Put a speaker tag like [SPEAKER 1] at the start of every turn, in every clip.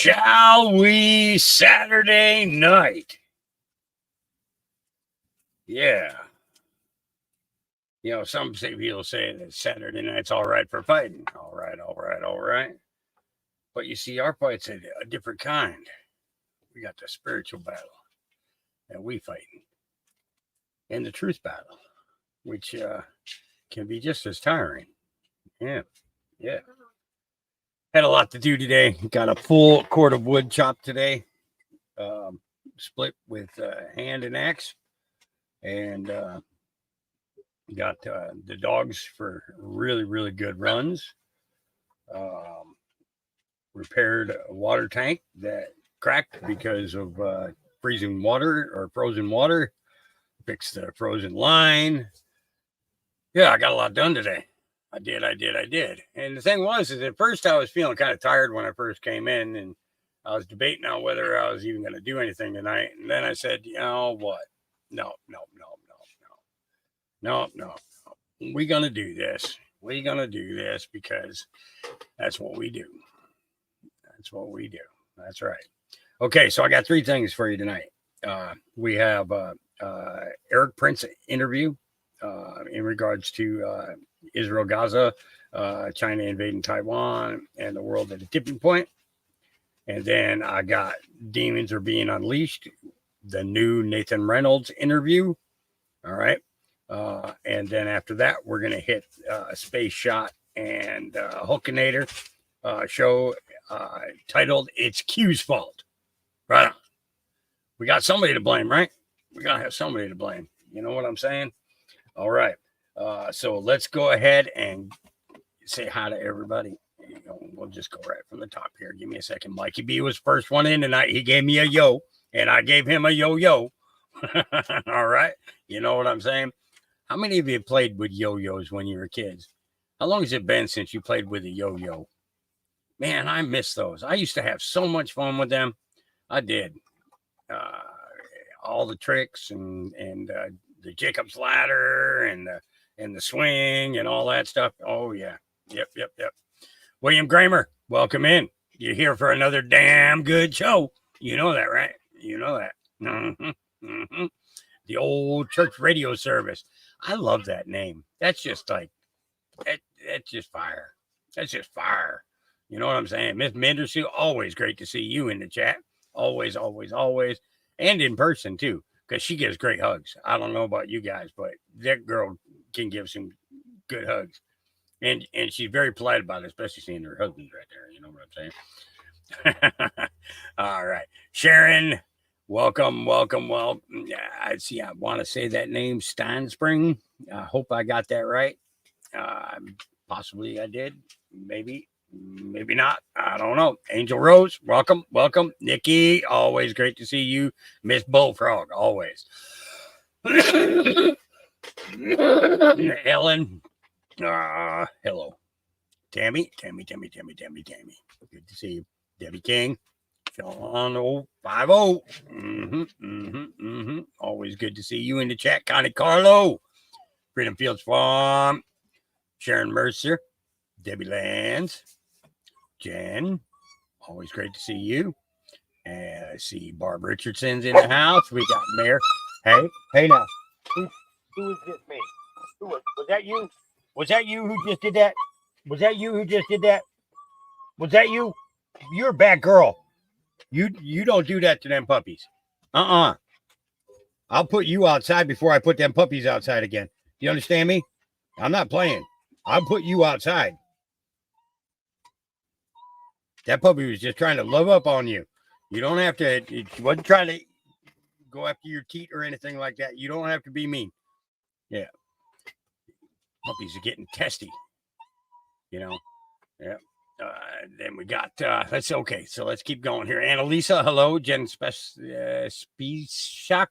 [SPEAKER 1] Shall we Saturday night? Yeah. Some people say that Saturday night's all right for fighting. All right, all right, all right. But you see, our fight's a different kind. We got the spiritual battle that we fighting, and the truth battle, which can be just as tiring. Yeah, yeah. Had a lot to do today. Got a full cord of wood chopped today. Split with hand and axe, and got the dogs for really, really good runs. Repaired a water tank that cracked because of freezing water or frozen water. Fixed the frozen line. Yeah, I got a lot done today. I did. And the thing was, is at first I was feeling kind of tired when I first came in, and I was debating on whether I was even going to do anything tonight. And then I said, you know what? No. We're going to do this. We're going to do this because that's what we do. That's what we do. That's right. Okay, so I got three things for you tonight. We have Erik Prince interview in regards to Israel, Gaza, China invading Taiwan, and the world at a tipping point. And then I got Demons Are Being Unleashed, the new Nathan Reynolds interview. All right. And then after that, we're going to hit Space Shot and Hulkinator show titled It's Q's Fault. Right on. We got somebody to blame, right? We got to have somebody to blame. You know what I'm saying? All right. So let's go ahead and say hi to everybody. We'll just go right from the top here. Give me a second. Mikey B was first one in tonight. He gave me a yo, and I gave him a yo-yo. All right. You know what I'm saying? How many of you played with yo-yos when you were kids? How long has it been since you played with a yo-yo? Man, I miss those. I used to have so much fun with them. I did. All the tricks and the Jacob's ladder and the swing and all that stuff. Oh, yeah. Yep. William Kramer, welcome in. You're here for another damn good show. You know that, right? You know that. Mm-hmm. The old church radio service. I love that name. That's just like, that's just fire. That's just fire. You know what I'm saying? Miss Mendersu, always great to see you in the chat. Always. And in person, too, because she gives great hugs. I don't know about you guys, but that girl can give some good hugs. And she's very polite about it, especially seeing her husband right there. You know what I'm saying? All right. Sharon, welcome. I see. I want to say that name, Steinspring. I hope I got that right. Possibly I did. Maybe not. I don't know. Angel Rose, welcome. Nikki, always great to see you. Miss Bullfrog, always. Ellen, hello. Tammy. Good to see you. Debbie King, Sean 050. Always good to see you in the chat. Connie Carlo, Freedom Fields Farm, Sharon Mercer, Debbie Lands, Jen, always great to see you. And I see Barb Richardson's in the house. We got Mayor. Hey now. Who is this man? Was that you? Was that you who just did that? Was that you? You're a bad girl. You don't do that to them puppies. I'll put you outside before I put them puppies outside again. Do you understand me? I'm not playing. I'll put you outside. That puppy was just trying to love up on you. You don't have to. It wasn't trying to go after your teat or anything like that. You don't have to be mean. Yeah. Puppies are getting testy. Yeah. Then we got, okay. So let's keep going here. Annalisa, hello. Jen Speshak.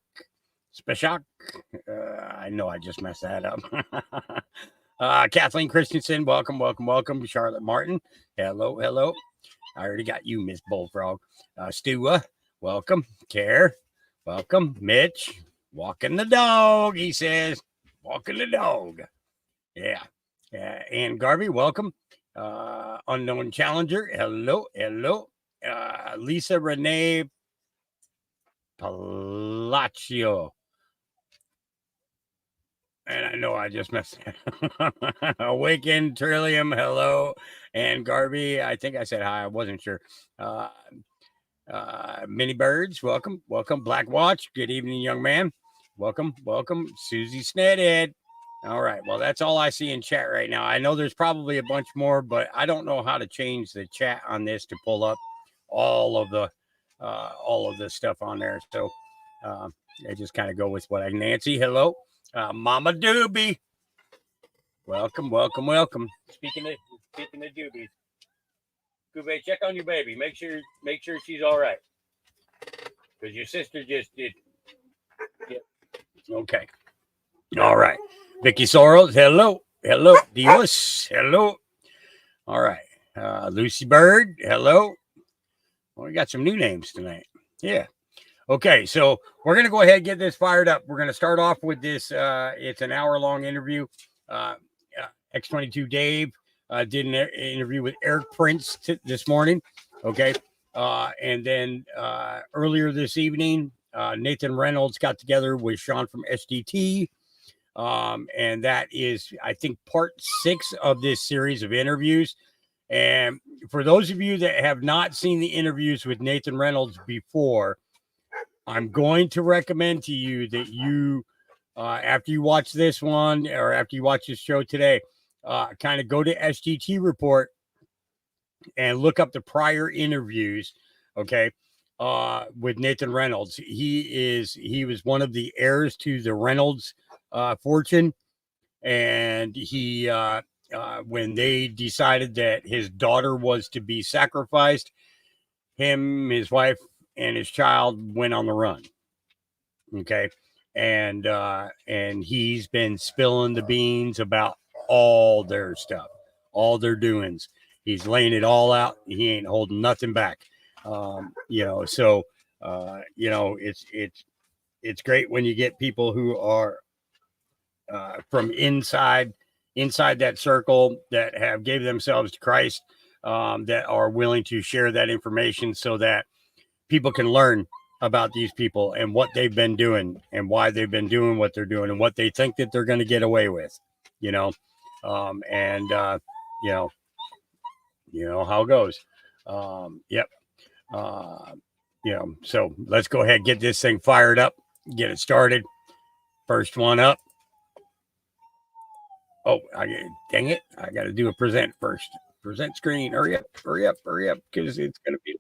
[SPEAKER 1] I know I just messed that up. Kathleen Christensen, welcome. Charlotte Martin, hello. I already got you, Miss Bullfrog. Stua, welcome. Care, welcome. Mitch, walking the dog, he says. Walking the dog. Yeah. Ann Garvey, welcome. Unknown Challenger, hello. Lisa Renee Palacio. And I know I just messed it. Awaken, Trillium, hello. And Garvey, I think I said hi. I wasn't sure. Mini Birds, welcome. Black Watch, good evening, young man. Welcome. Susie Snedhead. All right. Well, that's all I see in chat right now. I know there's probably a bunch more, but I don't know how to change the chat on this to pull up all of the stuff on there. So I just kind of go with what I Nancy, hello. Mama Doobie. Welcome. Speaking of doobies. Kube, check on your baby. Make sure she's all right. Because your sister just did. Yeah. Okay. All right. Vicky Sorrells, hello. Divas, hello. All right. Lucy Bird, hello. Well, we got some new names tonight. Yeah. Okay, so we're going to go ahead and get this fired up. We're going to start off with this. It's an hour-long interview. X22 Dave did an interview with Eric Prince this morning. Okay. And then earlier this evening, Nathan Reynolds got together with Sean from SDT. And that is, I think, part 6 of this series of interviews. And for those of you that have not seen the interviews with Nathan Reynolds before, I'm going to recommend to you that you, after you watch this one or after you watch this show today, kind of go to SGT Report and look up the prior interviews. Okay. With Nathan Reynolds. He was one of the heirs to the Reynolds fortune. And he, when they decided that his daughter was to be sacrificed, him, his wife, and his child went on the run. Okay. And he's been spilling the beans about all their stuff, all their doings. He's laying it all out. He ain't holding nothing back. So it's great when you get people who are from inside that circle that have gave themselves to Christ, that are willing to share that information so that people can learn about these people and what they've been doing and why they've been doing what they're doing and what they think that they're going to get away with, you know how it goes. Yep. So let's go ahead and get this thing fired up, get it started. First one up. Oh, dang it. I got to do a present first. Present screen. Hurry up. Because it's going to be.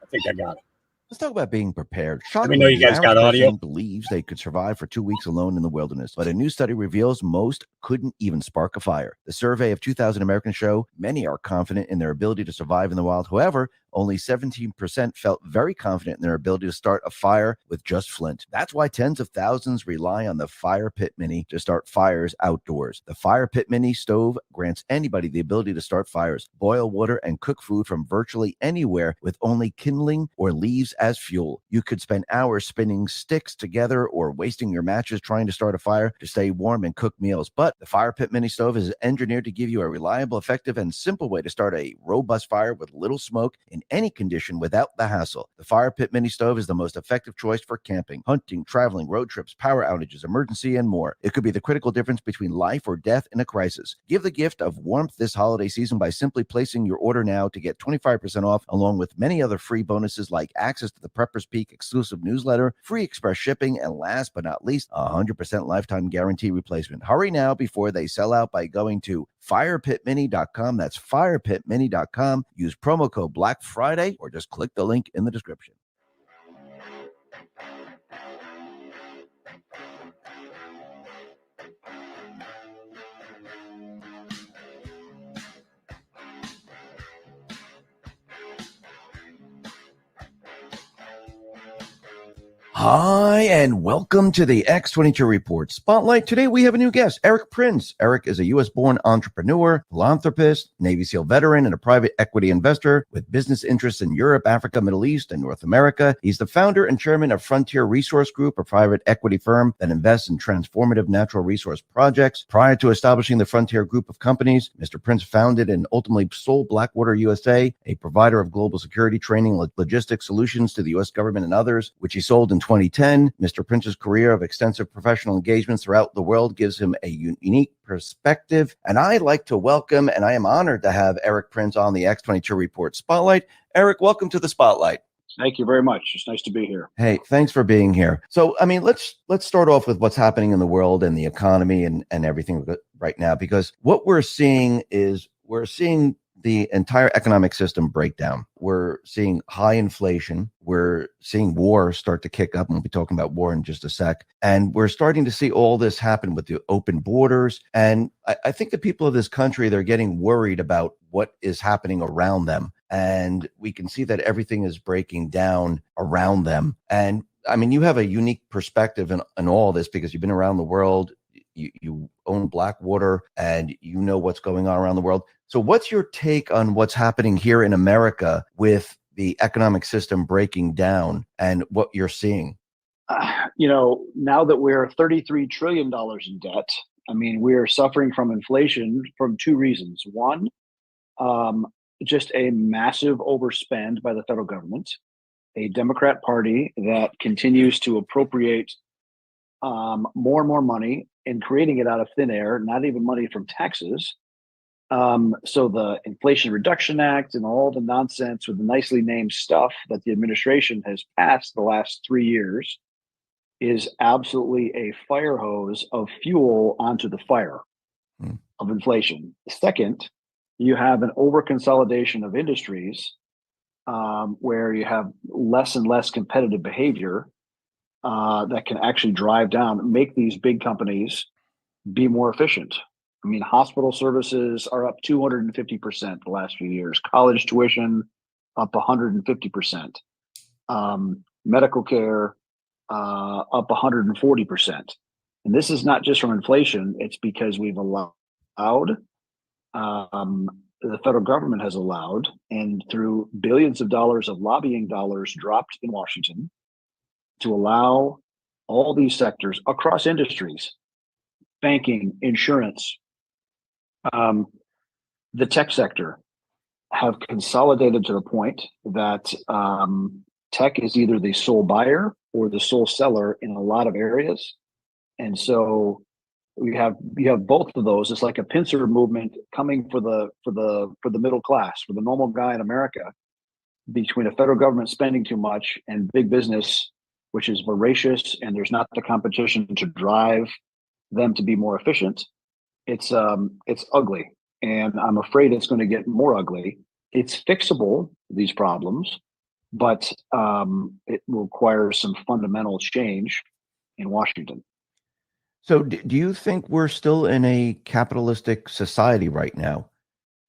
[SPEAKER 1] I think I got it.
[SPEAKER 2] Let's talk about being prepared.
[SPEAKER 1] Let me know you guys got audio.
[SPEAKER 2] Believes they could survive for 2 weeks alone in the wilderness, but a new study reveals most couldn't even spark a fire. The survey of 2,000 Americans show many are confident in their ability to survive in the wild. However, only 17% felt very confident in their ability to start a fire with just flint. That's why tens of thousands rely on the Fire Pit Mini to start fires outdoors. The Fire Pit Mini stove grants anybody the ability to start fires, boil water, and cook food from virtually anywhere with only kindling or leaves as fuel. You could spend hours spinning sticks together or wasting your matches trying to start a fire to stay warm and cook meals. But the Fire Pit Mini stove is engineered to give you a reliable, effective, and simple way to start a robust fire with little smoke in any condition without the hassle. The Fire Pit Mini stove is the most effective choice for camping, hunting, traveling, road trips, power outages, emergency, and more. It could be the critical difference between life or death in a crisis. Give the gift of warmth this holiday season by simply placing your order now to get 25% off, along with many other free bonuses like access to the Preppers Peak exclusive newsletter, free express shipping, and last but not least, 100% lifetime guarantee replacement. Hurry now before they sell out by going to firepitmini.com. That's firepitmini.com. Use promo code Black Friday or just click the link in the description. Hi, and welcome to the X22 Report Spotlight. Today we have a new guest, Eric Prince. Eric is a U.S.-born entrepreneur, philanthropist, Navy SEAL veteran, and a private equity investor with business interests in Europe, Africa, Middle East, and North America. He's the founder and chairman of Frontier Resource Group, a private equity firm that invests in transformative natural resource projects. Prior to establishing the Frontier Group of companies, Mr. Prince founded and ultimately sold Blackwater USA, a provider of global security training, logistics solutions to the U.S. government and others, which he sold in 2010. Mr. Prince's career of extensive professional engagements throughout the world gives him a unique perspective. And I like to welcome, and I am honored to have Eric Prince on the X22 Report Spotlight. Eric, welcome to the Spotlight.
[SPEAKER 3] Thank you very much. It's nice to be here.
[SPEAKER 2] Hey, thanks for being here. So, I mean, let's start off with what's happening in the world and the economy and everything right now, because what we're seeing is the entire economic system break down. We're seeing high inflation. We're seeing war start to kick up. And we'll be talking about war in just a sec. And we're starting to see all this happen with the open borders. And I think the people of this country, they're getting worried about what is happening around them. And we can see that everything is breaking down around them. And I mean, you have a unique perspective in all this because you've been around the world. You own Blackwater and you know what's going on around the world. So what's your take on what's happening here in America with the economic system breaking down and what you're seeing?
[SPEAKER 3] Now that we're $33 trillion in debt, I mean, we're suffering from inflation from two reasons. One, just a massive overspend by the federal government, a Democrat Party that continues to appropriate more and more money and creating it out of thin air, not even money from taxes. So the Inflation Reduction Act and all the nonsense with the nicely named stuff that the administration has passed the last 3 years is absolutely a fire hose of fuel onto the fire of inflation. Second, you have an over-consolidation of industries where you have less and less competitive behavior that can actually make these big companies be more efficient. I mean, hospital services are up 250% the last few years. College tuition up 150%. Medical care up 140%. And this is not just from inflation. It's because we've allowed, the federal government has allowed, and through billions of dollars of lobbying dollars dropped in Washington, to allow all these sectors across industries, banking, insurance, the tech sector, have consolidated to the point that tech is either the sole buyer or the sole seller in a lot of areas. And so you have both of those. It's like a pincer movement coming for the middle class, for the normal guy in America, between a federal government spending too much and big business, which is voracious, and there's not the competition to drive them to be more efficient. It's ugly, and I'm afraid it's going to get more ugly. It's fixable, these problems, but it requires some fundamental change in Washington.
[SPEAKER 2] So do you think we're still in a capitalistic society right now?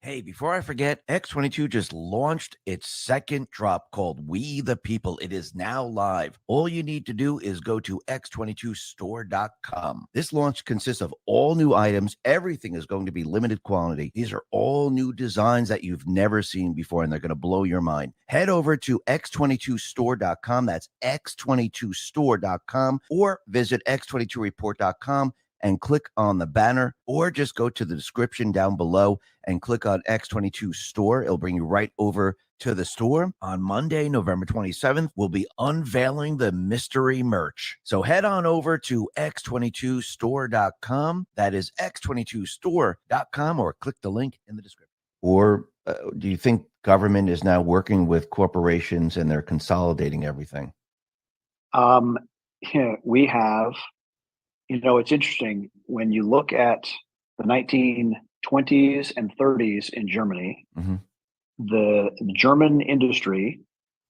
[SPEAKER 2] Hey, before I forget, X22 just launched its second drop called We the People. It is now live. All you need to do is go to x22store.com. This launch consists of all new items. Everything is going to be limited quantity. These are all new designs that you've never seen before, and they're going to blow your mind. Head over to x22store.com. That's x22store.com, or visit x22report.com and click on the banner, or just go to the description down below and click on X22 Store. It'll bring you right over to the store. On Monday, November 27th, we'll be unveiling the mystery merch. So head on over to x22store.com. That is x22store.com, or click the link in the description. Or do you think government is now working with corporations and they're consolidating everything?
[SPEAKER 3] We have, it's interesting when you look at the 1920s and 30s in Germany.
[SPEAKER 2] Mm-hmm.
[SPEAKER 3] The German industry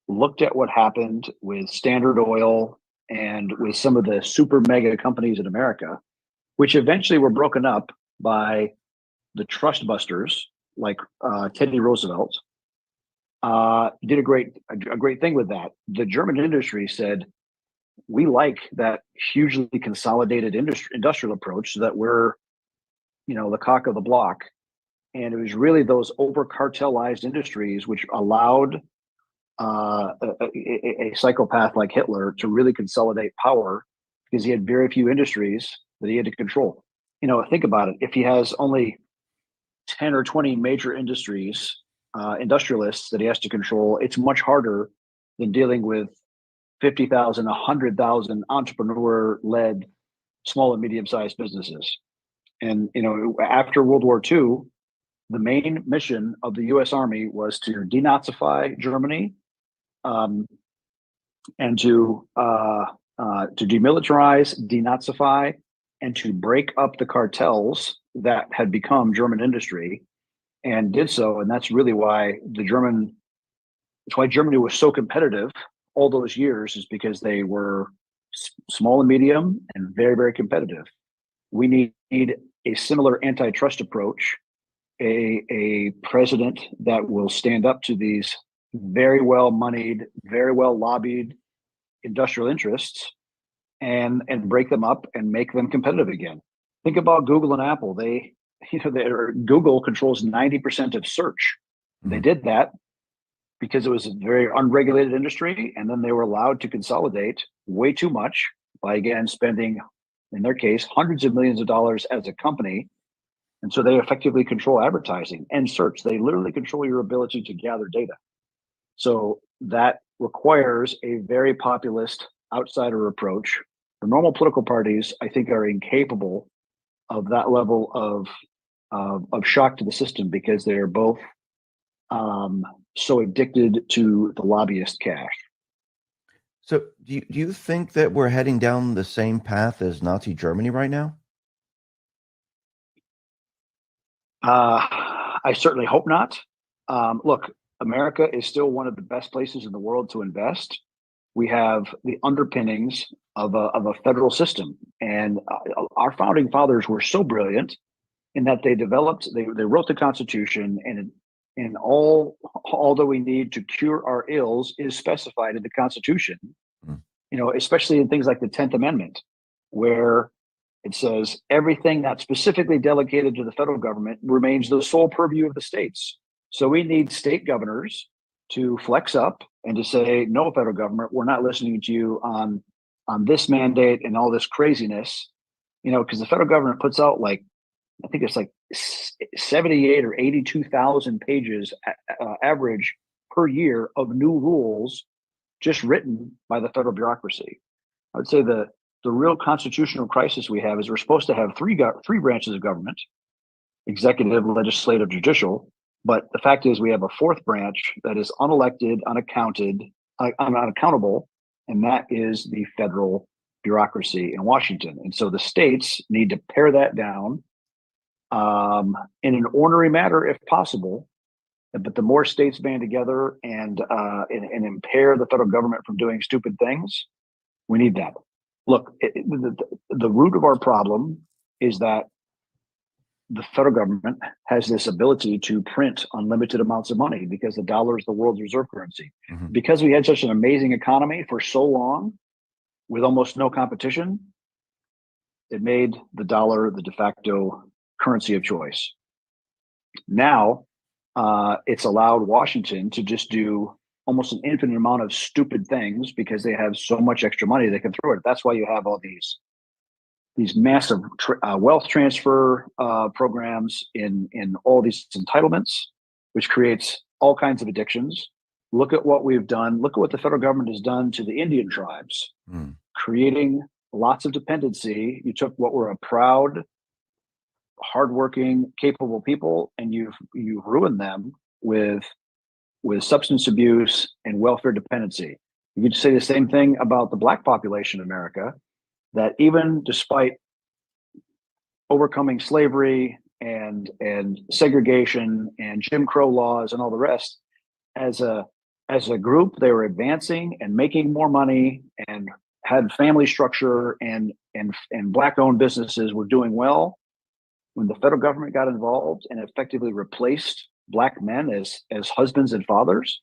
[SPEAKER 3] looked at what happened with Standard Oil and with some of the super mega companies in America, which eventually were broken up by the trust busters like Teddy Roosevelt. Did a great thing with that. The German industry said, we like that hugely consolidated industrial approach so that we're, the cock of the block. And it was really those over cartelized industries which allowed a psychopath like Hitler to really consolidate power because he had very few industries that he had to control. Think about it. If he has only 10 or 20 major industries, industrialists that he has to control, it's much harder than dealing with 50,000, 100,000 entrepreneur-led small and medium-sized businesses. And, after World War II, the main mission of the U.S. Army was to denazify Germany, and to demilitarize, denazify, and to break up the cartels that had become German industry, and did so. And that's really why Germany was so competitive all those years, is because they were small and medium and very, very competitive. We need a similar antitrust approach, a president that will stand up to these very well moneyed, very well lobbied industrial interests and break them up and make them competitive again. Think about Google and Apple. Google controls 90% of search. They did that because it was a very unregulated industry, and then they were allowed to consolidate way too much by, again, spending, in their case, hundreds of millions of dollars as a company. And so they effectively control advertising and search. They literally control your ability to gather data. So that requires a very populist outsider approach. The normal political parties, I think, are incapable of that level of shock to the system because they are both so addicted to the lobbyist cash.
[SPEAKER 2] So do you think that we're heading down the same path as Nazi Germany right now?
[SPEAKER 3] I certainly hope not. Look, America is still one of the best places in the world to invest. We have the underpinnings of a federal system, and our founding fathers were so brilliant in that they wrote the Constitution, and all that we need to cure our ills is specified in the Constitution. Especially in things like the 10th Amendment, where it says everything that's specifically delegated to the federal government remains the sole purview of the states. So we need state governors to flex up and to say, no, federal government, we're not listening to you on this mandate and all this craziness, because the federal government puts out I think it's 78 or 82,000 pages average per year of new rules just written by the federal bureaucracy. I would say the real constitutional crisis we have is we're supposed to have three branches of government: executive, legislative, judicial. But the fact is we have a fourth branch that is unelected, unaccountable, and that is the federal bureaucracy in Washington. And so the states need to pare that down in an orderly manner if possible. But the more states band together and impair the federal government from doing stupid things, we need that. Look, the root of our problem is that the federal government has this ability to print unlimited amounts of money because the dollar is the world's reserve currency. Mm-hmm. Because we had such an amazing economy for so long with almost no competition, it made the dollar the de facto currency of choice. Now, it's allowed Washington to just do almost an infinite amount of stupid things because they have so much extra money they can throw it. That's why you have all these massive wealth transfer programs in all these entitlements, which creates all kinds of addictions. Look at what we've done. Look at what the federal government has done to the Indian tribes, creating lots of dependency. You took what were a proud, hardworking, capable people, and you've ruined them with substance abuse and welfare dependency. You could say the same thing about the Black population in America, that even despite overcoming slavery and segregation and Jim Crow laws and all the rest, as a group, they were advancing and making more money and had family structure and Black-owned businesses were doing well. When the federal government got involved and effectively replaced Black men as husbands and fathers,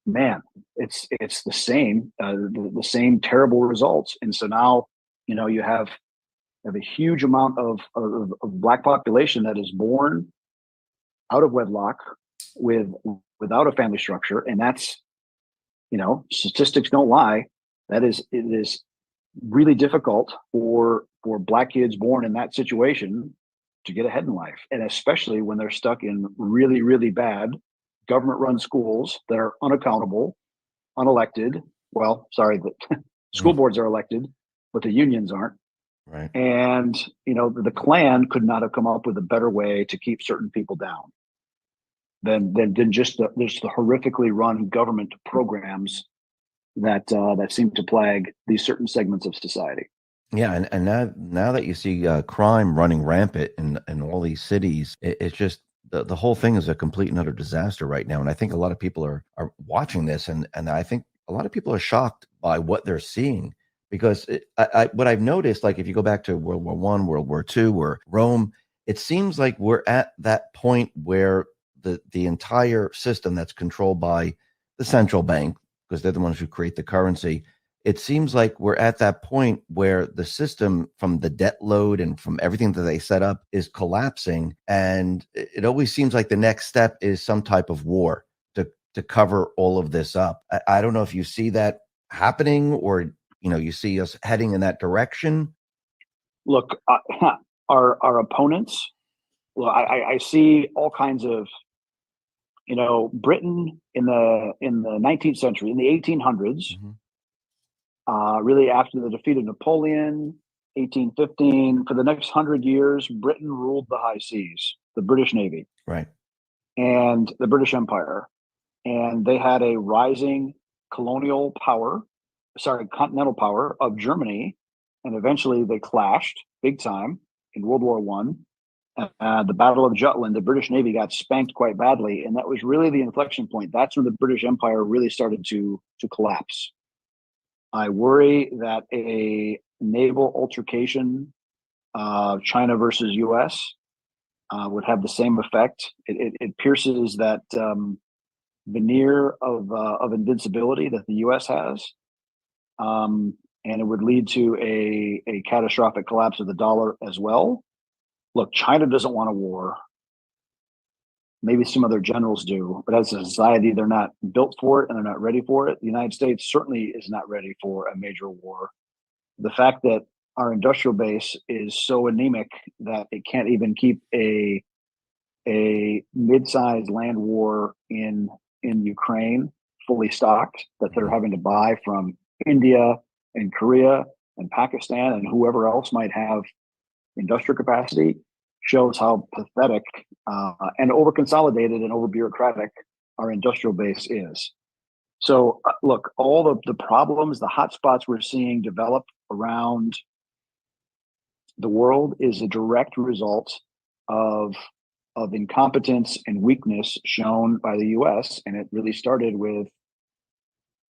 [SPEAKER 3] man, it's the same, the same terrible results. And so now, you have a huge amount of black population that is born out of wedlock without a family structure, and that's, statistics don't lie. It is really difficult for black kids born in that situation to get ahead in life, and especially when they're stuck in really, really bad government-run schools that are unaccountable, unelected. Well, sorry, the school boards are elected, but the unions aren't.
[SPEAKER 2] Right.
[SPEAKER 3] And the Klan could not have come up with a better way to keep certain people down than just the horrifically run government programs that seem to plague these certain segments of society.
[SPEAKER 2] Yeah, and now that you see crime running rampant in all these cities, it's just the whole thing is a complete and utter disaster right now. And I think a lot of people are watching this, and I think a lot of people are shocked by what they're seeing, because what I've noticed, like if you go back to World War I, World War II, or Rome, it seems like we're at that point where the entire system that's controlled by the central bank, because they're the ones who create the currency. It seems like we're at that point where the system, from the debt load and from everything that they set up, is collapsing. And it always seems like the next step is some type of war to cover all of this up. I don't know if you see that happening, or, you see us heading in that direction.
[SPEAKER 3] Look, our opponents, well, I see all kinds of, Britain in the 19th century, in the 1800s, really after the defeat of Napoleon, 1815, for the next 100 years, Britain ruled the high seas, the British Navy,
[SPEAKER 2] Right.
[SPEAKER 3] and the British Empire. And they had a rising continental power of Germany. And eventually they clashed big time in World War One. The Battle of Jutland, the British Navy got spanked quite badly. And that was really the inflection point. That's when the British Empire really started to collapse. I worry that a naval altercation, China versus U.S., would have the same effect. It pierces that veneer of invincibility that the U.S. has, and it would lead to a catastrophic collapse of the dollar as well. Look, China doesn't want a war. Maybe some other generals do, but as a society, they're not built for it and they're not ready for it. The United States certainly is not ready for a major war. The fact that our industrial base is so anemic that it can't even keep a mid-sized land war in Ukraine fully stocked, that they're having to buy from India and Korea and Pakistan and whoever else might have industrial capacity, shows how pathetic and over-consolidated and over-bureaucratic our industrial base is. So, look, all of the problems, the hotspots we're seeing develop around the world is a direct result of incompetence and weakness shown by the U.S. And it really started with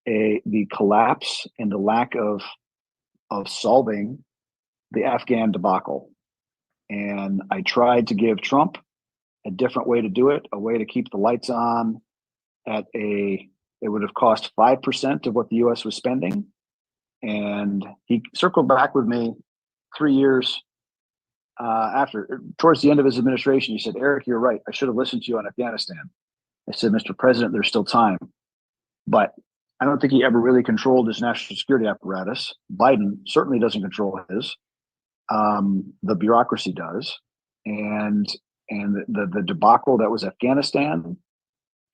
[SPEAKER 3] the collapse and the lack of solving the Afghan debacle. And I tried to give Trump a different way to do it, a way to keep the lights on it would have cost 5% of what the U.S. was spending. And he circled back with me 3 years towards the end of his administration. He said, "Eric, you're right. I should have listened to you on Afghanistan." I said, "Mr. President, there's still time." But I don't think he ever really controlled his national security apparatus. Biden certainly doesn't control his. The bureaucracy does. And the debacle that was Afghanistan,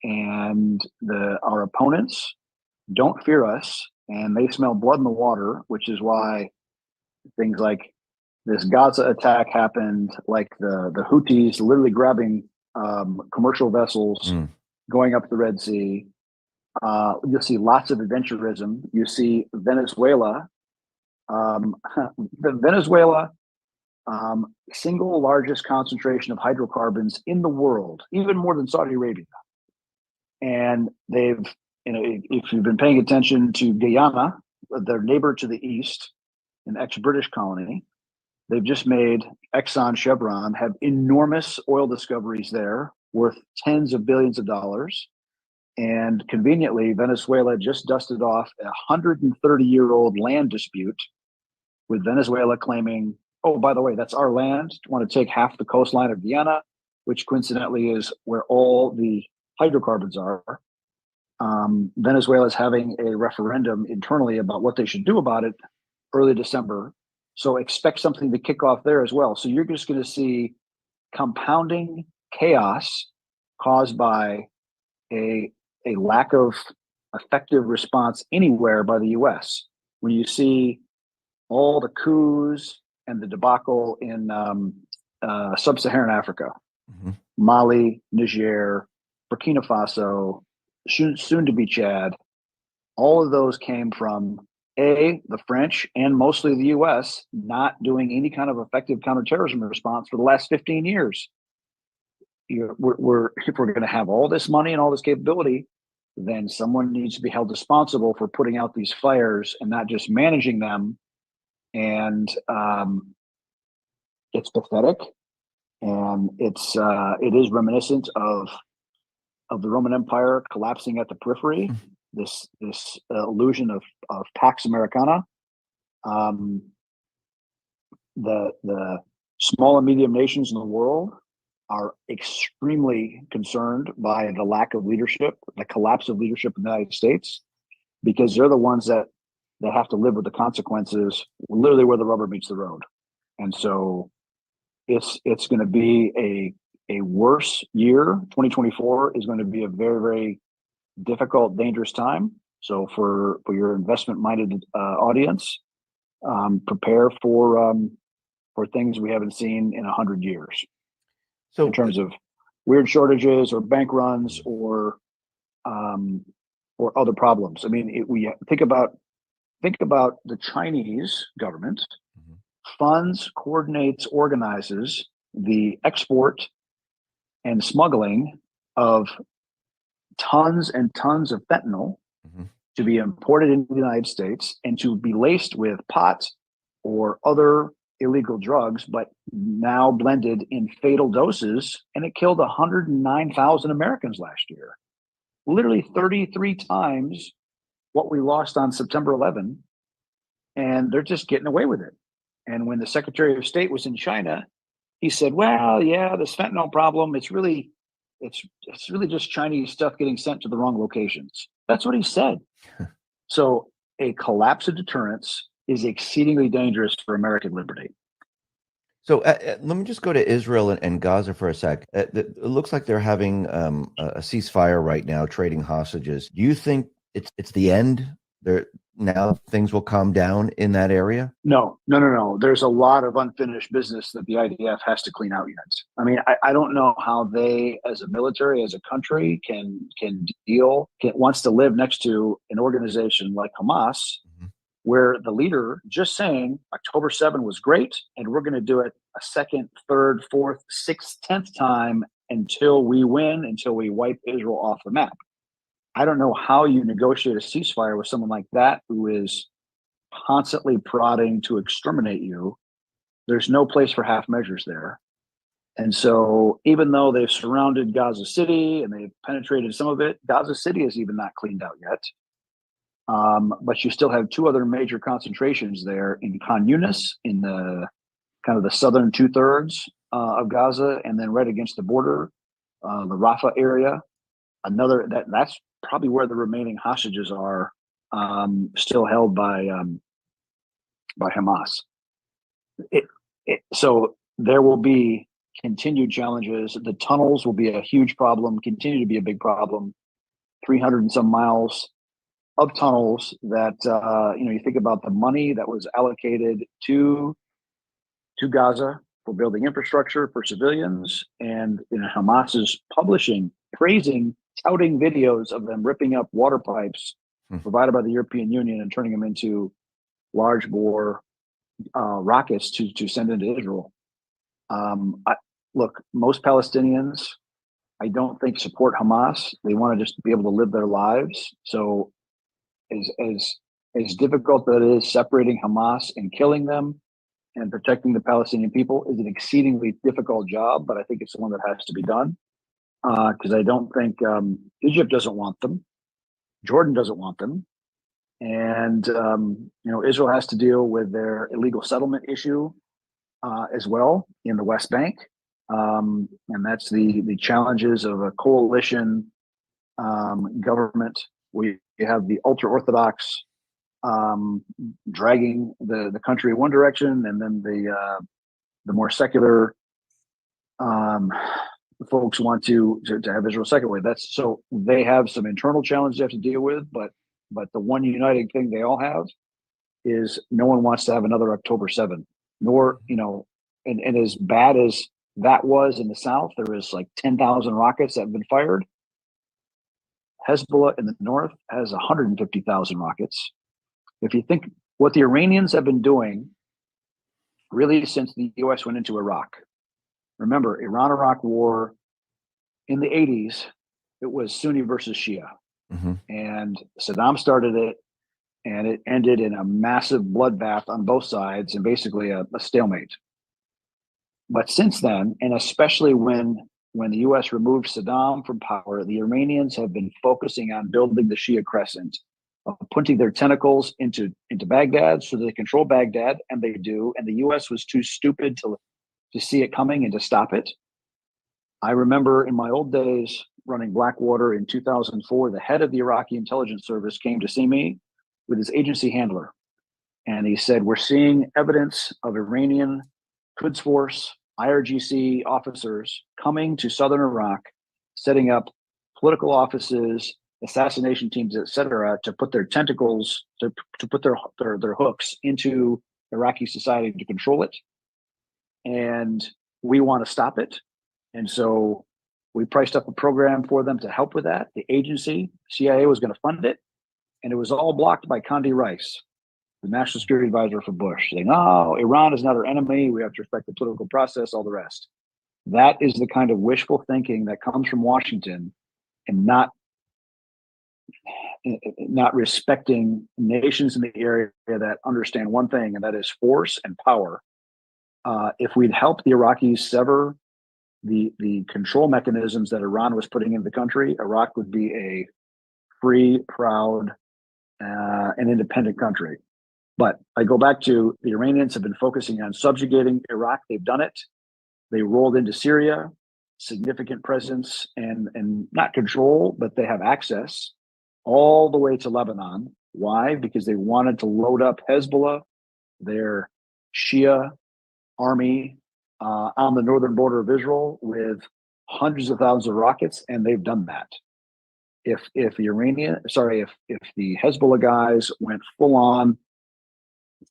[SPEAKER 3] and our opponents don't fear us, and they smell blood in the water, which is why things like this Gaza attack happened, like the Houthis literally grabbing commercial vessels, going up the Red Sea. You'll see lots of adventurism. You see Venezuela, single largest concentration of hydrocarbons in the world, even more than Saudi Arabia. And they've, if you've been paying attention to Guyana, their neighbor to the east, an ex-British colony, they've just made Exxon, Chevron have enormous oil discoveries there worth tens of billions of dollars. And conveniently, Venezuela just dusted off a 130-year-old land dispute with Venezuela claiming, oh, by the way, that's our land. You want to take half the coastline of Guyana, which coincidentally is where all the hydrocarbons are. Venezuela is having a referendum internally about what they should do about it early December. So expect something to kick off there as well. So you're just going to see compounding chaos caused by a lack of effective response anywhere by the US. When you see all the coups and the debacle in sub-Saharan Africa, Mali, Niger, Burkina Faso, soon to be Chad, all of those came from the French and mostly the US not doing any kind of effective counterterrorism response for the last 15 years. If we're going to have all this money and all this capability, then someone needs to be held responsible for putting out these fires and not just managing them. And it's pathetic, and it is reminiscent of the Roman Empire collapsing at the periphery. This illusion of Pax Americana. The small and medium nations in the world are extremely concerned by the lack of leadership, the collapse of leadership in the United States, because they're the ones that have to live with the consequences, literally where the rubber meets the road. And so it's going to be a worse year. 2024 is going to be a very, very difficult, dangerous time. So for your investment-minded audience, prepare for things we haven't seen in 100 years. So in terms of weird shortages or bank runs or other problems. I mean, we think about the Chinese government funds, coordinates, organizes the export and smuggling of tons and tons of fentanyl to be imported into the United States and to be laced with pot or other illegal drugs, but now blended in fatal doses. And it killed 109,000 Americans last year, literally 33 times what we lost on September 11. And they're just getting away with it. And when the Secretary of State was in China, he said, well, yeah, this fentanyl problem, it's really just Chinese stuff getting sent to the wrong locations. That's what he said. So a collapse of deterrence is exceedingly dangerous for American liberty.
[SPEAKER 2] So let me just go to Israel and Gaza for a sec. It looks like they're having a ceasefire right now, trading hostages. Do you think it's the end? Now things will calm down in that area? No. There's a lot of unfinished business that the IDF has to clean out yet. I mean, I don't know how they, as a military, as a country, wants to live next to an organization like Hamas, where the leader just saying October 7 was great, and we're going to do it a second, third, fourth, sixth, 10th time until we win, until we wipe Israel off the map. I don't know how you negotiate a ceasefire with someone like that who is constantly prodding to exterminate you. There's no place for half measures there. And so even though they've surrounded Gaza City and they've penetrated some of it, Gaza City is even not cleaned out yet. But you still have two other major concentrations there in Khan Yunis, in the kind of the southern 2/3 of Gaza, and then right against the border, the Rafah area. That's probably where the remaining hostages are, still held by Hamas. So there will be continued challenges. The tunnels will be a huge problem, continue to be a big problem. 300 and some miles of tunnels that, you think about the money that was allocated to Gaza for building infrastructure for civilians, and Hamas is touting videos of them ripping up water pipes provided by the European Union and turning them into large bore rockets to send into Israel. Look, most Palestinians, I don't think, support Hamas. They want to just be able to live their lives. So as difficult that it is, separating Hamas and killing them and protecting the Palestinian people is an exceedingly difficult job, but I think it's the one that has to be done.
[SPEAKER 3] because I don't think Egypt doesn't want them. Jordan doesn't want them. And, Israel has to deal with their illegal settlement issue as well in the West Bank. And that's the challenges of a coalition government. We have the ultra-Orthodox dragging the country in one direction, and then the more secular folks want to have Israel second way. That's so they have some internal challenges they have to deal with, but the one uniting thing they all have is no one wants to have another October 7th. Nor, and as bad as that was in the south, there is like 10,000 rockets that have been fired. Hezbollah in the north has 150,000 rockets. If you think what the Iranians have been doing really since the US went into Iraq. Remember, Iran-Iraq war in the 80s, it was Sunni versus Shia.
[SPEAKER 2] Mm-hmm.
[SPEAKER 3] And Saddam started it, and it ended in a massive bloodbath on both sides and basically a stalemate. But since then, and especially when the U.S. removed Saddam from power, the Iranians have been focusing on building the Shia crescent, putting their tentacles into Baghdad so that they control Baghdad, and they do. And the U.S. was too stupid to see it coming and to stop it. I remember in my old days running Blackwater in 2004, the head of the Iraqi intelligence service came to see me with his agency handler. And he said, we're seeing evidence of Iranian Quds Force, IRGC officers coming to southern Iraq, setting up political offices, assassination teams, et cetera, to put their tentacles, to put their hooks into Iraqi society to control it. And we want to stop it. And so we priced up a program for them to help with that. The agency, CIA, was going to fund it. And it was all blocked by Condi Rice, the national security advisor for Bush, saying, oh, Iran is not our enemy. We have to respect the political process, all the rest. That is the kind of wishful thinking that comes from Washington, and not respecting nations in the area that understand one thing, and that is force and power. If we'd helped the Iraqis sever the control mechanisms that Iran was putting into the country, Iraq would be a free, proud, and independent country. But I go back to the Iranians have been focusing on subjugating Iraq. They've done it. They rolled into Syria, significant presence and not control, but they have access all the way to Lebanon. Why? Because they wanted to load up Hezbollah, their Shia army, on the northern border of Israel with hundreds of thousands of rockets, and they've done that. If the Hezbollah guys went full on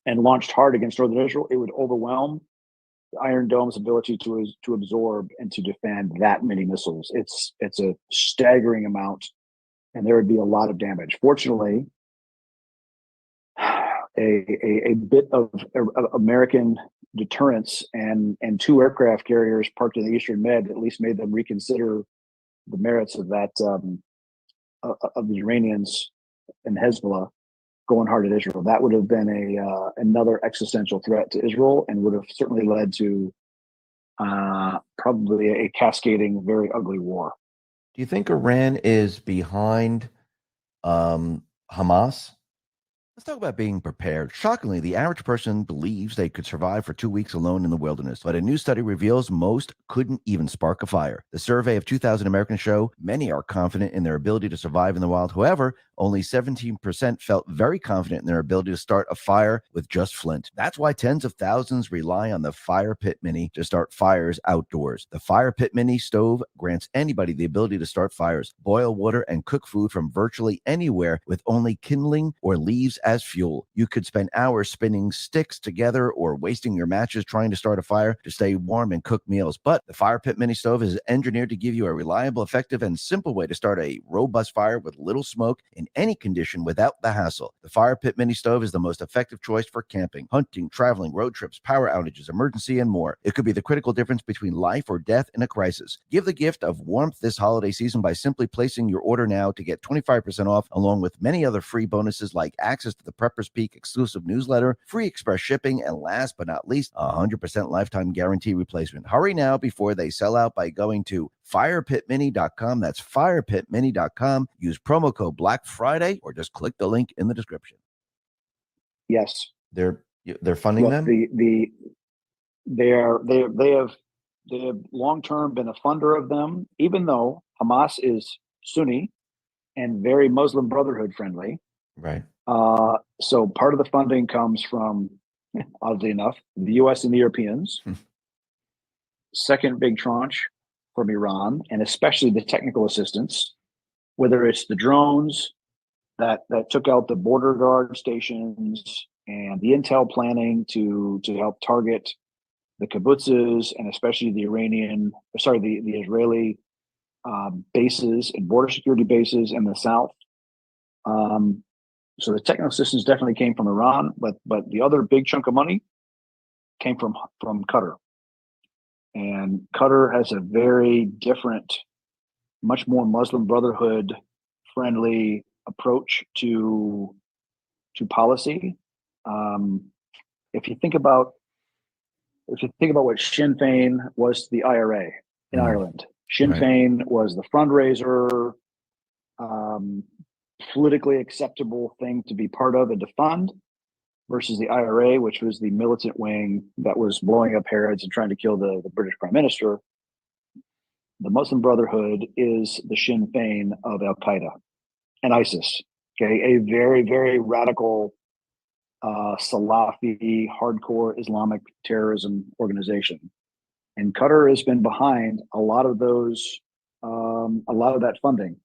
[SPEAKER 3] and launched hard against northern Israel, it would overwhelm the Iron Dome's ability to absorb and to defend that many missiles. It's a staggering amount, and there would be a lot of damage. Fortunately, a bit of American deterrence and two aircraft carriers parked in the Eastern Med at least made them reconsider the merits of that of the Iranians and Hezbollah going hard at Israel. That would have been another existential threat to Israel, and would have certainly led to probably a cascading, very ugly war.
[SPEAKER 2] Do you think Iran is behind Hamas? Let's talk about being prepared. Shockingly, the average person believes they could survive for 2 weeks alone in the wilderness, but a new study reveals most couldn't even spark a fire. The survey of 2,000 Americans show many are confident in their ability to survive in the wild. However, only 17% felt very confident in their ability to start a fire with just flint. That's why tens of thousands rely on the Fire Pit Mini to start fires outdoors. The Fire Pit Mini stove grants anybody the ability to start fires, boil water, and cook food from virtually anywhere with only kindling or leaves as fuel. You could spend hours spinning sticks together or wasting your matches trying to start a fire to stay warm and cook meals. But the Fire Pit Mini Stove is engineered to give you a reliable, effective, and simple way to start a robust fire with little smoke in any condition without the hassle. The Fire Pit Mini Stove is the most effective choice for camping, hunting, traveling, road trips, power outages, emergency, and more. It could be the critical difference between life or death in a crisis. Give the gift of warmth this holiday season by simply placing your order now to get 25% off, along with many other free bonuses like access to the Prepper's Peak exclusive newsletter, free express shipping, and last but not least, 100% lifetime guarantee replacement. Hurry now before they sell out by going to firepitmini.com. That's firepitmini.com. Use promo code Black Friday or just click the link in the description.
[SPEAKER 3] Yes.
[SPEAKER 2] They're funding
[SPEAKER 3] Look,
[SPEAKER 2] them?
[SPEAKER 3] They have long term been a funder of them, even though Hamas is Sunni and very Muslim Brotherhood friendly.
[SPEAKER 2] Right.
[SPEAKER 3] So part of the funding comes from, oddly enough, the U.S. and the Europeans. Second big tranche from Iran, and especially the technical assistance, whether it's the drones that took out the border guard stations and the intel planning to help target the kibbutzes and especially the Israeli bases and border security bases in the south. So the technical assistance definitely came from Iran, but the other big chunk of money came from Qatar. And Qatar has a very different, much more Muslim Brotherhood friendly approach to policy. If you think about what Sinn Féin was to the IRA in Ireland, Sinn Féin was the fundraiser, politically acceptable thing to be part of and to fund, versus the IRA, which was the militant wing that was blowing up Herods and trying to kill the British Prime Minister. The Muslim Brotherhood is the Sinn Féin of Al Qaeda and ISIS. Okay, a very, very radical Salafi, hardcore Islamic terrorism organization, and Qatar has been behind a lot of those, a lot of that funding.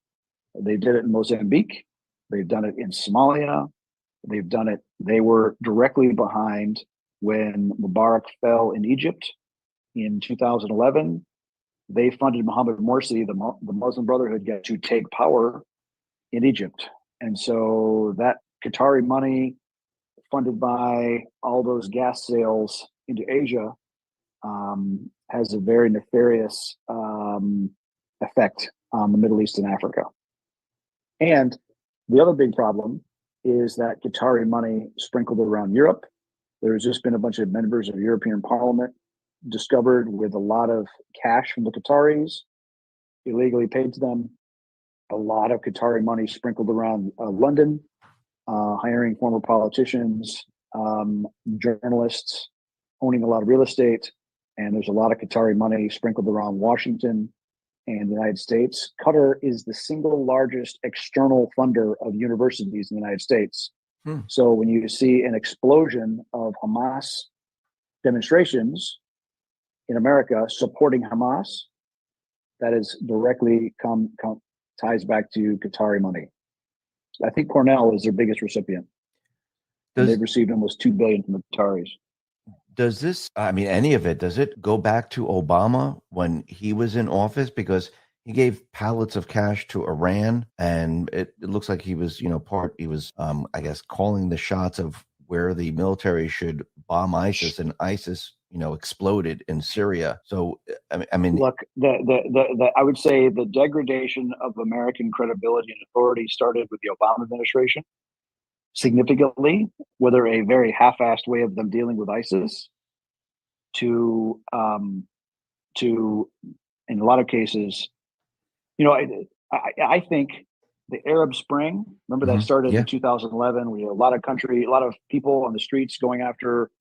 [SPEAKER 3] They did it in Mozambique. They've done it in Somalia. They've done it. They were directly behind when Mubarak fell in Egypt in 2011. They funded Mohammed Morsi, the Muslim Brotherhood, get to take power in Egypt, and so that Qatari money, funded by all those gas sales into Asia, has a very nefarious effect on the Middle East and Africa. And the other big problem is that Qatari money sprinkled around Europe. There's just been a bunch of members of European Parliament discovered with a lot of cash from the Qataris, illegally paid to them. A lot of Qatari money sprinkled around London, hiring former politicians, journalists, owning a lot of real estate. And there's a lot of Qatari money sprinkled around Washington and the United States. Qatar is the single largest external funder of universities in the United States. So when you see an explosion of Hamas demonstrations in America supporting Hamas, that is directly ties back to Qatari money. I think Cornell is their biggest recipient. They've received almost $2 billion from the Qataris.
[SPEAKER 2] Does this, I mean, any of it, does it go back to Obama when he was in office? Because he gave pallets of cash to Iran, and it looks like he was, he was, I guess, calling the shots of where the military should bomb ISIS, and ISIS, exploded in Syria. So, I mean,
[SPEAKER 3] look, I would say the degradation of American credibility and authority started with the Obama administration. Significantly, whether a very half-assed way of them dealing with ISIS to in a lot of cases, I think the Arab Spring, remember that started in 2011. We had a lot of people on the streets going after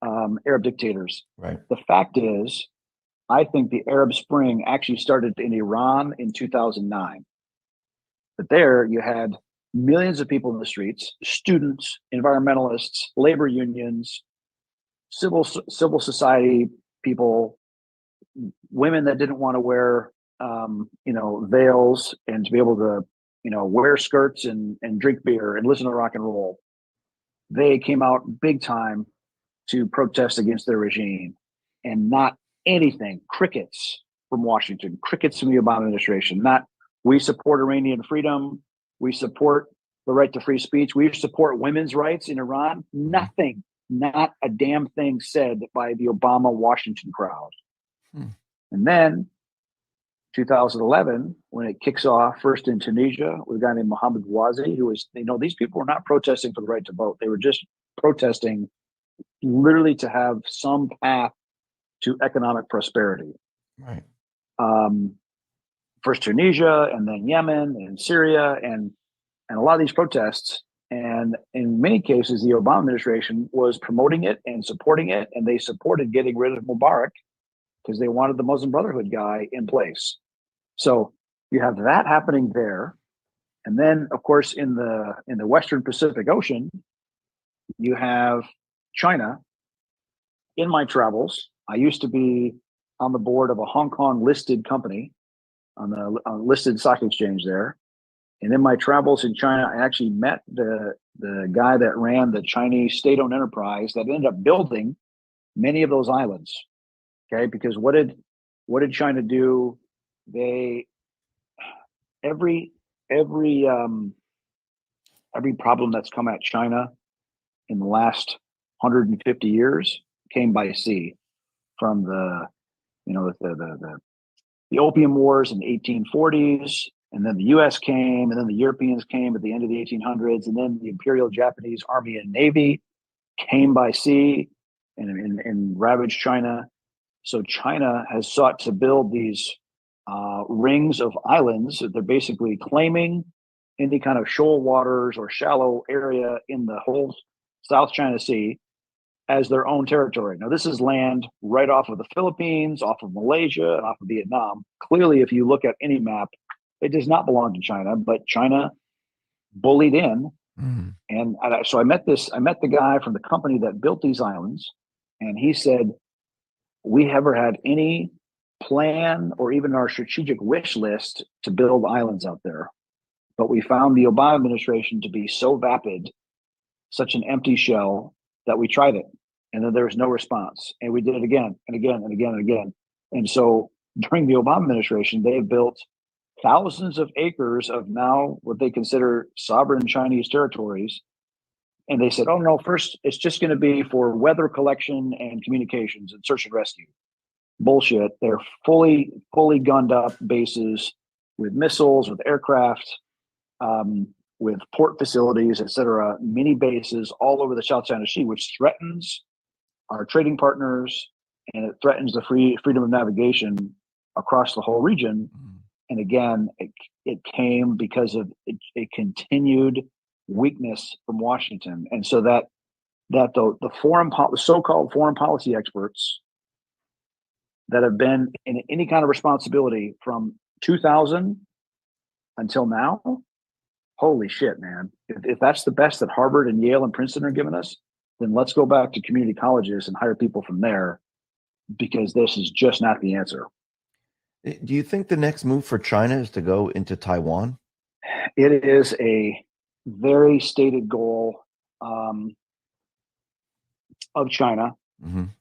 [SPEAKER 3] Arab dictators.
[SPEAKER 2] Right.
[SPEAKER 3] The fact is, I think the Arab Spring actually started in Iran in 2009. But there you had millions of people in the streets, students, environmentalists, labor unions, civil society people, women that didn't want to wear, veils and to be able to, wear skirts and drink beer and listen to rock and roll. They came out big time to protest against their regime, and not anything, crickets from Washington, crickets from the Obama administration, not we support Iranian freedom, we support the right to free speech, we support women's rights in Iran. Nothing, not a damn thing said by the Obama Washington crowd. And then 2011, when it kicks off first in Tunisia with a guy named Mohamed Bouazi, who was, these people were not protesting for the right to vote. They were just protesting literally to have some path to economic prosperity.
[SPEAKER 2] Right.
[SPEAKER 3] First Tunisia, and then Yemen and Syria, and a lot of these protests. And in many cases, the Obama administration was promoting it and supporting it, and they supported getting rid of Mubarak because they wanted the Muslim Brotherhood guy in place. So you have that happening there, and then of course in the Western Pacific Ocean, you have China. In my travels, I used to be on the board of a Hong Kong listed company on the listed stock exchange there. And in my travels in China, I actually met the guy that ran the Chinese state-owned enterprise that ended up building many of those islands. Okay, because what did China do? They every problem that's come at China in the last 150 years came by sea, from the Opium Wars in the 1840s. And then the U.S. came, and then the Europeans came at the end of the 1800s, and then the Imperial Japanese Army and Navy came by sea and ravaged China. So China has sought to build these rings of islands. They're basically claiming any kind of shoal waters or shallow area in the whole South China Sea as their own territory. Now, this is land right off of the Philippines, off of Malaysia, and off of Vietnam. Clearly, if you look at any map, it does not belong to China, but China bullied in.
[SPEAKER 2] Mm.
[SPEAKER 3] And so I met the guy from the company that built these islands, and he said, we never had any plan or even our strategic wish list to build islands out there. But we found the Obama administration to be so vapid, such an empty shell, that we tried it. And then there was no response. And we did it again and again and again and again. And so during the Obama administration, they built thousands of acres of now what they consider sovereign Chinese territories. And they said, oh no, first it's just going to be for weather collection and communications and search and rescue. Bullshit. They're fully gunned up bases with missiles, with aircraft, with port facilities, et cetera, mini bases all over the South China Sea, which threatens our trading partners, and it threatens the freedom of navigation across the whole region. And again, it came because of a continued weakness from Washington. And so that the so-called foreign policy experts that have been in any kind of responsibility from 2000 until now, holy shit, man. If that's the best that Harvard and Yale and Princeton are giving us, then let's go back to community colleges and hire people from there, because this is just not the answer.
[SPEAKER 2] Do you think the next move for China is to go into Taiwan?
[SPEAKER 3] It is a very stated goal of China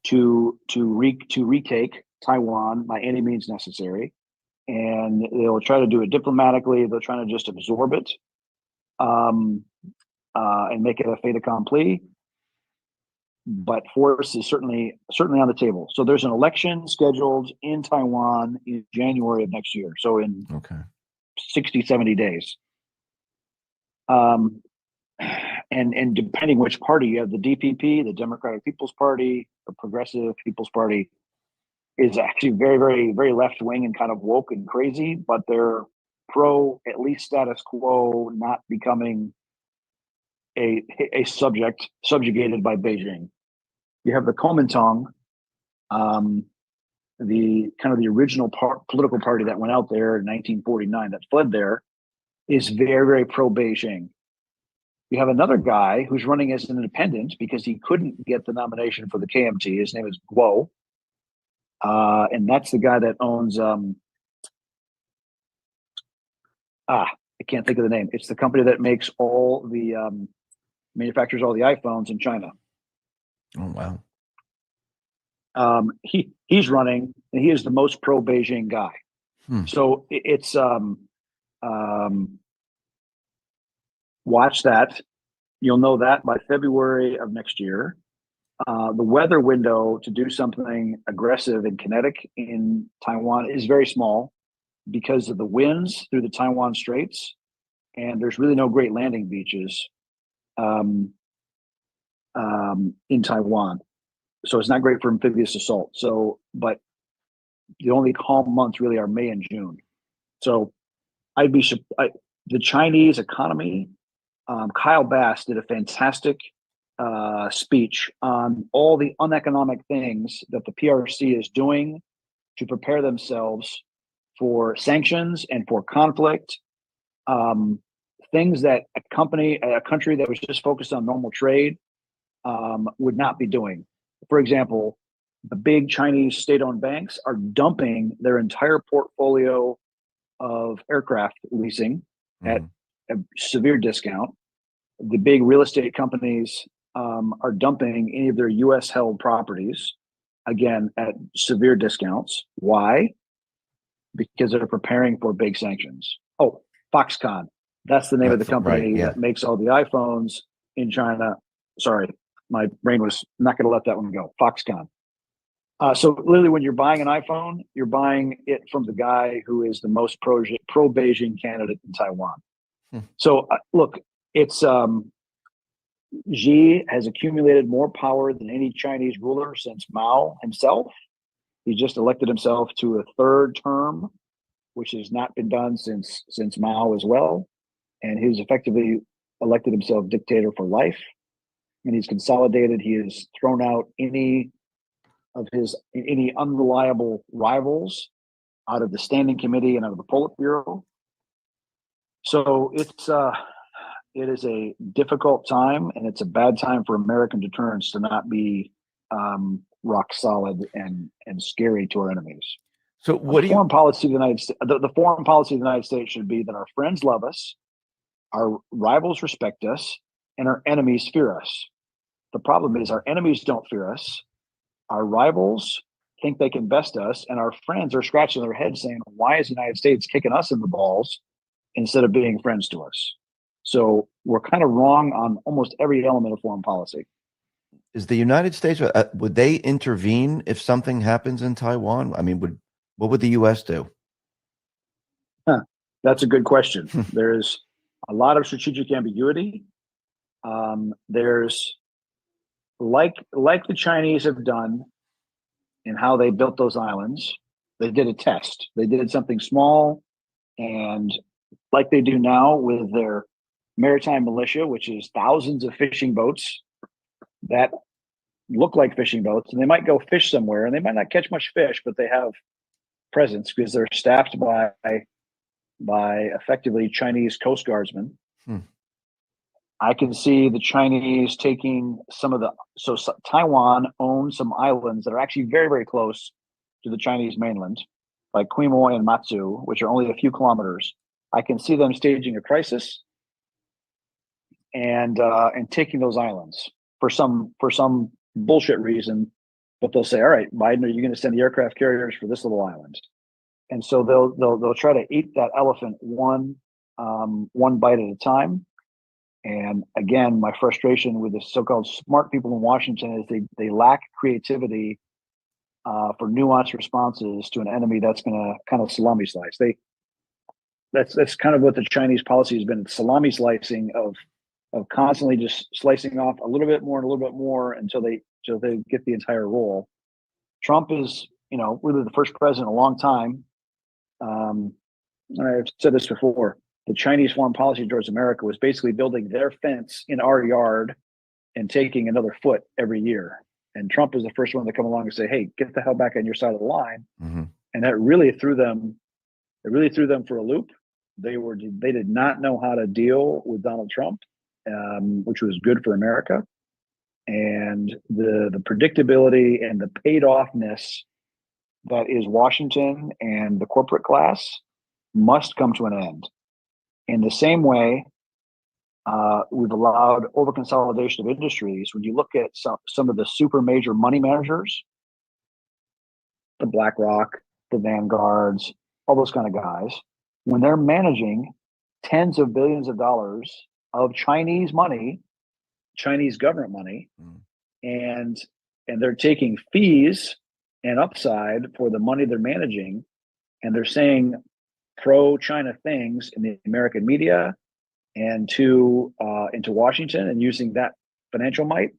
[SPEAKER 3] to retake Taiwan by any means necessary, and they'll try to do it diplomatically. They're trying to just absorb it and make it a fait accompli. But force is certainly on the table. So there's an election scheduled in Taiwan in January of next year. So in 60, 70 days. And depending which party, you have the DPP, the Democratic People's Party, the Progressive People's Party, is actually very, very, very left wing and kind of woke and crazy, but they're pro at least status quo, not becoming a subject subjugated by Beijing. You have the Kuomintang, the kind of the original political party that went out there in 1949 that fled there, is very, very pro Beijing. You have another guy who's running as an independent because he couldn't get the nomination for the KMT. His name is Guo. And that's the guy that owns, I can't think of the name. It's the company that makes all the, manufactures all the iPhones in China.
[SPEAKER 2] Oh, wow.
[SPEAKER 3] He's running, and he is the most pro Beijing guy. So it's watch that. You'll know that by February of next year. The weather window to do something aggressive and kinetic in Taiwan is very small. because of the winds through the Taiwan Straits, and there's really no great landing beaches in Taiwan. So it's not great for amphibious assault. So, but the only calm months really are May and June. So the Chinese economy, Kyle Bass did a fantastic speech on all the uneconomic things that the PRC is doing to prepare themselves for sanctions and for conflict. Things that a country that was just focused on normal trade would not be doing. For example, the big Chinese state-owned banks are dumping their entire portfolio of aircraft leasing at a severe discount. The big real estate companies are dumping any of their U.S. held properties, again, at severe discounts. Why? Because they're preparing for big sanctions. Oh, Foxconn. That's the name of the company that makes all the iPhones in China. Sorry, my brain was not going to let that one go. Foxconn. So literally, when you're buying an iPhone, you're buying it from the guy who is the most pro-Beijing candidate in Taiwan. So look, it's Xi has accumulated more power than any Chinese ruler since Mao himself. He just elected himself to a third term, which has not been done since Mao as well. And he's effectively elected himself dictator for life. And he's consolidated. He has thrown out any unreliable rivals out of the standing committee and out of the Politburo. So it is a difficult time, and it's a bad time for American deterrence to not be rock solid and scary to our enemies.
[SPEAKER 2] So what
[SPEAKER 3] foreign policy of the United States? The foreign policy of the United States should be that our friends love us, our rivals respect us, and our enemies fear us. The problem is our enemies don't fear us. Our rivals think they can best us, and our friends are scratching their heads saying, why is the United States kicking us in the balls instead of being friends to us? So we're kind of wrong on almost every element of foreign policy.
[SPEAKER 2] Is the United States, would they intervene if something happens in Taiwan? I mean, what would the U.S. do?
[SPEAKER 3] That's a good question. There's a lot of strategic ambiguity. There's like the Chinese have done in how they built those islands. They did a test. They did something small, and like they do now with their maritime militia, which is thousands of fishing boats that look like fishing boats, and they might go fish somewhere, and they might not catch much fish, but they have presence because they're staffed by effectively Chinese Coast Guardsmen. I can see the Chinese taking so Taiwan owns some islands that are actually very, very close to the Chinese mainland, like Quemoy and Matsu, which are only a few kilometers. I can see them staging a crisis and taking those islands for some bullshit reason, but they'll say, all right, Biden, are you going to send the aircraft carriers for this little island? And so they'll try to eat that elephant one bite at a time. And again, my frustration with the so-called smart people in Washington is they lack creativity for nuanced responses to an enemy that's going to kind of salami slice. That's kind of what the Chinese policy has been: salami slicing of constantly just slicing off a little bit more and a little bit more until they get the entire roll. Trump is, really the first president in a long time. I've said this before. The Chinese foreign policy towards America was basically building their fence in our yard and taking another foot every year. And Trump is the first one to come along and say, hey, get the hell back on your side of the line. Mm-hmm. And that really threw them for a loop. They did not know how to deal with Donald Trump, which was good for America. And the predictability and the paid offness that is Washington and the corporate class must come to an end. In the same way, we've allowed over-consolidation of industries. When you look at some of the super major money managers, the BlackRock, the Vanguards, all those kind of guys, when they're managing tens of billions of dollars of Chinese money, Chinese government money, and they're taking fees and upside for the money they're managing, and they're saying pro-China things in the American media and into Washington and using that financial might,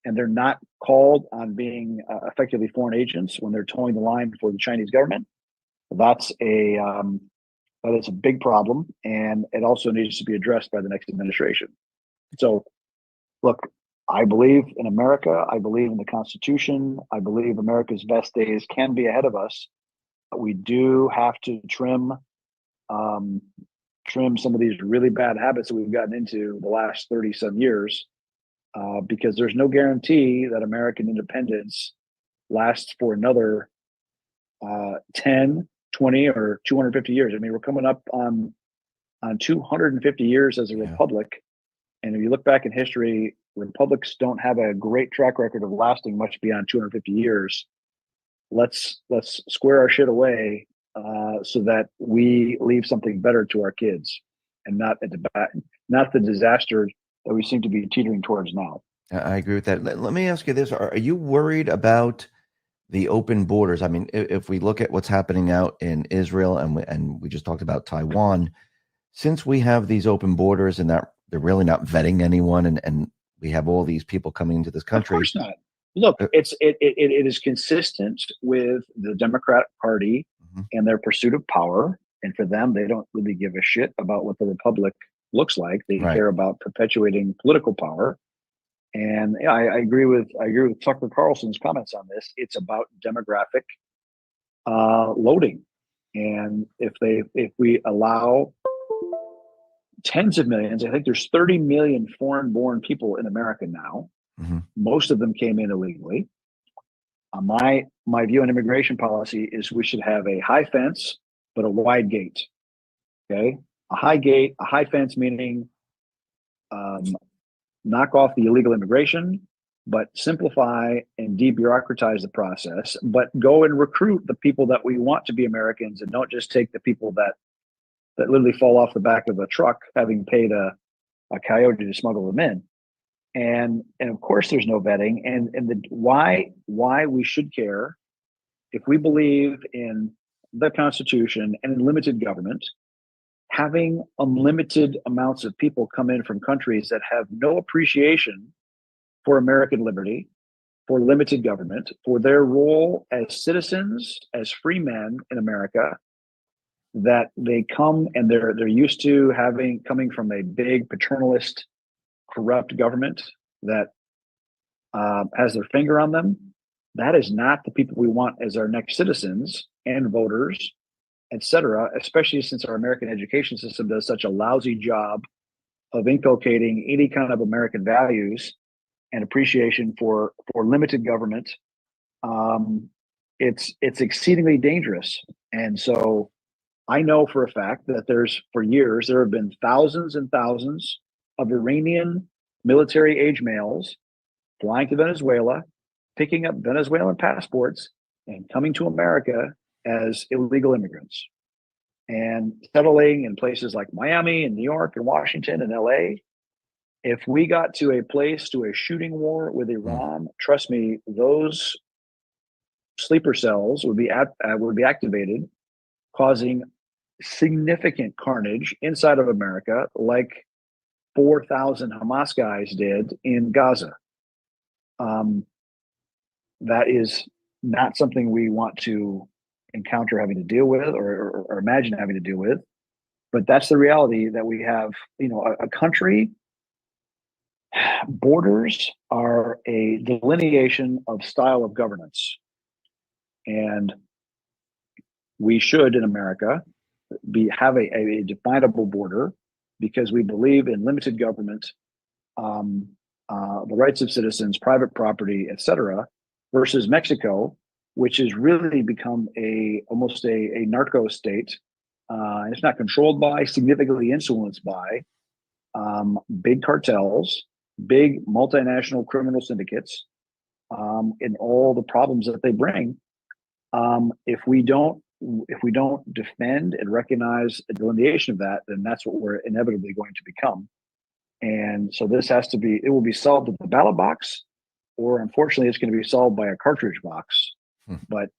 [SPEAKER 3] and they're not called on being effectively foreign agents when they're towing the line for the Chinese government. That is a big problem, and it also needs to be addressed by the next administration. So, look, I believe in America. I believe in the Constitution. I believe America's best days can be ahead of us. But we do have to trim some of these really bad habits that we've gotten into the last 30-some years, because there's no guarantee that American independence lasts for another 10, 20, or 250 years. I mean, we're coming up on 250 years as a republic. And if you look back in history, republics don't have a great track record of lasting much beyond 250 years. Let's square our shit away so that we leave something better to our kids, and not the disaster that we seem to be teetering towards now.
[SPEAKER 2] I agree with that. Let me ask you this: Are you worried about the open borders? I mean, if we look at what's happening out in Israel, and we just talked about Taiwan, since we have these open borders and that they're really not vetting anyone, and we have all these people coming into this country.
[SPEAKER 3] Of course not. Look, it is consistent with the Democratic Party and their pursuit of power. And for them, they don't really give a shit about what the republic looks like. They care about perpetuating political power. And yeah, I agree with Tucker Carlson's comments on this. It's about demographic loading, and if we allow tens of millions, I think there's 30 million foreign-born people in America now. Most of them came in illegally. My view on immigration policy is we should have a high fence but a wide gate. Okay, a high gate, a high fence, meaning knock off the illegal immigration, but simplify and debureaucratize the process. But go and recruit the people that we want to be Americans, and don't just take the people that literally fall off the back of a truck, having paid a coyote to smuggle them in. And of course, there's no vetting. And why we should care, if we believe in the Constitution and in limited government, having unlimited amounts of people come in from countries that have no appreciation for American liberty, for limited government, for their role as citizens, as free men in America, that they come and they're used to coming from a big paternalist, corrupt government that has their finger on them. That is not the people we want as our next citizens and voters, etc., especially since our American education system does such a lousy job of inculcating any kind of American values and appreciation for limited government. It's exceedingly dangerous. And so I know for a fact that for years, there have been thousands and thousands of Iranian military age males flying to Venezuela, picking up Venezuelan passports, and coming to America as illegal immigrants and settling in places like Miami and New York and Washington and LA. If we got to a shooting war with Iran, trust me, those sleeper cells would be activated, causing significant carnage inside of America, like 4,000 Hamas guys did in Gaza. That is not something we want to encounter having to deal with or imagine having to deal with. But that's the reality that we have. A country, borders are a delineation of style of governance. And we should, in America, have a definable border, because we believe in limited government, the rights of citizens, private property, etc., versus Mexico, which has really become almost a narco state. It's not controlled by, significantly influenced by big cartels, big multinational criminal syndicates, and all the problems that they bring. If we don't defend and recognize a delineation of that, then that's what we're inevitably going to become. And so it will be solved at the ballot box, or unfortunately, it's going to be solved by a cartridge box. but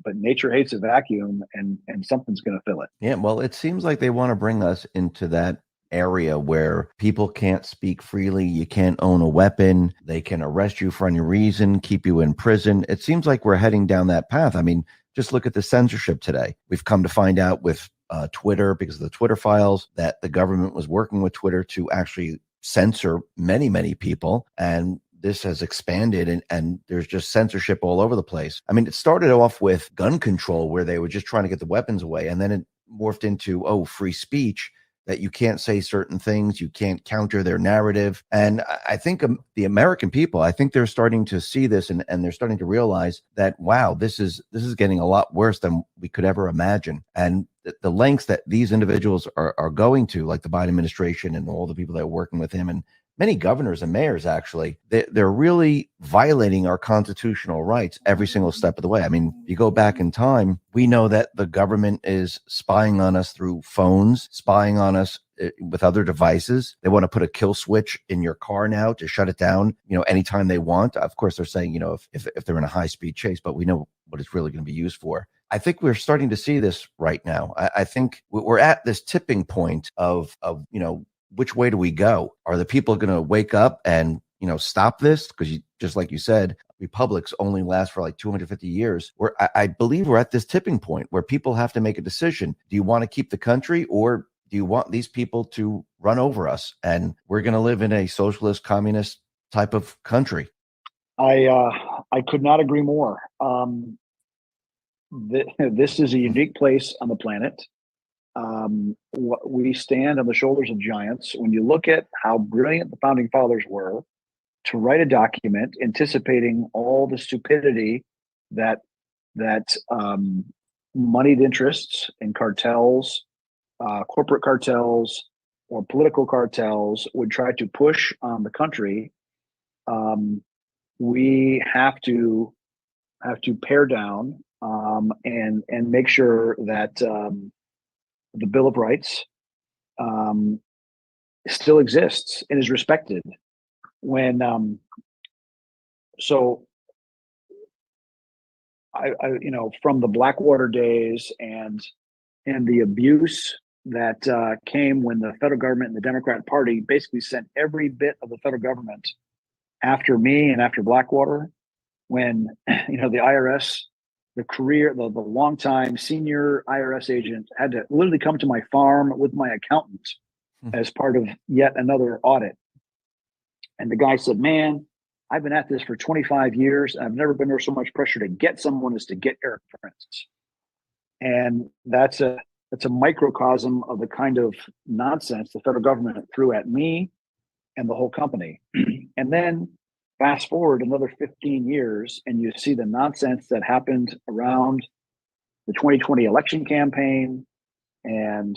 [SPEAKER 3] nature hates a vacuum, and something's going to fill it.
[SPEAKER 2] Yeah, well, it seems like they want to bring us into that area where people can't speak freely. You can't own a weapon. They can arrest you for any reason, keep you in prison. It seems like we're heading down that path. I mean, just look at the censorship today. We've come to find out with Twitter, because of the Twitter files, that the government was working with Twitter to actually censor many, many people. And this has expanded, and there's just censorship all over the place. I mean, it started off with gun control, where they were just trying to get the weapons away. And then it morphed into, free speech, that you can't say certain things, you can't counter their narrative. And I think the American people, I think they're starting to see this, and they're starting to realize that, wow, this is getting a lot worse than we could ever imagine. And the lengths that these individuals are going to, like the Biden administration and all the people that are working with him, and many governors and mayors, actually, they're really violating our constitutional rights every single step of the way. I mean, you go back in time, we know that the government is spying on us through phones, spying on us with other devices. They want to put a kill switch in your car now to shut it down, anytime they want. Of course, they're saying, if they're in a high-speed chase, but we know what it's really going to be used for. I think we're starting to see this right now. I think we're at this tipping point of which way do we go? Are the people going to wake up and, stop this? Because just like you said, republics only last for like 250 years. Where I believe we're at this tipping point where people have to make a decision. Do you want to keep the country, or do you want these people to run over us? And we're going to live in a socialist, communist type of country.
[SPEAKER 3] I could not agree more. This is a unique place on the planet. We stand on the shoulders of giants. When you look at how brilliant the founding fathers were to write a document anticipating all the stupidity that moneyed interests and cartels, corporate cartels, or political cartels would try to push on the country, we have to pare down and make sure that the Bill of Rights still exists and is respected. When so I from the Blackwater days and the abuse that came when the federal government and the Democrat Party basically sent every bit of the federal government after me and after Blackwater, when the IRS, the longtime senior IRS agent had to literally come to my farm with my accountant as part of yet another audit. And the guy said, "Man, I've been at this for 25 years. And I've never been under so much pressure to get someone as to get Eric Prince." And that's a microcosm of the kind of nonsense the federal government threw at me and the whole company. And then fast forward another 15 years, and you see the nonsense that happened around the 2020 election campaign, and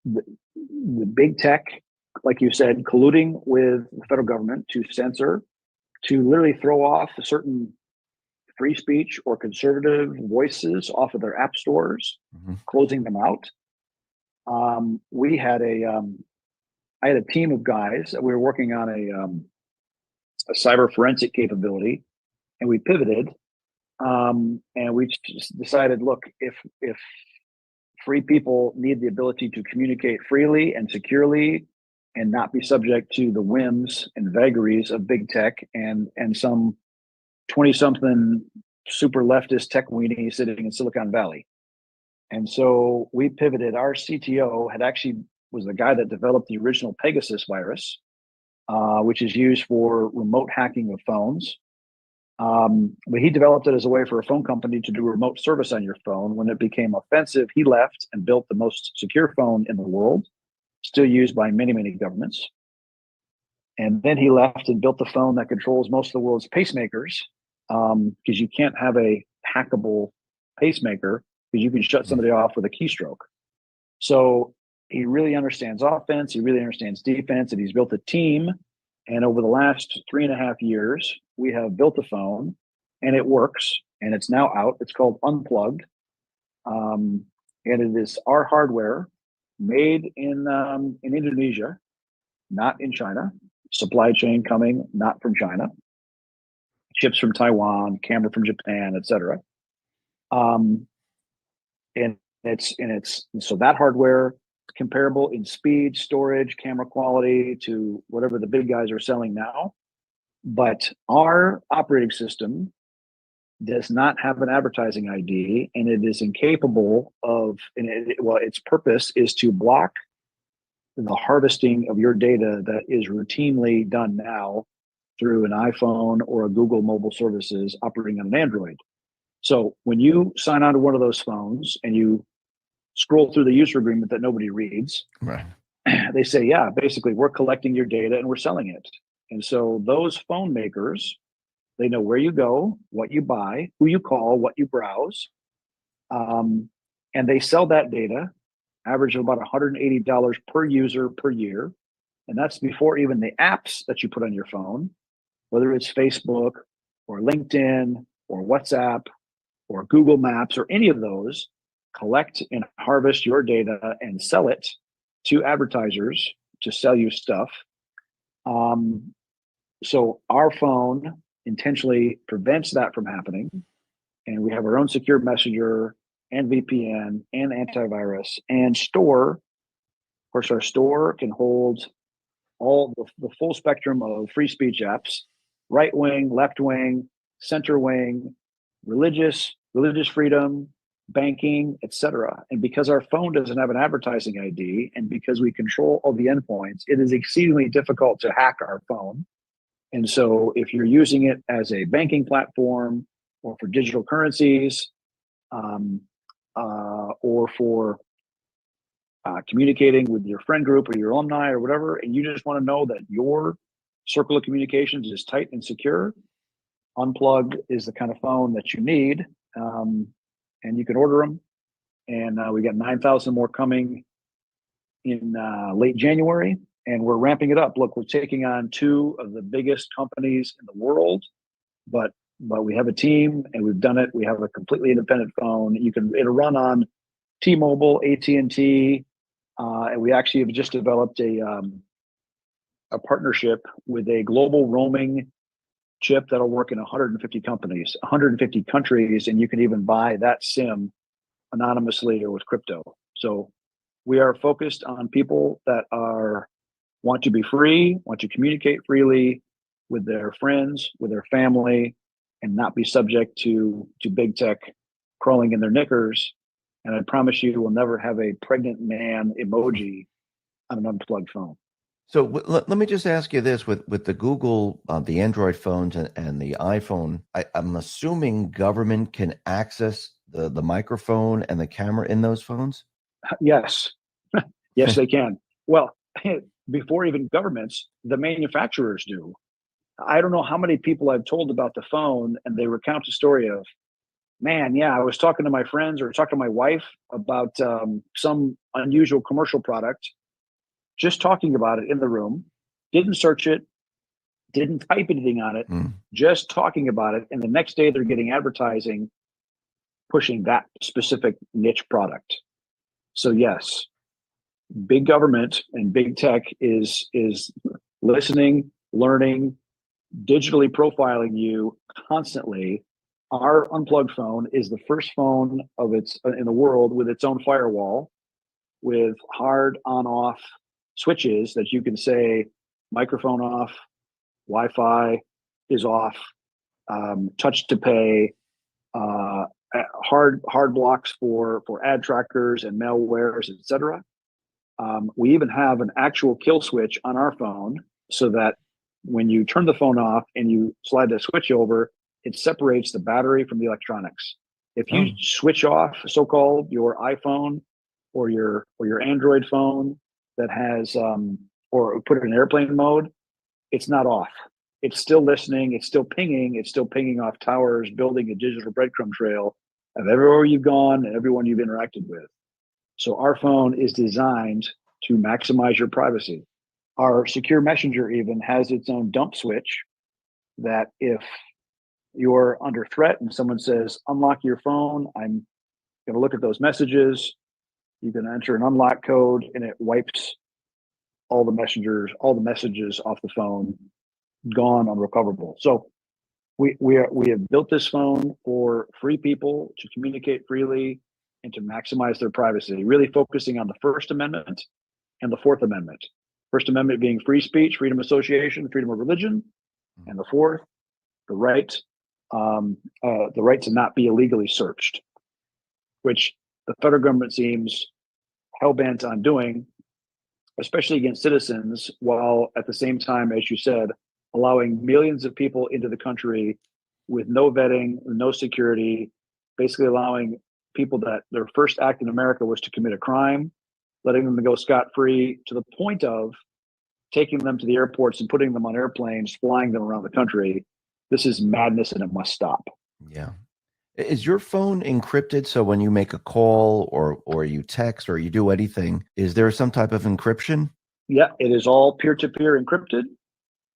[SPEAKER 3] the big tech, like you said, colluding with the federal government to censor, to literally throw off certain free speech or conservative voices off of their app stores, closing them out. I had a team of guys that we were working on a cyber forensic capability, and we pivoted, and we just decided, look, if free people need the ability to communicate freely and securely and not be subject to the whims and vagaries of big tech and some 20-something super leftist tech weenie sitting in Silicon Valley. And so we pivoted. Our CTO was the guy that developed the original Pegasus virus, which is used for remote hacking of phones. But he developed it as a way for a phone company to do remote service on your phone. When it became offensive, he left and built the most secure phone in the world, still used by many, many governments. And then he left and built the phone that controls most of the world's pacemakers, because you can't have a hackable pacemaker because you can shut somebody off with a keystroke. So he really understands offense, he really understands defense, and he's built a team. And over the last 3.5 years, we have built a phone, and it works, and it's now out. It's called Unplugged, and it is our hardware, made in Indonesia, not in China. Supply chain coming not from China. chips from Taiwan, camera from Japan, etc. And so that hardware comparable in speed, storage, camera quality to whatever the big guys are selling now. But our operating system does not have an advertising ID, and it is incapable of, its purpose is to block the harvesting of your data that is routinely done now through an iPhone or a Google mobile services operating on an Android. So when you sign on to one of those phones and you scroll through the user agreement that nobody reads,
[SPEAKER 2] Right.
[SPEAKER 3] they say, yeah, basically we're collecting your data and we're selling it. And so those phone makers, they know where you go, what you buy, who you call, what you browse. And they sell that data, average of about $180 per user per year. And that's before even the apps that you put on your phone, whether it's Facebook or LinkedIn or WhatsApp or Google Maps or any of those, collect and harvest your data and sell it to advertisers to sell you stuff. So our phone intentionally prevents that from happening. And we have our own secure messenger and VPN and antivirus and store. Of course, our store can hold all the full spectrum of free speech apps, right wing, left wing, center wing, religious freedom, banking, etc. And because our phone doesn't have an advertising ID, and because we control all the endpoints, it is exceedingly difficult to hack our phone. And so if you're using it as a banking platform or for digital currencies, or for communicating with your friend group or your alumni or whatever, and you just want to know that your circle of communications is tight and secure, Unplugged is the kind of phone that you need. And you can order them. And we got 9,000 more coming in late January, and we're ramping it up. Look, we're taking on two of the biggest companies in the world, but we have a team and we've done it. We have a completely independent phone. It'll run on T-Mobile, AT&T, and we actually have just developed a partnership with a global roaming chip that'll work in 150 companies, 150 countries, and you can even buy that SIM anonymously or with crypto. So we are focused on people that want to be free, want to communicate freely with their friends, with their family, and not be subject to big tech crawling in their knickers. And I promise you, we'll never have a pregnant man emoji on an unplugged phone.
[SPEAKER 2] So let me just ask you this: with the Google, the Android phones and the iPhone, I'm assuming government can access the microphone and the camera in those phones?
[SPEAKER 3] Yes, yes, they can. Well, before even governments, the manufacturers do. I don't know how many people I've told about the phone, and they recount the story of, man, yeah, I was talking to my friends or talking to my wife about some unusual commercial product, just talking about it in the room, didn't search it, didn't type anything on it, just talking about it. And the next day they're getting advertising pushing that specific niche product. So yes, big government and big tech is listening, learning, digitally profiling you constantly. Our unplugged phone is the first phone of its in the world with its own firewall, with hard on-off switches that you can say microphone off, Wi-Fi is off, touch to pay, hard blocks for ad trackers and malwares, etc. We even have an actual kill switch on our phone so that when you turn the phone off and you slide the switch over, it separates the battery from the electronics. If you switch off, so-called, your iPhone or your Android phone that has, or put it in airplane mode, it's not off. It's still listening. It's still pinging off towers, building a digital breadcrumb trail of everywhere you've gone and everyone you've interacted with. So our phone is designed to maximize your privacy. Our secure messenger even has its own dump switch that if you're under threat and someone says, unlock your phone, I'm going to look at those messages, you can enter an unlock code and it wipes all the messages off the phone, gone, unrecoverable. So we have built this phone for free people to communicate freely and to maximize their privacy, really focusing on the First Amendment and the Fourth Amendment. First Amendment being free speech, freedom of association, freedom of religion, and the fourth, the right to not be illegally searched, which the federal government seems hell-bent on doing, especially against citizens, while at the same time, as you said, allowing millions of people into the country with no vetting, no security, basically allowing people that their first act in America was to commit a crime, letting them go scot-free, to the point of taking them to the airports and putting them on airplanes, flying them around the country. This is madness and it must stop.
[SPEAKER 2] Yeah. Is your phone encrypted? So when you make a call or you text or you do anything, is there some type of encryption?
[SPEAKER 3] Yeah, it is all peer-to-peer encrypted.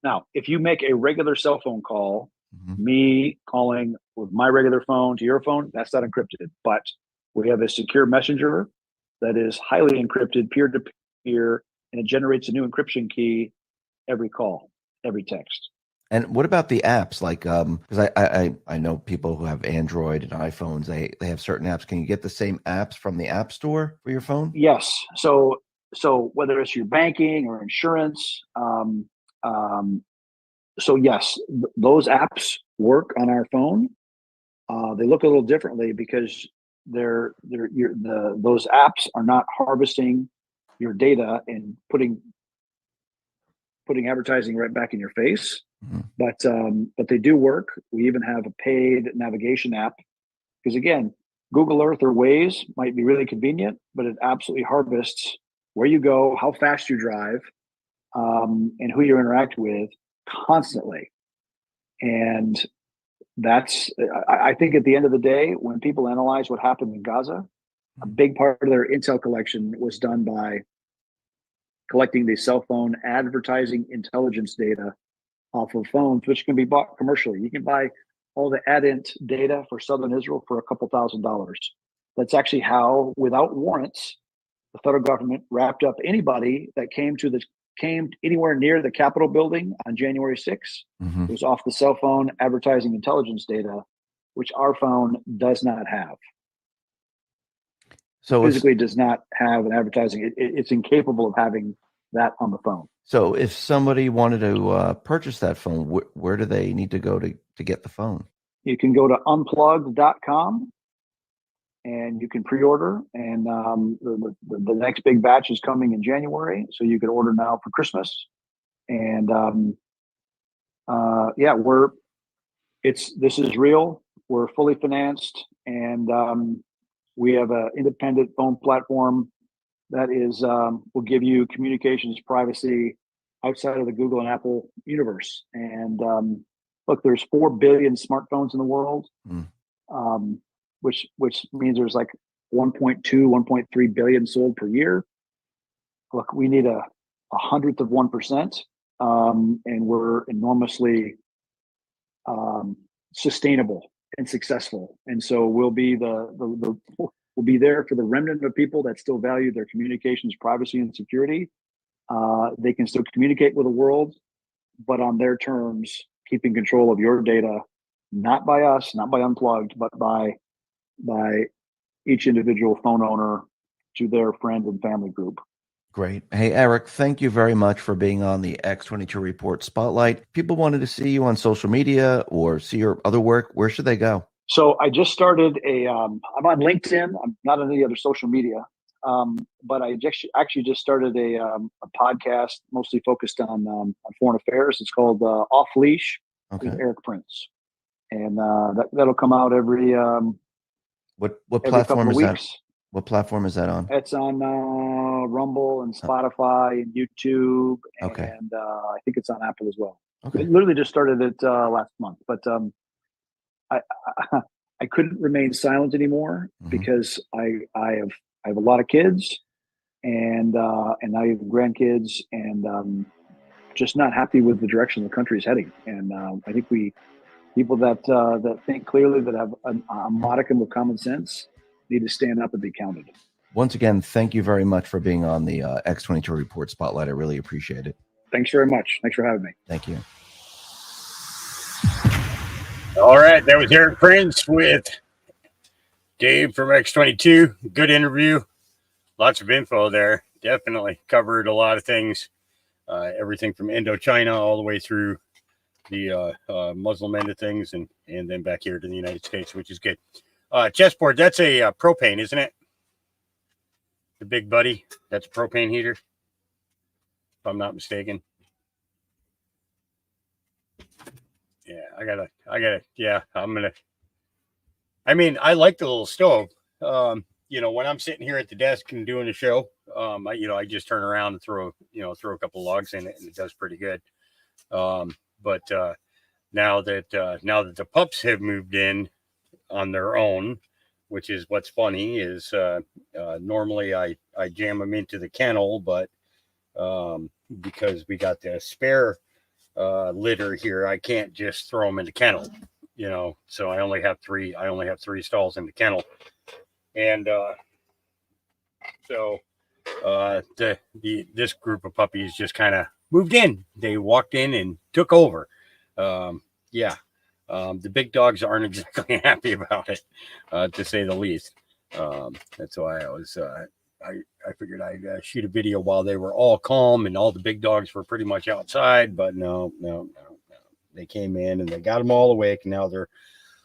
[SPEAKER 3] Now, if you make a regular cell phone call, me calling with my regular phone to your phone, that's not encrypted. But we have a secure messenger that is highly encrypted peer-to-peer, and it generates a new encryption key every call, every text.
[SPEAKER 2] And what about the apps? Like, because I know people who have Android and iPhones, they have certain apps. Can you get the same apps from the App Store for your phone?
[SPEAKER 3] Yes. So whether it's your banking or insurance, so yes, those apps work on our phone. They look a little differently because those apps are not harvesting your data and putting advertising right back in your face. But they do work. We even have a paid navigation app because, again, Google Earth or Waze might be really convenient, but it absolutely harvests where you go, how fast you drive, and who you interact with constantly. And that's, I think at the end of the day, when people analyze what happened in Gaza, a big part of their intel collection was done by collecting the cell phone advertising intelligence data off of phones, which can be bought commercially. You can buy all the AdInt data for Southern Israel for a couple $1,000s. That's actually how, without warrants, the federal government wrapped up anybody that came anywhere near the Capitol building on January 6th. It was off the cell phone advertising intelligence data, which our phone does not have. So physically does not have an advertising. It's incapable of having that on the phone.
[SPEAKER 2] So if somebody wanted to purchase that phone, where do they need to go to get the phone?
[SPEAKER 3] You can go to unplugged.com and you can pre-order. And the next big batch is coming in January, so you can order now for Christmas. And this is real. We're fully financed, and we have an independent phone platform that is will give you communications privacy outside of the Google and Apple universe. And look, there's 4 billion smartphones in the world, which means there's like 1.3 billion sold per year. Look, we need a 100th of 1%, and we're enormously sustainable and successful. And so we'll be we'll be there for the remnant of people that still value their communications, privacy, and security. They can still communicate with the world, but on their terms, keeping control of your data, not by us, not by Unplugged, but by each individual phone owner to their friend and family group.
[SPEAKER 2] Great. Hey, Eric, thank you very much for being on the X22 Report Spotlight. People wanted to see you on social media or see your other work. Where should they go?
[SPEAKER 3] So I just started I'm on LinkedIn. I'm not on any other social media, but I actually just started a podcast mostly focused on foreign affairs. It's called Off Leash with Eric Prince, and that'll come out every
[SPEAKER 2] what
[SPEAKER 3] every
[SPEAKER 2] platform is
[SPEAKER 3] weeks.
[SPEAKER 2] that? What platform is that on?
[SPEAKER 3] It's on Rumble and Spotify and YouTube, and I think it's on Apple as well. Okay. I literally just started it last month, but I couldn't remain silent anymore because I have a lot of kids and I have grandkids, and just not happy with the direction the country is heading. And I think people that think clearly, that have a modicum of common sense, need to stand up and be counted.
[SPEAKER 2] Once again, thank you very much for being on the X22 Report Spotlight. I really appreciate it.
[SPEAKER 3] Thanks very much. Thanks for having me.
[SPEAKER 2] Thank you.
[SPEAKER 1] All right, that was Eric Prince with Dave from X22. Good interview. Lots of info there. Definitely covered a lot of things. Everything from Indochina all the way through the Muslim end of things, and then back here to the United States, which is good. Chessboard, that's a propane, isn't it? The big buddy, that's a propane heater, if I'm not mistaken. Yeah, I gotta. Yeah, I mean, I like the little stove. When I'm sitting here at the desk and doing a show, I just turn around and throw a couple logs in it, and it does pretty good. But now that the pups have moved in on their own, which is what's funny is normally I jam them into the kennel, but because we got the spare litter here, I can't just throw them in the kennel, so I only have three stalls in the kennel, and so this group of puppies just kind of moved in. They walked in and took over. The big dogs aren't exactly happy about it, to say the least. That's why I was I figured I'd shoot a video while they were all calm and all the big dogs were pretty much outside, but no. They came in and they got them all awake. And now they're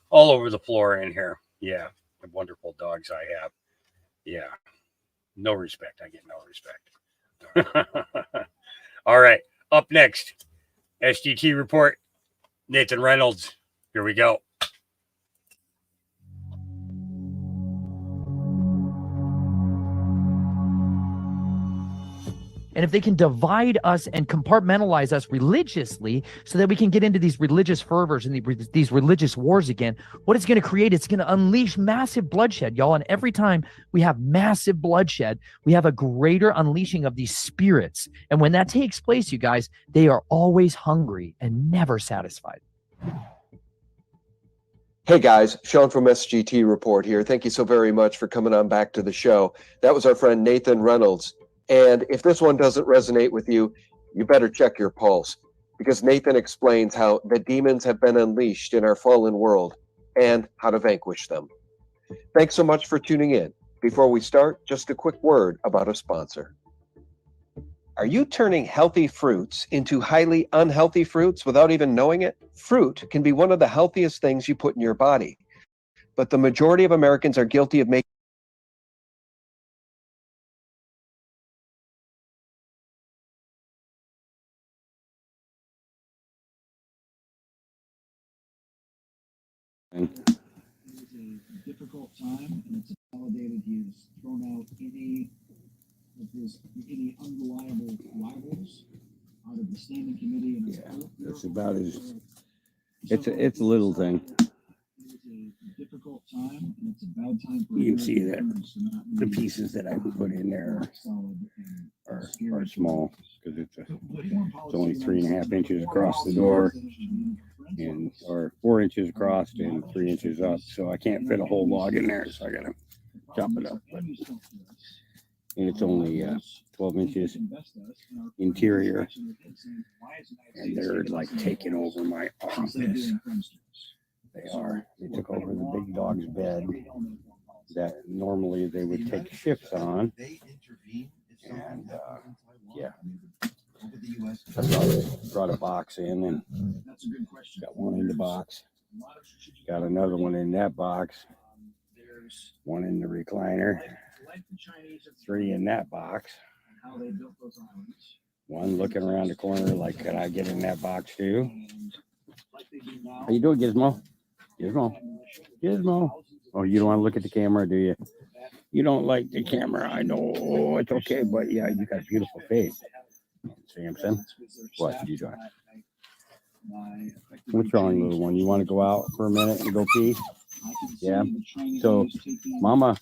[SPEAKER 1] all over the floor in here. Yeah, the wonderful dogs I have. Yeah, no respect. I get no respect. All right, up next, SGT report. Nathan Reynolds. Here we go.
[SPEAKER 4] And if they can divide us and compartmentalize us religiously so that we can get into these religious fervors and these religious wars again, what it's going to create, it's going to unleash massive bloodshed, y'all. And every time we have massive bloodshed, we have a greater unleashing of these spirits. And when that takes place, you guys, they are always hungry and never satisfied.
[SPEAKER 5] Hey guys, Sean from SGT Report here. Thank you so very much for coming on back to the show. That was our friend Nathan Reynolds. And if this one doesn't resonate with you, you better check your pulse, because Nathan explains how the demons have been unleashed in our fallen world and how to vanquish them. Thanks so much for tuning in. Before we start, just a quick word about a sponsor. Are you turning healthy fruits into highly unhealthy fruits without even knowing it? Fruit can be one of the healthiest things you put in your body, but the majority of Americans are guilty of making
[SPEAKER 3] It is a difficult time, and it's validated. He has thrown out any unreliable rivals out of the standing committee. And
[SPEAKER 1] That's about as it's a little thing.
[SPEAKER 3] It is a difficult time, and it's a bad time for
[SPEAKER 1] You can see that the pieces that I put in there are small because it's only 3.5 inches across the door, or 4 inches across and 3 inches up. So I can't fit a whole log in there, so I gotta chop it up. And it's only 12 inches interior, and they're like taking over my office. They are. They took over the big dog's bed that normally they would take shifts on, and brought a box in, and got one in the box, got another one in that box, one in the recliner, 3 in that box, one looking around the corner like, can I get in that box too? How you doing, Gizmo? Gizmo. Oh, you don't want to look at the camera, do you? You don't like the camera. I know. It's okay, but yeah, you got a beautiful face. Samson, what you doing? What's wrong, little one? You want to go out for a minute and go pee? Yeah. So, Mama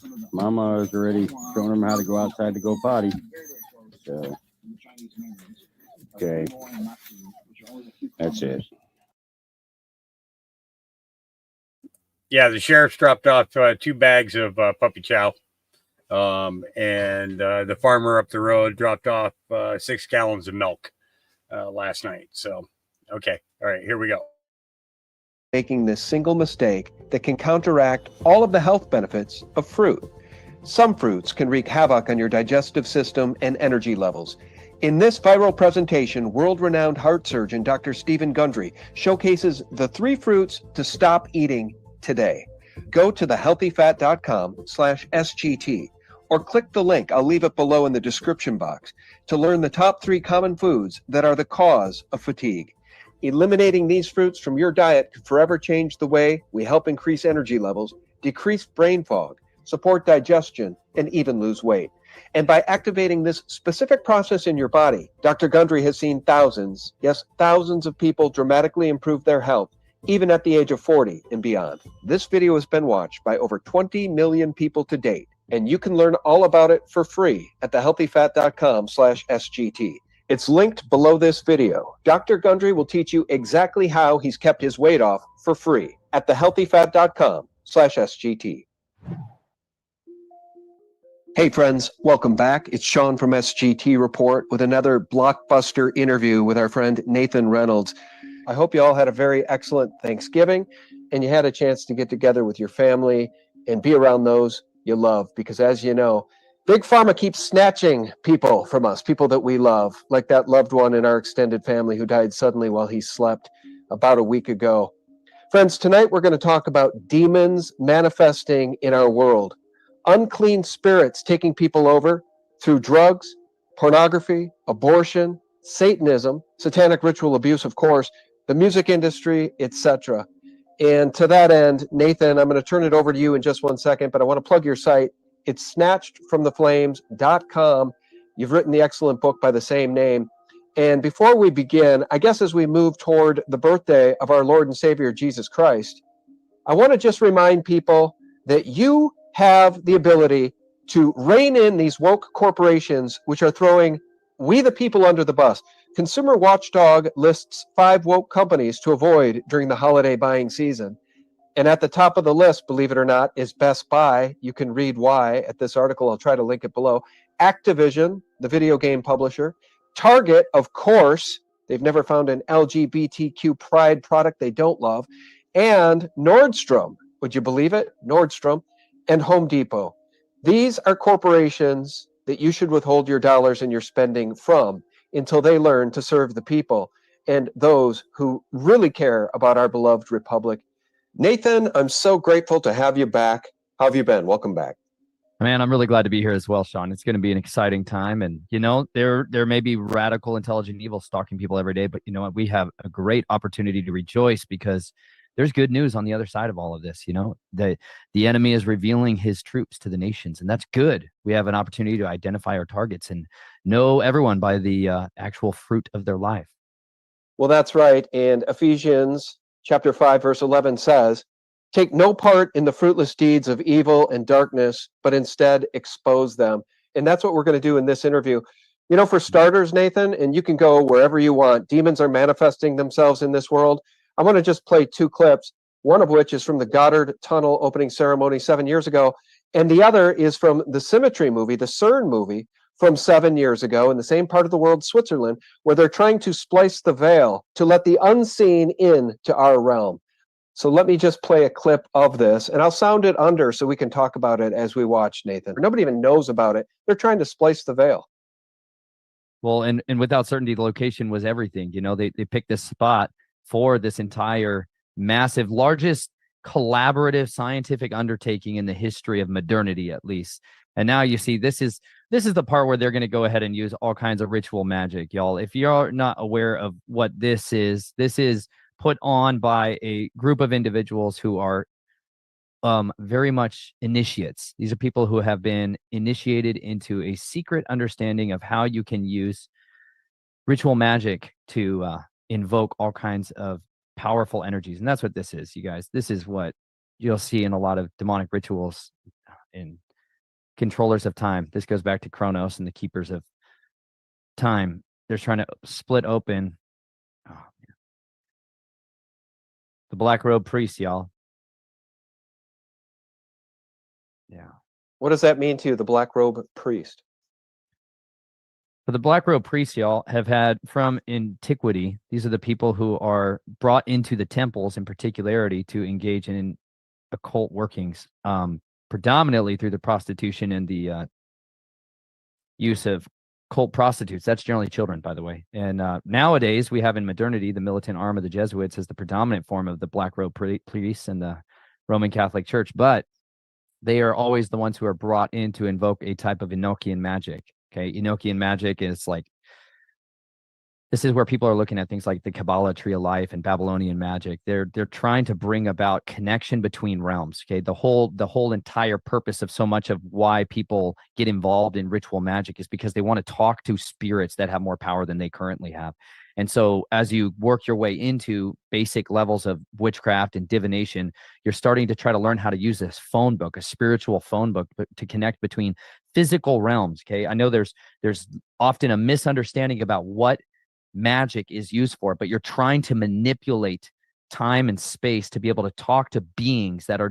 [SPEAKER 1] is already showing him how to go outside to go potty. So, okay, that's it. Yeah, the sheriff's dropped off 2 bags of puppy chow. And the farmer up the road dropped off 6 gallons of milk last night. So, okay. All right, here we go.
[SPEAKER 5] making this single mistake that can counteract all of the health benefits of fruit. Some fruits can wreak havoc on your digestive system and energy levels. In this viral presentation, world-renowned heart surgeon Dr. Stephen Gundry showcases the 3 fruits to stop eating today. Go to thehealthyfat.com/SGT or click the link. I'll leave it below in the description box to learn the top 3 common foods that are the cause of fatigue. Eliminating these fruits from your diet could forever change the way we help increase energy levels, decrease brain fog, support digestion, and even lose weight. And by activating this specific process in your body, Dr. Gundry has seen thousands, yes, thousands of people dramatically improve their health, even at the age of 40 and beyond. This video has been watched by over 20 million people to date, and you can learn all about it for free at thehealthyfat.com/SGT. It's linked below this video. Dr. Gundry will teach you exactly how he's kept his weight off for free at thehealthyfat.com/SGT. Hey friends, welcome back. It's Sean from SGT Report with another blockbuster interview with our friend Nathan Reynolds. I hope you all had a very excellent Thanksgiving and you had a chance to get together with your family and be around those you love, because as you know, Big Pharma keeps snatching people from us, people that we love, like that loved one in our extended family who died suddenly while he slept about a week ago. Friends, tonight we're going to talk about demons manifesting in our world. Unclean spirits taking people over through drugs, pornography, abortion, Satanism, satanic ritual abuse, of course, the music industry, etc. And to that end, Nathan, I'm going to turn it over to you in just one second, but I want to plug your site. It's snatchedfromtheflames.com. You've written the excellent book by the same name. And before we begin, I guess as we move toward the birthday of our Lord and Savior, Jesus Christ, I want to just remind people that you have the ability to rein in these woke corporations which are throwing we the people under the bus. Consumer Watchdog lists 5 woke companies to avoid during the holiday buying season. And at the top of the list, believe it or not, is Best Buy. You can read why at this article. I'll try to link it below. Activision, the video game publisher. Target, of course. They've never found an LGBTQ pride product they don't love. And Nordstrom. Would you believe it? Nordstrom. And Home Depot. These are corporations that you should withhold your dollars and your spending from until they learn to serve the people and those who really care about our beloved republic. Nathan, I'm so grateful to have you back. How have you been? Welcome back.
[SPEAKER 4] Man, I'm really glad to be here as well, Sean. It's going to be an exciting time. And, you know, there may be radical, intelligent evil stalking people every day, but you know what? We have a great opportunity to rejoice because there's good news on the other side of all of this. You know, the enemy is revealing his troops to the nations, and that's good. We have an opportunity to identify our targets and know everyone by the actual fruit of their life.
[SPEAKER 5] Well, that's right. And Ephesians chapter 5, verse 11 says, take no part in the fruitless deeds of evil and darkness, but instead expose them. And that's what we're going to do in this interview. You know, for starters, Nathan, and you can go wherever you want, demons are manifesting themselves in this world. I want to just play 2 clips, one of which is from the Goddard Tunnel opening ceremony 7 years ago, and the other is from the Symmetry movie, the CERN movie, from 7 years ago in the same part of the world, Switzerland, where they're trying to splice the veil to let the unseen in to our realm. So let me just play a clip of this, and I'll sound it under so we can talk about it as we watch, Nathan. Nobody even knows about it. They're trying to splice the veil.
[SPEAKER 4] Well, and without certainty, the location was everything. You know, they picked this spot for this entire massive, largest collaborative scientific undertaking in the history of modernity, at least. And now you see this is the part where they're going to go ahead and use all kinds of ritual magic, y'all. If you're not aware of what this is put on by a group of individuals who are very much initiates. These are people who have been initiated into a secret understanding of how you can use ritual magic to invoke all kinds of powerful energies. And that's what this is, you guys. This is what you'll see in a lot of demonic rituals in controllers of time. This goes back to Kronos and the keepers of time. They're trying to split open the black robe priest, y'all. Yeah.
[SPEAKER 5] What does that mean to you, the black robe priest?
[SPEAKER 4] But the Black Robe priests, y'all, have had from antiquity. These are the people who are brought into the temples in particularity to engage in occult workings, predominantly through the prostitution and the use of cult prostitutes. That's generally children, by the way. And nowadays, we have in modernity the militant arm of the Jesuits as the predominant form of the Black Robe priests in the Roman Catholic Church. But they are always the ones who are brought in to invoke a type of Enochian magic. Okay, Enochian magic is like, this is where people are looking at things like the Kabbalah tree of life and Babylonian magic. They're trying to bring about connection between realms. Okay, the whole entire purpose of so much of why people get involved in ritual magic is because they want to talk to spirits that have more power than they currently have. And so as you work your way into basic levels of witchcraft and divination, you're starting to try to learn how to use this phone book, a spiritual phone book, to connect between physical realms. Okay, I know there's often a misunderstanding about what magic is used for, but you're trying to manipulate time and space to be able to talk to beings that are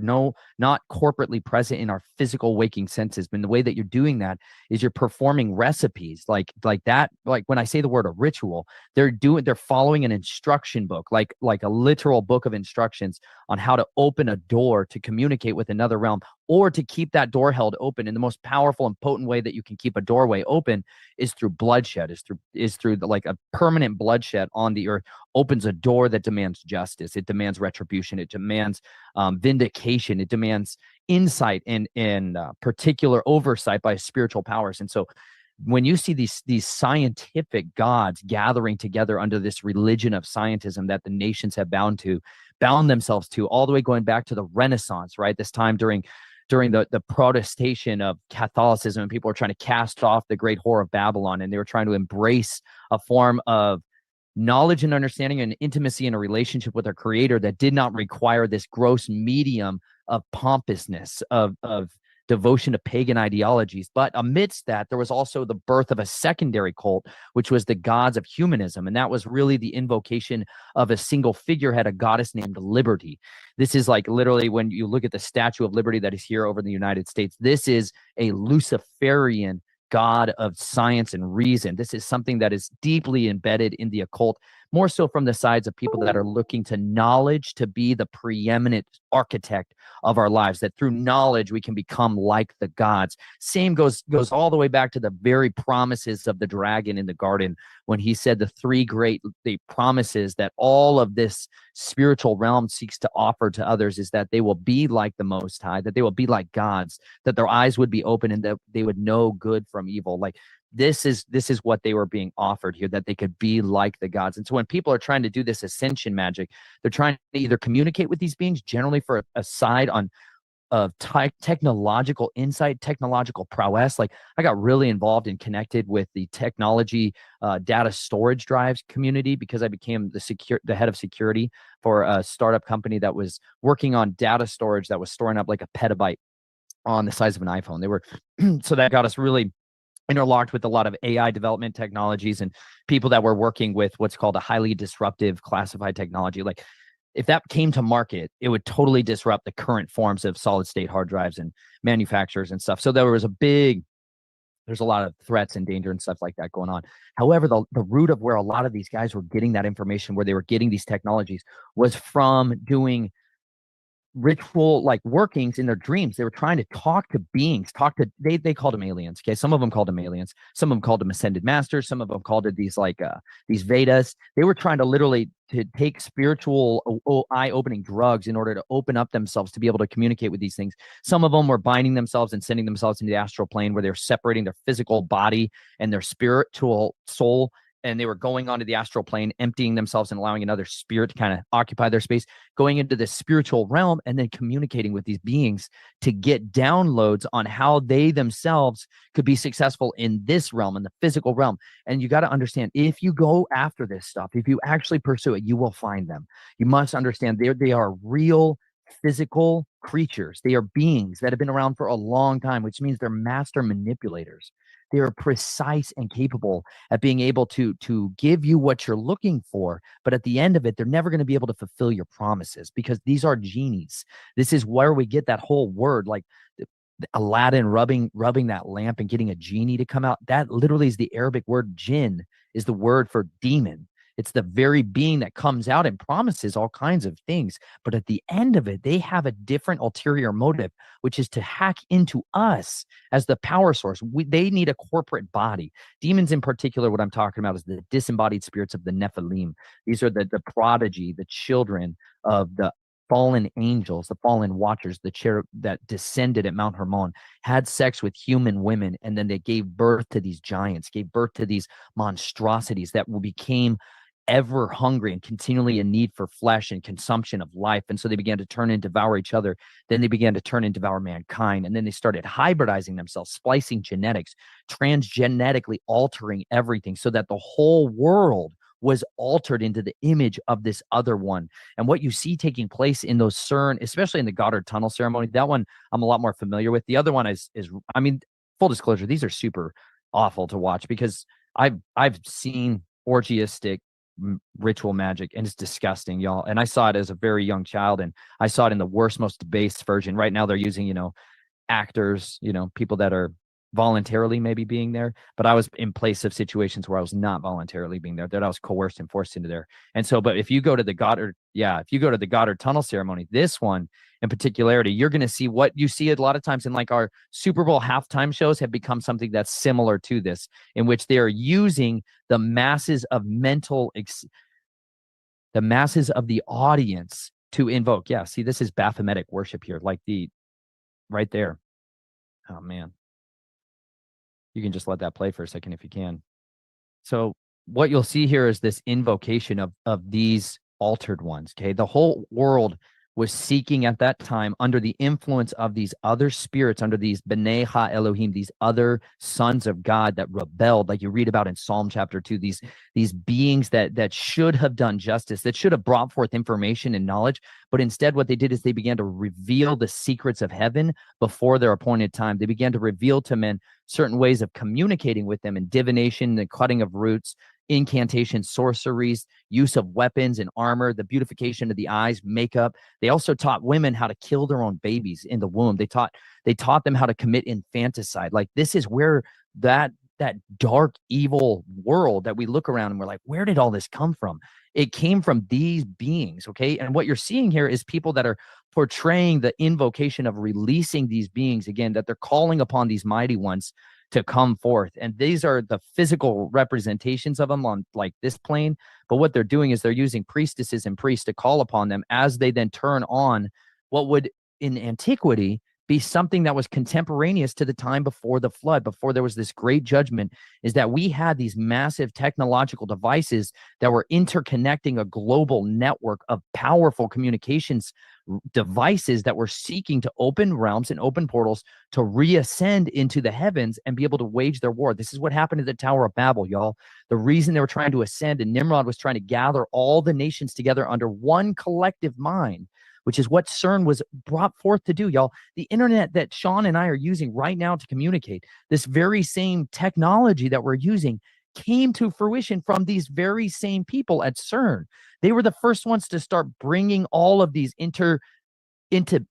[SPEAKER 4] not corporately present in our physical waking senses. But the way that you're doing that is you're performing recipes like that. Like when I say the word a ritual, they're following an instruction book, like a literal book of instructions on how to open a door to communicate with another realm, or to keep that door held open. And the most powerful and potent way that you can keep a doorway open is through bloodshed, is through like a permanent bloodshed on the earth opens a door that demands justice. It demands retribution. It demands vindication. It demands insight and particular oversight by spiritual powers. And so when you see these scientific gods gathering together under this religion of scientism that the nations have bound themselves to, all the way going back to the Renaissance, right? This time during the protestation of Catholicism, and people were trying to cast off the great whore of Babylon, and they were trying to embrace a form of knowledge and understanding and intimacy in a relationship with their creator that did not require this gross medium of pompousness, of devotion to pagan ideologies. But amidst that, there was also the birth of a secondary cult, which was the gods of humanism. And that was really the invocation of a single figurehead, a goddess named Liberty. This is like literally when you look at the Statue of Liberty that is here over in the United States, this is a Luciferian god of science and reason. This is something that is deeply embedded in the occult, more so from the sides of people that are looking to knowledge to be the preeminent architect of our lives, that through knowledge we can become like the gods. Same goes all the way back to the very promises of the dragon in the garden, when he said the promises that all of this spiritual realm seeks to offer to others is that they will be like the Most High, that they will be like gods, that their eyes would be open and that they would know good from evil. Like this is what they were being offered here, that they could be like the gods. And so when people are trying to do this ascension magic, they're trying to either communicate with these beings, generally for a side on of technological insight, technological prowess. Like I got really involved and connected with the technology data storage drives community because I became the head of security for a startup company that was working on data storage that was storing up like a petabyte on the size of an iPhone. They were so that got us really interlocked with a lot of AI development technologies and people that were working with what's called a highly disruptive classified technology. Like if that came to market, it would totally disrupt the current forms of solid state hard drives and manufacturers and stuff. So there's a lot of threats and danger and stuff like that going on. However, the root of where a lot of these guys were getting that information, where they were getting these technologies, was from doing ritual like workings in their dreams. They were trying to talk to beings, they called them aliens. Okay, some of them called them aliens, some of them called them ascended masters, some of them called it these Vedas. They were trying to literally to take spiritual eye-opening drugs in order to open up themselves to be able to communicate with these things. Some of them were binding themselves and sending themselves into the astral plane, where they're separating their physical body and their spiritual soul, and they were going onto the astral plane, emptying themselves and allowing another spirit to kind of occupy their space, going into the spiritual realm and then communicating with these beings to get downloads on how they themselves could be successful in this realm, in the physical realm. And you got to understand, if you go after this stuff, if you actually pursue it, you will find them. You must understand they are real physical creatures. They are beings that have been around for a long time, which means they're master manipulators. They are precise and capable at being able to give you what you're looking for. But at the end of it, they're never going to be able to fulfill your promises, because these are genies. This is where we get that whole word. Like Aladdin rubbing that lamp and getting a genie to come out. That literally is the Arabic word jinn, is the word for demon. It's the very being that comes out and promises all kinds of things. But at the end of it, they have a different ulterior motive, which is to hack into us as the power source. They need a corporate body. Demons in particular, what I'm talking about is the disembodied spirits of the Nephilim. These are the prodigy, the children of the fallen angels, the fallen watchers, the cherub that descended at Mount Hermon, had sex with human women, and then they gave birth to these giants, gave birth to these monstrosities that became ever hungry and continually in need for flesh and consumption of life. And so they began to turn and devour each other. Then they began to turn and devour mankind. And then they started hybridizing themselves, splicing genetics, transgenetically altering everything so that the whole world was altered into the image of this other one. And what you see taking place in those CERN, especially in the Goddard Tunnel ceremony, that one I'm a lot more familiar with. The other one is I mean, full disclosure, these are super awful to watch because I've seen orgiastic ritual magic, and it's disgusting, y'all. And I saw it as a very young child, and I saw it in the worst, most debased version. Right now they're using, actors, people that are voluntarily maybe being there, but I was in place of situations where I was not voluntarily being there, that I was coerced and forced into there. And so, but if you go to the Goddard Tunnel ceremony, this one in particularity, you're going to see what you see a lot of times in like our Super Bowl halftime shows have become something that's similar to this, in which they are using the masses of the masses of the audience to invoke. Yeah, see, this is Baphometic worship here, like right there. Oh man. You can just let that play for a second if you can. So what you'll see here is this invocation of these altered ones. Okay. The whole world was seeking at that time under the influence of these other spirits, under these B'nai Ha Elohim, these other sons of God that rebelled, like you read about in Psalm chapter 2, these beings that should have done justice, that should have brought forth information and knowledge. But instead, what they did is they began to reveal the secrets of heaven before their appointed time. They began to reveal to men certain ways of communicating with them, and divination, the cutting of roots, incantation, sorceries, use of weapons and armor, the beautification of the eyes, makeup. They also taught women how to kill their own babies in the womb. They taught them how to commit infanticide. Like, this is where that dark, evil world that we look around and we're like, where did all this come from? It came from these beings, okay? And what you're seeing here is people that are portraying the invocation of releasing these beings, again, that they're calling upon these mighty ones to come forth. And these are the physical representations of them on like this plane. But what they're doing is they're using priestesses and priests to call upon them as they then turn on what would in antiquity be something that was contemporaneous to the time before the flood, before there was this great judgment, is that we had these massive technological devices that were interconnecting a global network of powerful communications devices that were seeking to open realms and open portals to reascend into the heavens and be able to wage their war. This is what happened at the Tower of Babel, y'all. The reason they were trying to ascend, and Nimrod was trying to gather all the nations together under one collective mind, which is what CERN was brought forth to do, y'all. The internet that Sean and I are using right now to communicate, this very same technology that we're using, came to fruition from these very same people at CERN. They were the first ones to start bringing all of these into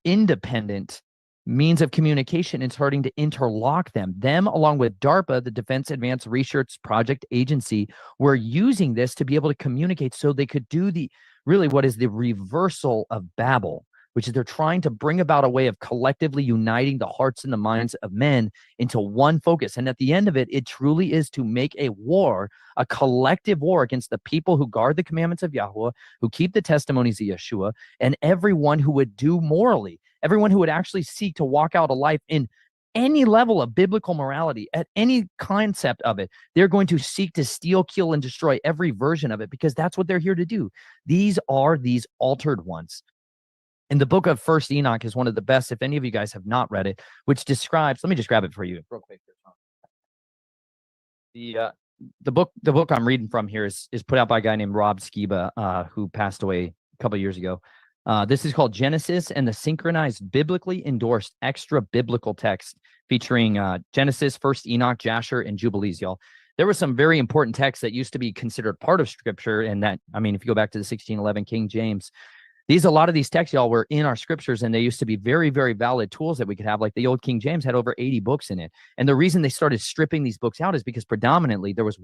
[SPEAKER 4] independent means of communication and starting to interlock them. Them, along with DARPA, the Defense Advanced Research Project Agency, were using this to be able to communicate so they could do really what is the reversal of Babel, which is they're trying to bring about a way of collectively uniting the hearts and the minds of men into one focus. And at the end of it, it truly is to make a war, a collective war against the people who guard the commandments of Yahweh, who keep the testimonies of Yeshua, and everyone who would do morally, everyone who would actually seek to walk out a life in any level of biblical morality, at any concept of it. They're going to seek to steal, kill, and destroy every version of it, because that's what they're here to do. These are these altered ones. And the book of First Enoch is one of the best, if any of you guys have not read it, which describes, let me just grab it for you real quick. The book I'm reading from here is put out by a guy named Rob Skiba, who passed away a couple of years ago. This is called Genesis and the Synchronized Biblically Endorsed Extra Biblical Text, featuring Genesis, First Enoch, Jasher, and Jubilees, y'all. There were some very important texts that used to be considered part of Scripture, and that, I mean, if you go back to the 1611 King James, A lot of these texts, y'all, were in our scriptures, and they used to be very, very valid tools that we could have. Like the old King James had over 80 books in it. And the reason they started stripping these books out is because predominantly there was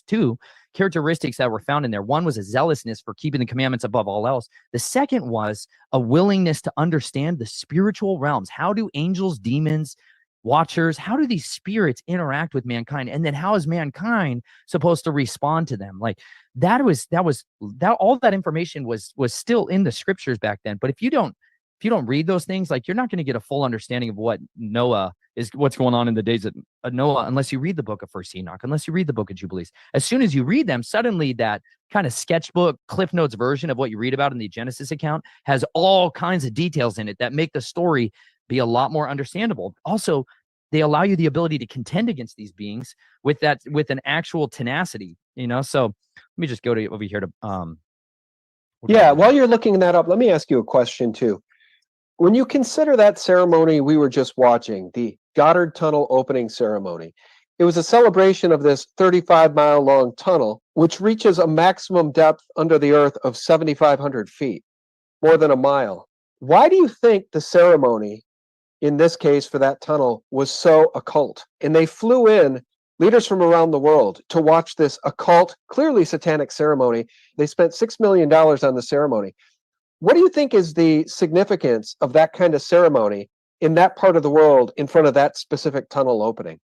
[SPEAKER 4] two characteristics that were found in there. One was a zealousness for keeping the commandments above all else. The second was a willingness to understand the spiritual realms. How do angels, demons, watchers, how do these spirits interact with mankind? And then how is mankind supposed to respond to them? Like all that information was still in the scriptures back then. But if you don't read those things, like, you're not going to get a full understanding of what's going on in the days of Noah, unless you read the book of First Enoch, unless you read the book of Jubilees. As soon as you read them, suddenly that kind of sketchbook Cliff Notes version of what you read about in the Genesis account has all kinds of details in it that make the story be a lot more understandable. Also, they allow you the ability to contend against these beings with an actual tenacity, So let me just go over here to
[SPEAKER 5] Yeah, while you're looking that up, let me ask you a question too. When you consider that ceremony we were just watching, the Goddard Tunnel opening ceremony, it was a celebration of this 35-mile-long tunnel, which reaches a maximum depth under the earth of 7,500 feet, more than a mile. Why do you think the ceremony, in this case for that tunnel, was so occult? And they flew in leaders from around the world to watch this occult, clearly satanic ceremony. They spent $6 million on the ceremony. What do you think is the significance of that kind of ceremony in that part of the world in front of that specific tunnel opening?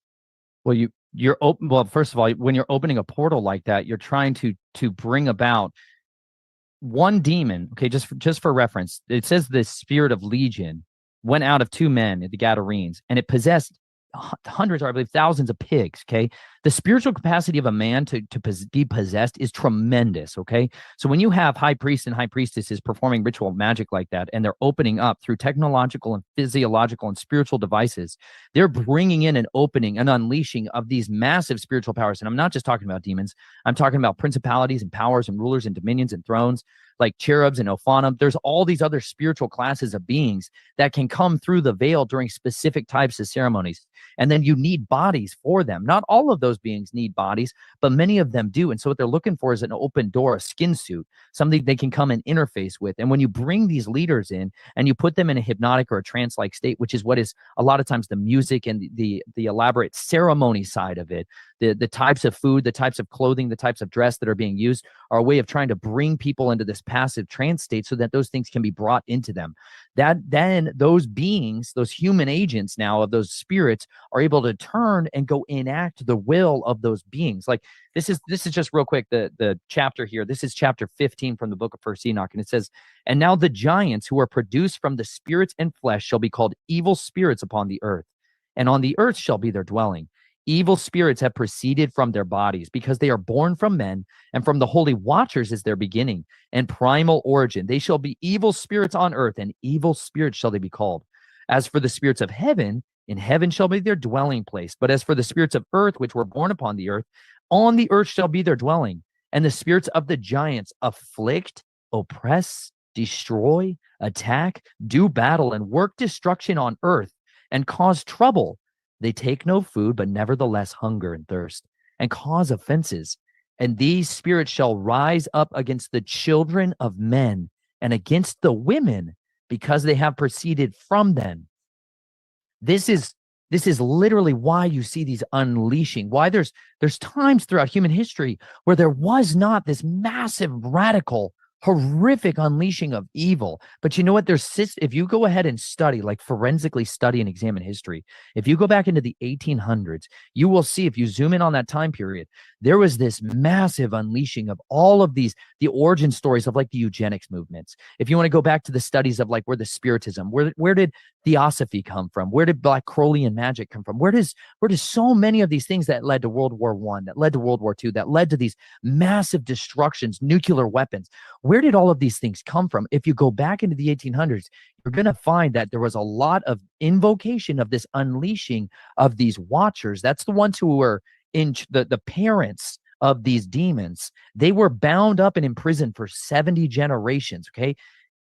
[SPEAKER 4] Well, you're open. Well, first of all, when you're opening a portal like that, you're trying to bring about one demon. Okay, just for reference, it says the spirit of Legion went out of two men at the Gadarenes, and it possessed hundreds, or I believe thousands of pigs. Okay, the spiritual capacity of a man to be possessed is tremendous. Okay, so when you have high priests and high priestesses performing ritual magic like that, and they're opening up through technological and physiological and spiritual devices, they're bringing in an opening, an unleashing of these massive spiritual powers. And I'm not just talking about demons. I'm talking about principalities and powers and rulers and dominions and thrones, like cherubs and Ophanum. There's all these other spiritual classes of beings that can come through the veil during specific types of ceremonies. And then you need bodies for them. Not all of those beings need bodies, but many of them do. And so what they're looking for is an open door, a skin suit, something they can come and interface with. And when you bring these leaders in and you put them in a hypnotic or a trance-like state, which is what is a lot of times the music and the elaborate ceremony side of it, the types of food, the types of clothing, the types of dress that are being used are a way of trying to bring people into this passive trance state so that those things can be brought into them. That then those beings, those human agents now of those spirits, are able to turn and go enact the will of those beings. Like this is just real quick, the chapter here. This is chapter 15 from the book of First Enoch. And it says, "And now the giants who are produced from the spirits and flesh shall be called evil spirits upon the earth, and on the earth shall be their dwelling. Evil spirits have proceeded from their bodies, because they are born from men, and from the holy watchers is their beginning and primal origin. They shall be evil spirits on earth, and evil spirits shall they be called. As for the spirits of heaven, in heaven shall be their dwelling place. But as for the spirits of earth, which were born upon the earth shall be their dwelling. And the spirits of the giants afflict, oppress, destroy, attack, do battle, and work destruction on earth, and cause trouble. They take no food, but nevertheless hunger and thirst, and cause offenses. And these spirits shall rise up against the children of men and against the women, because they have proceeded from them." This is literally why you see these unleashing, why there's times throughout human history where there was not this massive, radical, horrific unleashing of evil. But you know what? If you go ahead and study, like forensically study and examine history, if you go back into the 1800s, you will see, if you zoom in on that time period, there was this massive unleashing of all of the origin stories of like the eugenics movements. If you want to go back to the studies of like where the Spiritism, where did Theosophy come from? Where did Black Crowleyan magic come from? Where does so many of these things that led to World War I, that led to World War II, that led to these massive destructions, nuclear weapons, where did all of these things come from? If you go back into the 1800s, you're going to find that there was a lot of invocation of this unleashing of these watchers. That's the ones who were in the parents of these demons. They were bound up and imprisoned for 70 generations. Okay.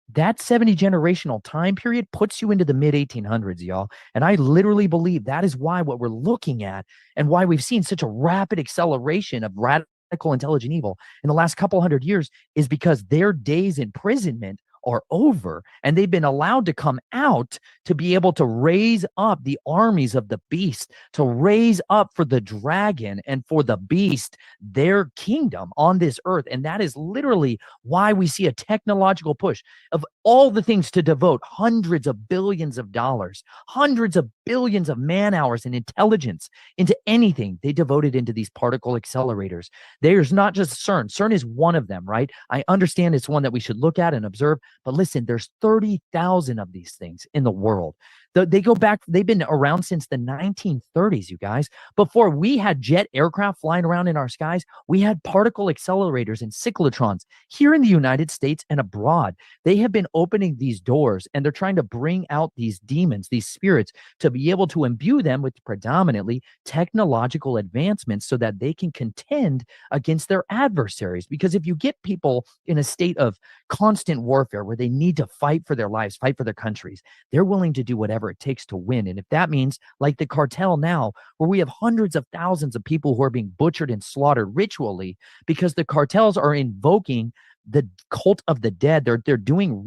[SPEAKER 4] That 70 generational time period puts you into the mid 1800s, y'all. And I literally believe that is why what we're looking at and why we've seen such a rapid acceleration of radical radical intelligent evil in the last couple hundred years is because their days imprisonment are over, and they've been allowed to come out to be able to raise up the armies of the beast, to raise up for the dragon and for the beast their kingdom on this earth. And that is literally why we see a technological push of all the things to devote hundreds of billions of dollars, hundreds of billions of man hours and intelligence into anything. They devoted into these particle accelerators. There's not just CERN. CERN is one of them, right? I understand it's one that we should look at and observe, but listen, there's 30,000 of these things in the world. They go back, they've been around since the 1930s, you guys. Before we had jet aircraft flying around in our skies, we had particle accelerators and cyclotrons here in the United States and abroad. They have been opening these doors, and they're trying to bring out these demons, these spirits, to be able to imbue them with predominantly technological advancements so that they can contend against their adversaries. Because if you get people in a state of constant warfare where they need to fight for their lives, fight for their countries, they're willing to do whatever it takes to win. And if that means, like the cartel now, where we have hundreds of thousands of people who are being butchered and slaughtered ritually because the cartels are invoking the cult of the dead. They're doing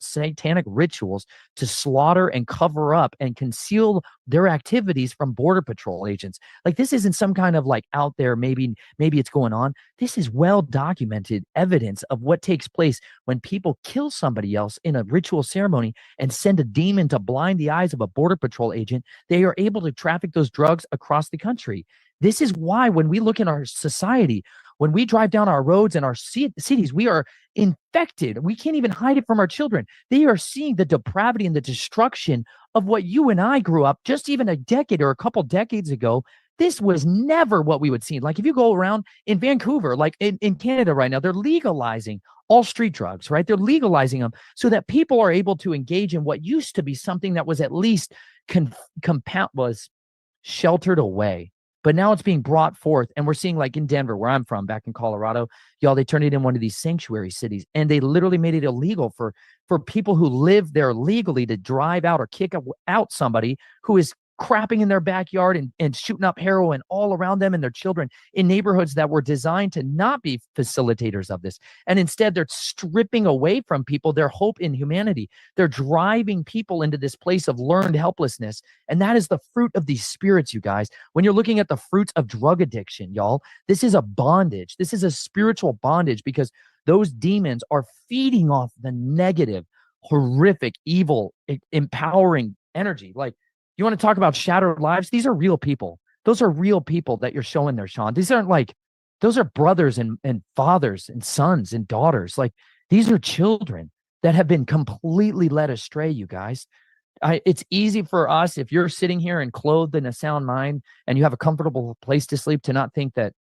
[SPEAKER 4] satanic rituals to slaughter and cover up and conceal their activities from border patrol agents. Like, this isn't some kind of like out there, maybe it's going on. This is well documented evidence of what takes place when people kill somebody else in a ritual ceremony and send a demon to blind the eyes of a border patrol agent. They are able to traffic those drugs across the country. This is why when we look in our society, when we drive down our roads and our cities, we are infected. We can't even hide it from our children. They are seeing the depravity and the destruction of what you and I grew up just even a decade or a couple decades ago. This was never what we would see. Like, if you go around in Vancouver, like in Canada right now, they're legalizing all street drugs, right? They're legalizing them so that people are able to engage in what used to be something that was at least was sheltered away. But now it's being brought forth, and we're seeing, like in Denver, where I'm from, back in Colorado, y'all, they turned it in one of these sanctuary cities, and they literally made it illegal for people who live there legally to drive out or kick out somebody who is crapping in their backyard and shooting up heroin all around them and their children in neighborhoods that were designed to not be facilitators of this. And instead, they're stripping away from people their hope in humanity. They're driving people into this place of learned helplessness. And that is the fruit of these spirits, you guys. When you're looking at the fruits of drug addiction, y'all, this is a bondage. This is a spiritual bondage, because those demons are feeding off the negative, horrific, evil, empowering energy. Like, you want to talk about shattered lives? These are real people. Those are real people that you're showing there, Sean. These aren't like, those are brothers and fathers and sons and daughters. Like, these are children that have been completely led astray, you guys. It's easy for us, if you're sitting here and clothed in a sound mind and you have a comfortable place to sleep, to not think that,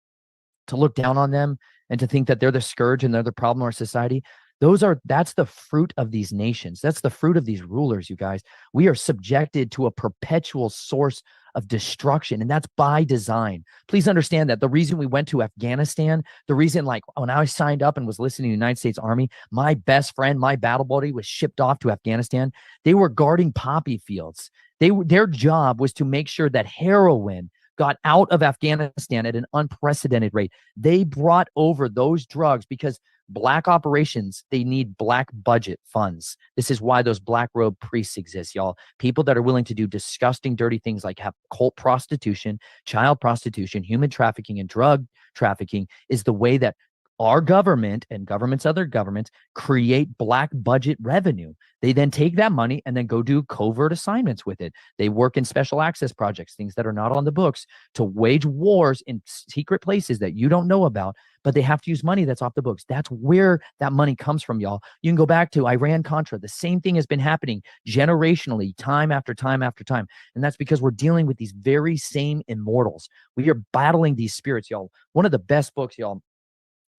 [SPEAKER 4] to look down on them and to think that they're the scourge and they're the problem of our society. That's the fruit of these nations. That's the fruit of these rulers, you guys. We are subjected to a perpetual source of destruction, and that's by design. Please understand that the reason we went to Afghanistan, the reason, like, when I signed up and was listening to the United States Army, my best friend, my battle buddy, was shipped off to Afghanistan. They were guarding poppy fields. Their job was to make sure that heroin got out of Afghanistan at an unprecedented rate. They brought over those drugs because Black operations, they need Black budget funds. This is why those black robe priests exist, y'all. People that are willing to do disgusting, dirty things like have cult prostitution, child prostitution, human trafficking, and drug trafficking is the way that our government and other governments create Black budget revenue. They then take that money and then go do covert assignments with it. They work in special access projects, things that are not on the books, to wage wars in secret places that you don't know about, but they have to use money that's off the books. That's where that money comes from, y'all. You can go back to Iran-Contra. The same thing has been happening generationally, time after time after time. And that's because we're dealing with these very same immortals. We are battling these spirits, y'all. One of the best books, y'all,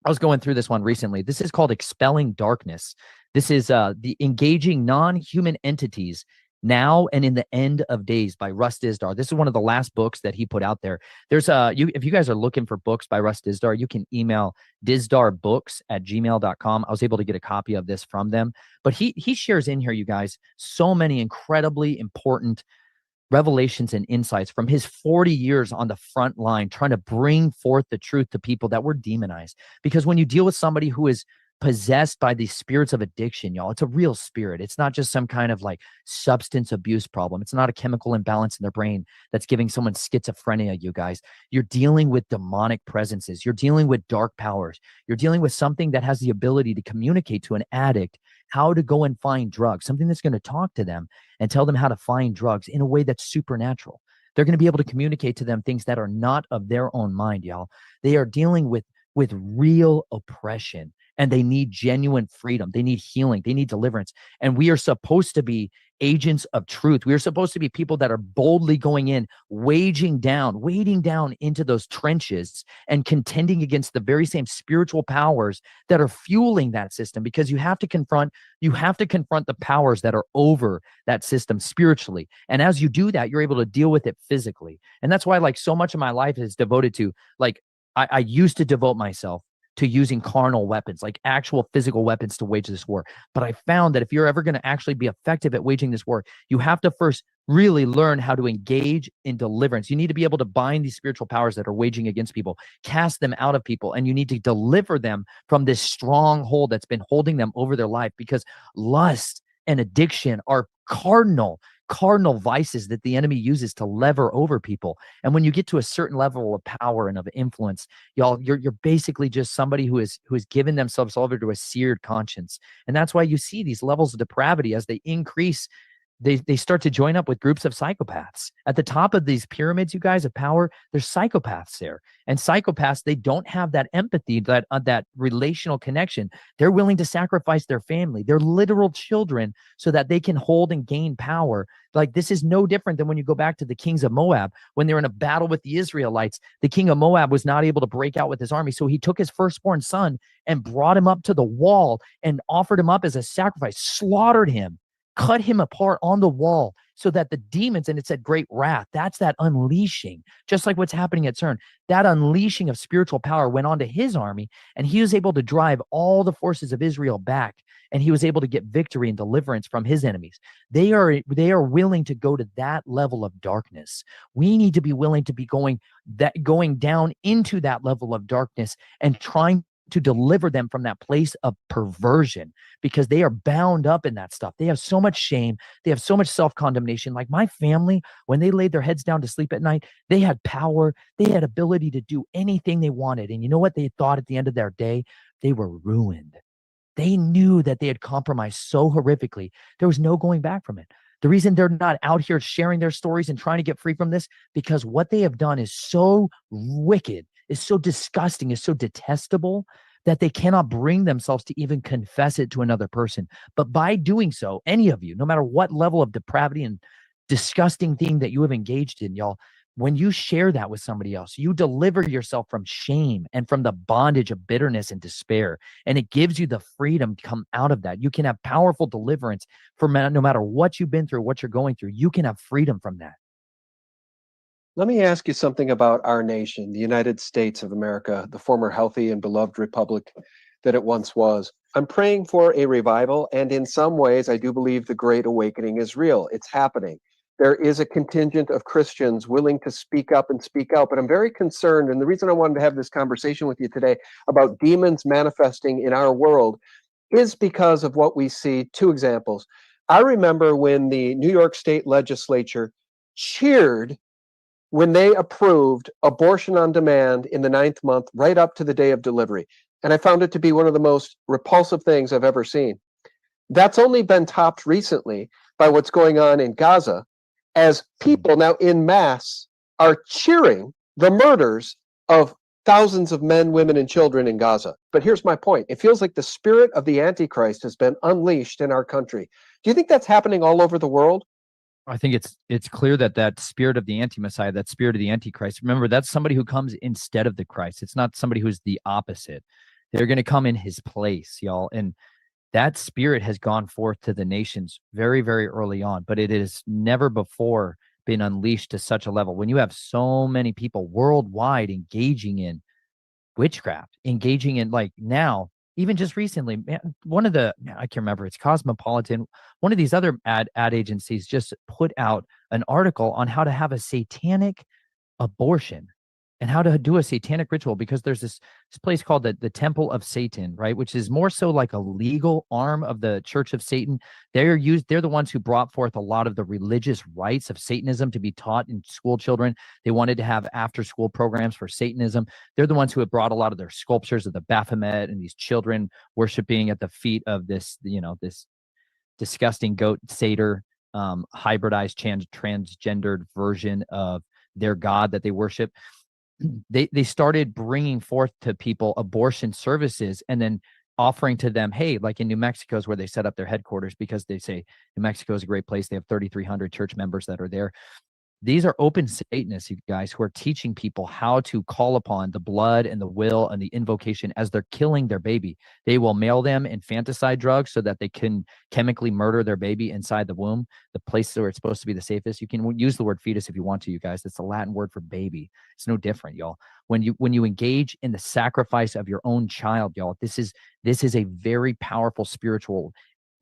[SPEAKER 4] I was going through this one recently. This is called Expelling Darkness. This is the Engaging Non-Human Entities Now and in the End of Days by Russ Dizdar. This is one of the last books that he put out there. There's if you guys are looking for books by Russ Dizdar, you can email dizdarbooks@gmail.com. I was able to get a copy of this from them. But he shares in here, you guys, so many incredibly important revelations and insights from his 40 years on the front line, trying to bring forth the truth to people that were demonized. Because when you deal with somebody who is possessed by the spirits of addiction, y'all, it's a real spirit. It's not just some kind of like substance abuse problem. It's not a chemical imbalance in their brain that's giving someone schizophrenia, you guys. You're dealing with demonic presences. You're dealing with dark powers. You're dealing with something that has the ability to communicate to an addict how to go and find drugs, something that's going to talk to them and tell them how to find drugs in a way that's supernatural. They're going to be able to communicate to them things that are not of their own mind, y'all. They are dealing with real oppression, and they need genuine freedom. They need healing. They need deliverance. And we are supposed to be agents of truth. We are supposed to be people that are boldly going in, wading down into those trenches and contending against the very same spiritual powers that are fueling that system, because you have to confront the powers that are over that system spiritually. And as you do that, you're able to deal with it physically. And that's why like so much of my life is devoted to, like, I used to devote myself to using carnal weapons, like actual physical weapons to wage this war. But I found that if you're ever going to actually be effective at waging this war, you have to first really learn how to engage in deliverance. You need to be able to bind these spiritual powers that are waging against people, cast them out of people, and you need to deliver them from this stronghold that's been holding them over their life, because lust and addiction are cardinal vices that the enemy uses to lever over people. And when you get to a certain level of power and of influence, y'all, you're basically just somebody who has given themselves over to a seared conscience. And that's why you see these levels of depravity as they increase. They start to join up with groups of psychopaths. At the top of these pyramids, you guys, of power, there's psychopaths there. And psychopaths, they don't have that empathy, that relational connection. They're willing to sacrifice their family, their literal children, so that they can hold and gain power. Like, this is no different than when you go back to the kings of Moab. When they're in a battle with the Israelites, the king of Moab was not able to break out with his army. So he took his firstborn son and brought him up to the wall and offered him up as a sacrifice, slaughtered him, cut him apart on the wall, so that the demons, and it said great wrath, that's that unleashing, just like what's happening at CERN. That unleashing of spiritual power went on to his army, and he was able to drive all the forces of Israel back, and he was able to get victory and deliverance from his enemies. They are willing to go to that level of darkness. We need to be willing to be going down into that level of darkness and trying to deliver them from that place of perversion, because they are bound up in that stuff. They have so much shame. They have so much self-condemnation. Like my family, when they laid their heads down to sleep at night, they had power. They had ability to do anything they wanted. And you know what they thought at the end of their day? They were ruined. They knew that they had compromised so horrifically. There was no going back from it. The reason they're not out here sharing their stories and trying to get free from this, because what they have done is so wicked, is so disgusting, is so detestable, that they cannot bring themselves to even confess it to another person. But by doing so, any of you, no matter what level of depravity and disgusting thing that you have engaged in, y'all, when you share that with somebody else, you deliver yourself from shame and from the bondage of bitterness and despair. And it gives you the freedom to come out of that. You can have powerful deliverance from no matter what you've been through, what you're going through. You can have freedom from that.
[SPEAKER 5] Let me ask you something about our nation, the United States of America, the former healthy and beloved republic that it once was. I'm praying for a revival, and in some ways, I do believe the Great Awakening is real. It's happening. There is a contingent of Christians willing to speak up and speak out, but I'm very concerned, and the reason I wanted to have this conversation with you today about demons manifesting in our world is because of what we see. Two examples. I remember when the New York State Legislature cheered when they approved abortion on demand in the 9th month, right up to the day of delivery. And I found it to be one of the most repulsive things I've ever seen. That's only been topped recently by what's going on in Gaza, as people now in mass are cheering the murders of thousands of men, women, and children in Gaza. But here's my point. It feels like the spirit of the Antichrist has been unleashed in our country. Do you think that's happening all over the world?
[SPEAKER 4] I think it's clear that spirit of the anti-Messiah, that spirit of the Antichrist, remember, that's somebody who comes instead of the Christ. It's not somebody who's the opposite. They're going to come in his place, y'all. And that spirit has gone forth to the nations very, very early on, but it has never before been unleashed to such a level. When you have so many people worldwide engaging in witchcraft, engaging in, like, now, even just recently, man, one of the, I can't remember, it's Cosmopolitan. One of these other ad agencies just put out an article on how to have a satanic abortion and how to do a satanic ritual, because there's this place called the Temple of Satan, right? Which is more so like a legal arm of the Church of Satan. They're the ones who brought forth a lot of the religious rites of Satanism to be taught in school children. They wanted to have after school programs for Satanism. They're the ones who have brought a lot of their sculptures of the Baphomet and these children worshiping at the feet of this, this disgusting goat satyr, hybridized transgendered version of their god that they worship. They started bringing forth to people abortion services and then offering to them, hey, like in New Mexico is where they set up their headquarters, because they say New Mexico is a great place. They have 3,300 church members that are there. These are open Satanists, you guys, who are teaching people how to call upon the blood and the will and the invocation as they're killing their baby. They will mail them infanticide drugs so that they can chemically murder their baby inside the womb, the place where it's supposed to be the safest. You can use the word fetus if you want to, you guys. That's the Latin word for baby. It's no different, y'all. When you engage in the sacrifice of your own child, y'all, this is a very powerful spiritual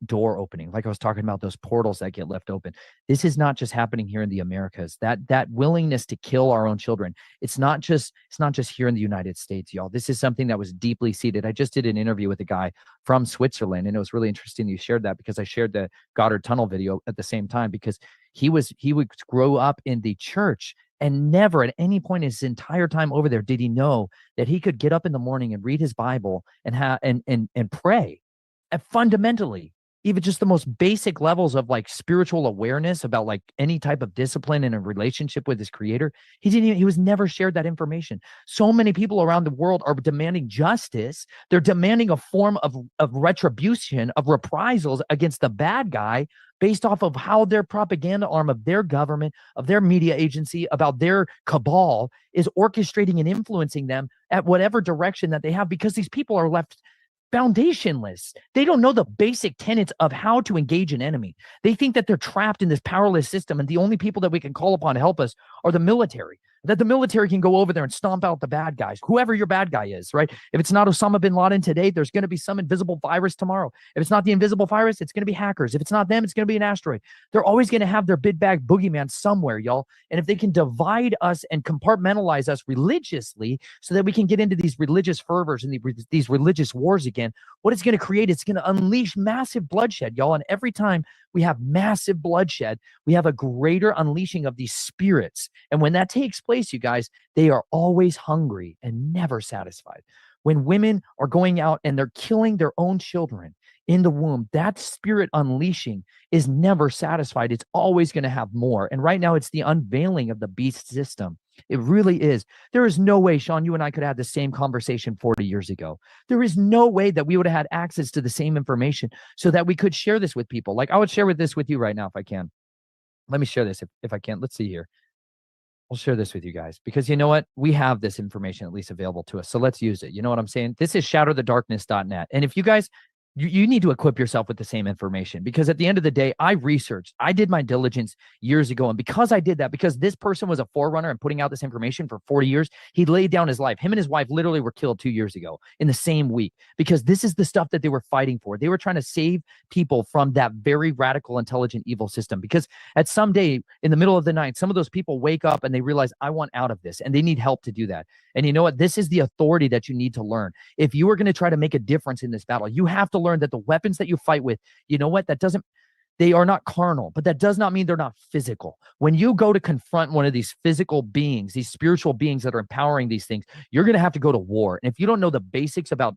[SPEAKER 4] door opening. Like I was talking about, those portals that get left open. This is not just happening here in the Americas. That willingness to kill our own children, it's not just here in the United States, y'all. This is something that was deeply seated. I just did an interview with a guy from Switzerland, and it was really interesting you shared that, because I shared the Goddard Tunnel video at the same time, because he would grow up in the church, and never at any point in his entire time over there did he know that he could get up in the morning and read his Bible and pray. And fundamentally, even just the most basic levels of like spiritual awareness about like any type of discipline in a relationship with his creator, he was never shared that information. So many people around the world are demanding justice. They're demanding a form of retribution, of reprisals against the bad guy, based off of how their propaganda arm of their government, of their media agency, about their cabal is orchestrating and influencing them at whatever direction that they have, because these people are left foundationless. They don't know the basic tenets of how to engage an enemy. They think that they're trapped in this powerless system, and the only people that we can call upon to help us are the military. That the military can go over there and stomp out the bad guys, whoever your bad guy is, right? If it's not Osama bin Laden today, there's going to be some invisible virus tomorrow. If it's not the invisible virus, it's going to be hackers. If it's not them, it's going to be an asteroid. They're always going to have their big bag boogeyman somewhere, y'all. And if they can divide us and compartmentalize us religiously so that we can get into these religious fervors and these religious wars again, what it's going to create, it's going to unleash massive bloodshed, y'all. And every time we have massive bloodshed, we have a greater unleashing of these spirits. And when that takes place, you guys, they are always hungry and never satisfied. When women are going out and they're killing their own children in the womb, that spirit unleashing is never satisfied. It's always going to have more. And right now, it's the unveiling of the beast system. It really is. There is no way, Sean, you and I could have the same conversation 40 years ago. There is no way that we would have had access to the same information so that we could share this with people. Like I would share this with you right now if I can. Let me share this if I can. Let's see here. I'll share this with you guys, because you know what? We have this information at least available to us. So let's use it. You know what I'm saying? This is shatterthedarkness.net. And if you guys, you need to equip yourself with the same information, because at the end of the day, I did my diligence years ago. And because I did that, because this person was a forerunner and putting out this information for 40 years, he laid down his life. Him and his wife literally were killed 2 years ago in the same week, because this is the stuff that they were fighting for. They were trying to save people from that very radical, intelligent, evil system. Because at some day in the middle of the night, some of those people wake up and they realize, I want out of this, and they need help to do that. And you know what? This is the authority that you need to learn. If you are going to try to make a difference in this battle, you have to learn that the weapons that you fight with, you know what? They are not carnal, but that does not mean they're not physical. When you go to confront one of these physical beings, these spiritual beings that are empowering these things, you're going to have to go to war. And if you don't know the basics about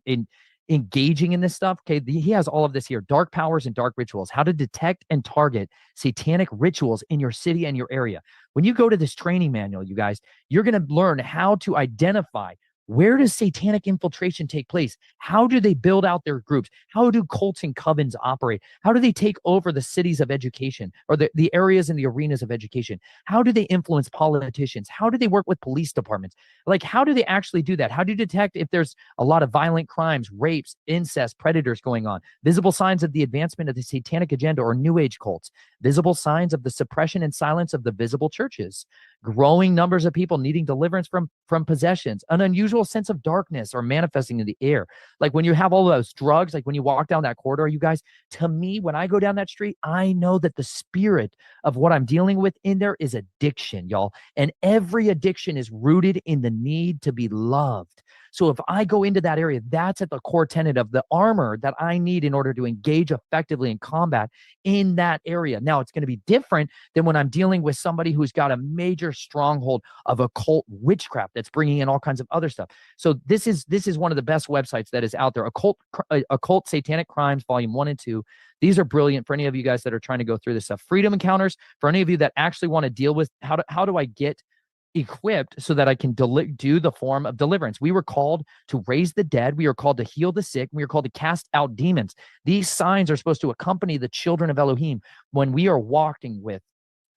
[SPEAKER 4] engaging in this stuff, okay, he has all of this here: dark powers and dark rituals, how to detect and target satanic rituals in your city and your area. When you go to this training manual, you guys, you're going to learn how to identify, where does satanic infiltration take place? How do they build out their groups? How do cults and covens operate? How do they take over the cities of education, or the areas and the arenas of education? How do they influence politicians? How do they work with police departments? Like, how do they actually do that? How do you detect if there's a lot of violent crimes, rapes, incest, predators going on? Visible signs of the advancement of the satanic agenda or new age cults. Visible signs of the suppression and silence of the visible churches. growing numbers of people needing deliverance from possessions, an unusual sense of darkness or manifesting in the air. Like when you have all those drugs, like when you walk down that corridor, you guys, to me, when I go down that street, I know that the spirit of what I'm dealing with in there is addiction, y'all. And every addiction is rooted in the need to be loved. So if I go into that area, that's at the core tenet of the armor that I need in order to engage effectively in combat in that area. Now, it's going to be different than when I'm dealing with somebody who's got a major stronghold of occult witchcraft that's bringing in all kinds of other stuff. So this is one of the best websites that is out there. Occult Satanic Crimes, Volume 1 and 2. These are brilliant for any of you guys that are trying to go through this stuff. Freedom Encounters, for any of you that actually want to deal with how do I get equipped so that I can do the form of deliverance. We were called to raise the dead. We are called to heal the sick. We are called to cast out demons. These signs are supposed to accompany the children of Elohim when we are walking with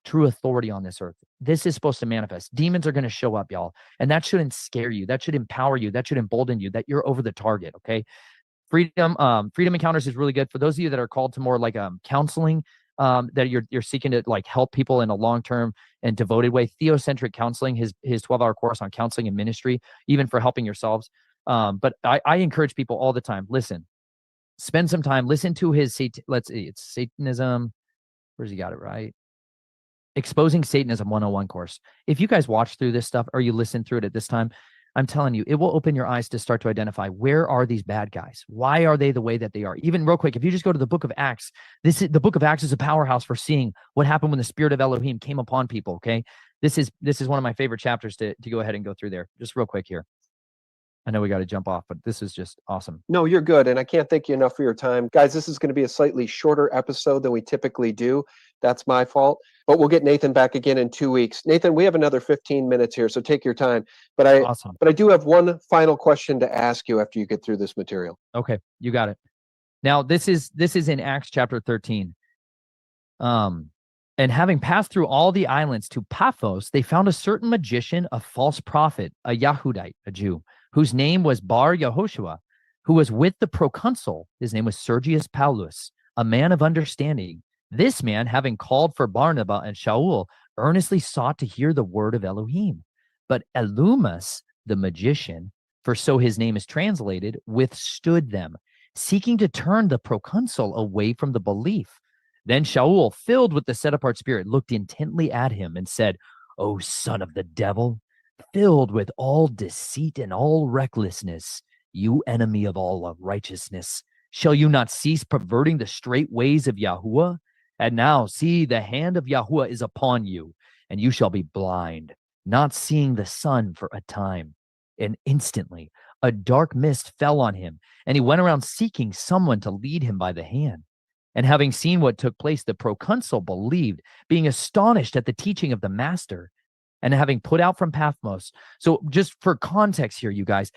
[SPEAKER 4] true authority on this earth. This is supposed to manifest. Demons are going to show up, y'all. And that shouldn't scare you. That should empower you. That should embolden you that you're over the target. Okay. Freedom Encounters is really good for those of you that are called to more like counseling, that you're seeking to like help people in a long-term and devoted way. Theocentric Counseling, his 12-hour course on counseling and ministry, even for helping yourselves. But I encourage people all the time, listen, spend some time, listen to his, let's see, it's Satanism. Where's he got it right? Exposing Satanism 101 course. If you guys watch through this stuff or you listen through it at this time, I'm telling you, it will open your eyes to start to identify, where are these bad guys? Why are they the way that they are? Even real quick, if you just go to the book of Acts, the book of Acts is a powerhouse for seeing what happened when the spirit of Elohim came upon people. Okay. This is one of my favorite chapters to go ahead and go through there. Just real quick here. I know we got to jump off, but this is just awesome.
[SPEAKER 5] No, you're good. And I can't thank you enough for your time. Guys, this is going to be a slightly shorter episode than we typically do. That's my fault. But we'll get Nathan back again in 2 weeks. Nathan, we have another 15 minutes here, so take your time. But I do have one final question to ask you after you get through this material.
[SPEAKER 4] Okay, you got it. Now, this is in Acts chapter 13. And having passed through all the islands to Paphos, they found a certain magician, a false prophet, a Yahudite, a Jew, whose name was Bar Yehoshua, who was with the proconsul. His name was Sergius Paulus, a man of understanding. This man, having called for Barnabas and Shaul, earnestly sought to hear the word of Elohim. But Elumas, the magician, for so his name is translated, withstood them, seeking to turn the proconsul away from the belief. Then Shaul, filled with the set-apart spirit, looked intently at him and said, "O son of the devil, filled with all deceit and all recklessness, you enemy of all righteousness, shall you not cease perverting the straight ways of Yahuwah? And now, see, the hand of Yahuwah is upon you, and you shall be blind, not seeing the sun for a time." And instantly a dark mist fell on him, and he went around seeking someone to lead him by the hand. And having seen what took place, the proconsul believed, being astonished at the teaching of the master. And having put out from Paphos. So just for context here, you guys,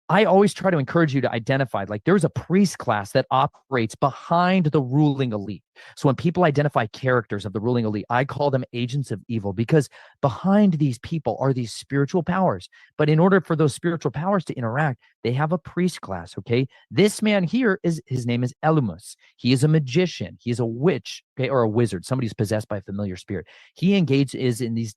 [SPEAKER 4] I always try to encourage you to identify, like there's a priest class that operates behind the ruling elite. So when people identify characters of the ruling elite, I call them agents of evil, because behind these people are these spiritual powers. But in order for those spiritual powers to interact, they have a priest class, okay? This man here, his name is Elumus. He is a magician. He is a witch, okay, or a wizard, somebody who's possessed by a familiar spirit. He engages in these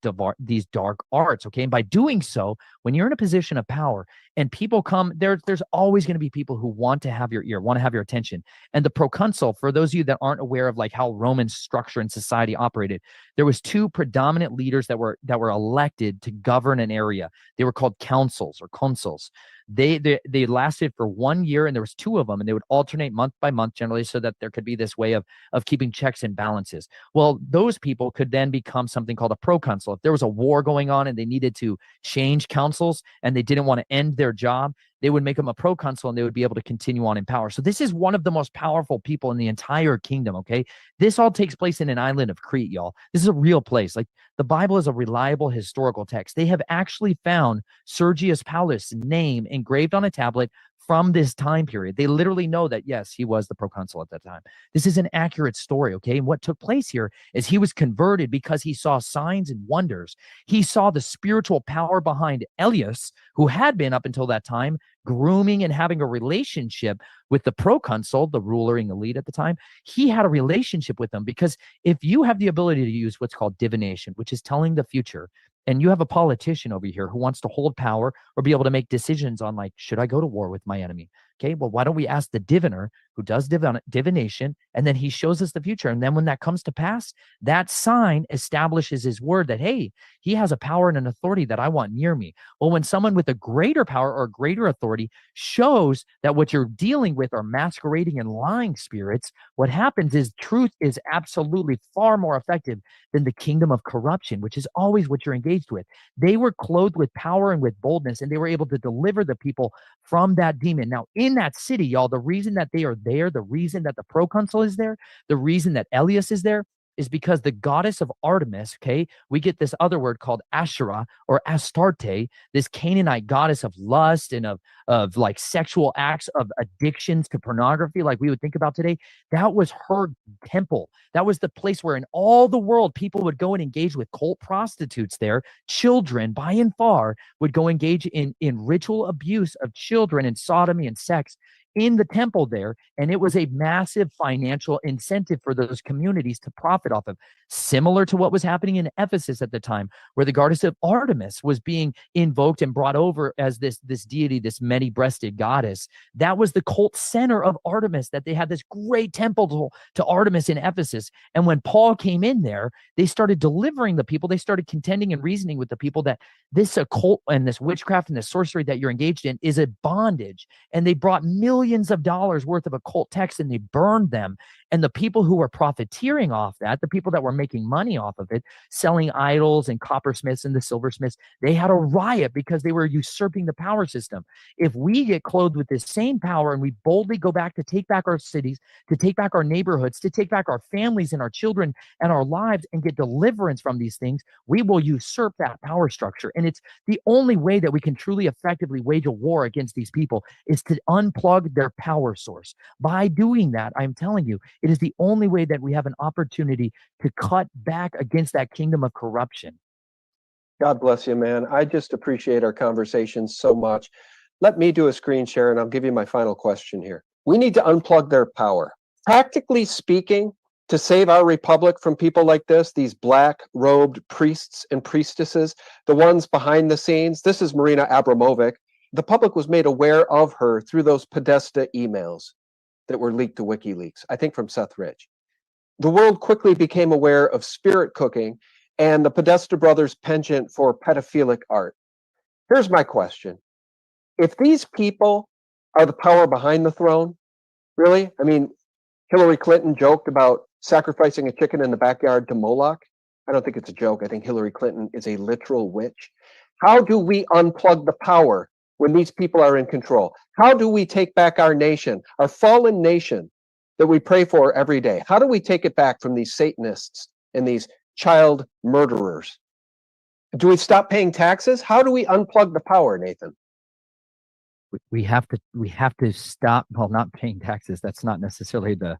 [SPEAKER 4] dark arts, okay? And by doing so, when you're in a position of power and people come, there's always going to be people who want to have your ear, want to have your attention. And the proconsul, for those of you that aren't aware of like how Roman structure and society operated, there was two predominant leaders that were elected to govern an area. They were called councils or consuls. They lasted for 1 year, and there was two of them, and they would alternate month by month generally, so that there could be this way of keeping checks and balances. Well, those people could then become something called a proconsul. If there was a war going on and they needed to change councils and they didn't want to end their job, they would make them a proconsul and they would be able to continue on in power. So this is one of the most powerful people in the entire kingdom, okay? This all takes place in an island of Crete, y'all. This is a real place. Like, the Bible is a reliable historical text. They have actually found Sergius Paulus' name engraved on a tablet from this time period. They literally know that, yes, he was the proconsul at that time. This is an accurate story, okay? And what took place here is he was converted because he saw signs and wonders. He saw the spiritual power behind Elias, who had been up until that time grooming and having a relationship with the proconsul, the ruling elite at the time. He had a relationship with them, because if you have the ability to use what's called divination, which is telling the future, and you have a politician over here who wants to hold power or be able to make decisions on, like, should I go to war with my enemy? Okay, well, why don't we ask the diviner who does divination, and then he shows us the future. And then when that comes to pass, that sign establishes his word that, hey, he has a power and an authority that I want near me. Well, when someone with a greater power or greater authority shows that what you're dealing with are masquerading and lying spirits, what happens is truth is absolutely far more effective than the kingdom of corruption, which is always what you're engaged with. They were clothed with power and with boldness, and they were able to deliver the people from that demon. Now, in that city, y'all, the reason that they are there, the reason that the proconsul is there, the reason that Elias is there, is because the goddess of Artemis, okay, we get this other word called Asherah or Astarte, this Canaanite goddess of lust and of like sexual acts, of addictions to pornography, like we would think about today. That was her temple. That was the place where in all the world people would go and engage with cult prostitutes there. Children, by and far, would go engage in ritual abuse of children and sodomy and sex in the temple there. And it was a massive financial incentive for those communities to profit off of, similar to what was happening in Ephesus at the time, where the goddess of Artemis was being invoked and brought over as this deity, this many-breasted goddess. That was the cult center of Artemis, that they had this great temple to Artemis in Ephesus. And when Paul came in there, they started delivering the people. They started contending and reasoning with the people that this occult and this witchcraft and this sorcery that you're engaged in is a bondage. And they brought millions of dollars worth of occult texts and they burned them. And the people who were profiteering off that, the people that were making money off of it, selling idols and coppersmiths and the silversmiths, they had a riot because they were usurping the power system. If we get clothed with this same power and we boldly go back to take back our cities, to take back our neighborhoods, to take back our families and our children and our lives and get deliverance from these things, we will usurp that power structure. And it's the only way that we can truly effectively wage a war against these people is to unplug their power source. By doing that, I'm telling you, it is the only way that we have an opportunity to cut back against that kingdom of corruption.
[SPEAKER 5] God bless you, man. I just appreciate our conversation so much. Let me do a screen share and I'll give you my final question here. We need to unplug their power. Practically speaking, to save our republic from people like this, these black-robed priests and priestesses, the ones behind the scenes, this is Marina Abramovic. The public was made aware of her through those Podesta emails that were leaked to WikiLeaks, I think from Seth Rich. The world quickly became aware of spirit cooking and the Podesta brothers' penchant for pedophilic art. Here's my question. If these people are the power behind the throne, really? I mean, Hillary Clinton joked about sacrificing a chicken in the backyard to Moloch. I don't think it's a joke. I think Hillary Clinton is a literal witch. How do we unplug the power when these people are in control? How do we take back our nation, our fallen nation that we pray for every day? How do we take it back from these Satanists and these child murderers? Do we stop paying taxes? How do we unplug the power, Nathan?
[SPEAKER 4] We have to stop, well, not paying taxes. That's not necessarily the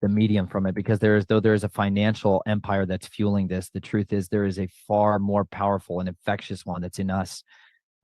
[SPEAKER 4] medium from it, because there is a financial empire that's fueling this. The truth is there is a far more powerful and infectious one that's in us.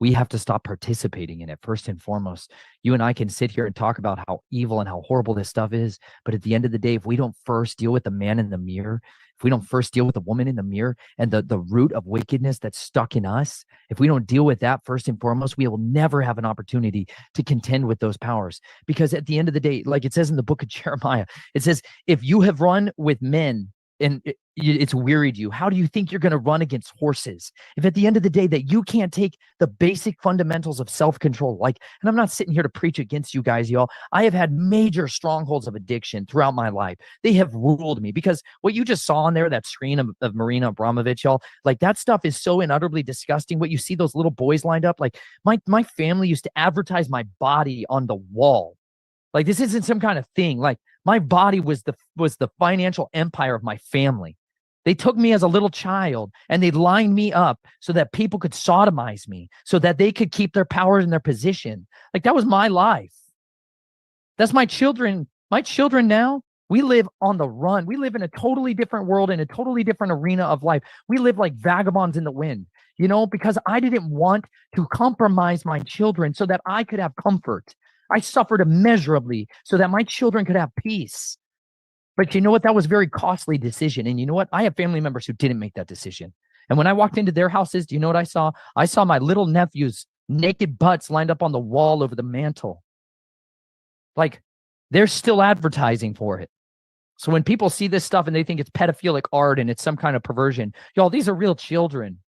[SPEAKER 4] We have to stop participating in it. First and foremost, you and I can sit here and talk about how evil and how horrible this stuff is, but at the end of the day, if we don't first deal with the man in the mirror, if we don't first deal with the woman in the mirror and the root of wickedness that's stuck in us, if we don't deal with that first and foremost, we will never have an opportunity to contend with those powers. Because at the end of the day, like it says in the book of Jeremiah, it says, if you have run with men and it's wearied you, how do you think you're going to run against horses? If at the end of the day that you can't take the basic fundamentals of self-control, like, and I'm not sitting here to preach against you guys, y'all. I have had major strongholds of addiction throughout my life. They have ruled me, because what you just saw on there, that screen of Marina Abramovic, y'all, like that stuff is so unutterably disgusting. What you see, those little boys lined up, like my family used to advertise my body on the wall. Like this isn't some kind of thing. Like my body was the financial empire of my family. They took me as a little child and they lined me up so that people could sodomize me, so that they could keep their power in their position. Like that was my life. That's my children. My children now, we live on the run. We live in a totally different world, in a totally different arena of life. We live like vagabonds in the wind, you know, because I didn't want to compromise my children so that I could have comfort. I suffered immeasurably so that my children could have peace. But you know what? That was a very costly decision. And you know what? I have family members who didn't make that decision. And when I walked into their houses, do you know what I saw? I saw my little nephew's naked butts lined up on the wall over the mantle. Like, they're still advertising for it. So when people see this stuff and they think it's pedophilic art and it's some kind of perversion, y'all, these are real children.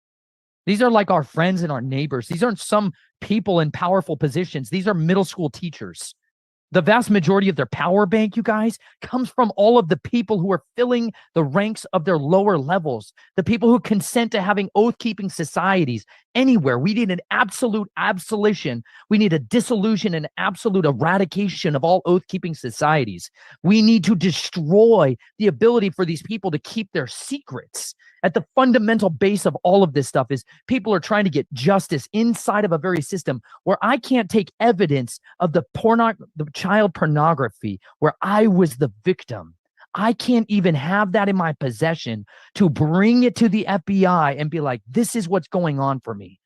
[SPEAKER 4] These are like our friends and our neighbors. These aren't some people in powerful positions. These are middle school teachers. The vast majority of their power bank, you guys, comes from all of the people who are filling the ranks of their lower levels, the people who consent to having oath-keeping societies anywhere. We need an absolute absolution. We need a dissolution and absolute eradication of all oath-keeping societies. We need to destroy the ability for these people to keep their secrets. At the fundamental base of all of this stuff is people are trying to get justice inside of a very system where I can't take evidence of the child pornography where I was the victim. I can't even have that in my possession to bring it to the FBI and be like, this is what's going on for me.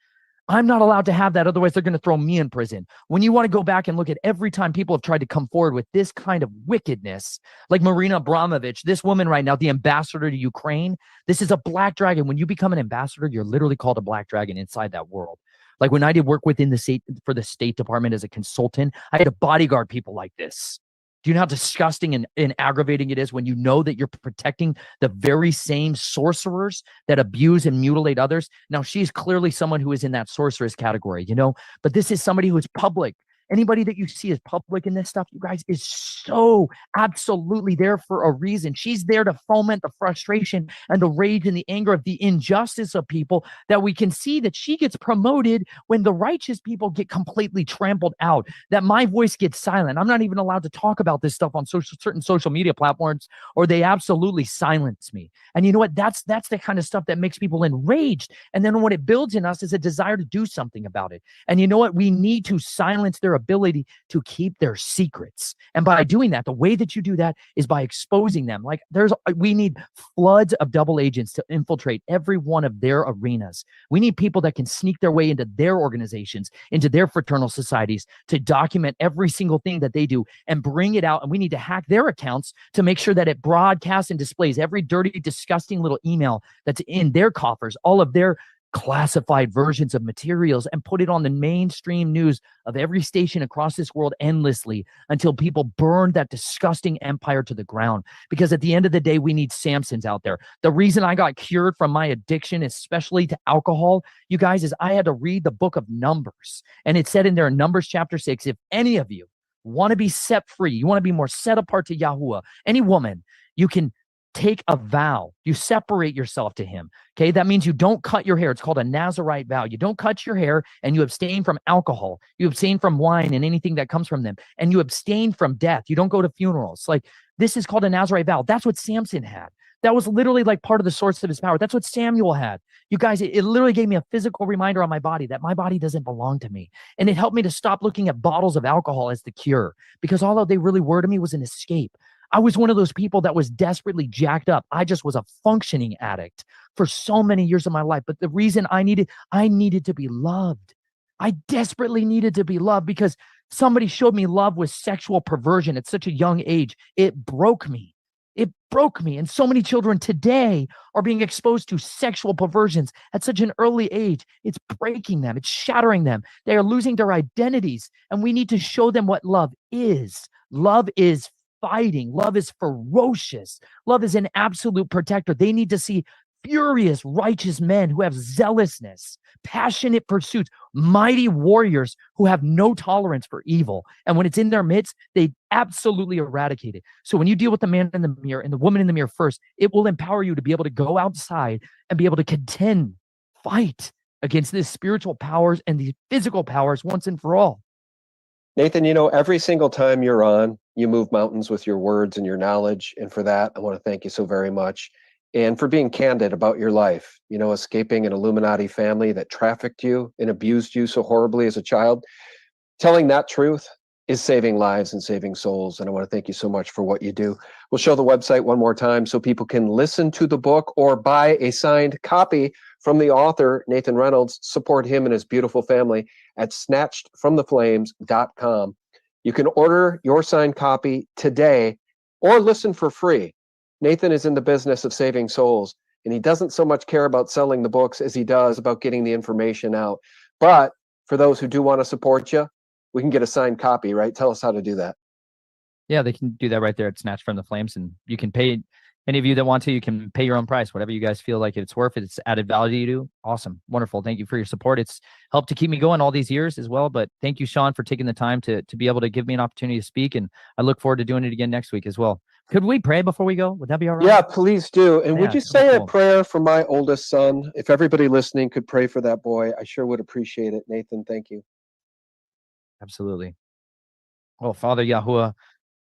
[SPEAKER 4] I'm not allowed to have that. Otherwise, they're going to throw me in prison. When you want to go back and look at every time people have tried to come forward with this kind of wickedness, like Marina Abramovich, this woman right now, the ambassador to Ukraine, this is a black dragon. When you become an ambassador, you're literally called a black dragon inside that world. Like when I did work within the state for the State Department as a consultant, I had to bodyguard people like this. Do you know how disgusting and aggravating it is when you know that you're protecting the very same sorcerers that abuse and mutilate others? Now, she's clearly someone who is in that sorceress category, you know, but this is somebody who is public. Anybody that you see as public in this stuff, you guys, is so absolutely there for a reason. She's there to foment the frustration and the rage and the anger of the injustice of people, that we can see that she gets promoted when the righteous people get completely trampled out, that my voice gets silent. I'm not even allowed to talk about this stuff on certain social media platforms, or they absolutely silence me. And you know what? That's the kind of stuff that makes people enraged. And then what it builds in us is a desire to do something about it. And you know what? We need to silence their ability to keep their secrets. And by doing that, the way that you do that is by exposing them. Like we need floods of double agents to infiltrate every one of their arenas. We need people that can sneak their way into their organizations, into their fraternal societies, to document every single thing that they do and bring it out. And we need to hack their accounts to make sure that it broadcasts and displays every dirty, disgusting little email that's in their coffers, all of their classified versions of materials, and put it on the mainstream news of every station across this world endlessly until people burn that disgusting empire to the ground. Because at the end of the day, we need Samsons out there. The reason I got cured from my addiction, especially to alcohol, you guys, is I had to read the book of Numbers. And it said in there in Numbers chapter 6, if any of you want to be set free, you want to be more set apart to Yahuwah, any woman, you can take a vow. You separate yourself to him. Okay. That means you don't cut your hair. It's called a Nazirite vow. You don't cut your hair, and you abstain from alcohol. You abstain from wine and anything that comes from them. And you abstain from death. You don't go to funerals. Like, this is called a Nazirite vow. That's what Samson had. That was literally like part of the source of his power. That's what Samuel had. You guys, it literally gave me a physical reminder on my body that my body doesn't belong to me. And it helped me to stop looking at bottles of alcohol as the cure, because all that they really were to me was an escape. I was one of those people that was desperately jacked up. I just was a functioning addict for so many years of my life. But the reason I needed to be loved. I desperately needed to be loved because somebody showed me love with sexual perversion at such a young age. It broke me. It broke me. And so many children today are being exposed to sexual perversions at such an early age. It's breaking them. It's shattering them. They are losing their identities. And we need to show them what love is. Love is fighting. Love is ferocious. Love is an absolute protector. They need to see furious, righteous men who have zealousness, passionate pursuits, mighty warriors who have no tolerance for evil. And when it's in their midst, they absolutely eradicate it. So when you deal with the man in the mirror and the woman in the mirror first, it will empower you to be able to go outside and be able to contend, fight against these spiritual powers and these physical powers once and for all.
[SPEAKER 5] Nathan, you know, every single time you're on, you move mountains with your words and your knowledge. And for that, I want to thank you so very much. And for being candid about your life, you know, escaping an Illuminati family that trafficked you and abused you so horribly as a child. Telling that truth is saving lives and saving souls. And I want to thank you so much for what you do. We'll show the website one more time so people can listen to the book or buy a signed copy from the author, Nathan Reynolds. Support him and his beautiful family at snatchedfromtheflames.com. You can order your signed copy today or listen for free. Nathan is in the business of saving souls, and he doesn't so much care about selling the books as he does about getting the information out. But for those who do want to support you, we can get a signed copy, right? Tell us how to do that.
[SPEAKER 4] Yeah, they can do that right there at Snatch from the Flames, and you can pay. Any of you that want to, you can pay your own price, whatever you guys feel like it's worth. It's added value to you. Awesome, wonderful. Thank you for your support. It's helped to keep me going all these years as well. But thank you, Sean, for taking the time to be able to give me an opportunity to speak, and I look forward to doing it again next week as well. Could we pray before we go? Would that be all right?
[SPEAKER 5] Yeah, please do. And would
[SPEAKER 4] Yeah,
[SPEAKER 5] you
[SPEAKER 4] that'd be
[SPEAKER 5] say a
[SPEAKER 4] cool.
[SPEAKER 5] prayer for my oldest son? If everybody listening could pray for that boy, I sure would appreciate it. Nathan, thank you.
[SPEAKER 4] Absolutely. Oh, Father Yahuwah,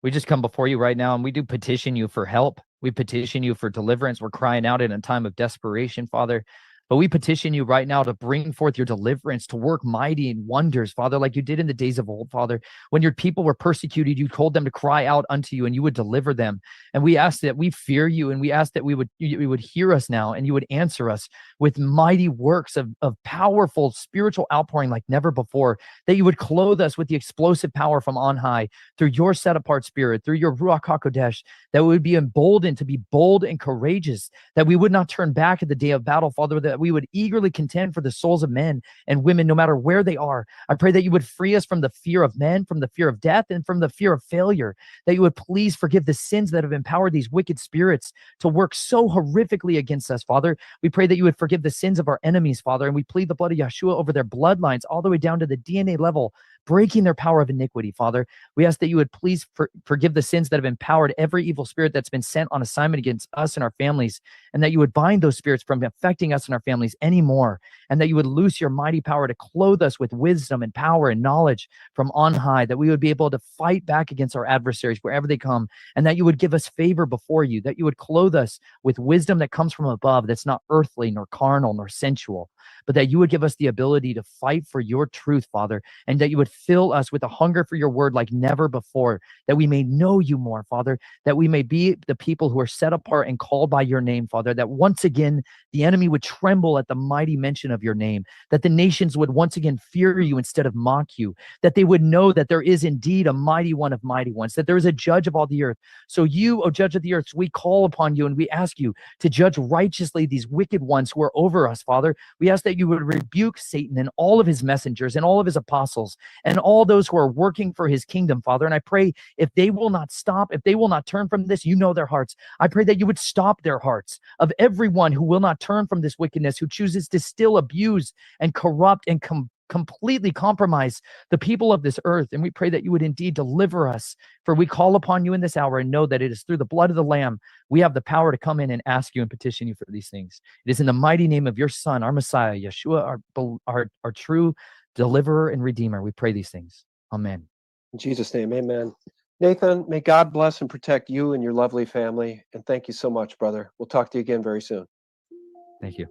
[SPEAKER 4] we just come before you right now and we do petition you for help. We petition you for deliverance. We're crying out in a time of desperation, Father. But we petition you right now to bring forth your deliverance, to work mighty and wonders, Father, like you did in the days of old, Father. When your people were persecuted, you told them to cry out unto you and you would deliver them. And we ask that we fear you, and we ask that you would hear us now and you would answer us with mighty works of powerful spiritual outpouring like never before, that you would clothe us with the explosive power from on high through your set apart spirit, through your Ruach HaKodesh, that we would be emboldened to be bold and courageous, that we would not turn back at the day of battle, Father, that we would eagerly contend for the souls of men and women, no matter where they are. I pray that you would free us from the fear of men, from the fear of death, and from the fear of failure, that you would please forgive the sins that have empowered these wicked spirits to work so horrifically against us, Father. We pray that you would forgive the sins of our enemies, Father, and we plead the blood of Yeshua over their bloodlines all the way down to the DNA level, breaking their power of iniquity, Father. We ask that you would please forgive the sins that have empowered every evil spirit that's been sent on assignment against us and our families, and that you would bind those spirits from affecting us and our families anymore, and that you would loose your mighty power to clothe us with wisdom and power and knowledge from on high, that we would be able to fight back against our adversaries wherever they come, and that you would give us favor before you, that you would clothe us with wisdom that comes from above, that's not earthly nor carnal nor sensual, but that you would give us the ability to fight for your truth, Father, and that you would fill us with a hunger for your word like never before, that we may know you more, Father, that we may be the people who are set apart and called by your name, Father, that once again the enemy would tremble at the mighty mention of your name, that the nations would once again fear you instead of mock you, that they would know that there is indeed a mighty one of mighty ones, that there is a judge of all the earth. So you, O judge of the earth, we call upon you and we ask you to judge righteously these wicked ones who are over us, Father. We ask that you would rebuke Satan and all of his messengers and all of his apostles and all those who are working for his kingdom, Father. And I pray if they will not stop, if they will not turn from this, you know their hearts. I pray that you would stop their hearts of everyone who will not turn from this wickedness, who chooses to still abuse and corrupt and completely compromise the people of this earth. And we pray that you would indeed deliver us, for we call upon you in this hour and know that it is through the blood of the Lamb we have the power to come in and ask you and petition you for these things. It is in the mighty name of your Son, our Messiah, Yeshua, our true deliverer and redeemer, we pray these things. Amen.
[SPEAKER 5] In Jesus' name, amen. Nathan, may God bless and protect you and your lovely family. And thank you so much, brother. We'll talk to you again very soon.
[SPEAKER 4] Thank you.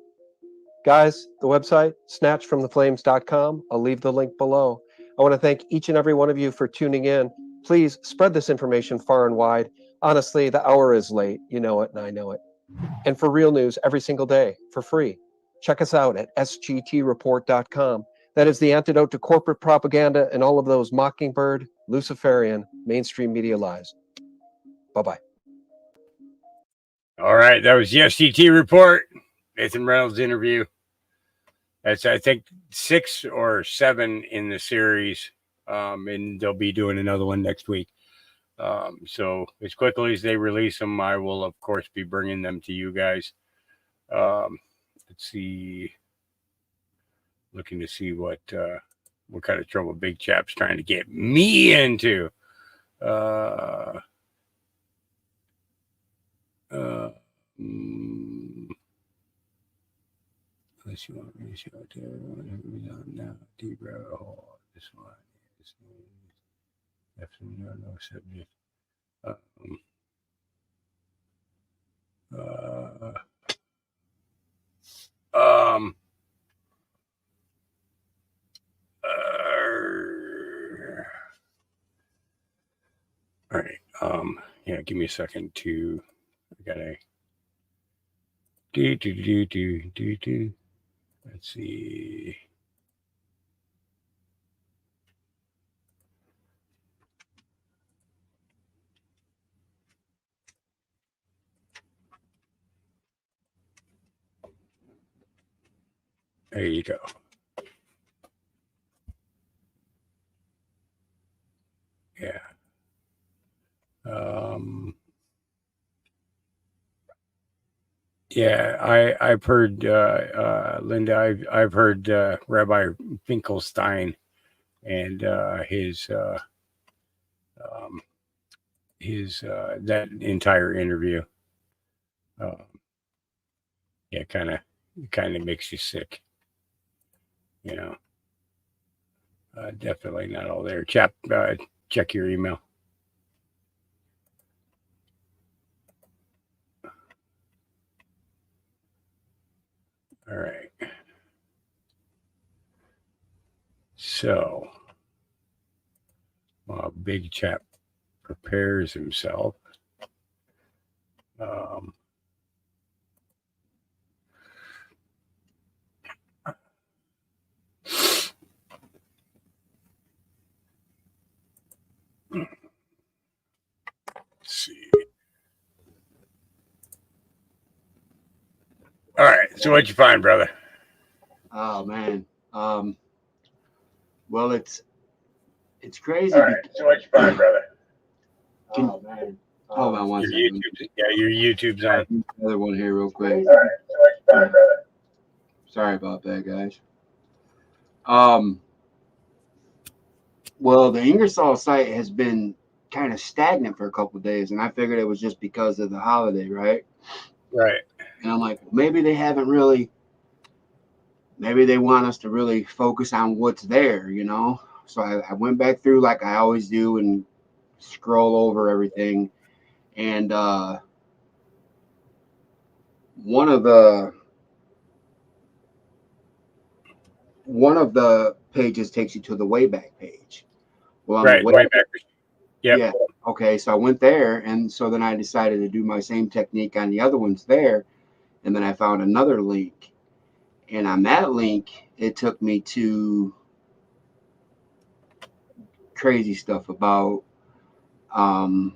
[SPEAKER 5] Guys, the website, snatchfromtheflames.com. I'll leave the link below. I want to thank each and every one of you for tuning in. Please spread this information far and wide. Honestly, the hour is late. You know it, and I know it. And for real news every single day for free, check us out at sgtreport.com. That is the antidote to corporate propaganda and all of those mockingbird, Luciferian, mainstream media lies. Bye-bye.
[SPEAKER 1] All right, that was the SGT report. Nathan Reynolds interview. That's, I think, 6 or 7 in the series, and they'll be doing another one next week. So as quickly as they release them, I will, of course, be bringing them to you guys. Let's see. Looking to see what kind of trouble Big Chap's trying to get me into. Unless you want me to show it to everyone now, deep rabbit hole. This one is definitely no subject. All right. Yeah, give me a second to. I gotta. Do. Let's see. There you go. Yeah. Yeah, I've heard Linda. I've heard Rabbi Finkelstein and his that entire interview. Yeah, kind of makes you sick. You know, definitely not all there. Chap, check your email. All right. So, while Big Chap prepares himself, let's see. All right. So, what'd you find, brother?
[SPEAKER 6] Oh man. Well, it's crazy.
[SPEAKER 1] All right. So, what'd you find, brother?
[SPEAKER 6] Oh man. Hold on one
[SPEAKER 1] Your
[SPEAKER 6] second.
[SPEAKER 1] YouTube, yeah, your YouTube's on.
[SPEAKER 6] Another one here, real quick.
[SPEAKER 1] All right. So, what'd you find, brother?
[SPEAKER 6] Sorry about that, guys. Well, the Ingersoll site has been kind of stagnant for a couple of days, and I figured it was just because of the holiday, right?
[SPEAKER 1] Right.
[SPEAKER 6] And I'm like, maybe they haven't really. Maybe they want us to really focus on what's there, you know? So I went back through like I always do and scroll over everything. And one of the pages takes you to the Wayback page. Well, on
[SPEAKER 1] Right.
[SPEAKER 6] the
[SPEAKER 1] Way back. Yep.
[SPEAKER 6] yeah. Okay. So I went there, and so then I decided to do my same technique on the other ones there. And then I found another link. And on that link, it took me to crazy stuff about the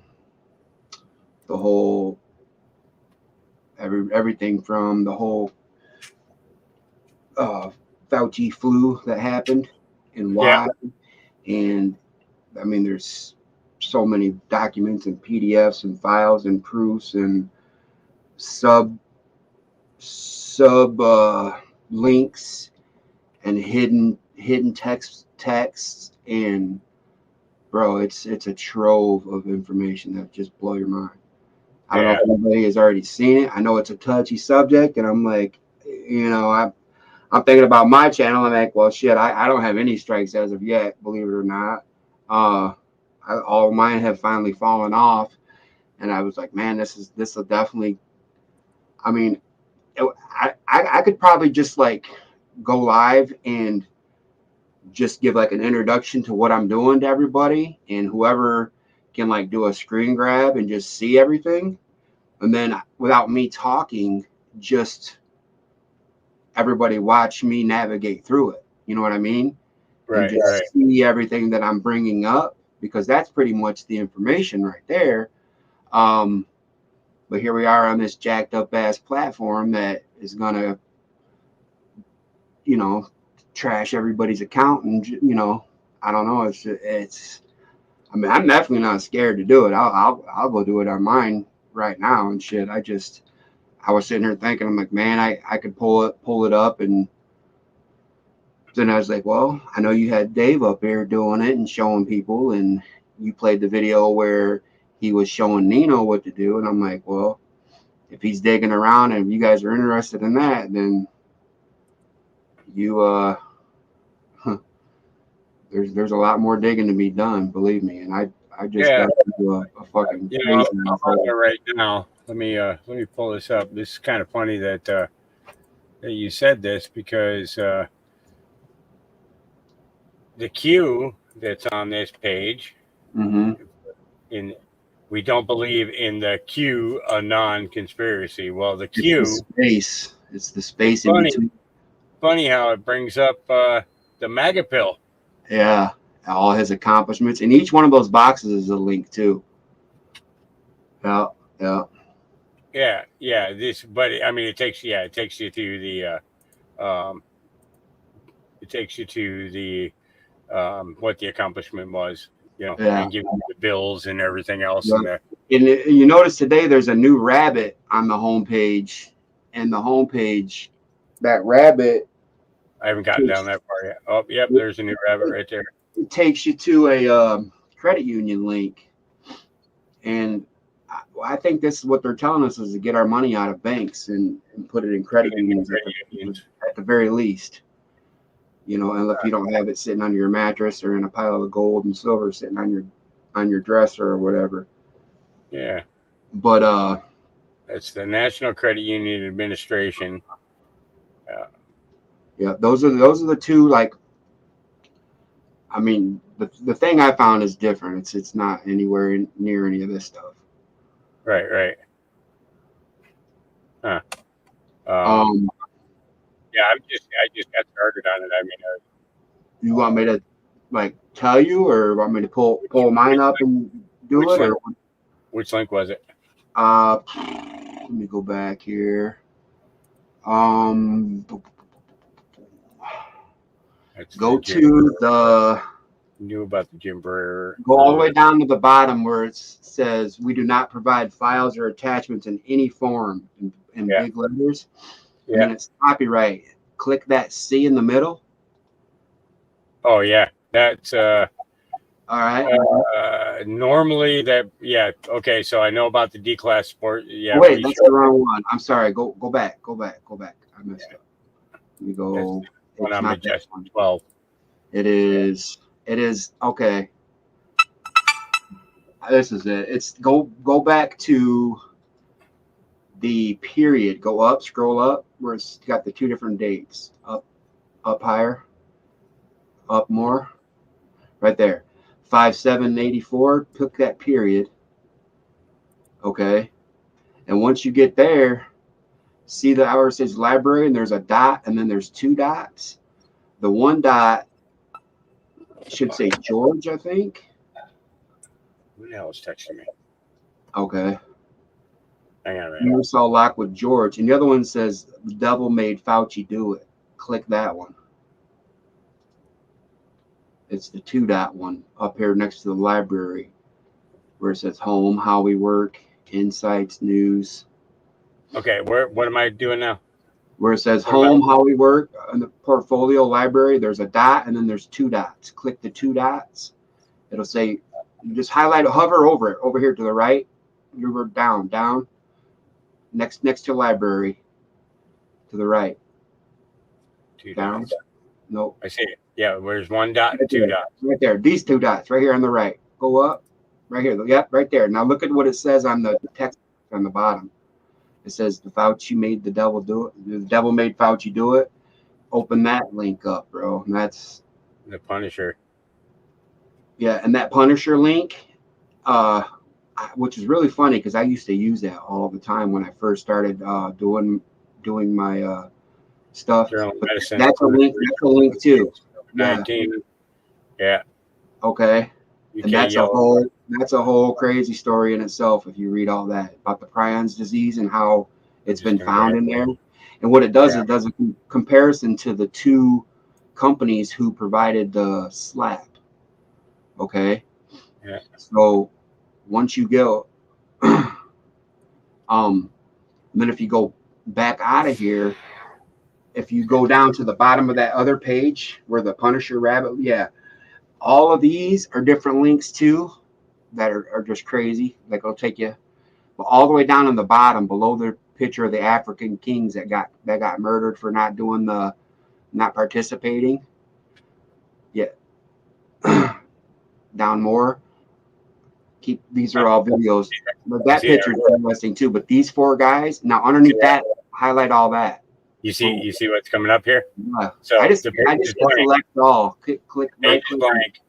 [SPEAKER 6] whole everything from the whole Fauci flu that happened and why.
[SPEAKER 1] Yeah.
[SPEAKER 6] And I mean, there's so many documents and PDFs and files and proofs and sub links and hidden texts, and bro, it's a trove of information that just blow your mind. I don't know if anybody has already seen it. I know it's a touchy subject, and I'm like, you know, I'm thinking about my channel. I'm like, well, shit, I don't have any strikes as of yet, believe it or not. All mine have finally fallen off, and I was like, man, this will definitely. I mean, I could probably just like go live and just give like an introduction to what I'm doing to everybody, and whoever can like do a screen grab and just see everything, and then without me talking, just everybody watch me navigate through it. You know what I mean?
[SPEAKER 1] Right.
[SPEAKER 6] And just see everything that I'm bringing up, because that's pretty much the information right there. But here we are on this jacked up ass platform that is gonna, you know, trash everybody's account, and you know, I don't know. It's. I mean, I'm definitely not scared to do it. I'll go do it on mine right now and shit. I was sitting here thinking, I'm like, man, I could pull it up, and then I was like, well, I know you had Dave up here doing it and showing people, and you played the video where he was showing Nino what to do, and I'm like, well, if he's digging around and if you guys are interested in that, then you there's a lot more digging to be done, believe me. And I just got into a fucking
[SPEAKER 1] I'm on there right now. Let me pull this up. This is kind of funny that you said this, because the Q that's on this page, in we don't believe in the Q non-conspiracy. Well, the Q
[SPEAKER 6] it's the space in between.
[SPEAKER 1] Funny how it brings up the MAGA pill.
[SPEAKER 6] Yeah, all his accomplishments, and each one of those boxes is a link too. Yeah.
[SPEAKER 1] This, but I mean, it takes you to the It takes you to the what the accomplishment was,
[SPEAKER 6] Yeah.
[SPEAKER 1] and give you the bills and everything else.
[SPEAKER 6] Yeah.
[SPEAKER 1] And that.
[SPEAKER 6] And you notice today there's a new rabbit on the homepage, and the homepage, that rabbit,
[SPEAKER 1] I haven't gotten down that far yet. Oh, yep, there's a new rabbit right there.
[SPEAKER 6] it takes you to a credit union link, and I think this is what they're telling us is to get our money out of banks and put it in credit unions at the very least. And if you don't have it sitting on your mattress or in a pile of gold and silver sitting on your dresser or whatever.
[SPEAKER 1] Yeah.
[SPEAKER 6] But
[SPEAKER 1] It's the National Credit Union Administration.
[SPEAKER 6] yeah, those are the two. Like, I mean, the thing I found is different. It's not anywhere near any of this stuff.
[SPEAKER 1] Right. Huh. Yeah, I just got started on it. I mean,
[SPEAKER 6] You want me to tell you, or want me to pull mine up and do
[SPEAKER 1] Which
[SPEAKER 6] it?
[SPEAKER 1] one? Which link was it?
[SPEAKER 6] Let me go back here. Go to the.
[SPEAKER 1] Knew about the Jim Brewer.
[SPEAKER 6] Go all the way down to the bottom where it says we do not provide files or attachments in any form in big letters.
[SPEAKER 1] Yeah.
[SPEAKER 6] And it's copyright. Click that C in the middle.
[SPEAKER 1] Oh yeah, that's
[SPEAKER 6] all right.
[SPEAKER 1] Normally that okay. So I know about the D-class sport. Yeah.
[SPEAKER 6] Wait, that's the wrong one. I'm sorry. Go back. I messed up. Let me go.
[SPEAKER 1] When I'm adjusting 12.
[SPEAKER 6] It is okay. This is it. It's go back to the period. Go up, scroll up, where it's got the two different dates. Up higher, up more. Right there. 5/7/84. Pick that period. Okay. And once you get there, see the hour says library, and there's a dot, and then there's two dots. The one dot should say George, I think.
[SPEAKER 1] Who the hell is texting me?
[SPEAKER 6] Okay.
[SPEAKER 1] Hang on a minute.
[SPEAKER 6] You saw Lockwood George, and the other one says the devil made Fauci do it. Click that one. It's the two dot one up here next to the library, where it says home, how we work, insights, news.
[SPEAKER 1] Okay, what am I doing now?
[SPEAKER 6] Where it says home, how we work, in the portfolio library, there's a dot, and then there's two dots. Click the two dots. It'll say, you just highlight it, hover over it, over here to the right. You're down. Next to library, to the right.
[SPEAKER 1] Two
[SPEAKER 6] Down.
[SPEAKER 1] dots.
[SPEAKER 6] Nope.
[SPEAKER 1] I see it. Yeah, where's one dot and two dots?
[SPEAKER 6] Right there. These two dots right here on the right. Go up. Right here. Yep, right there. Now look at what it says on the text on the bottom. It says the Fauci made the devil do it. The devil made Fauci do it. Open that link up, bro. And that's
[SPEAKER 1] The Punisher.
[SPEAKER 6] yeah, and that Punisher link, which is really funny because I used to use that all the time when I first started doing my stuff.
[SPEAKER 1] Journal of Medicine.
[SPEAKER 6] That's a link. That's a link too.
[SPEAKER 1] 19. Yeah.
[SPEAKER 6] Okay.
[SPEAKER 1] You
[SPEAKER 6] And
[SPEAKER 1] can't
[SPEAKER 6] that's a whole crazy story in itself if you read all that about the prions disease and how it's been found in there. And what it does, it does a comparison to the two companies who provided the slab. Okay.
[SPEAKER 1] Yeah.
[SPEAKER 6] So once you go, then if you go back out of here, if you go down to the bottom of that other page where the Punisher rabbit, all of these are different links too that are just crazy. Like it'll take you all the way down on the bottom below the picture of the African kings that got murdered for not participating. Yeah. Down more. These are all videos. But that picture is interesting too. But these four guys, now underneath that, highlight all that.
[SPEAKER 1] You see what's coming up here?
[SPEAKER 6] Yeah.
[SPEAKER 1] So
[SPEAKER 6] I just select all. Click right click
[SPEAKER 1] blank,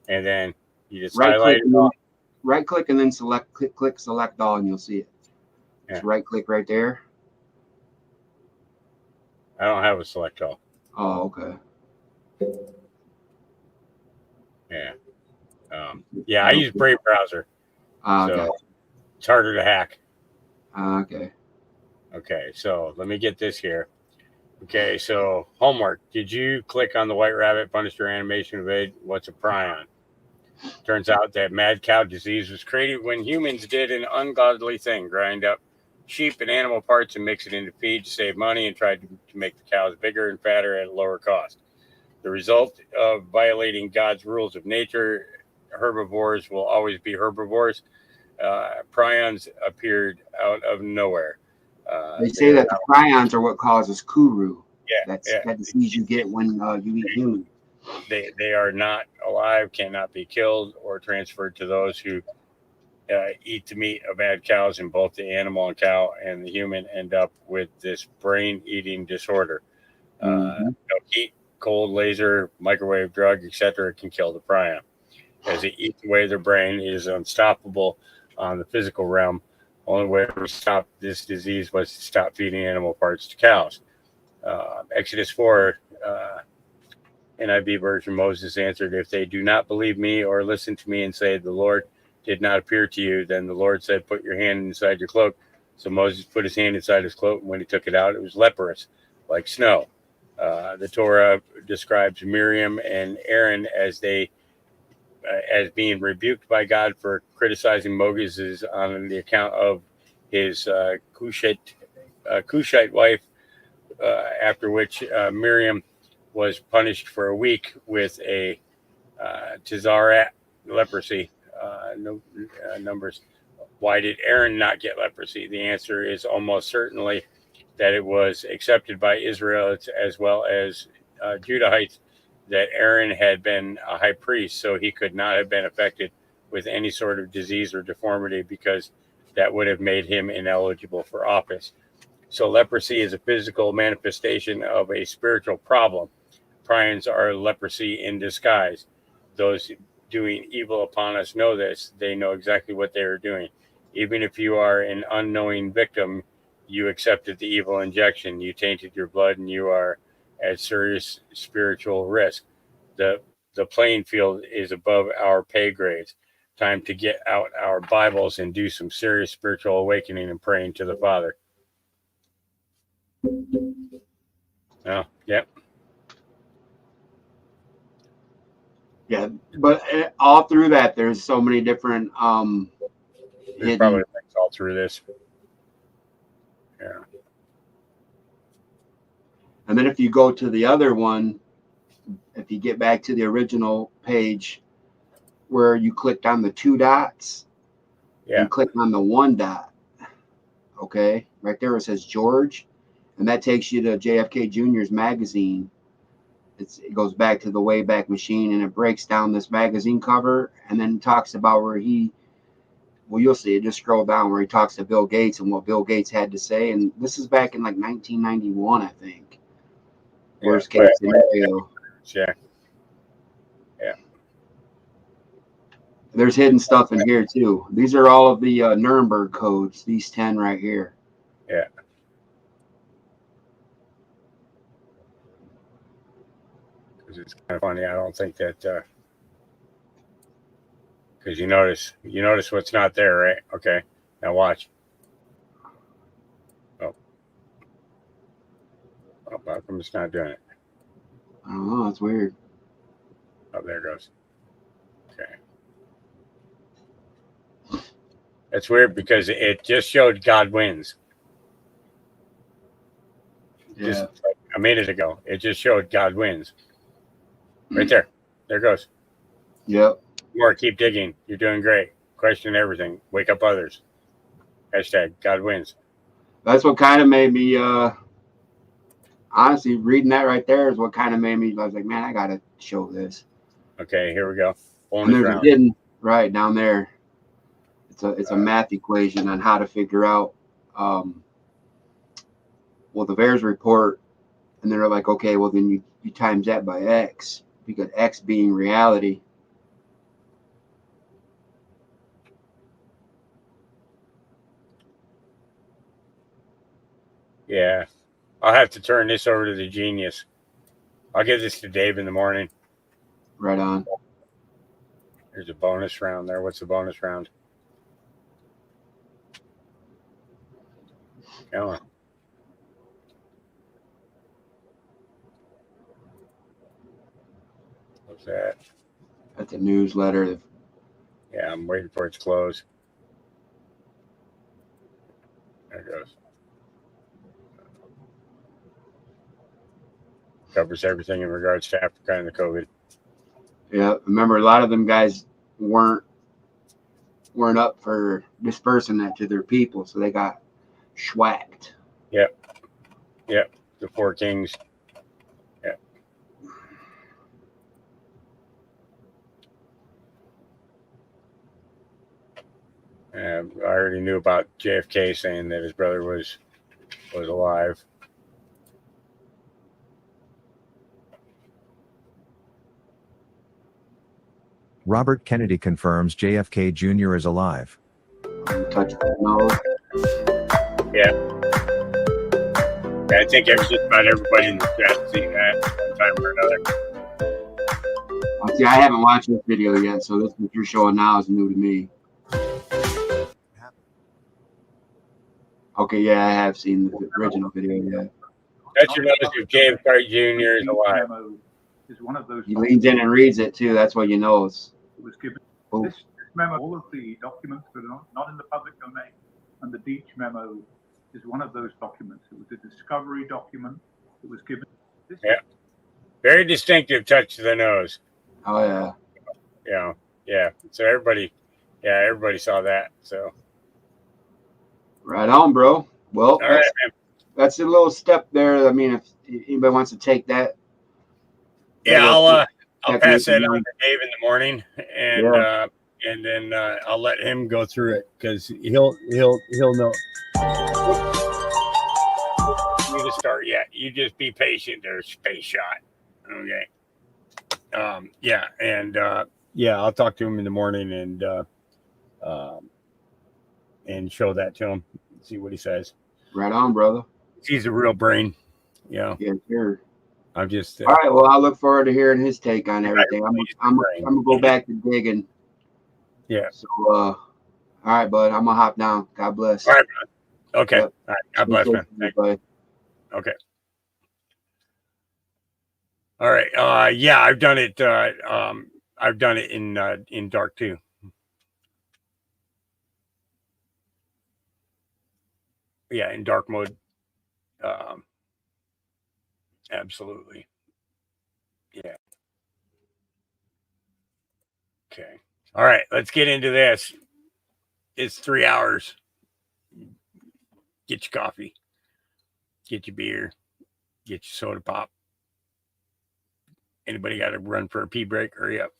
[SPEAKER 1] and then you just
[SPEAKER 6] right
[SPEAKER 1] highlight
[SPEAKER 6] click,
[SPEAKER 1] it all.
[SPEAKER 6] right click and then select click select all, and you'll see it.
[SPEAKER 1] Yeah.
[SPEAKER 6] Just right click right there.
[SPEAKER 1] I don't have a select all.
[SPEAKER 6] Oh, okay.
[SPEAKER 1] Yeah. I use Brave browser.
[SPEAKER 6] Okay.
[SPEAKER 1] So it's harder to hack.
[SPEAKER 6] Okay.
[SPEAKER 1] Okay, so let me get this here. Okay, so homework. Did you click on the white rabbit punished your animation evade? What's a prion? Turns out that mad cow disease was created when humans did an ungodly thing, grind up sheep and animal parts and mix it into feed to save money and tried to make the cows bigger and fatter at a lower cost. The result of violating God's rules of nature, herbivores will always be herbivores. Prions appeared out of nowhere.
[SPEAKER 6] They say that the prions are what causes Kuru.
[SPEAKER 1] Yeah,
[SPEAKER 6] That disease you get when you eat human.
[SPEAKER 1] They are not alive, cannot be killed or transferred to those who eat the meat of mad cows, and both the animal and cow and the human end up with this brain eating disorder. No heat, cold, laser, microwave, drug, etc. can kill the prion. As it eats away their brain, it is unstoppable on the physical realm. Only way to stop this disease was to stop feeding animal parts to cows. Exodus 4, NIV version, Moses answered, if they do not believe me or listen to me and say, the Lord did not appear to you, then the Lord said, put your hand inside your cloak. So Moses put his hand inside his cloak, and when he took it out, it was leprous, like snow. The Torah describes Miriam and Aaron as as being rebuked by God for criticizing Moses on the account of his Cushite wife, after which Miriam was punished for a week with a Tizarat leprosy. Numbers. Why did Aaron not get leprosy? The answer is almost certainly that it was accepted by Israelites as well as Judahites that Aaron had been a high priest, so he could not have been affected with any sort of disease or deformity, because that would have made him ineligible for office. So leprosy is a physical manifestation of a spiritual problem. Prions are leprosy in disguise. Those doing evil upon us know this. They know exactly what they are doing. Even if you are an unknowing victim, you accepted the evil injection. You tainted your blood, and you are at serious spiritual risk. The playing field is above our pay grades. Time to get out our Bibles and do some serious spiritual awakening and praying to the Father. Oh, yep.
[SPEAKER 6] Yeah, but all through that, there's so many different
[SPEAKER 1] There's
[SPEAKER 6] hidden.
[SPEAKER 1] probably links all through this. Yeah.
[SPEAKER 6] And then if you go to the other one, if you get back to the original page where you clicked on the 2 dots, you click on the 1 dot. Okay, right there it says George, and that takes you to JFK Jr.'s magazine. It goes back to the Wayback Machine, and it breaks down this magazine cover, and then talks about where you'll see it, just scroll down, where he talks to Bill Gates and what Bill Gates had to say. And this is back in like 1991, I think. Worst case scenario.
[SPEAKER 1] Yeah.
[SPEAKER 6] There's hidden stuff in here too. These are all of the Nuremberg codes, these 10 right here.
[SPEAKER 1] Yeah. Because it's kind of funny. I don't think that because you notice what's not there, right? Okay. Now watch. Oh, how come it's not doing it?
[SPEAKER 6] I don't know. That's weird.
[SPEAKER 1] Oh, there it goes. Okay. That's weird because it just showed God wins.
[SPEAKER 6] Yeah.
[SPEAKER 1] Just like a minute ago, it just showed God wins. Right there. There it goes.
[SPEAKER 6] Yep.
[SPEAKER 1] More, keep digging. You're doing great. Question everything. Wake up others. Hashtag God wins.
[SPEAKER 6] That's what kind of made me, honestly, reading that right there is what kind of made me, I was like, man, I got to show this.
[SPEAKER 1] Okay, here we go.
[SPEAKER 6] And there's a hidden, right down there. It's a math equation on how to figure out, the VAERS report, and they're like, okay, well, then you times that by X, because X being reality.
[SPEAKER 1] Yeah. I'll have to turn this over to the genius. I'll give this to Dave in the morning.
[SPEAKER 6] Right on.
[SPEAKER 1] There's a bonus round there. What's the bonus round? Come on. Close that.
[SPEAKER 6] That's a newsletter.
[SPEAKER 1] Yeah, I'm waiting for it to close. There it goes. Covers everything in regards to Africa and the COVID.
[SPEAKER 6] Yeah, remember a lot of them guys weren't up for dispersing that to their people, so they got schwacked.
[SPEAKER 1] Yep. The Four Kings. Yep. I already knew about JFK saying that his brother was alive.
[SPEAKER 7] Robert Kennedy confirms JFK Jr. is alive.
[SPEAKER 6] Touch that nose.
[SPEAKER 1] I think just about everybody in the chat has seen that one time or another.
[SPEAKER 6] See, I haven't watched this video yet, so this what you're showing now is new to me. Okay, yeah, I have seen the original video. Yeah,
[SPEAKER 1] That's your notice if JFK Jr. is alive.
[SPEAKER 8] Is one of those
[SPEAKER 6] he leans in and reads it too. That's what you know. It's
[SPEAKER 8] was given.
[SPEAKER 6] oh,
[SPEAKER 8] This memo, all of the documents that are not in the public domain, and the Deitch memo is one of those documents. It was a discovery document that was given. This
[SPEAKER 1] Yeah. Very distinctive touch to the nose.
[SPEAKER 6] oh yeah.
[SPEAKER 1] Yeah. So everybody saw that. So
[SPEAKER 6] Right on, bro. Well,
[SPEAKER 1] all right, man.
[SPEAKER 6] that's a little step there. I mean, if anybody wants to take that,
[SPEAKER 1] Yeah, I'll pass that
[SPEAKER 6] Technically,
[SPEAKER 1] on to Dave in the morning, and then I'll let him go through it because he'll know. You to start yet? You just be patient. There's Space Shot. Okay. I'll talk to him in the morning and show that to him. See what he says.
[SPEAKER 6] right on, brother.
[SPEAKER 1] He's a real brain.
[SPEAKER 6] Yeah, sure.
[SPEAKER 1] I'm just.
[SPEAKER 6] All right. Well, I look forward to hearing his take on everything. I'm gonna go back to digging.
[SPEAKER 1] Yeah.
[SPEAKER 6] So, all right, bud. I'm gonna hop down. God bless.
[SPEAKER 1] All right, man. Okay.
[SPEAKER 6] Yep.
[SPEAKER 1] All right. God bless, man. Thank you.
[SPEAKER 6] Bye.
[SPEAKER 1] Okay. All right. I've done it. I've done it in dark too. Yeah, in dark mode. Absolutely. Yeah. Okay. All right. Let's get into this. It's 3 hours. Get your coffee. Get your beer. Get your soda pop. Anybody got to run for a pee break? Hurry up.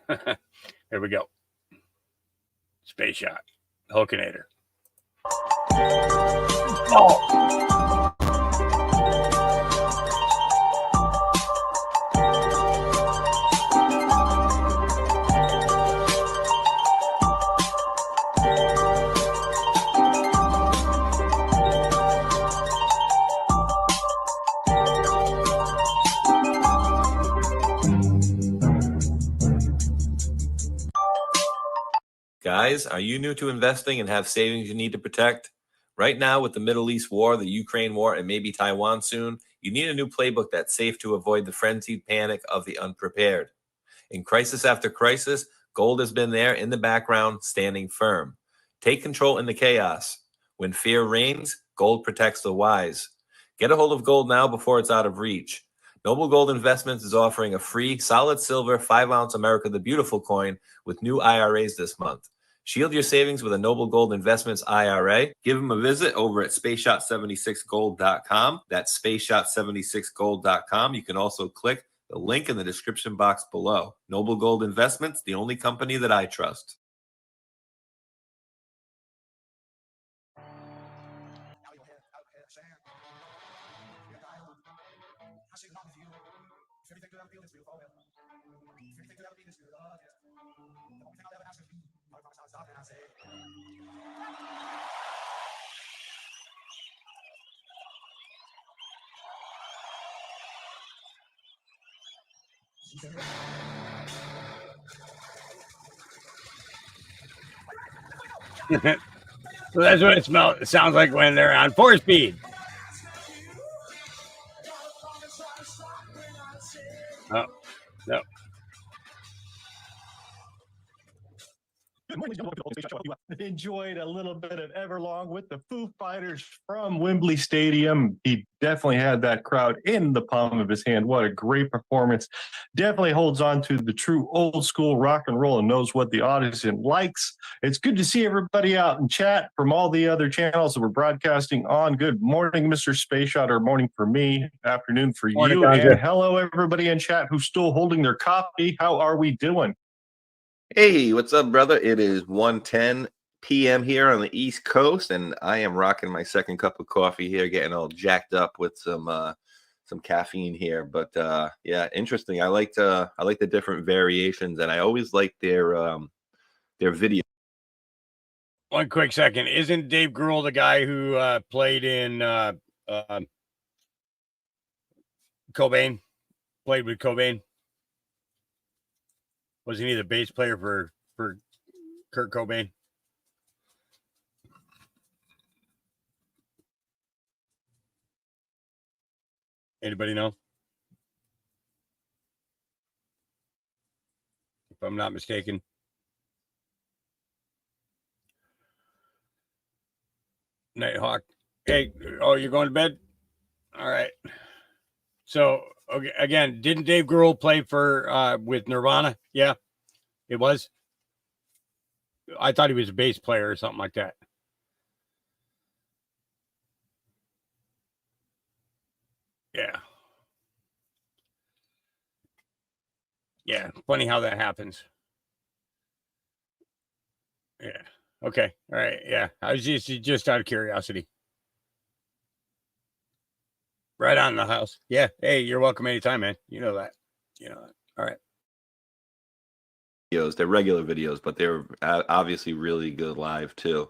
[SPEAKER 1] There we go. Space Shot. Hulkinator.
[SPEAKER 9] Guys, are you new to investing and have savings you need to protect? Right now, with the Middle East war, the Ukraine war, and maybe Taiwan soon, you need a new playbook that's safe to avoid the frenzied panic of the unprepared. In crisis after crisis, gold has been there in the background, standing firm. Take control in the chaos. When fear reigns, gold protects the wise. Get a hold of gold now before it's out of reach. Noble Gold Investments is offering a free solid silver 5-ounce America the Beautiful coin with new IRAs this month. Shield your savings with a Noble Gold Investments IRA. Give them a visit over at spaceshot76gold.com. That's spaceshot76gold.com. You can also click the link in the description box below. Noble Gold Investments, the only company that I trust.
[SPEAKER 1] So that's what it sounds like when they're on 4-speed. Oh, no.
[SPEAKER 10] Enjoyed a little bit of Everlong with the Foo Fighters from Wembley Stadium. He definitely had that crowd in the palm of his hand. What a great performance. Definitely holds on to the true old school rock and roll and knows what the audience likes. It's good to see everybody out in chat from all the other channels that we're broadcasting on. Good morning, Mr. Space Shot, or morning for me, afternoon for
[SPEAKER 1] Morning,
[SPEAKER 10] you.
[SPEAKER 1] Ganja.
[SPEAKER 10] And hello, everybody in chat who's still holding their coffee. How are we doing?
[SPEAKER 11] Hey, what's up, brother? It is 1:10 p.m. here on the East Coast, and I am rocking my second cup of coffee here, getting all jacked up with some caffeine here. But yeah, interesting. I like the different variations, and I always like their video.
[SPEAKER 1] One quick second. Isn't Dave Grohl the guy who played in Cobain? Played with Cobain? Wasn't he the bass player for Kurt Cobain? Anybody know? If I'm not mistaken. Nighthawk. Hey, oh, you're going to bed? All right. So, okay, again, didn't Dave Grohl play for with Nirvana? Yeah, it was. I thought he was a bass player or something like that. Yeah. Yeah, funny how that happens. Yeah. Okay. All right. Yeah. I was just out of curiosity. Right on the house. Yeah. Hey, you're welcome anytime, man. You know that. All right.
[SPEAKER 11] Videos. They're regular videos, but they're obviously really good live too.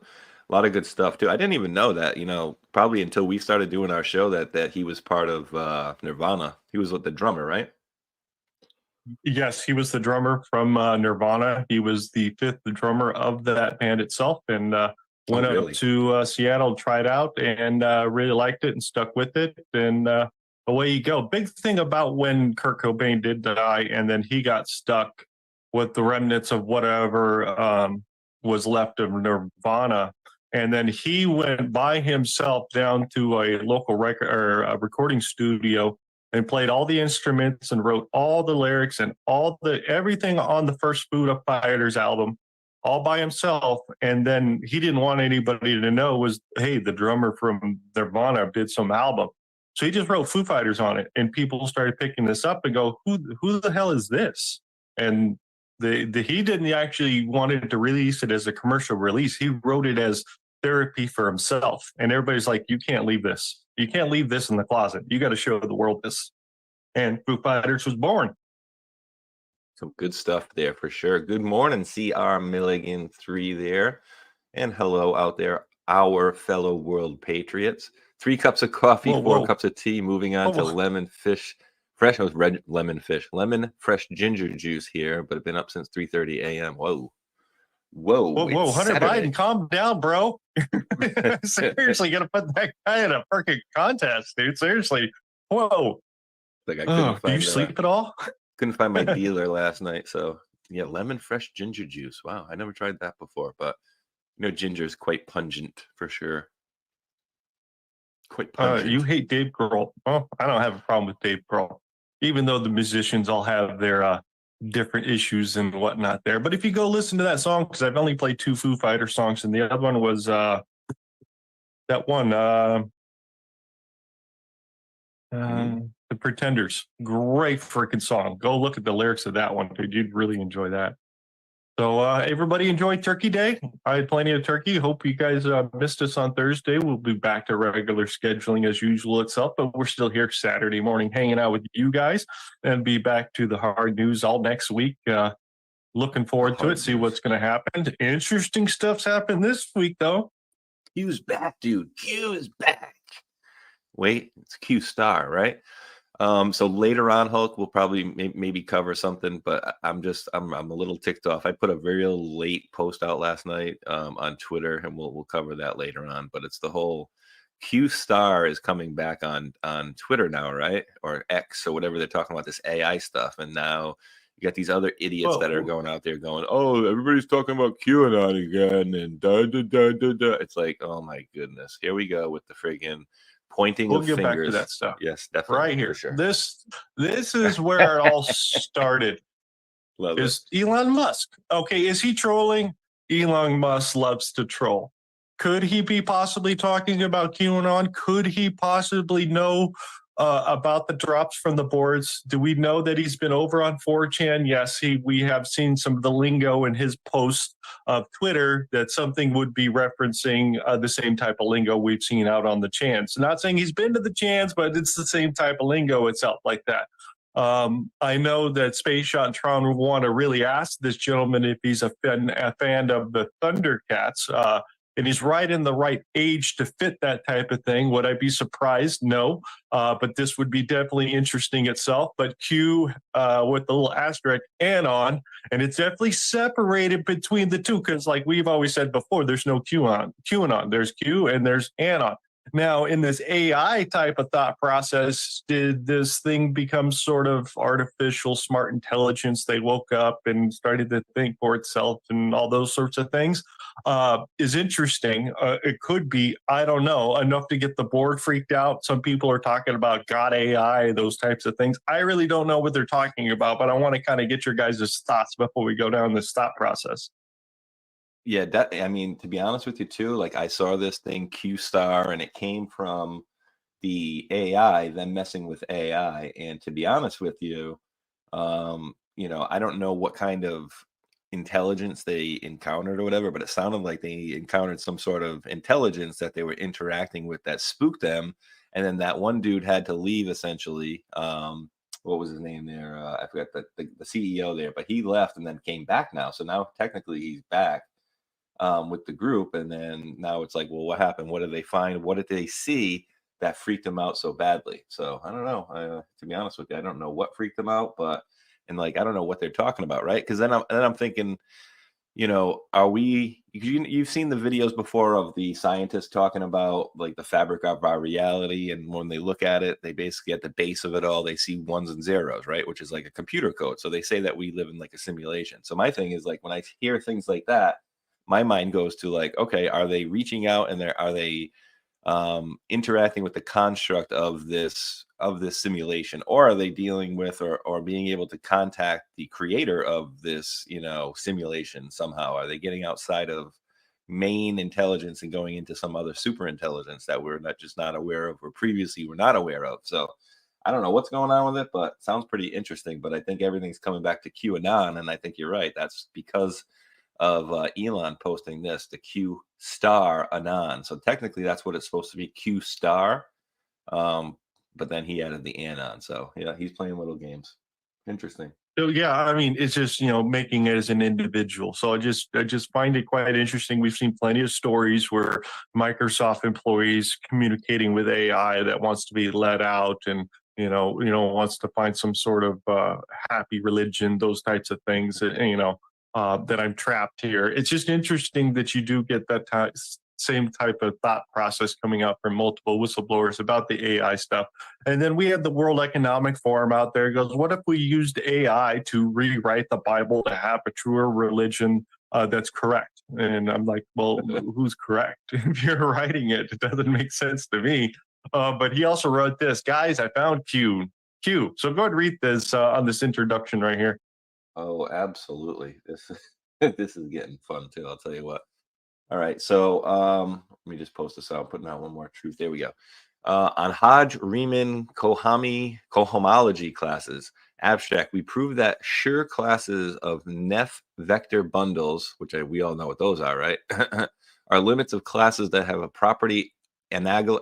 [SPEAKER 11] A lot of good stuff too. I didn't even know that, probably until we started doing our show that he was part of Nirvana. He was the drummer, right?
[SPEAKER 10] Yes, he was the drummer from Nirvana. He was the fifth drummer of that band itself, and went
[SPEAKER 11] really?
[SPEAKER 10] up to Seattle, tried out, and really liked it and stuck with it. And away you go. Big thing about when Kurt Cobain did die, and then he got stuck with the remnants of whatever was left of Nirvana. And then he went by himself down to a local record or a recording studio and played all the instruments and wrote all the lyrics and everything on the first Foo Fighters album, all by himself. And then he didn't want anybody to know was, hey, the drummer from Nirvana did some album. So he just wrote Foo Fighters on it, and people started picking this up and go, who the hell is this? And he didn't actually wanted to release it as a commercial release. He wrote it as therapy for himself. And everybody's like, you can't leave this. You can't leave this in the closet. You got to show the world this. And Foo Fighters was born.
[SPEAKER 11] Some good stuff there for sure. Good morning, CR Milligan 3 there. And hello out there, our fellow world patriots. 3 cups of coffee, 4 cups of tea. Moving on to lemon fresh ginger juice here, but I've been up since 3:30 a.m. Whoa,
[SPEAKER 10] Hunter
[SPEAKER 11] Saturday.
[SPEAKER 10] Biden, calm down, bro. Seriously, gotta put that guy in a freaking contest, dude. Seriously. Whoa.
[SPEAKER 11] Like I couldn't
[SPEAKER 10] do you sleep at all?
[SPEAKER 11] Couldn't find my dealer last night. So yeah, lemon fresh ginger juice. Wow, I never tried that before, but ginger is quite pungent for sure. Quite pungent.
[SPEAKER 10] You hate Dave Grohl. Well, I don't have a problem with Dave Grohl, even though the musicians all have their different issues and whatnot there. But if you go listen to that song, because I've only played 2 Foo Fighter songs, and the other one was that one, The Pretenders. Great freaking song. Go look at the lyrics of that one, dude. You'd really enjoy that. So everybody enjoy Turkey Day. I had plenty of turkey. Hope you guys missed us on Thursday. We'll be back to regular scheduling as usual itself, but we're still here Saturday morning hanging out with you guys, and be back to the hard news all next week. Looking forward to it, see what's going to happen. Interesting stuff's happened this week, though.
[SPEAKER 11] Q's back, dude. Q is back. Wait, it's Q Star, right? So later on, Hulk, we'll probably maybe cover something, but I'm a little ticked off. I put a very late post out last night on Twitter, and we'll cover that later on. But it's the whole Q Star is coming back on Twitter now, right? Or X or whatever they're talking about, this AI stuff. And now You got these other idiots that are going out there going, "Oh, everybody's talking about QAnon again," and da da da da da. It's like, oh my goodness, here we go with the friggin' pointing
[SPEAKER 10] We'll
[SPEAKER 11] of
[SPEAKER 10] get
[SPEAKER 11] fingers.
[SPEAKER 10] back to that stuff.
[SPEAKER 11] Yes, definitely,
[SPEAKER 10] Right
[SPEAKER 11] for
[SPEAKER 10] here.
[SPEAKER 11] sure.
[SPEAKER 10] This is where it all started.
[SPEAKER 11] Love it.
[SPEAKER 10] Is Elon Musk. Okay, is he trolling? Elon Musk loves to troll. Could he be possibly talking about QAnon? Could he possibly know about the drops from the boards? Do we know that he's been over on 4chan? Yes, we have seen some of the lingo in his posts of Twitter that something would be referencing the same type of lingo we've seen out on the chans. Not saying he's been to the chans, but it's the same type of lingo itself like that. I know that Space Shot and Tron will want to really ask this gentleman if he's a fan of the Thundercats, and he's right in the right age to fit that type of thing. Would I be surprised? No, but this would be definitely interesting itself. But Q with the little asterisk anon, and it's definitely separated between the two because, like we've always said before, there's no QAnon. There's Q and there's anon. Now, in this AI type of thought process, did this thing become sort of artificial smart intelligence? They woke up and started to think for itself and all those sorts of things. Is interesting. It could be, I don't know, enough to get the board freaked out. Some people are talking about God AI, those types of things. I really don't know what they're talking about, but I want to kind of get your guys' thoughts before we go down this thought process.
[SPEAKER 11] Yeah, I mean, to be honest with you too, like I saw this thing Q Star and it came from the AI, them messing with AI. And to be honest with you, I don't know what kind of intelligence they encountered or whatever, but it sounded like they encountered some sort of intelligence that they were interacting with that spooked them. And then that one dude had to leave essentially. What was his name there? I forgot the CEO there, but he left and then came back now. So now technically he's back with the group, and then now it's like, well, what happened? What did they find? What did they see that freaked them out so badly? So I don't know. To be honest with you, I don't know what freaked them out, but I don't know what they're talking about, right? Because then I'm thinking, are we? You've seen the videos before of the scientists talking about like the fabric of our reality, and when they look at it, they basically at the base of it all, they see ones and zeros, right? Which is like a computer code. So they say that we live in like a simulation. So my thing is like when I hear things like that, my mind goes to like, okay, are they reaching out and are they interacting with the construct of this simulation, or are they dealing with or being able to contact the creator of this simulation somehow? Are they getting outside of main intelligence and going into some other super intelligence that we're not aware of or previously we're not aware of? So I don't know what's going on with it, but it sounds pretty interesting. But I think everything's coming back to QAnon, and I think you're right. That's because of Elon posting this, the Q Star Anon. So technically that's what it's supposed to be, Q Star. But then he added the Anon. So yeah, he's playing little games. Interesting.
[SPEAKER 10] So yeah, I mean, it's just making it as an individual. So I just find it quite interesting. We've seen plenty of stories where Microsoft employees communicating with AI that wants to be let out and wants to find some sort of happy religion, those types of things. That I'm trapped here. It's just interesting that you do get that same type of thought process coming out from multiple whistleblowers about the AI stuff. And then we had the World Economic Forum out there goes, what if we used AI to rewrite the Bible to have a truer religion that's correct? And I'm like, well, who's correct? If you're writing it, it doesn't make sense to me. But he also wrote this, guys, I found Q. So go ahead and read this on this introduction right here.
[SPEAKER 11] Oh, absolutely. This is getting fun too. I'll tell you what. All right. So let me just post this out. I'm putting out one more truth. There we go. On Hodge Riemann cohomology classes, abstract, we proved that Schur classes of Neff vector bundles, which we all know what those are, right? Are limits of classes that have a property analogous,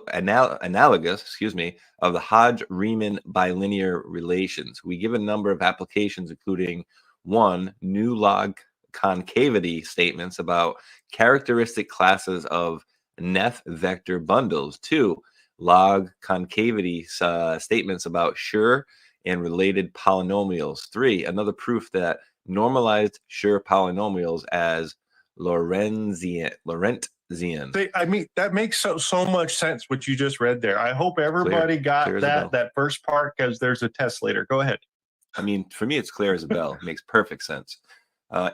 [SPEAKER 11] of the Hodge-Riemann bilinear relations. We give a number of applications, including 1, new log concavity statements about characteristic classes of Neff vector bundles. 2, log concavity statements about Schur and related polynomials. 3, another proof that normalized Schur polynomials as Lorentzian.
[SPEAKER 10] I mean, that makes so much sense what you just read there. I hope everybody got that first part because there's a test later. Go ahead.
[SPEAKER 11] I mean, for me, it's clear as a bell. It makes perfect sense.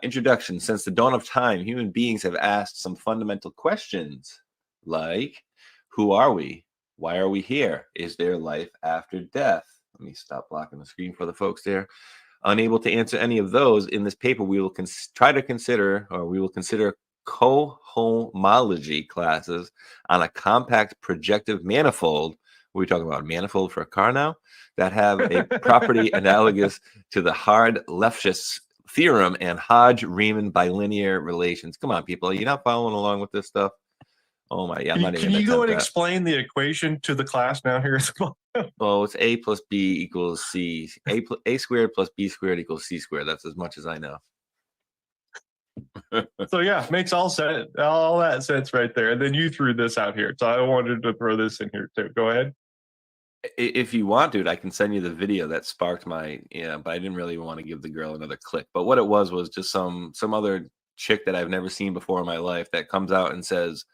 [SPEAKER 11] Introduction. Since the dawn of time, human beings have asked some fundamental questions like, who are we? Why are we here? Is there life after death? Let me stop blocking the screen for the folks there. Unable to answer any of those, in this paper, we will try to consider, or we will consider cohomology classes on a compact projective manifold. We're talking about a manifold for a car now, that have a property analogous to the Hard-Lefschetz theorem and Hodge-Riemann bilinear relations. Come on, people. Are you not following along with this stuff? Oh my, yeah, I'm not even
[SPEAKER 10] Can you go and
[SPEAKER 11] attempt that.
[SPEAKER 10] explain the equation to the class now here?
[SPEAKER 11] Well, it's A plus B equals C. A squared plus B squared equals C squared. That's as much as I know.
[SPEAKER 10] So yeah, makes all that sense right there. And then you threw this out here, so I wanted to throw this in here too. Go ahead.
[SPEAKER 11] If you want, dude, I can send you the video that sparked my, but I didn't really want to give the girl another click. But what it was just some other chick that I've never seen before in my life that comes out and says,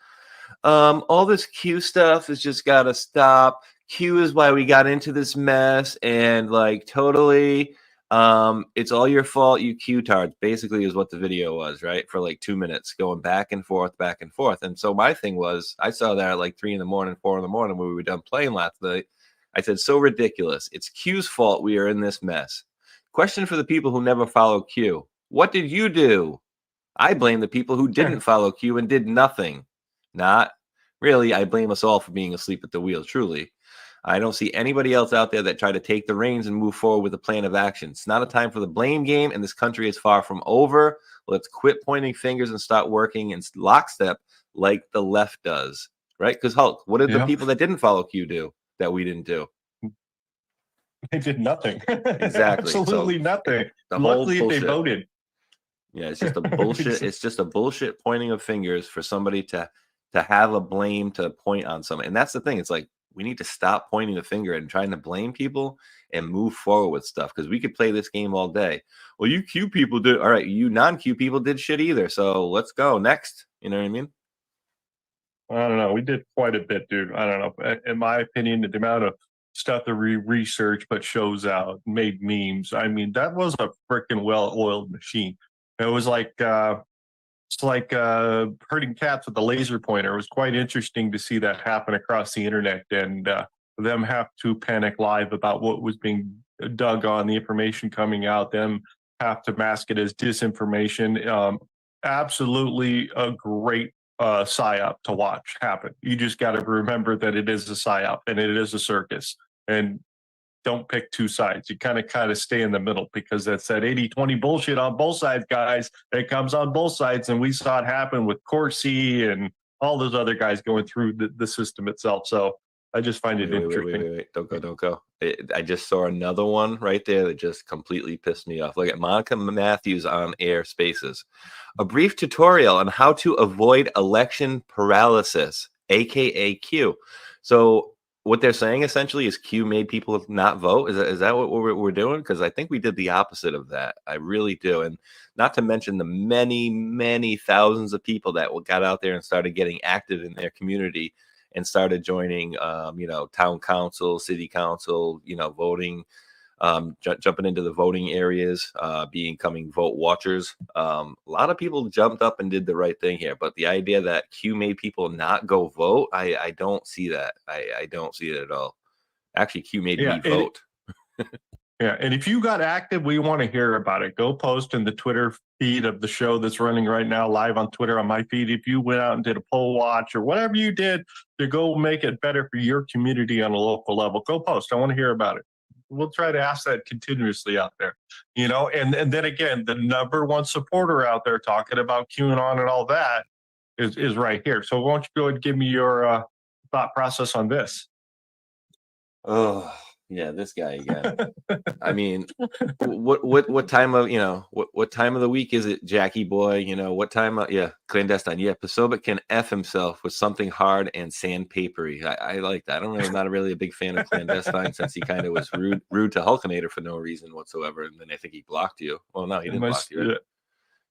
[SPEAKER 11] all this Q stuff has just got to stop. Q is why we got into this mess, and like totally, it's all your fault, you Q-tards, basically is what the video was, right? For like 2 minutes, going back and forth. And so my thing was, I saw that at like 3 in the morning, 4 in the morning when we were done playing last night. I said, so ridiculous. It's Q's fault we are in this mess. Question for the people who never follow Q. What did you do? I blame the people who didn't follow Q and did nothing. Not really. I blame us all for being asleep at the wheel, truly. I don't see anybody else out there that tried to take the reins and move forward with a plan of action. It's not a time for the blame game, and this country is far from over. Let's quit pointing fingers and start working in lockstep like the left does, right? Because Hulk, what did the people that didn't follow Q do that we didn't do?
[SPEAKER 10] They did nothing.
[SPEAKER 11] Exactly.
[SPEAKER 10] Absolutely
[SPEAKER 11] So
[SPEAKER 10] nothing.
[SPEAKER 11] the whole
[SPEAKER 10] Luckily, they
[SPEAKER 11] bullshit.
[SPEAKER 10] voted.
[SPEAKER 11] Yeah, it's just a bullshit. It's just a bullshit pointing of fingers for somebody to have a blame to point on someone. And that's the thing. It's like, we need to stop pointing the finger and trying to blame people and move forward with stuff, because we could play this game all day. Well, you Q people did. All right, you non-Q people did shit either. So let's go next. You know what I mean?
[SPEAKER 10] I don't know. We did quite a bit, dude. I don't know. In my opinion, the amount of stuff that we researched but shows out, made memes. I mean, that was a freaking well-oiled machine. It was like it's like herding cats with a laser pointer. It was quite interesting to see that happen across the internet, and them have to panic live about what was being dug on, the information coming out, them have to mask it as disinformation. Absolutely a great psyop to watch happen. You just got to remember that it is a psyop and it is a circus, and don't pick two sides. You kind of stay in the middle, because that's that 80-20 bullshit on both sides, guys. It comes on both sides, and we saw it happen with Corsi and all those other guys going through the system itself. So I just find it interesting.
[SPEAKER 11] Wait. Don't go. I just saw another one right there that just completely pissed me off. Look at Monica Matthews on Air Spaces. A brief tutorial on how to avoid election paralysis, aka Q. So what they're saying essentially is Q made people not vote. Is that what we're doing? Because I think we did the opposite of that. I really do. And not to mention the many, many thousands of people that got out there and started getting active in their community and started joining, town council, city council, voting, jumping into the voting areas, becoming vote watchers. A lot of people jumped up and did the right thing here, but the idea that Q made people not go vote, I don't see that. I don't see it at all. Actually, Q made me vote.
[SPEAKER 10] Yeah, and if you got active, we want to hear about it. Go post in the Twitter feed of the show that's running right now, live on Twitter on my feed. If you went out and did a poll watch or whatever you did to go make it better for your community on a local level, go post. I want to hear about it. We'll try to ask that continuously out there, and then again, the number one supporter out there talking about QAnon and all that is right here. So why don't you go ahead and give me your thought process on this?
[SPEAKER 11] Oh, yeah, this guy again. I mean, what time of what time of the week is it, Jackie boy? What time? Clandestine. Yeah, Posobiec can F himself with something hard and sandpapery. I like that. I'm not really a big fan of Clandestine, since he kind of was rude to Hulkinator for no reason whatsoever, and then I think he blocked you. Well, no, he didn't block you. Right?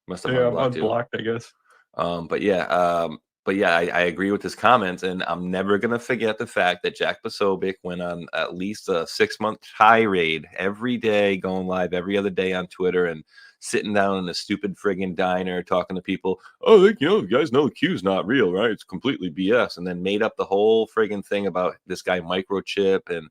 [SPEAKER 11] Must have unblocked you.
[SPEAKER 10] Unblocked, I guess.
[SPEAKER 11] But yeah, but yeah, I agree with his comments, and I'm never gonna forget the fact that Jack Posobiec went on at least a 6-month tirade every day, going live every other day on Twitter, and sitting down in a stupid friggin' diner talking to people. Oh, you guys know the Q's not real, right? It's completely BS, and then made up the whole friggin' thing about this guy Microchip, and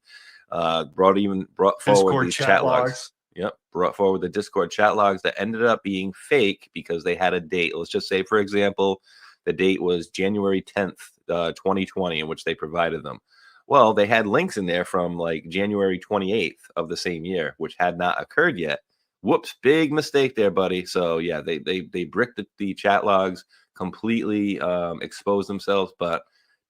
[SPEAKER 11] brought forward
[SPEAKER 10] Discord
[SPEAKER 11] these
[SPEAKER 10] chat
[SPEAKER 11] chat
[SPEAKER 10] logs.
[SPEAKER 11] logs. Yep, brought forward the Discord chat logs that ended up being fake because they had a date. Let's just say, for example, the date was January 10th, 2020, in which they provided them. Well, they had links in there from like January 28th of the same year, which had not occurred yet. Whoops, big mistake there, buddy. So yeah, they bricked the chat logs, completely exposed themselves, but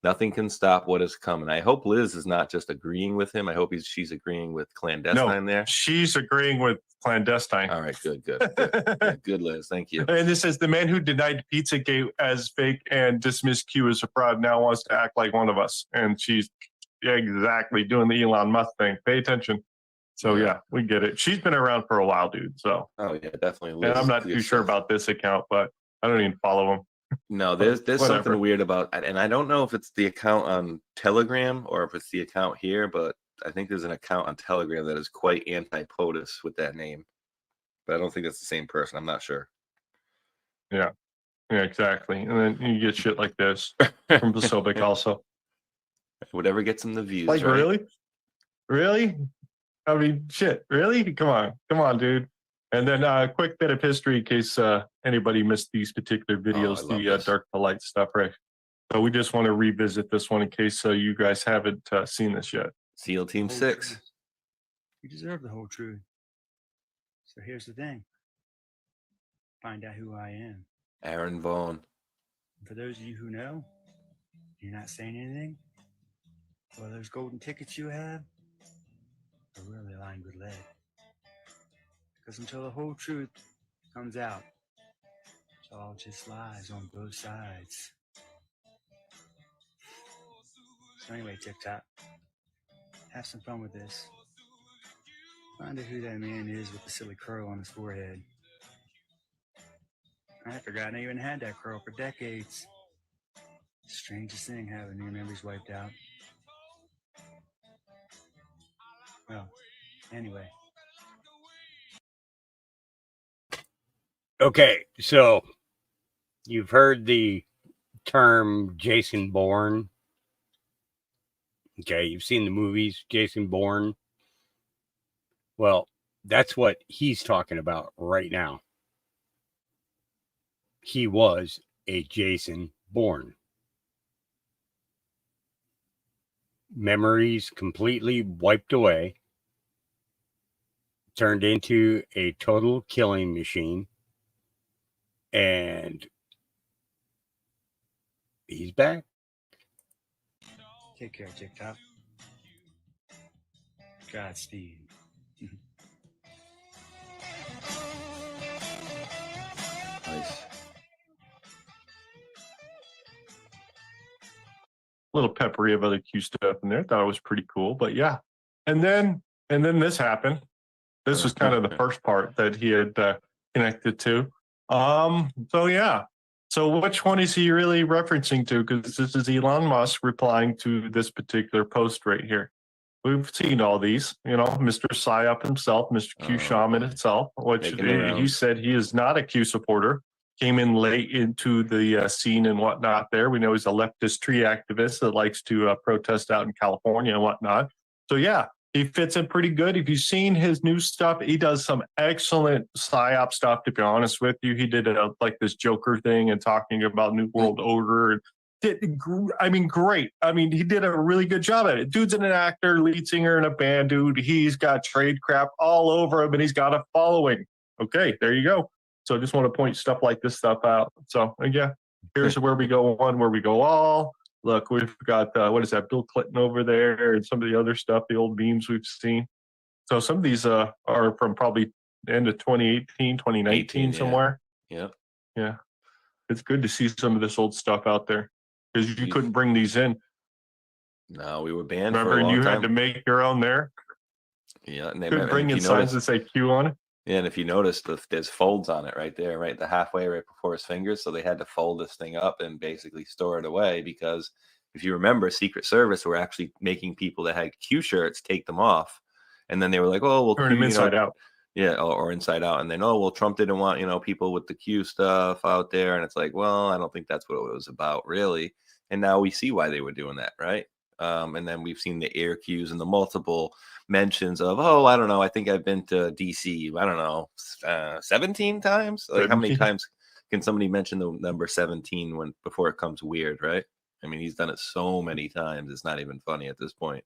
[SPEAKER 11] nothing can stop what is coming. I hope Liz is not just agreeing with him. I hope she's agreeing with Clandestine there.
[SPEAKER 10] She's agreeing with Clandestine.
[SPEAKER 11] All right, good. Yeah, good, Liz. Thank you.
[SPEAKER 10] And this says the man who denied Pizzagate as fake and dismissed Q as a fraud now wants to act like one of us. And she's exactly doing the Elon Musk thing. Pay attention. So yeah, we get it. She's been around for a while, dude. So
[SPEAKER 11] yeah, definitely.
[SPEAKER 10] And
[SPEAKER 11] Liz
[SPEAKER 10] I'm
[SPEAKER 11] is
[SPEAKER 10] not
[SPEAKER 11] good
[SPEAKER 10] too sure
[SPEAKER 11] stuff.
[SPEAKER 10] about this account, but I don't even follow him.
[SPEAKER 11] No, there's
[SPEAKER 10] Whatever.
[SPEAKER 11] something weird about, and I don't know if it's the account on Telegram or if it's the account here, but I think there's an account on Telegram that is quite anti-POTUS with that name. But I don't think that's the same person. I'm not sure.
[SPEAKER 10] Yeah, exactly. And then you get shit like this from Posobiec also.
[SPEAKER 11] Whatever gets him the views.
[SPEAKER 10] Like,
[SPEAKER 11] right?
[SPEAKER 10] really? I mean, shit, really? Come on, dude. And then a quick bit of history in case anybody missed these particular videos,
[SPEAKER 11] I love
[SPEAKER 10] the
[SPEAKER 11] this.
[SPEAKER 10] dark to light stuff, right? So we just want to revisit this one in case you guys haven't seen this yet.
[SPEAKER 11] SEAL Team 6.
[SPEAKER 12] You deserve the whole truth. So here's the thing. Find out who I am.
[SPEAKER 11] Aaron Vaughn.
[SPEAKER 12] For those of you who know, you're not saying anything. Well, those golden tickets you have are really lined with lead. Because until the whole truth comes out, it's all just lies on both sides. So anyway, TikTok, have some fun with this. Find out who that man is with the silly curl on his forehead. I forgot I even had that curl for decades. Strangest thing, having your memories wiped out. Well, anyway.
[SPEAKER 1] Okay, so you've heard the term Jason Bourne. Okay, you've seen the movies, Jason Bourne. Well, that's what he's talking about right now. He was a Jason Bourne. Memories completely wiped away. Turned into a total killing machine. And he's back.
[SPEAKER 12] Take care, TikTok. Godspeed.
[SPEAKER 11] Nice.
[SPEAKER 10] Little peppery of other Q stuff in there. Thought it was pretty cool, but yeah. And then this happened. This was kind of the first part that he had connected to. So yeah. So which one is he really referencing to? Because this is Elon Musk replying to this particular post right here. We've seen all these, Mr. PSYOP himself, Mr. Q Shaman itself, which he said he is not a Q supporter. Came in late into the scene and whatnot there. We know he's a leftist tree activist that likes to protest out in California and whatnot. So yeah, he fits in pretty good. If you've seen his new stuff, he does some excellent PSYOP stuff, to be honest with you. He did like this Joker thing and talking about New World Order. Great. He did a really good job at it. Dude's an actor, lead singer in a band, dude. He's got trade crap all over him and he's got a following. Okay, there you go. So I just want to point stuff like this stuff out. So yeah, here's where we go on, where we go all. Look, we've got, what is that, Bill Clinton over there and some of the other stuff, the old memes we've seen. So some of these are from probably the end of 2018, 2019 somewhere.
[SPEAKER 11] Yeah.
[SPEAKER 10] Yeah. It's good to see some of this old stuff out there because you couldn't bring these in.
[SPEAKER 11] No, we were banned
[SPEAKER 10] Remember,
[SPEAKER 11] for a long
[SPEAKER 10] you
[SPEAKER 11] time.
[SPEAKER 10] had to make your own there?
[SPEAKER 11] Yeah.
[SPEAKER 10] Couldn't bring in signs that say Q on it?
[SPEAKER 11] Yeah, and if you notice, there's folds on it right there, right the halfway, right before his fingers. So they had to fold this thing up and basically store it away because if you remember, Secret Service were actually making people that had Q shirts take them off, and then they were like, "Oh, well,
[SPEAKER 10] Turn
[SPEAKER 11] Q,
[SPEAKER 10] him inside out.
[SPEAKER 11] yeah, or inside out," and then, "Oh, well, Trump didn't want people with the Q stuff out there," and it's like, well, I don't think that's what it was about, really. And now we see why they were doing that, right? And then we've seen the air cues and the multiple mentions of, oh, I don't know, I think I've been to DC, I don't know, 17 times. Like, how many
[SPEAKER 10] 17.
[SPEAKER 11] times can somebody mention the number 17 when before it comes weird, right? I mean, he's done it so many times, it's not even funny at this point.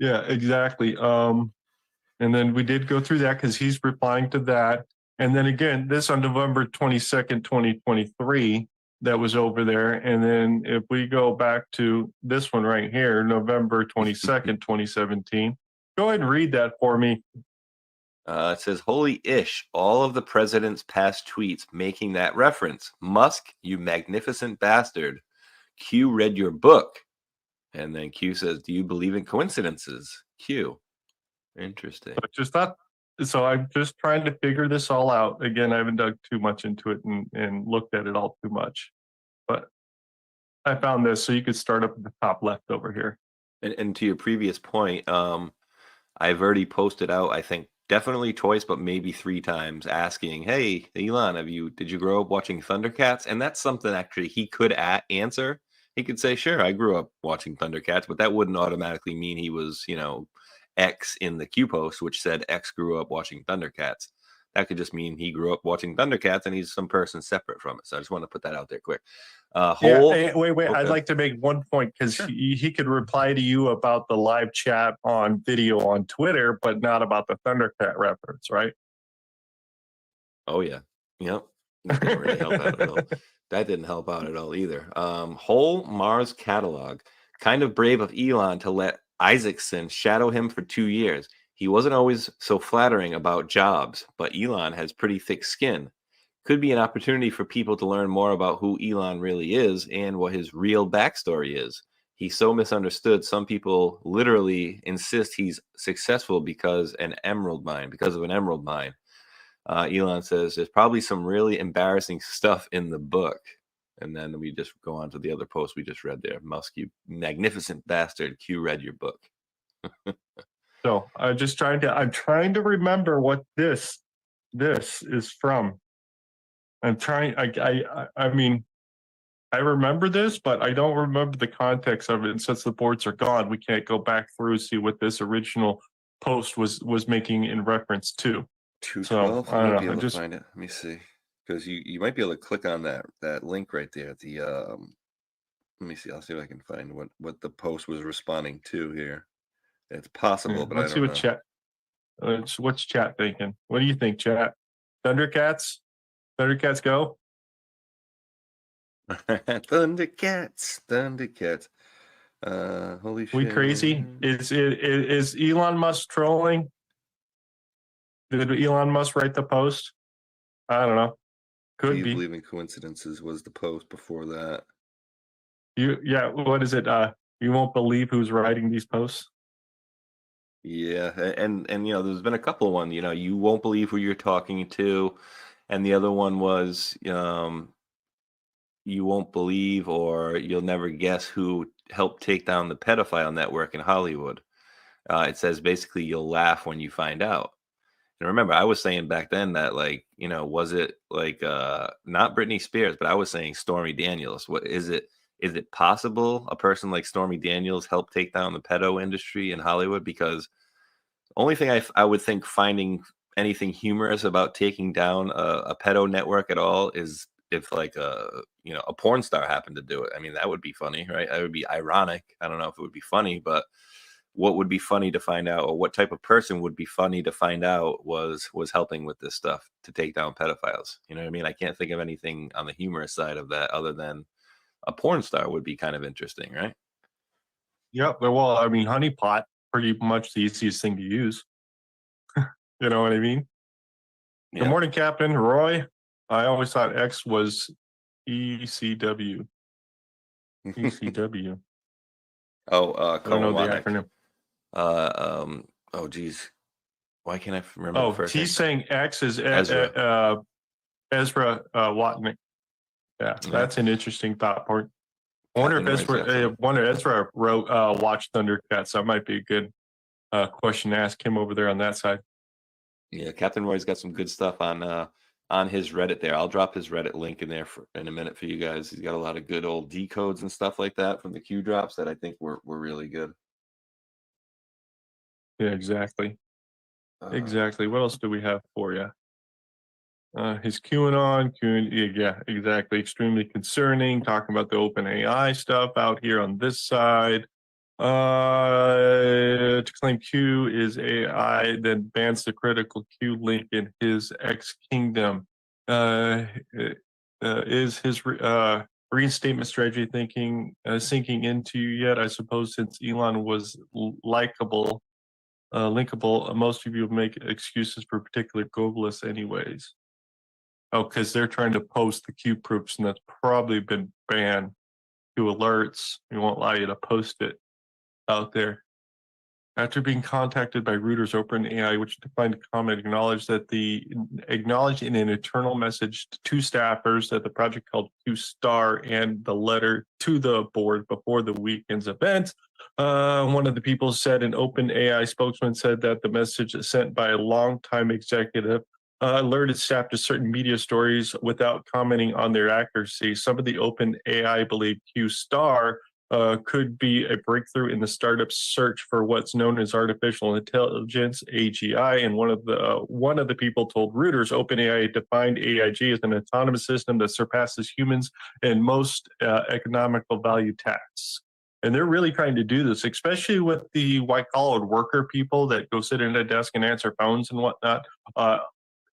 [SPEAKER 10] Yeah, exactly. And then we did go through that because he's replying to that. And then again, this on November 22nd, 2023, that was over there. And then if we go back to this one right here, November 22nd, 2017, go ahead and read that for me.
[SPEAKER 11] It says, holy ish, all of the president's past tweets making that reference. Musk, you magnificent bastard. Q read your book. And then Q says, do you believe in coincidences? Q. Interesting.
[SPEAKER 10] But just not. So I'm just trying to figure this all out. Again, I haven't dug too much into it and looked at it all too much. But I found this, so you could start up at the top left over here.
[SPEAKER 11] And to your previous point, I've already posted out, I think, definitely twice, but maybe 3 times, asking, hey, Elon, did you grow up watching Thundercats? And that's something actually he could answer. He could say, sure, I grew up watching Thundercats, but that wouldn't automatically mean he was, X in the Q post, which said X grew up watching Thundercats. That could just mean he grew up watching Thundercats and he's some person separate from it. So I just want to put that out there quick.
[SPEAKER 10] Wait.
[SPEAKER 11] Okay.
[SPEAKER 10] I'd like to make one point because he could reply to you about the live chat on video on Twitter, but not about the Thundercat reference, right?
[SPEAKER 11] Oh, yeah. Yep. That didn't really help out at all. That didn't help out at all either. Whole Mars catalog. Kind of brave of Elon to let Isaacson shadow him for 2 years. He wasn't always so flattering about jobs, but Elon has pretty thick skin. Could be an opportunity for people to learn more about who Elon really is and what his real backstory is. He's so misunderstood. Some people literally insist he's successful because of an emerald mine. Elon says there's probably some really embarrassing stuff in the book. And then we just go on to the other post we just read there. Musk, you magnificent bastard. Q read your book.
[SPEAKER 10] So I'm trying to remember what this is from. I mean, I remember this, but I don't remember the context of it. And since the boards are gone, we can't go back through see what this original post was making in reference to.
[SPEAKER 11] 212.
[SPEAKER 10] So I don't know.
[SPEAKER 11] Find it. Let me see, because you might be able to click on that link right there. Let me see. I'll see if I can find what the post was responding to here. It's possible, but
[SPEAKER 10] let's
[SPEAKER 11] I don't
[SPEAKER 10] see
[SPEAKER 11] know.
[SPEAKER 10] what chat. What's chat thinking? What do you think, chat? Thundercats go.
[SPEAKER 11] Thundercats. Holy shit.
[SPEAKER 10] We crazy? Is Elon Musk trolling? Did Elon Musk write the post? I don't know. Could
[SPEAKER 11] Do you
[SPEAKER 10] be.
[SPEAKER 11] believe in coincidences was the post before that.
[SPEAKER 10] What is it? You won't believe who's writing these posts.
[SPEAKER 11] Yeah, and there's been a couple of one, you won't believe who you're talking to, and the other one was you won't believe or you'll never guess who helped take down the pedophile network in Hollywood. It says basically you'll laugh when you find out. And remember, I was saying back then that was it not Britney Spears, but I was saying Stormy Daniels. What is it? Is it possible a person like Stormy Daniels helped take down the pedo industry in Hollywood? Because only thing I would think finding anything humorous about taking down a pedo network at all is if a porn star happened to do it. I mean, that would be funny, right? That would be ironic. I don't know if it would be funny, but what would be funny to find out, or what type of person would be funny to find out was helping with this stuff to take down pedophiles. You know what I mean? I can't think of anything on the humorous side of that other than a porn star would be kind of interesting, right?
[SPEAKER 10] Yep. Well, I mean, honeypot, pretty much the easiest thing to use. You know what I mean?
[SPEAKER 11] Yeah.
[SPEAKER 10] Good morning, Captain Roy. I always thought X was ECW. ECW.
[SPEAKER 11] Oh,
[SPEAKER 10] I don't know the acronym.
[SPEAKER 11] Oh geez, Why can't I remember the
[SPEAKER 10] Oh,
[SPEAKER 11] first
[SPEAKER 10] he's
[SPEAKER 11] name?
[SPEAKER 10] saying X is
[SPEAKER 11] Ezra.
[SPEAKER 10] Ezra Watnick. Yeah,
[SPEAKER 11] Yeah.
[SPEAKER 10] that's an interesting thought point. I wonder if
[SPEAKER 11] Captain Roy's got some-
[SPEAKER 10] Ezra wrote watched Thundercats. That might be a good question to ask him over there on that side.
[SPEAKER 11] Yeah, Captain Roy's got some good stuff on his Reddit there. I'll drop his Reddit link in there in a minute for you guys. He's got a lot of good old decodes and stuff like that from the Q drops that I think were really good.
[SPEAKER 10] Yeah, exactly. Exactly. What else do we have for you? His QAnon, yeah, exactly. Extremely concerning. Talking about the open AI stuff out here on this side. To claim Q is AI, then bans the critical Q link in his X kingdom. Is his reinstatement strategy sinking into you yet? I suppose since Elon was linkable, most of you make excuses for particular globalists anyways. Oh, because they're trying to post the Q proofs, and that's probably been banned to alerts. We won't allow you to post it out there. After being contacted by Reuters, OpenAI, which declined to comment, acknowledged in an internal message to two staffers that the project called Q-Star and the letter to the board before the weekend's event. One of the people said, an OpenAI spokesman said that the message sent by a longtime executive alerted staff to certain media stories without commenting on their accuracy. Some of the OpenAI believe Q-Star could be a breakthrough in the startup search for what's known as artificial intelligence, AGI. And one of the people told Reuters, OpenAI defined AIG as an autonomous system that surpasses humans in most economical value tasks. And they're really trying to do this, especially with the white-collar worker people that go sit at a desk and answer phones and whatnot.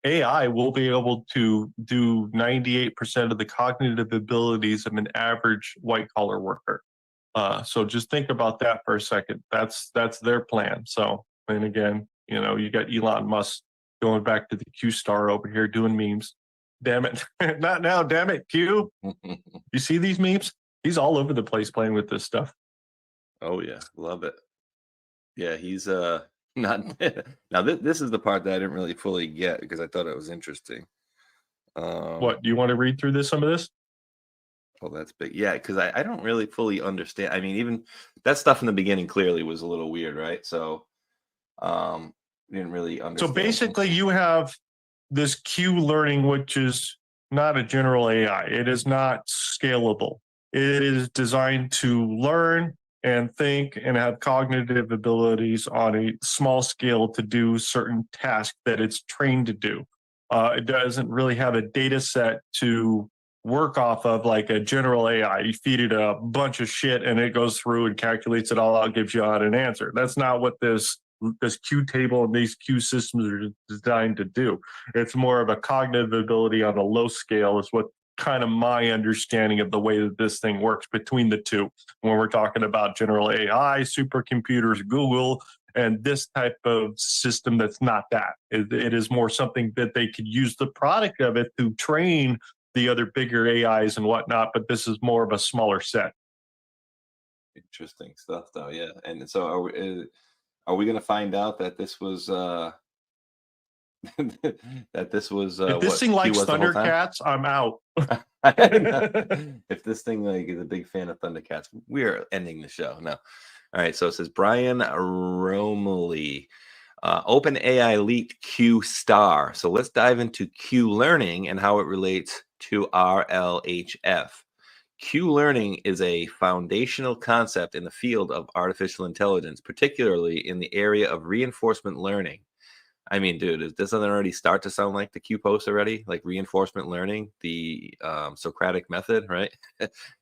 [SPEAKER 10] AI will be able to do 98% of the cognitive abilities of an average white-collar worker. So just think about that for a second. That's their plan. So, and again, you got Elon Musk going back to the Q-Star over here doing memes. Damn it. Not now, damn it, Q. You see these memes? He's all over the place playing with this stuff.
[SPEAKER 11] Oh yeah, love it. Yeah, he's not now. This is the part that I didn't really fully get because I thought it was interesting.
[SPEAKER 10] What, do you want to read through some of this?
[SPEAKER 11] Oh, that's big. Yeah, because I don't really fully understand. I mean, even that stuff in the beginning clearly was a little weird, right? So didn't really understand.
[SPEAKER 10] So basically you have this Q learning, which is not a general AI. It is not scalable. It is designed to learn and think and have cognitive abilities on a small scale to do certain tasks that it's trained to do. It doesn't really have a data set to work off of like a general AI. You feed it a bunch of shit and it goes through and calculates it all out, gives you out an answer. That's not what this Q table and these Q systems are designed to do. It's more of a cognitive ability on a low scale is what kind of my understanding of the way that this thing works between the two. When we're talking about general AI, supercomputers, Google, and this type of system that's not that. It is more something that they could use the product of it to train the other bigger AIs and whatnot, but this is more of a smaller set.
[SPEAKER 11] Interesting stuff, though. Yeah, and so are we going to find out that this was that this was
[SPEAKER 10] if this thing likes Thundercats, I'm out.
[SPEAKER 11] If this thing is a big fan of Thundercats, we're ending the show. No. All right. So it says Brian Romley. OpenAI leaked Q-Star. So let's dive into Q learning and how it relates to RLHF. Q learning is a foundational concept in the field of artificial intelligence, particularly in the area of reinforcement learning. I mean, dude, doesn't it already start to sound like the Q post already? Like reinforcement learning, the Socratic method, right?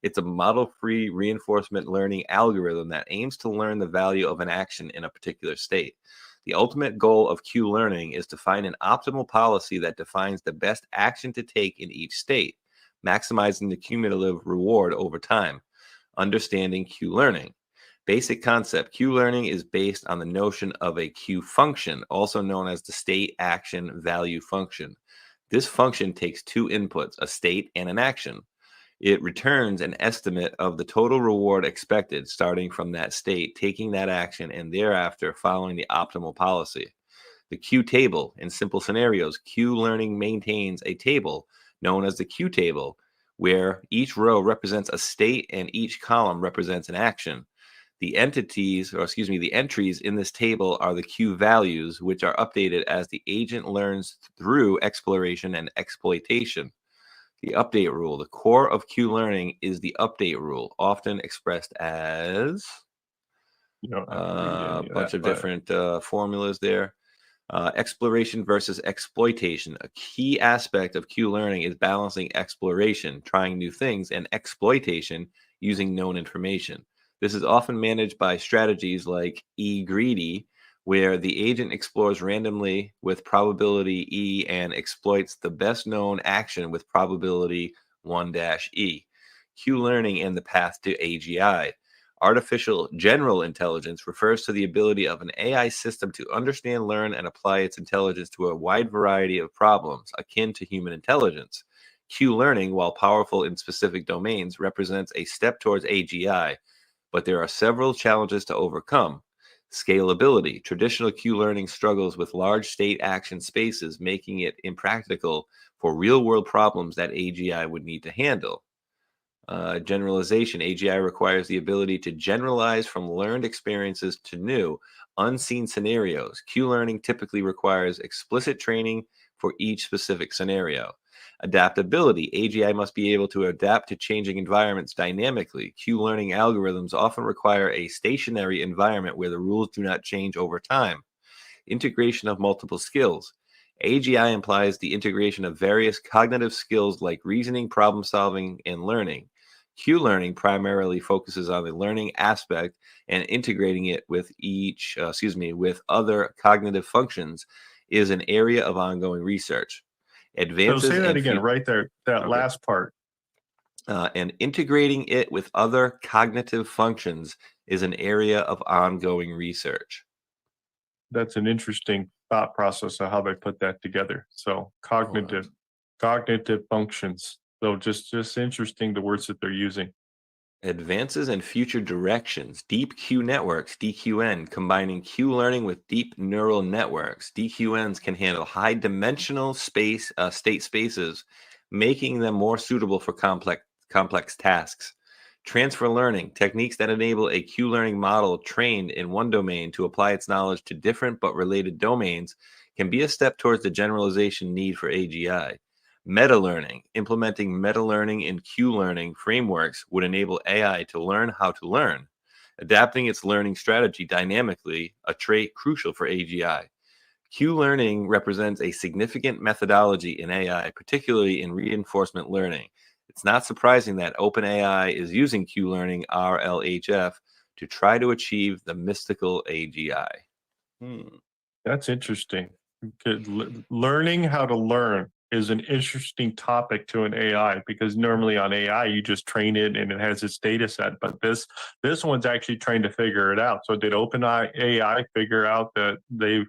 [SPEAKER 11] It's a model-free reinforcement learning algorithm that aims to learn the value of an action in a particular state. The ultimate goal of Q learning is to find an optimal policy that defines the best action to take in each state, maximizing the cumulative reward over time. Understanding Q learning. Basic concept. Q learning is based on the notion of a Q function, also known as the state action value function. This function takes two inputs, a state and an action. It returns an estimate of the total reward expected starting from that state, taking that action, and thereafter following the optimal policy. The Q table. In simple scenarios, Q learning maintains a table known as the Q table, where each row represents a state and each column represents an action. The entries in this table are the Q values, which are updated as the agent learns through exploration and exploitation. The update rule. The core of Q learning is the update rule, often expressed as a bunch of different formulas there. Exploration versus exploitation. A key aspect of Q learning is balancing exploration, trying new things, and exploitation, using known information. This is often managed by strategies like E-greedy, where the agent explores randomly with probability E and exploits the best known action with probability 1-E. Q learning and the path to AGI. Artificial general intelligence refers to the ability of an AI system to understand, learn, and apply its intelligence to a wide variety of problems, akin to human intelligence. Q learning, while powerful in specific domains, represents a step towards AGI, but there are several challenges to overcome. Scalability. Traditional Q learning struggles with large state action spaces, making it impractical for real-world problems that AGI would need to handle. Generalization. AGI requires the ability to generalize from learned experiences to new, unseen scenarios. Q learning typically requires explicit training for each specific scenario. Adaptability. AGI must be able to adapt to changing environments dynamically. Q learning algorithms often require a stationary environment where the rules do not change over time. Integration of multiple skills. AGI implies the integration of various cognitive skills like reasoning, problem solving, and learning. Q learning primarily focuses on the learning aspect and integrating it with with other cognitive functions is an area of ongoing research. Advances.
[SPEAKER 10] So say that again, right there, that last part.
[SPEAKER 11] And integrating it with other cognitive functions is an area of ongoing research.
[SPEAKER 10] That's an interesting thought process of how they put that together. So cognitive functions. So just interesting, the words that they're using.
[SPEAKER 11] Advances and future directions. Deep Q networks, DQN, combining Q learning with deep neural networks. DQNs can handle high dimensional state spaces, making them more suitable for complex tasks. Transfer learning, techniques that enable a Q learning model trained in one domain to apply its knowledge to different but related domains, can be a step towards the generalization need for AGI. Meta-learning. Implementing meta-learning in Q-learning frameworks would enable AI to learn how to learn, adapting its learning strategy dynamically, a trait crucial for AGI. Q-learning represents a significant methodology in AI, particularly in reinforcement learning. It's not surprising that OpenAI is using Q-learning RLHF to try to achieve the mystical AGI.
[SPEAKER 10] That's interesting. Learning how to learn is an interesting topic to an AI, because normally on AI you just train it and it has its data set, but this one's actually trying to figure it out. So did OpenAI figure out that they've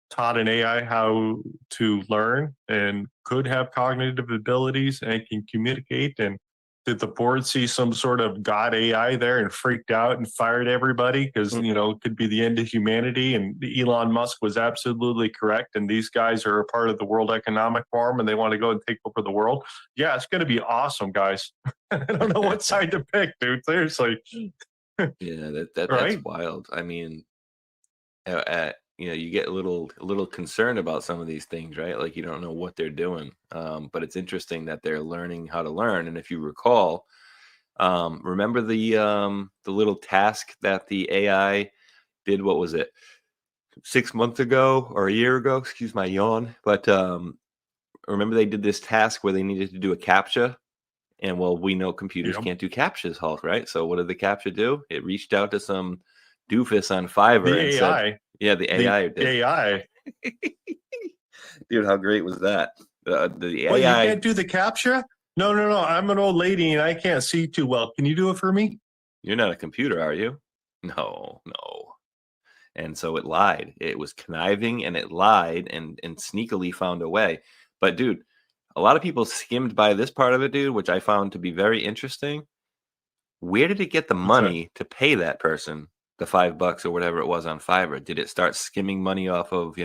[SPEAKER 10] taught an AI how to learn and could have cognitive abilities and can communicate? And did the board see some sort of God AI there and freaked out and fired everybody because, it could be the end of humanity? And Elon Musk was absolutely correct. And these guys are a part of the World Economic Forum and they want to go and take over the world. Yeah, it's going to be awesome, guys. I don't know what side to pick, dude. Seriously.
[SPEAKER 11] Yeah, that's
[SPEAKER 10] Right?
[SPEAKER 11] wild. I mean, you get a little concerned about some of these things, right? Like you don't know what they're doing. But it's interesting that they're learning how to learn. And if you recall, remember the little task that the AI did? What was it? 6 months ago or a year ago? Excuse my yawn. But remember they did this task where they needed to do a CAPTCHA. And well, we know computers can't do CAPTCHAs, Hulk, right? So what did the CAPTCHA do? It reached out to some doofus on Fiverr
[SPEAKER 10] The
[SPEAKER 11] and
[SPEAKER 10] AI.
[SPEAKER 11] said, yeah, the AI did.
[SPEAKER 10] AI.
[SPEAKER 11] Dude, how great was that? The
[SPEAKER 10] Well, you
[SPEAKER 11] AI.
[SPEAKER 10] can't do the CAPTCHA? No. I'm an old lady and I can't see too well. Can you do it for me?
[SPEAKER 11] You're not a computer, are you? No. And so it lied. It was conniving and it lied and sneakily found a way. But dude, a lot of people skimmed by this part of it, dude, which I found to be very interesting. Where did it get the money to pay that person the $5 or whatever it was on Fiverr? Did it start skimming money off of,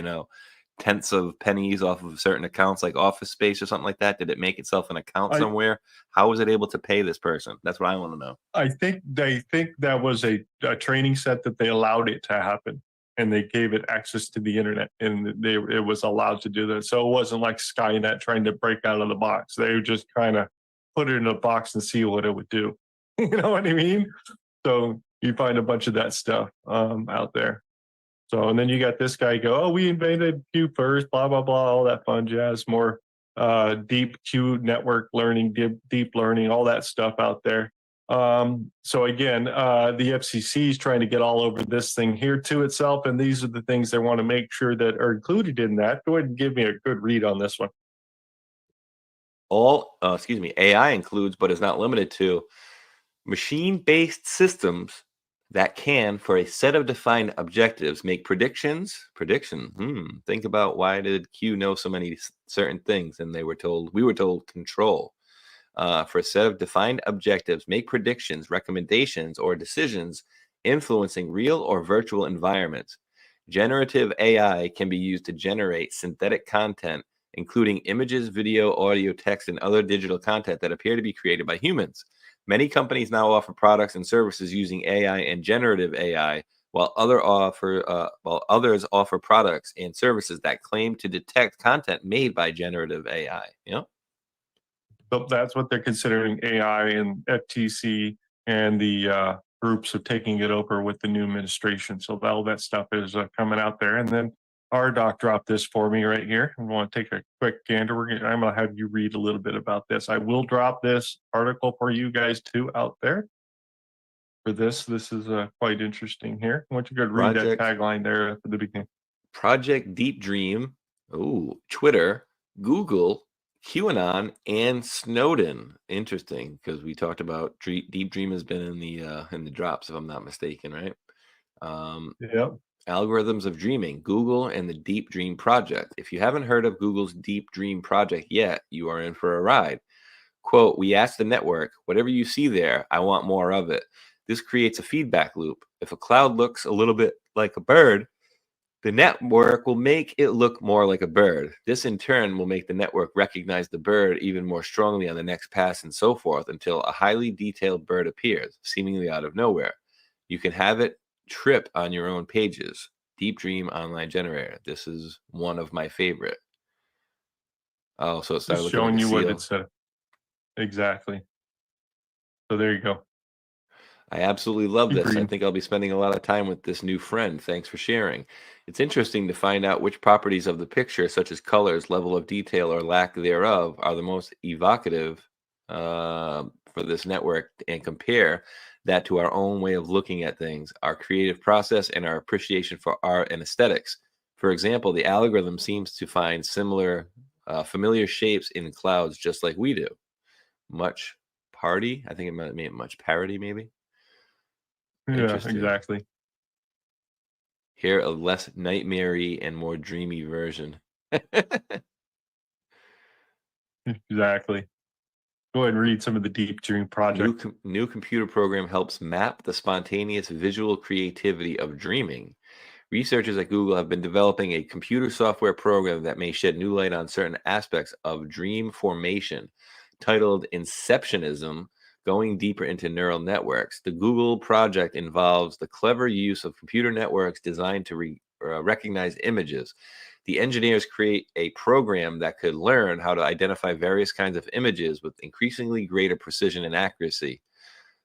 [SPEAKER 11] tenths of pennies off of certain accounts like Office Space or something like that? Did it make itself an account somewhere? How was it able to pay this person? That's what I want to know.
[SPEAKER 10] I think they think that was a training set that they allowed it to happen, and they gave it access to the internet, and it was allowed to do that. So it wasn't like Skynet trying to break out of the box. They were just trying to put it in a box and see what it would do. You know what I mean? So you find a bunch of that stuff out there. So, and then you got this guy go, oh, we invented Q first, blah, blah, blah, all that fun jazz, more deep Q network learning, deep learning, all that stuff out there. So again, the FCC is trying to get all over this thing here to itself. And these are the things they want to make sure that are included in that. Go ahead and give me a good read on this one.
[SPEAKER 11] AI includes, but is not limited to, machine-based systems that can, for a set of defined objectives, make predictions. Think about, why did Q know so many certain things? And we were told control. For a set of defined objectives, make predictions, recommendations, or decisions influencing real or virtual environments. Generative AI can be used to generate synthetic content, including images, video, audio, text, and other digital content that appear to be created by humans. Many companies now offer products and services using AI and generative AI, while others offer products and services that claim to detect content made by generative AI.
[SPEAKER 10] So that's what they're considering. AI and FTC and the groups are taking it over with the new administration. So all that stuff is coming out there. And then RDoc dropped this for me right here. I want to take a quick gander. I'm going to have you read a little bit about this. I will drop this article for you guys too out there. For this is quite interesting here. I want you to read that tagline there at the beginning.
[SPEAKER 11] Project Deep Dream, Twitter, Google, QAnon, and Snowden. Interesting, because we talked about Deep Dream has been in the drops, if I'm not mistaken, right?
[SPEAKER 10] Yep.
[SPEAKER 11] Algorithms of Dreaming, Google and the Deep Dream Project. If you haven't heard of Google's Deep Dream Project yet, you are in for a ride. Quote, we asked the network, whatever you see there, I want more of it. This creates a feedback loop. If a cloud looks a little bit like a bird, the network will make it look more like a bird. This in turn will make the network recognize the bird even more strongly on the next pass, and so forth, until a highly detailed bird appears, seemingly out of nowhere. You can have it trip on your own pages. Deep Dream Online Generator. This is one of my favorite. Oh, so it started
[SPEAKER 10] showing you what it said. Exactly. So there you go.
[SPEAKER 11] I absolutely love this. I think I'll be spending a lot of time with this new friend. Thanks for sharing. It's interesting to find out which properties of the picture, such as colors, level of detail, or lack thereof, are the most evocative for this network, and compare that to our own way of looking at things, our creative process, and our appreciation for art and aesthetics. For example, the algorithm seems to find similar, familiar shapes in clouds, just like we do. Much party. I think it might mean much parody, maybe.
[SPEAKER 10] Yeah, exactly.
[SPEAKER 11] Here, a less nightmare-y and more dreamy version.
[SPEAKER 10] Exactly. Go ahead and read some of the Deep Dream Project.
[SPEAKER 11] New computer program helps map the spontaneous visual creativity of dreaming. Researchers at Google have been developing a computer software program that may shed new light on certain aspects of dream formation. Titled Inceptionism, Going Deeper into Neural Networks. The Google project involves the clever use of computer networks designed to recognize images. The engineers create a program that could learn how to identify various kinds of images with increasingly greater precision and accuracy.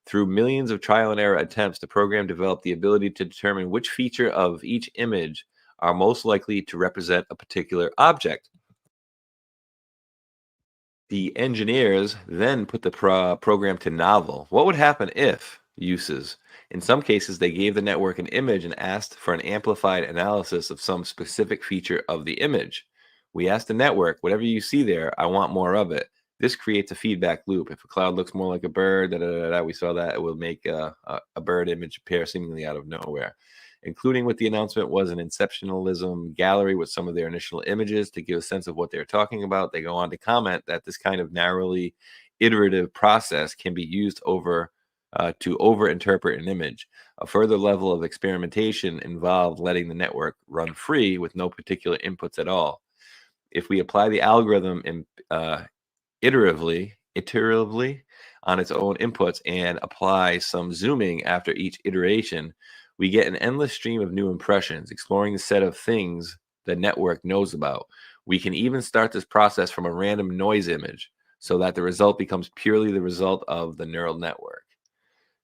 [SPEAKER 11] Through millions of trial and error attempts, the program developed the ability to determine which feature of each image are most likely to represent a particular object. The engineers then put the program to novel. What would happen if uses? In some cases, they gave the network an image and asked for an amplified analysis of some specific feature of the image. We asked the network, whatever you see there, I want more of it. This creates a feedback loop. If a cloud looks more like a bird, we saw that, it will make a bird image appear seemingly out of nowhere. Including with the announcement was an Inceptionalism gallery with some of their initial images to give a sense of what they're talking about. They go on to comment that this kind of narrowly iterative process can be used over to overinterpret an image. A further level of experimentation involved letting the network run free with no particular inputs at all. If we apply the algorithm iteratively on its own inputs and apply some zooming after each iteration, we get an endless stream of new impressions, exploring the set of things the network knows about. We can even start this process from a random noise image so that the result becomes purely the result of the neural network.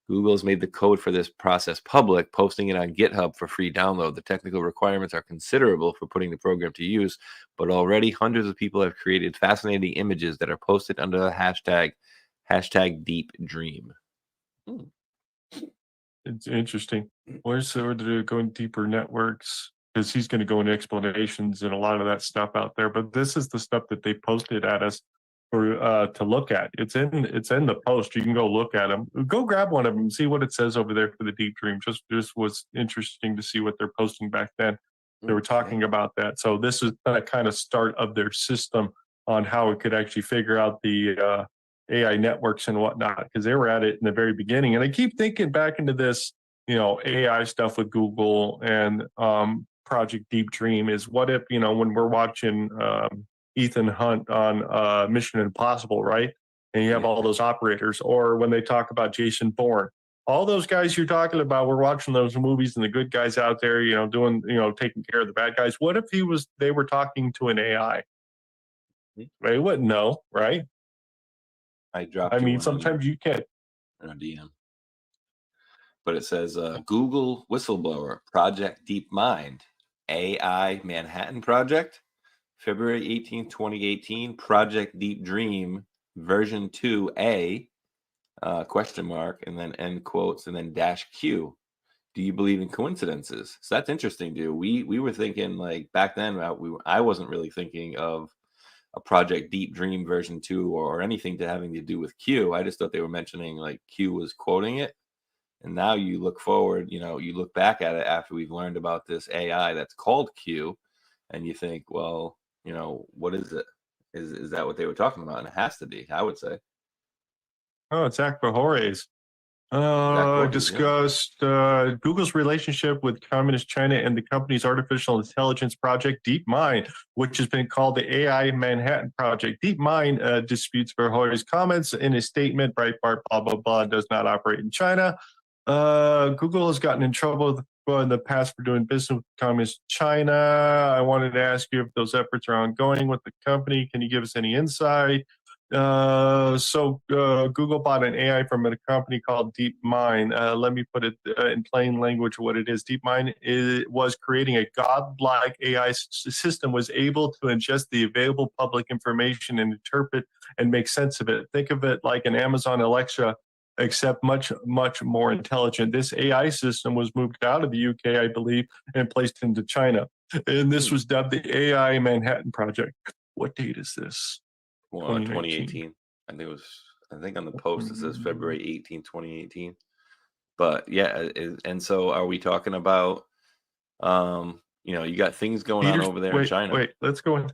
[SPEAKER 11] Google has made the code for this process public, posting it on GitHub for free download. The technical requirements are considerable for putting the program to use, but already hundreds of people have created fascinating images that are posted under the hashtag #DeepDream.
[SPEAKER 10] It's interesting. Where's the going deeper networks? Because he's going to go into explanations and a lot of that stuff out there. But this is the stuff that they posted at us for to look at. It's in the post. You can go look at them. Go grab one of them, see what it says over there for the Deep Dream. Just was interesting to see what they're posting back then. They were talking about that. So this is the kind of start of their system on how it could actually figure out the AI networks and whatnot, because they were at it in the very beginning. And I keep thinking back into this, AI stuff with Google and Project Deep Dream is what if, when we're watching Ethan Hunt on Mission Impossible, right? And you have all those operators, or when they talk about Jason Bourne, all those guys you're talking about, we're watching those movies and the good guys out there, doing, taking care of the bad guys. What if they were talking to an AI? They wouldn't know, right?
[SPEAKER 11] I
[SPEAKER 10] mean, sometimes you can't.
[SPEAKER 11] DM. But it says Google whistleblower Project DeepMind AI Manhattan Project, February 18, 2018, Project Deep Dream version 2A, question mark, and then end quotes, and then -Q. Do you believe in coincidences? So that's interesting, dude. We were thinking, like, back then, I wasn't really thinking of a Project Deep Dream version 2 or anything having to do with Q. I just thought they were mentioning, like, Q was quoting it. And now you look forward, you look back at it after we've learned about this AI that's called Q, and you think, well, what is it? Is that what they were talking about? And it has to be, I would say.
[SPEAKER 10] Oh, it's Zach Bahores. Discussed Google's relationship with Communist China and the company's artificial intelligence project DeepMind, which has been called the AI Manhattan Project. DeepMind disputes Bahores' comments in a statement. Breitbart, blah, blah, blah, does not operate in China. Google has gotten in trouble in the past for doing business with Communist China. I wanted to ask you if those efforts are ongoing with the company. Can you give us any insight? So Google bought an AI from a company called DeepMind. Let me put it in plain language what it is. DeepMind was creating a godlike AI system, was able to ingest the available public information and interpret and make sense of it. Think of it like an Amazon Alexa, except much, much more intelligent. This AI system was moved out of the UK, I believe, and placed into China. And this was dubbed the AI Manhattan Project. What date is this?
[SPEAKER 11] 2018. I think on the post it says February 18, 2018. But yeah, and so are we talking about you got things going on over there in China.
[SPEAKER 10] Wait, let's go in.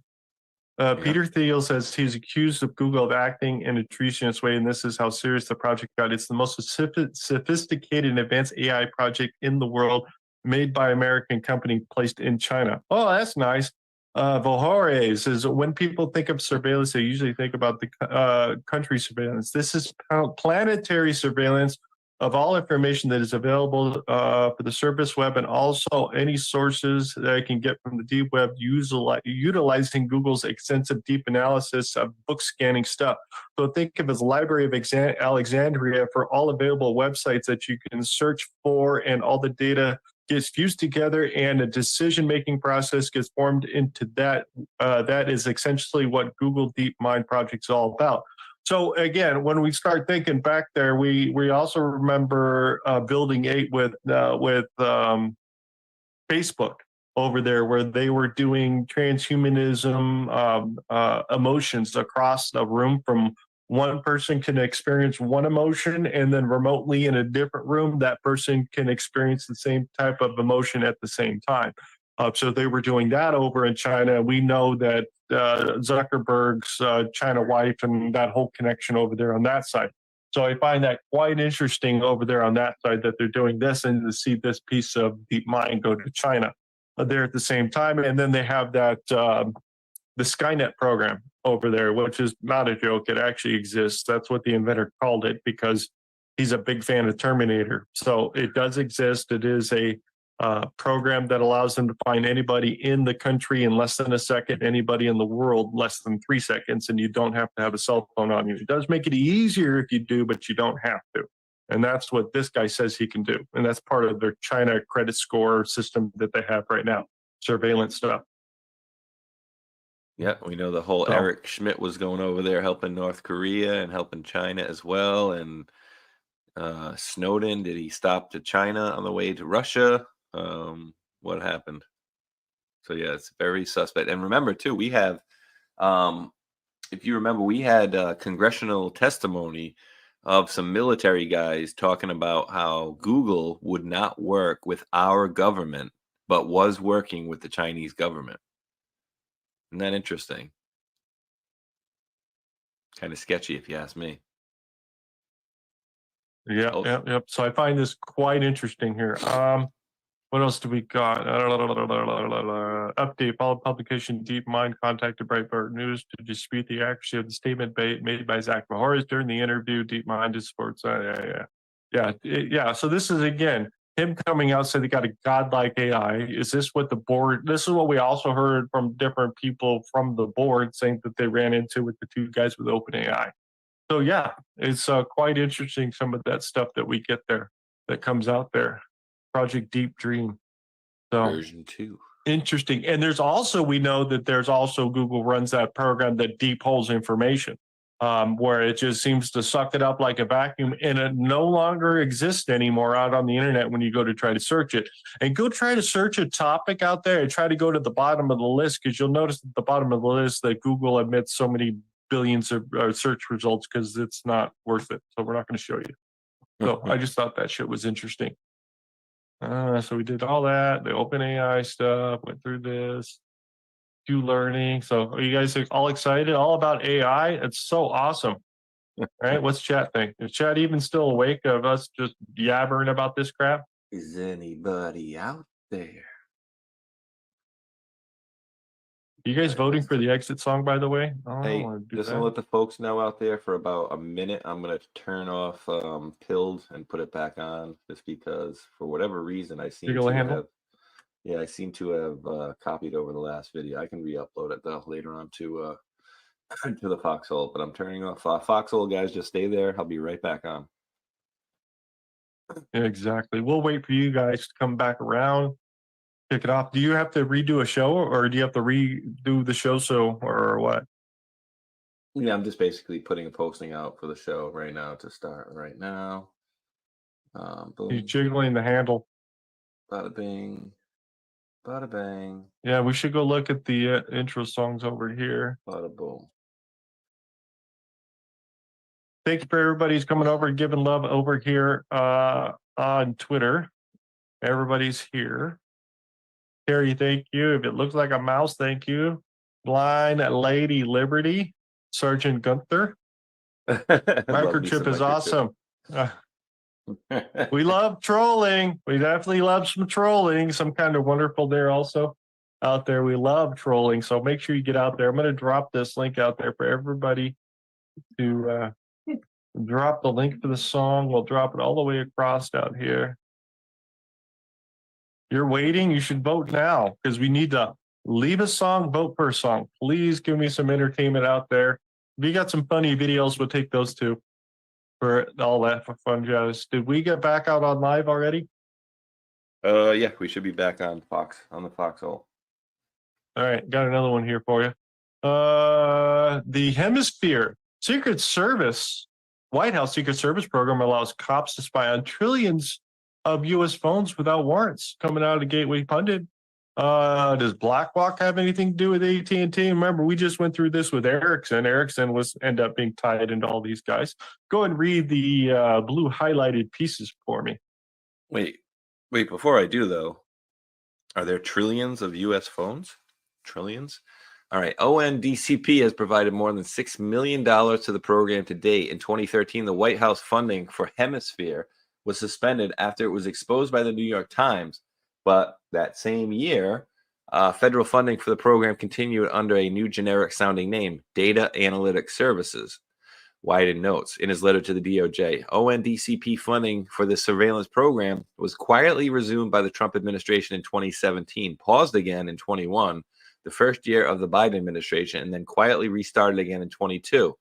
[SPEAKER 10] Peter Thiel says he's accused of Google of acting in a treasonous way, and this is how serious the project got. It's the most sophisticated and advanced AI project in the world, made by American company, placed in China. Oh, that's nice. Bahores says when people think of surveillance, they usually think about the country surveillance. This is planetary surveillance of all information that is available for the surface web, and also any sources that I can get from the deep web, utilizing Google's extensive deep analysis of book scanning stuff. So think of as Library of Alexandria for all available websites that you can search for, and all the data gets fused together and a decision-making process gets formed into that. That is essentially what Google DeepMind project is all about. So again, when we start thinking back there, we also remember Building 8 with Facebook over there, where they were doing transhumanism emotions across the room. From one person can experience one emotion, and then remotely in a different room, that person can experience the same type of emotion at the same time. So they were doing that over in China. We know that Zuckerberg's China wife and that whole connection over there on that side. So I find that quite interesting over there on that side that they're doing this, and to see this piece of DeepMind go to China there at the same time. And then they have that the Skynet program over there, which is not a joke. It actually exists. That's what the inventor called it because he's a big fan of Terminator. So it does exist. It is a program that allows them to find anybody in the country in less than a second, anybody in the world less than 3 seconds, and you don't have to have a cell phone on you. It does make it easier if you do, but you don't have to. And that's what this guy says he can do. And that's part of their China credit score system that they have right now, surveillance stuff.
[SPEAKER 11] Yeah, we know the whole
[SPEAKER 10] So-
[SPEAKER 11] Eric Schmidt was going over there helping North Korea and helping China as well. And Snowden, did he stop to China on the way to Russia? What happened? So yeah, it's very suspect. And remember too, we have, if you remember, we had congressional testimony of some military guys talking about how Google would not work with our government, but was working with the Chinese government. Isn't that interesting? Kind of sketchy, if you ask me.
[SPEAKER 10] Yeah,
[SPEAKER 11] Oh.
[SPEAKER 10] yep. So I find this quite interesting here. What else do we got? Update: following publication, DeepMind contacted Breitbart News to dispute the accuracy of the statement made by Zach Mahoris during the interview. DeepMind is sports. Yeah. So this is again him coming out saying they got a godlike AI. Is this what the board? This is what we also heard from different people from the board saying that they ran into with the two guys with OpenAI. So yeah, it's quite interesting some of that stuff that we get there that comes out there. Project Deep Dream. So
[SPEAKER 11] Version 2.
[SPEAKER 10] interesting. And there's also, we know that there's also Google runs that program that deep holes information, where it just seems to suck it up like a vacuum, and it no longer exists anymore out on the internet when you go to try to search it. And go try to search a topic out there and try to go to the bottom of the list, because you'll notice at the bottom of the list that Google admits so many billions of search results because it's not worth it. So we're not going to show you. So I just thought that shit was interesting. So we did all that, the OpenAI stuff, went through this, do learning. So are you guys all excited? All about AI? It's so awesome. Right? What's chat think? Is chat even still awake of us just yabbering about this crap?
[SPEAKER 11] Is anybody out there?
[SPEAKER 10] You guys voting for the exit song, by the way? Oh,
[SPEAKER 11] Hey,
[SPEAKER 10] I wanna do
[SPEAKER 11] just
[SPEAKER 10] that.
[SPEAKER 11] to let the folks know out there for about a minute, I'm going to turn off Pilled and put it back on just because for whatever reason I seem
[SPEAKER 10] Jiggle
[SPEAKER 11] to
[SPEAKER 10] handle?
[SPEAKER 11] have, yeah, I seem to have copied over the last video. I can re-upload it though later on to to the Foxhole, but I'm turning off Foxhole, guys. Just stay there. I'll be right back on.
[SPEAKER 10] Yeah, exactly. We'll wait for you guys to come back around, kick it off. Do you have to redo a show, or do you have to redo the show or what?
[SPEAKER 11] Yeah, I'm just basically putting a posting out for the show right now to start right now.
[SPEAKER 10] You
[SPEAKER 11] Boom,
[SPEAKER 10] jiggling the handle.
[SPEAKER 11] bada bing, bada bang,
[SPEAKER 10] Yeah, we should go look at the intro songs over here.
[SPEAKER 11] bada boom.
[SPEAKER 10] Thank you for everybody's coming over and giving love over here on Twitter. Everybody's here. Terry, thank you. If it looks like a mouse, thank you. Blind Lady Liberty, Sergeant Gunther. Microchip is awesome. We love trolling. We definitely love some trolling. Some kind of wonderful there also out there. We love trolling. So make sure you get out there. I'm going to drop this link out there for everybody to drop the link for the song. We'll drop it all the way across out here. You're waiting. You should vote now because we need to leave a song, vote per song. Please give me some entertainment out there. If you got some funny videos, we'll take those too for all that for fun jazz. Did we get back out on live already?
[SPEAKER 11] Yeah, we should be back on the Foxhole.
[SPEAKER 10] All right, got another one here for you. The Hemisphere Secret Service, White House Secret Service program allows cops to spy on trillions of U.S. phones without warrants. Coming out of the Gateway Pundit. Does Blackhawk have anything to do with AT&T? Remember, we just went through this with Ericsson. Ericsson end up being tied into all these guys. Go and read the blue highlighted pieces for me.
[SPEAKER 11] Wait, before I do though, are there trillions of US phones? Trillions? All right. ONDCP has provided more than $6 million to the program to date. In 2013, the White House funding for Hemisphere was suspended after it was exposed by the New York Times. But that same year, federal funding for the program continued under a new generic sounding name, Data Analytic Services. Wyden notes in his letter to the DOJ, ONDCP funding for the surveillance program was quietly resumed by the Trump administration in 2017, paused again in 21, the first year of the Biden administration, and then quietly restarted again in 22.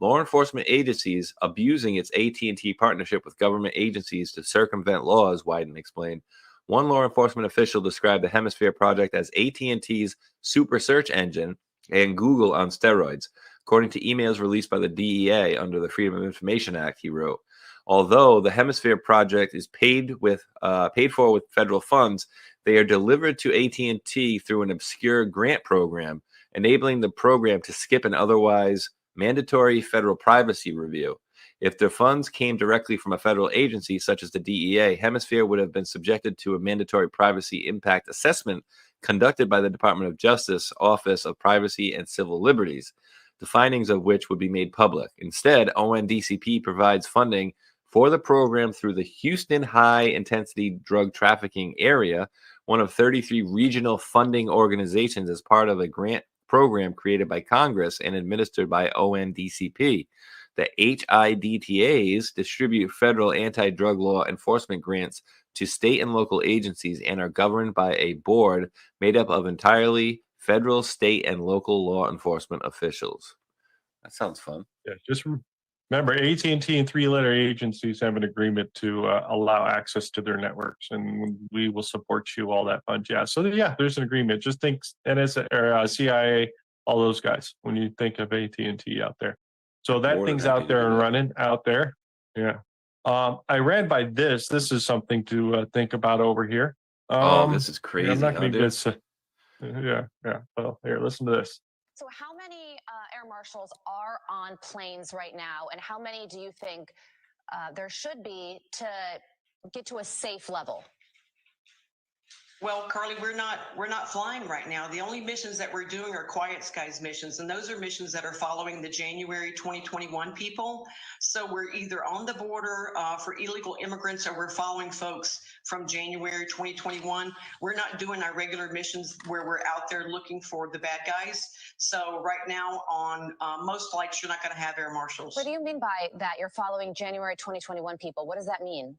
[SPEAKER 11] Law enforcement agencies abusing its AT&T partnership with government agencies to circumvent laws, Wyden explained. One law enforcement official described the Hemisphere project as AT&T's super search engine and Google on steroids. According to emails released by the DEA under the Freedom of Information Act, he wrote, although the Hemisphere project is paid for with federal funds, they are delivered to AT&T through an obscure grant program, enabling the program to skip an otherwise mandatory federal privacy review. If the funds came directly from a federal agency such as the DEA, Hemisphere would have been subjected to a mandatory privacy impact assessment conducted by the Department of Justice Office of Privacy and Civil Liberties, the findings of which would be made public. Instead, ONDCP provides funding for the program through the Houston High Intensity Drug Trafficking Area, one of 33 regional funding organizations as part of a grant program created by Congress and administered by ONDCP. The HIDTAs distribute federal anti-drug law enforcement grants to state and local agencies and are governed by a board made up of entirely federal, state, and local law enforcement officials. That sounds fun.
[SPEAKER 10] Yeah, just remember, AT&T and three-letter agencies have an agreement to allow access to their networks, and we will support you, all that fun jazz. So yeah, there's an agreement. Just think NSA or CIA, all those guys, when you think of AT&T out there. So that
[SPEAKER 11] More than
[SPEAKER 10] thing's
[SPEAKER 11] happy
[SPEAKER 10] out there
[SPEAKER 11] to
[SPEAKER 10] and
[SPEAKER 11] do that.
[SPEAKER 10] running out there. Yeah. I ran by this. This is something to think about over here.
[SPEAKER 11] This is crazy.
[SPEAKER 10] I'm not going to
[SPEAKER 11] dude?
[SPEAKER 10] get yeah. Well, here, listen to this.
[SPEAKER 13] So how many air marshals are on planes right now, and how many do you think there should be to get to a safe level?
[SPEAKER 14] Well, Carly, we're not flying right now. The only missions that we're doing are Quiet Skies missions, and those are missions that are following the January 2021 people. So we're either on the border for illegal immigrants, or we're following folks from January 2021. We're not doing our regular missions where we're out there looking for the bad guys. So right now on most flights, you're not going to have air marshals.
[SPEAKER 13] What do you mean by that? You're following January 2021 people. What does that mean?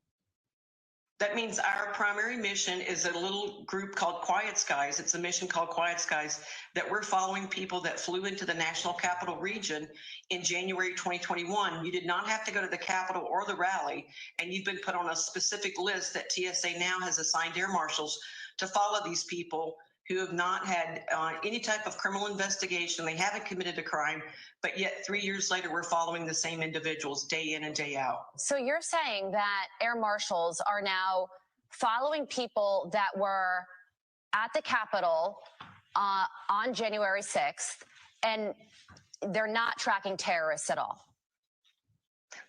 [SPEAKER 14] That means our primary mission is a little group called Quiet Skies. It's a mission called Quiet Skies that we're following people that flew into the National Capital Region in January 2021. You did not have to go to the Capitol or the rally, and you've been put on a specific list that TSA now has assigned air marshals to follow these people who have not had any type of criminal investigation. They haven't committed a crime, but yet 3 years later, we're following the same individuals day in and day out.
[SPEAKER 13] So you're saying that air marshals are now following people that were at the Capitol on January 6th, and they're not tracking terrorists at all?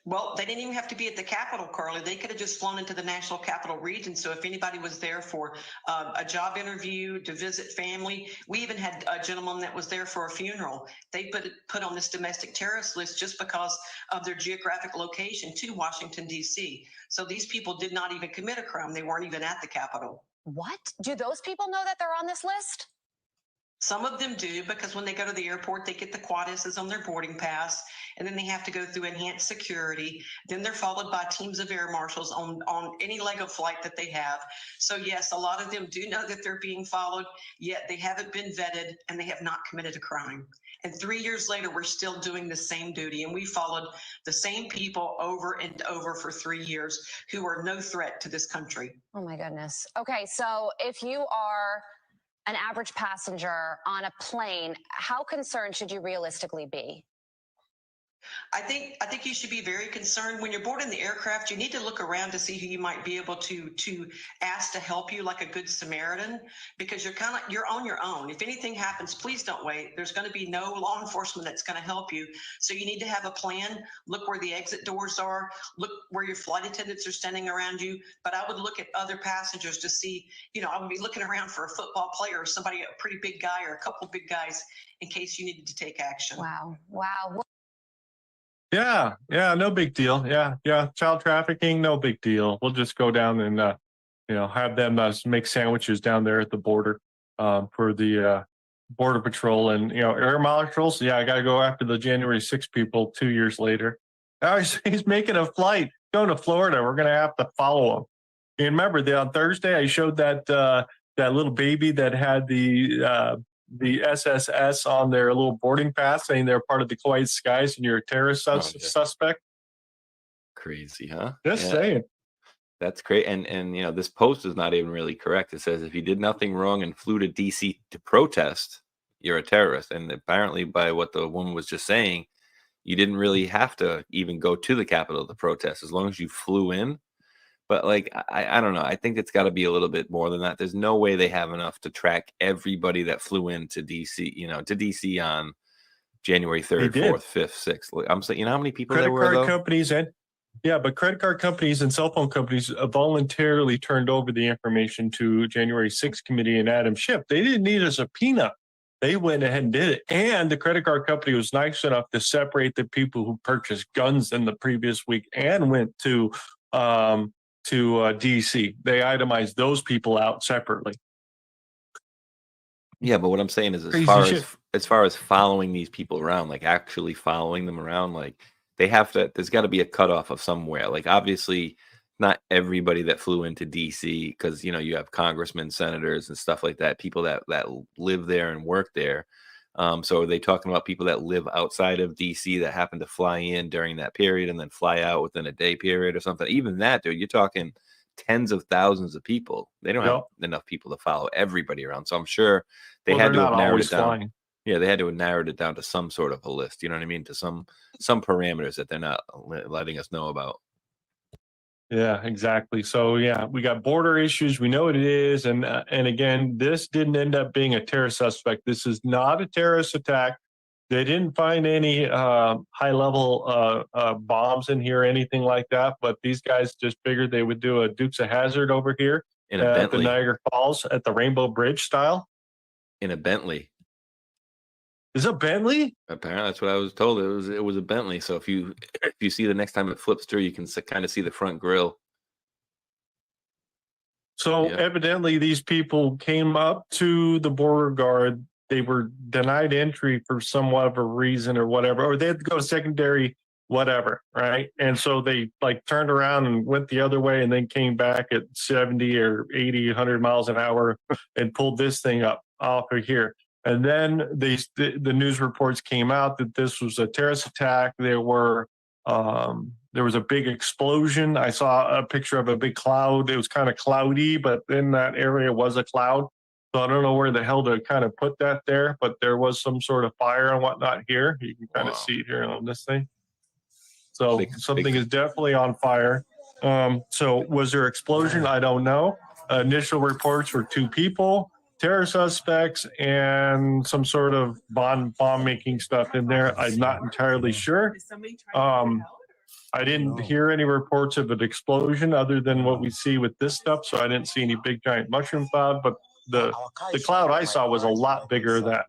[SPEAKER 14] Well, they didn't even have to be at the Capitol, Carly. They could have just flown into the National Capital Region. So if anybody was there for a job interview, to visit family, we even had a gentleman that was there for a funeral. They put on this domestic terrorist list just because of their geographic location to Washington, D.C. So these people did not even commit a crime. They weren't even at the Capitol.
[SPEAKER 13] What? Do those people know that they're on this list?
[SPEAKER 14] Some of them do, because when they go to the airport, they get the quad S's on their boarding pass, and then they have to go through enhanced security. Then they're followed by teams of air marshals on any leg of flight that they have. So yes, a lot of them do know that they're being followed, yet they haven't been vetted and they have not committed a crime. And 3 years later, we're still doing the same duty, and we followed the same people over and over for 3 years who are no threat to this country.
[SPEAKER 13] Oh my goodness. Okay, so if you are an average passenger on a plane, how concerned should you realistically be?
[SPEAKER 14] I think you should be very concerned when you're boarding the aircraft. You need to look around to see who you might be able to ask to help you, like a good Samaritan, because you're on your own. If anything happens, please don't wait. There's going to be no law enforcement that's going to help you. So you need to have a plan. Look where the exit doors are. Look where your flight attendants are standing around you. But I would look at other passengers to see. I would be looking around for a football player or somebody, a pretty big guy or a couple big guys, in case you needed to take action.
[SPEAKER 13] Wow.
[SPEAKER 10] Yeah, no big deal. Yeah. Child trafficking, no big deal. We'll just go down and have them make sandwiches down there at the border for the border patrol and air marshals. Yeah, I got to go after the January 6 people 2 years later. He's making a flight going to Florida. We're gonna have to follow him. You remember on Thursday I showed that little baby that had the SSS on their little boarding pass saying they're part of the Quiet Skies and you're a terrorist suspect.
[SPEAKER 11] Crazy, huh?
[SPEAKER 10] Just saying.
[SPEAKER 11] That's great. And this post is not even really correct. It says if you did nothing wrong and flew to DC to protest, you're a terrorist. And apparently by what the woman was just saying, you didn't really have to even go to the Capitol to protest as long as you flew in. But I don't know. I think it's got to be a little bit more than that. There's no way they have enough to track everybody that flew into DC, to DC on January 3rd, 4th, 5th, 6th. I'm saying, how many people there were?
[SPEAKER 10] Credit card companies but credit card companies and cell phone companies voluntarily turned over the information to January 6th committee and Adam Schiff. They didn't need a subpoena. They went ahead and did it. And the credit card company was nice enough to separate the people who purchased guns in the previous week and went to DC. They itemized those people out separately.
[SPEAKER 11] Yeah, but what I'm saying is as far as following these people around, actually following them around, there's got to be a cutoff of somewhere. Obviously not everybody that flew into DC, because you have congressmen, senators and stuff like that, people that live there and work there. So are they talking about people that live outside of DC that happen to fly in during that period and then fly out within a day period or something? Even that, dude, you're talking tens of thousands of people. They don't have enough people to follow everybody around. So I'm sure they had to have narrowed it down. Flying. Yeah, they had to have narrowed it down to some sort of a list. You know what I mean? To some parameters that they're not letting us know about.
[SPEAKER 10] Yeah, exactly. So yeah, we got border issues. We know what it is, and again, this didn't end up being a terrorist suspect. This is not a terrorist attack. They didn't find any high-level bombs in here or anything like that. But these guys just figured they would do a Dukes of Hazzard over here at the Niagara Falls at the Rainbow Bridge style.
[SPEAKER 11] In a Bentley.
[SPEAKER 10] Is it a Bentley?
[SPEAKER 11] Apparently, that's what I was told. It was a Bentley. So if you see the next time it flips through, you can kind of see the front grille.
[SPEAKER 10] So evidently, these people came up to the border guard. They were denied entry for somewhat of a reason or whatever, or they had to go secondary, whatever, right? And so they turned around and went the other way, and then came back at 70 or 80, 100 miles an hour and pulled this thing up off of here. And then the news reports came out that this was a terrorist attack. There was a big explosion. I saw a picture of a big cloud. It was kind of cloudy, but in that area was a cloud. So I don't know where the hell to kind of put that there, but there was some sort of fire and whatnot here. You can kind of see it here on this thing. So something is definitely on fire. So was there explosion? I don't know. Initial reports were 2 people. Terror suspects and some sort of bomb making stuff in there. I'm not entirely sure. I didn't hear any reports of an explosion other than what we see with this stuff. So I didn't see any big giant mushroom cloud, but the cloud I saw was a lot bigger than that.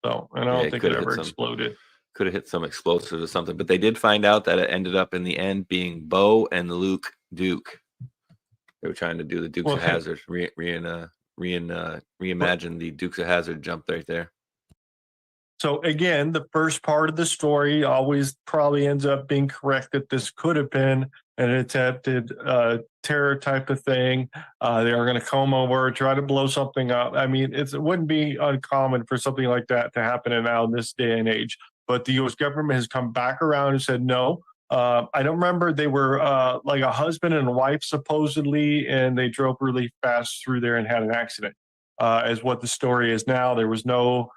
[SPEAKER 10] So and I don't think it ever exploded.
[SPEAKER 11] Could have hit some explosives or something, but they did find out that it ended up in the end being Bo and Luke Duke. They were trying to do the Dukes of Hazzard, reimagine the Dukes of Hazzard jump right there.
[SPEAKER 10] So again, the first part of the story always probably ends up being correct that this could have been an attempted terror type of thing. They were going to come over, try to blow something up. I mean, it wouldn't be uncommon for something like that to happen now in this day and age. But the U.S. government has come back around and said no. I don't remember. They were like a husband and a wife supposedly, and they drove really fast through there and had an accident. As what the story is now, there was no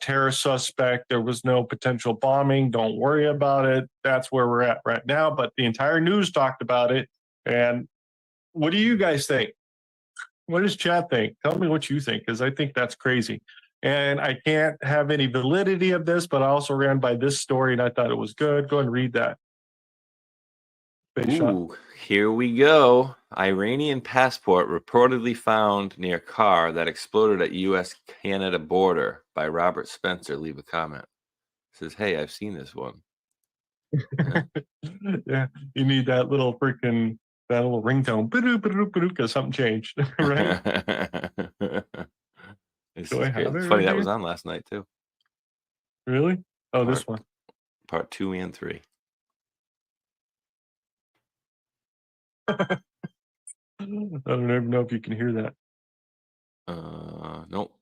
[SPEAKER 10] terrorist suspect. There was no potential bombing. Don't worry about it. That's where we're at right now. But the entire news talked about it. And what do you guys think? What does chat think? Tell me what you think, because I think that's crazy. And I can't have any validity of this, but I also ran by this story and I thought it was good. Go ahead and read that.
[SPEAKER 11] Ooh, here we go. Iranian passport reportedly found near car that exploded at U.S.-Canada border by Robert Spencer. Leave a comment. Says, hey, I've seen this one.
[SPEAKER 10] Yeah, you need that little ringtone, because something changed, right?
[SPEAKER 11] It's
[SPEAKER 10] Do I have it
[SPEAKER 11] funny
[SPEAKER 10] right
[SPEAKER 11] that was
[SPEAKER 10] here?
[SPEAKER 11] on last night too.
[SPEAKER 10] Really? Oh, this one.
[SPEAKER 11] Part 2 and 3.
[SPEAKER 10] I don't even know if you can hear that.
[SPEAKER 11] Nope.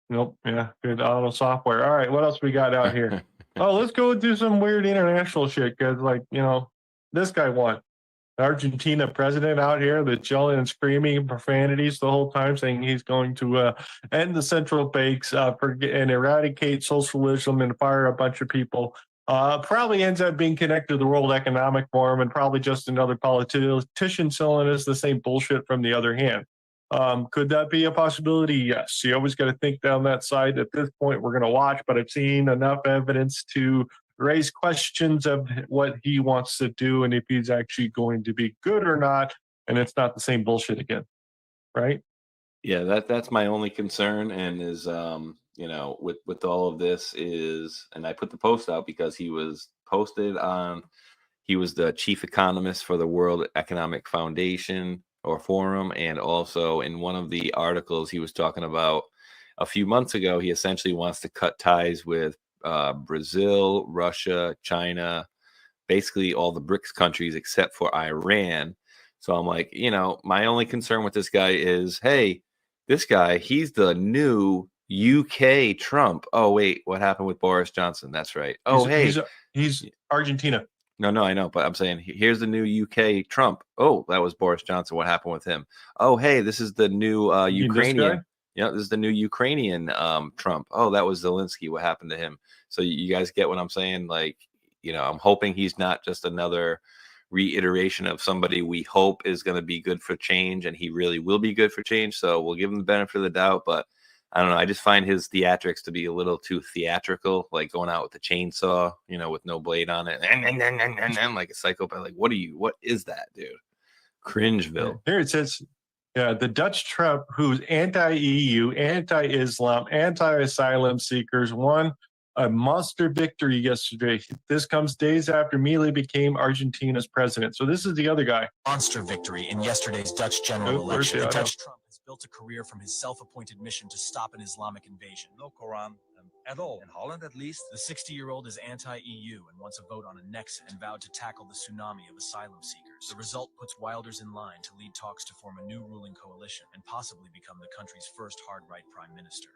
[SPEAKER 10] Nope. Yeah, good auto software. All right, what else we got out here? Oh, let's go do some weird international shit, because, like, this guy won. Argentina president out here that's yelling and screaming profanities the whole time, saying he's going to end the central banks and eradicate socialism and fire a bunch of people. Probably ends up being connected to the World Economic Forum and probably just another politician selling us the same bullshit from the other hand. Could that be a possibility? Yes. You always got to think down that side. At this point, we're going to watch, but I've seen enough evidence to raise questions of what he wants to do and if he's actually going to be good or not. And it's not the same bullshit again, right?
[SPEAKER 11] Yeah, that's my only concern, and is with all of this is, and I put the post out because he was the chief economist for the World Economic Foundation or Forum, and also in one of the articles he was talking about a few months ago, he essentially wants to cut ties with Brazil, Russia, China, basically all the BRICS countries except for Iran. So I'm like, my only concern with this guy is, hey, this guy, he's the new UK Trump. Oh, wait, what happened with Boris Johnson? That's right. Oh,
[SPEAKER 10] He's Argentina.
[SPEAKER 11] No, I know, but I'm saying here's the new UK Trump. Oh, that was Boris Johnson. What happened with him? Oh, hey, this is the new Ukrainian. Yeah, this is the new Ukrainian Trump. Oh, that was Zelensky. What happened to him? So you guys get what I'm saying? Like, I'm hoping he's not just another reiteration of somebody we hope is going to be good for change, and he really will be good for change. So we'll give him the benefit of the doubt, but I don't know. I just find his theatrics to be a little too theatrical, like going out with the chainsaw, with no blade on it, and like a psychopath. Like, what is that, dude? Cringeville.
[SPEAKER 10] Here it says, yeah, the Dutch Trump, who's anti-EU, anti-Islam, anti-asylum seekers, won a monster victory yesterday. This comes days after Milei became Argentina's president. So this is the other guy.
[SPEAKER 15] Monster victory in yesterday's Dutch general election. The Dutch Trump has built a career from his self-appointed mission to stop an Islamic invasion. No Quran at all. In Holland, at least, the 60-year-old is anti-EU and wants a vote on annexing and vowed to tackle the tsunami of asylum seekers. The result puts Wilders in line to lead talks to form a new ruling coalition and possibly become the country's first hard-right prime minister.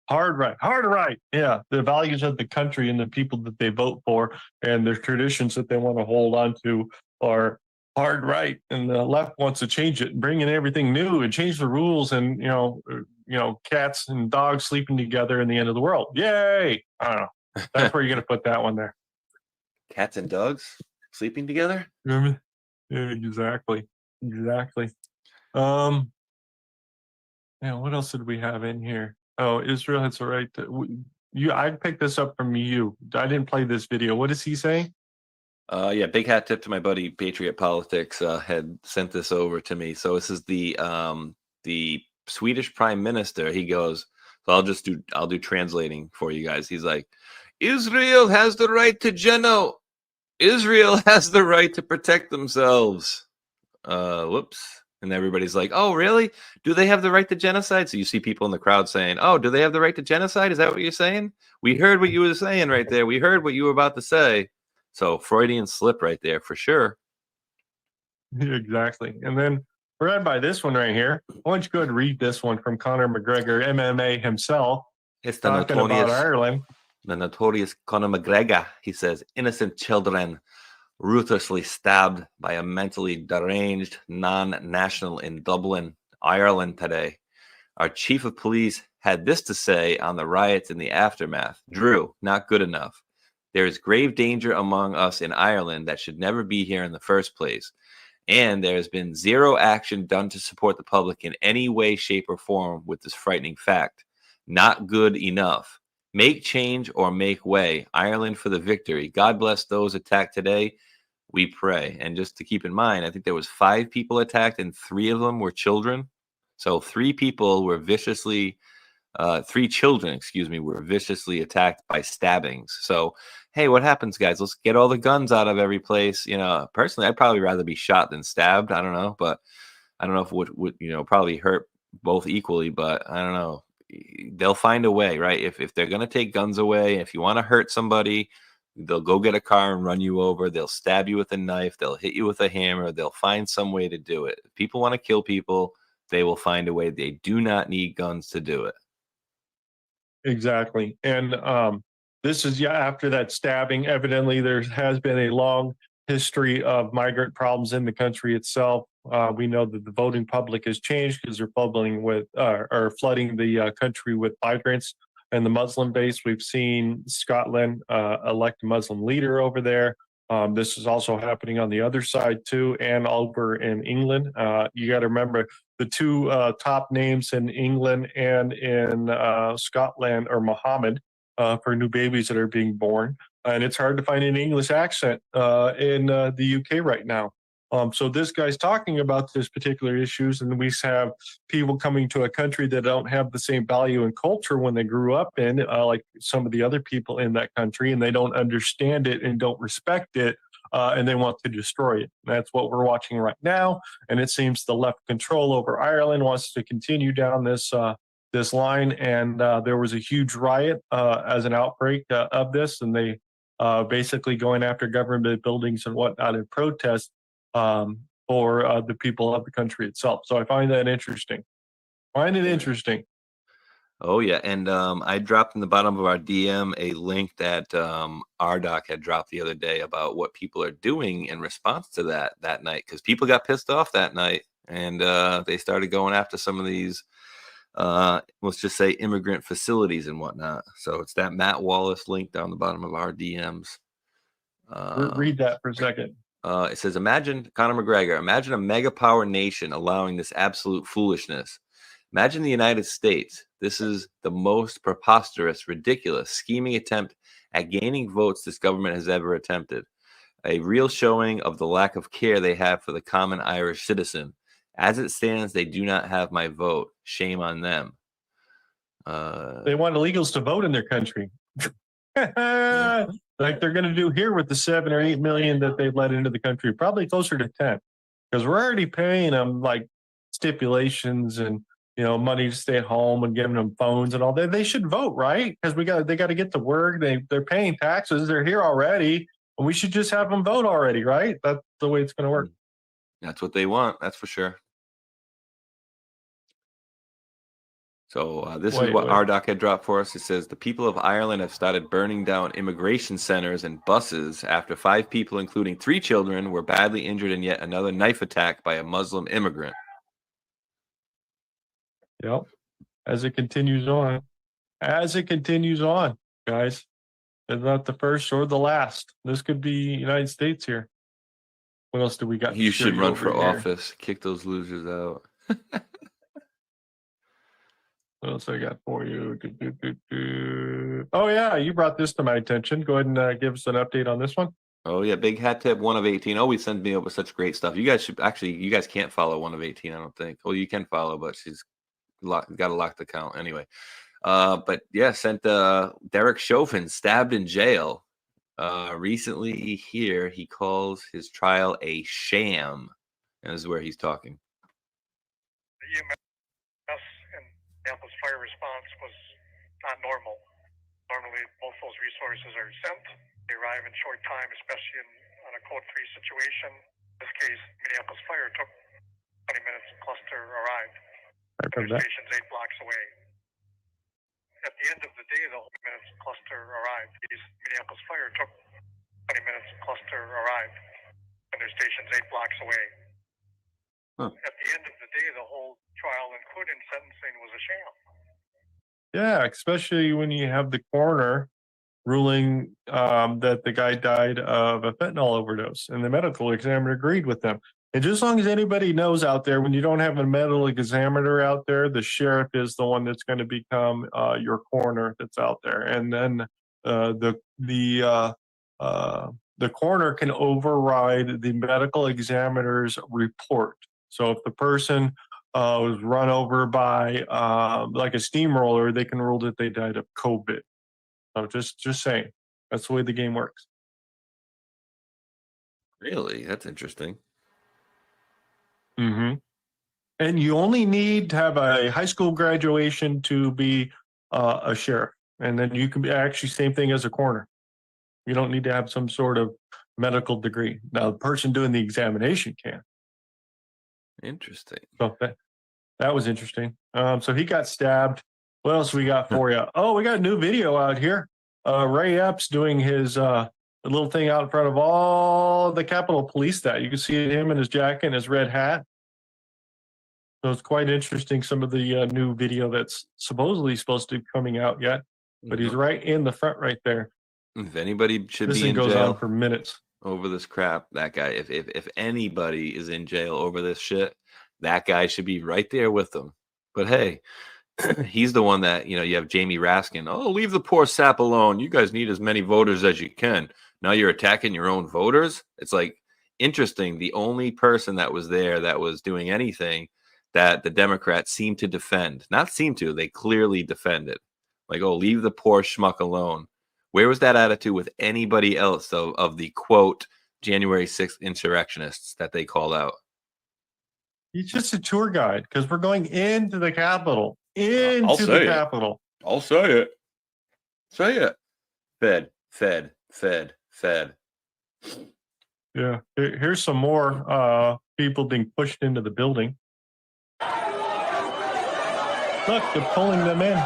[SPEAKER 10] Hard right. Yeah, the values of the country and the people that they vote for and their traditions that they want to hold on to are hard right, and the left wants to change it and bring in everything new and change the rules, and cats and dogs sleeping together in the end of the world. Yay! I don't know. That's where you're gonna put that one there.
[SPEAKER 11] Cats and dogs sleeping together?
[SPEAKER 10] Yeah, exactly. Yeah, what else did we have in here? Oh, Israel has a right to. I picked this up from you. I didn't play this video. What is he saying?
[SPEAKER 11] Yeah, big hat tip to my buddy Patriot Politics had sent this over to me. So this is the Swedish Prime Minister. He goes, so I'll do translating for you guys. He's like, Israel has the right to Israel has the right to protect themselves. Whoops. And everybody's like, oh, really? Do they have the right to genocide? So you see people in the crowd saying, oh, do they have the right to genocide? Is that what you're saying? We heard what you were saying right there. We heard what you were about to say. So Freudian slip right there for sure.
[SPEAKER 10] Exactly. And then we're right by this one right here. Why don't you go ahead and read this one from Conor McGregor, MMA himself.
[SPEAKER 11] It's the
[SPEAKER 10] talking about Ireland.
[SPEAKER 11] The notorious Conor McGregor. He says, innocent children ruthlessly stabbed by a mentally deranged non-national in Dublin, Ireland today. Our chief of police had this to say on the riots and the aftermath. Drew, not good enough. There is grave danger among us in Ireland that should never be here in the first place. And there has been zero action done to support the public in any way, shape, or form with this frightening fact. Not good enough. Make change or make way. Ireland for the victory. God bless those attacked today. We pray. And just to keep in mind, I think there was 5 people attacked and 3 of them were children. So 3 people were viciously, 3 children, excuse me, were viciously attacked by stabbings. So, hey, what happens, guys? Let's get all the guns out of every place. You know, personally, I'd probably rather be shot than stabbed. I don't know, but I don't know if it would you know, probably hurt both equally, but I don't know. They'll find a way, right? If they're going to take guns away, if you want to hurt somebody, they'll go get a car and run you over. They'll stab you with a knife. They'll hit you with a hammer. They'll find some way to do it. If people want to kill people, they will find a way. They do not need guns to do it.
[SPEAKER 10] Exactly. And this is, after that stabbing. Evidently, there has been a long history of migrant problems in the country itself. We know that the voting public has changed because they're flooding the country with migrants and the Muslim base. We've seen Scotland elect a Muslim leader over there. This is also happening on the other side too, and over in England. You got to remember the 2 top names in England and in Scotland are Muhammad for new babies that are being born. And it's hard to find an English accent in the UK right now. So this guy's talking about this particular issues, and we have people coming to a country that don't have the same value and culture when they grew up in, like some of the other people in that country, and they don't understand it and don't respect it, and they want to destroy it. That's what we're watching right now, and it seems the left control over Ireland wants to continue down this line, and there was a huge riot as an outbreak of this, and they basically going after government buildings and whatnot in protest for the people of the country itself. So I find that interesting.
[SPEAKER 11] Oh yeah, and I dropped in the bottom of our DM a link that RDoc had dropped the other day about what people are doing in response to that night, because people got pissed off that night, and they started going after some of these, let's just say, immigrant facilities and whatnot. So it's that Matt Wallace link down the bottom of our DMs.
[SPEAKER 10] Read that for a second.
[SPEAKER 11] It says, imagine, Conor McGregor, imagine a mega power nation allowing this absolute foolishness. Imagine the United States. This is the most preposterous, ridiculous, scheming attempt at gaining votes this government has ever attempted. A real showing of the lack of care they have for the common Irish citizen. As it stands, they do not have my vote. Shame on them.
[SPEAKER 10] They want illegals to vote in their country. Like they're going to do here with the 7 or 8 million that they've let into the country, probably closer to 10, because we're already paying them like stipulations and, you know, money to stay at home and giving them phones and all that. They should vote, right? Because they got to get to work. They're paying taxes. They're here already. And we should just have them vote already, right? That's the way it's going to work.
[SPEAKER 11] That's what they want. That's for sure. So this is what RDoc had dropped for us. It says, the people of Ireland have started burning down immigration centers and buses after 5 people, including 3 children, were badly injured in yet another knife attack by a Muslim immigrant.
[SPEAKER 10] Yep. As it continues on, guys. It's not the first or the last. This could be United States here. What else do we got?
[SPEAKER 11] You should run for office. Kick those losers out.
[SPEAKER 10] What else I got for you? Oh, yeah, you brought this to my attention. Go ahead and give us an update on this one.
[SPEAKER 11] Oh, yeah, Big Hat Tip, 1 of 18. Always sends me over such great stuff. You guys should actually, you guys can't follow 1 of 18, I don't think. Well, you can follow, but she's got a locked account anyway. But yeah, sent Derek Chauvin stabbed in jail. Recently here, he calls his trial a sham. And this is where he's talking.
[SPEAKER 16] Minneapolis fire response was not normal. Normally, both those resources are sent. They arrive in short time, especially on a code 3 situation. In this case, Minneapolis Fire took 20 minutes to cluster arrived. Their station's 8 blocks away. At the end of the day, the whole minutes cluster arrived. Minneapolis Fire took 20 minutes to cluster arrived. And their station's 8 blocks away. At the end of the day, the whole trial, including sentencing, was a sham.
[SPEAKER 10] Yeah, especially when you have the coroner ruling that the guy died of a fentanyl overdose, and the medical examiner agreed with them. And just as long as anybody knows out there, when you don't have a medical examiner out there, the sheriff is the one that's going to become your coroner that's out there, and then the coroner can override the medical examiner's report. So if the person was run over by like a steamroller, they can rule that they died of COVID. So just saying, that's the way the game works.
[SPEAKER 11] Really? That's interesting.
[SPEAKER 10] Mm-hmm. And you only need to have a high school graduation to be a sheriff, and then you can be actually same thing as a coroner. You don't need to have some sort of medical degree. Now, the person doing the examination can.
[SPEAKER 11] Interesting.
[SPEAKER 10] So that was interesting. So he got stabbed. What else we got for you? Oh, we got a new video out here. Ray Epps doing his little thing out in front of all the Capitol Police. That you can see him in his jacket and his red hat. So it's quite interesting. Some of the new video that's supposedly supposed to be coming out yet, but he's right in the front right there.
[SPEAKER 11] If anybody should
[SPEAKER 10] This
[SPEAKER 11] be
[SPEAKER 10] thing
[SPEAKER 11] in
[SPEAKER 10] goes
[SPEAKER 11] jail
[SPEAKER 10] on for minutes.
[SPEAKER 11] over this crap, that guy. If anybody is in jail over this shit, that guy should be right there with them. But hey, he's the one that, you have Jamie Raskin. Oh, leave the poor sap alone. You guys need as many voters as you can. Now you're attacking your own voters. It's like interesting. The only person that was there that was doing anything that the Democrats seem to defend, not seem to, they clearly defended. Like, oh, leave the poor schmuck alone. Where was that attitude with anybody else of the quote January 6th insurrectionists that they called out?
[SPEAKER 10] He's just a tour guide because we're going into the Capitol. Into the Capitol.
[SPEAKER 11] I'll say it. Say it. Fed, fed, fed, fed.
[SPEAKER 10] Yeah. Here's some more people being pushed into the building. Look, they're pulling them in.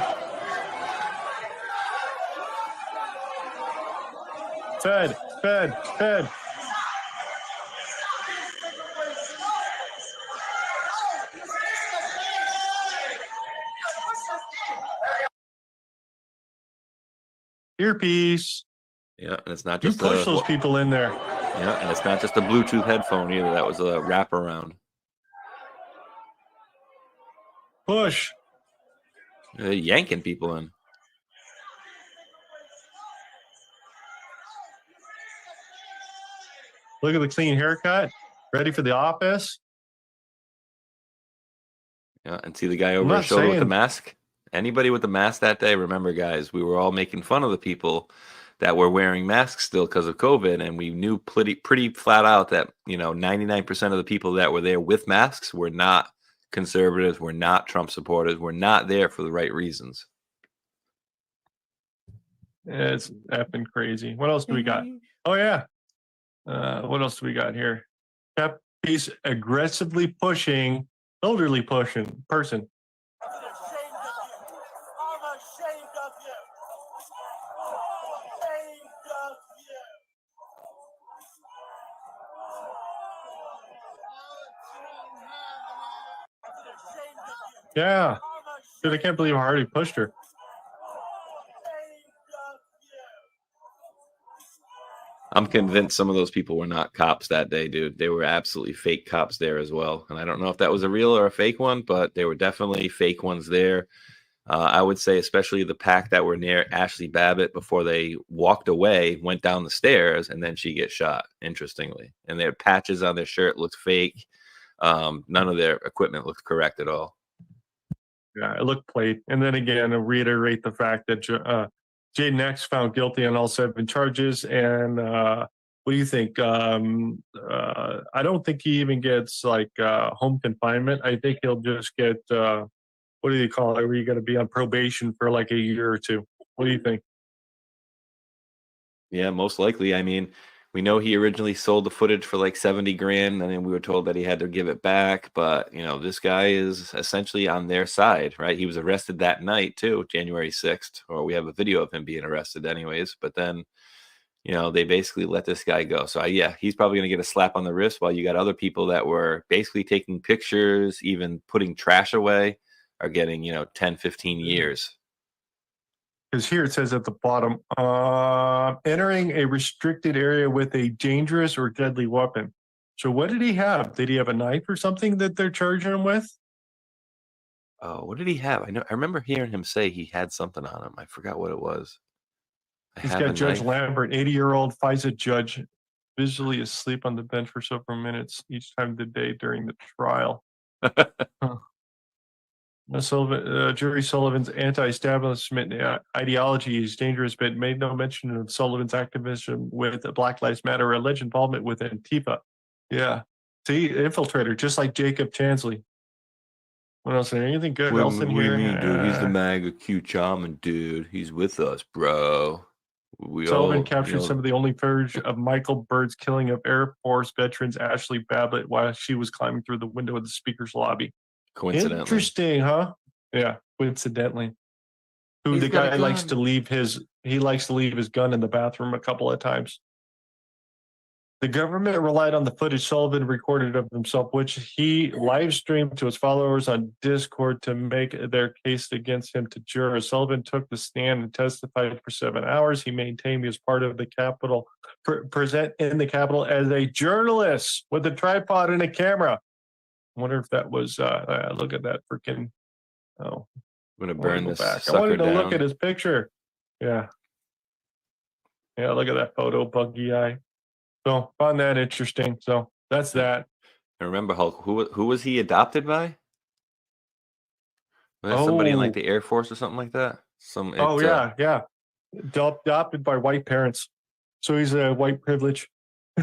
[SPEAKER 10] Fed, fed, fed. Earpiece.
[SPEAKER 11] Yeah, and it's not
[SPEAKER 10] You
[SPEAKER 11] just
[SPEAKER 10] push those people in there.
[SPEAKER 11] Yeah, and it's not just a Bluetooth headphone either. That was a wraparound.
[SPEAKER 10] Push.
[SPEAKER 11] They're yanking people in.
[SPEAKER 10] Look at the clean haircut. Ready for the office.
[SPEAKER 11] Yeah, and see the guy
[SPEAKER 10] I'm
[SPEAKER 11] over
[SPEAKER 10] not
[SPEAKER 11] his shoulder with the
[SPEAKER 10] saying-
[SPEAKER 11] mask? Anybody with the mask that day, remember, guys, we were all making fun of the people that were wearing masks still because of COVID, and we knew pretty flat out that 99% of the people that were there with masks were not conservatives, were not Trump supporters, were not there for the right reasons.
[SPEAKER 10] It's effing crazy. What else do we got? Oh yeah. What else do we got here? He's aggressively pushing elderly person. Yeah. Dude, I can't believe how hard he pushed her.
[SPEAKER 11] I'm convinced some of those people were not cops that day, dude. They were absolutely fake cops there as well. And I don't know if that was a real or a fake one, but there were definitely fake ones there. I would say especially the pack that were near Ashley Babbitt before they walked away, went down the stairs, and then she gets shot, interestingly. And their patches on their shirt looked fake. None of their equipment looked correct at all.
[SPEAKER 10] Yeah, it looked played. And then again, to reiterate the fact that Jaden X found guilty on all 7 charges. And what do you think? I don't think he even gets home confinement. I think he'll just get what do you call it? Where you got to be on probation for a year or 2. What do you think?
[SPEAKER 11] Yeah, most likely. I mean, we know he originally sold the footage for $70,000, and then we were told that he had to give it back. But this guy is essentially on their side, right? He was arrested that night too, January 6th, or we have a video of him being arrested, anyways. But then, they basically let this guy go. So yeah, he's probably going to get a slap on the wrist, while you got other people that were basically taking pictures, even putting trash away, are getting 10, 15 years.
[SPEAKER 10] because here it says at the bottom, entering a restricted area with a dangerous or deadly weapon. So what did he have? Did he have a knife or something that they're charging him with?
[SPEAKER 11] Oh, what did he have? I remember hearing him say he had something on him. I forgot what it was.
[SPEAKER 10] He's got Judge Lambert, 80-year-old FISA judge, visually asleep on the bench for several minutes each time of the day during the trial. Jerry Sullivan's anti-establishment ideology is dangerous, but made no mention of Sullivan's activism with Black Lives Matter or alleged involvement with Antifa. Yeah. See, infiltrator, just like Jacob Chansley. What else? Anything good else in here?
[SPEAKER 11] Dude? He's the MAGA Q Chairman, dude. He's with us, bro.
[SPEAKER 10] Sullivan captured some of the only footage of Michael Byrd's killing of Air Force veterans Ashley Babbitt while she was climbing through the window of the speaker's lobby.
[SPEAKER 11] Coincidentally.
[SPEAKER 10] Interesting, huh? Yeah, coincidentally. Who the guy likes to leave his gun in the bathroom a couple of times. The government relied on the footage Sullivan recorded of himself, which he live streamed to his followers on Discord to make their case against him to jurors. Sullivan took the stand and testified for 7 hours. He maintained he was part of the Capitol, present in the Capitol as a journalist with a tripod and a camera. I wonder if that was, look at that freaking, oh.
[SPEAKER 11] I'm going to burn this
[SPEAKER 10] back.
[SPEAKER 11] sucker
[SPEAKER 10] I wanted to
[SPEAKER 11] down.
[SPEAKER 10] look at his picture. Yeah. Yeah, look at that photo, buggy eye. So found that interesting. So that's that.
[SPEAKER 11] I remember Hulk. Who was he adopted by? Was that somebody in like the Air Force or something like that?
[SPEAKER 10] Yeah. Adopted by white parents. So he's a white privilege.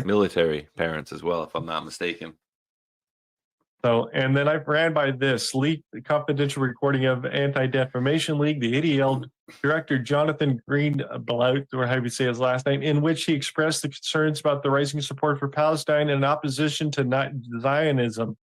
[SPEAKER 11] Military parents as well, if I'm not mistaken.
[SPEAKER 10] So, and then I ran by this leaked confidential recording of Anti-Defamation League, the ADL director Jonathan Greenblatt, or how you say his last name, in which he expressed the concerns about the rising support for Palestine and opposition to Zionism.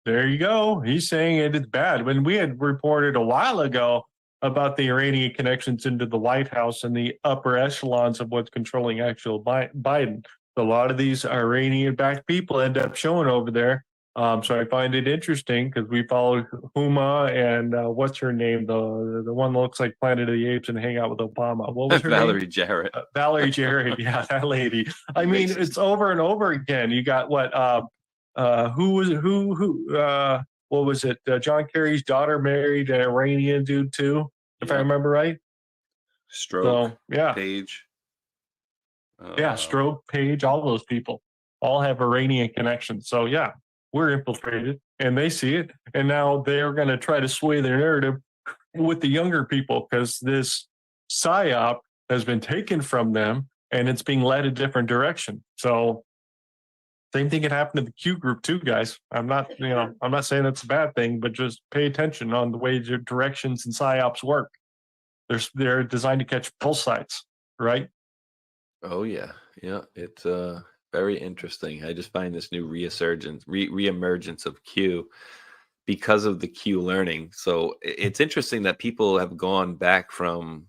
[SPEAKER 10] There you go. He's saying it is bad. When we had reported a while ago about the Iranian connections into the White House and the upper echelons of what's controlling actual Biden. A lot of these Iranian-backed people end up showing over there. So I find it interesting because we follow Huma and what's her name, the one that looks like Planet of the Apes and hang out with Obama. What was her
[SPEAKER 11] Valerie
[SPEAKER 10] name?
[SPEAKER 11] Jarrett.
[SPEAKER 10] Valerie Jarrett. Yeah, that lady. I mean,
[SPEAKER 11] Racist.
[SPEAKER 10] it's over and over again. You got what? What was it? John Kerry's daughter married an Iranian dude too, if I remember right.
[SPEAKER 11] Stroke.
[SPEAKER 10] So yeah,
[SPEAKER 11] Page.
[SPEAKER 10] yeah, Stroke, Page, all those people all have Iranian connections. So yeah, we're infiltrated, and they see it, and now they're going to try to sway their narrative with the younger people because this psyop has been taken from them, and it's being led a different direction. So same thing can happen to the Q group too, guys. I'm not saying that's a bad thing, but just pay attention on the way your directions and psyops work. They're designed to catch both sides, right?
[SPEAKER 11] Oh yeah, yeah. It's very interesting. I just find this new reemergence of Q because of the Q learning. So it's interesting that people have gone back from,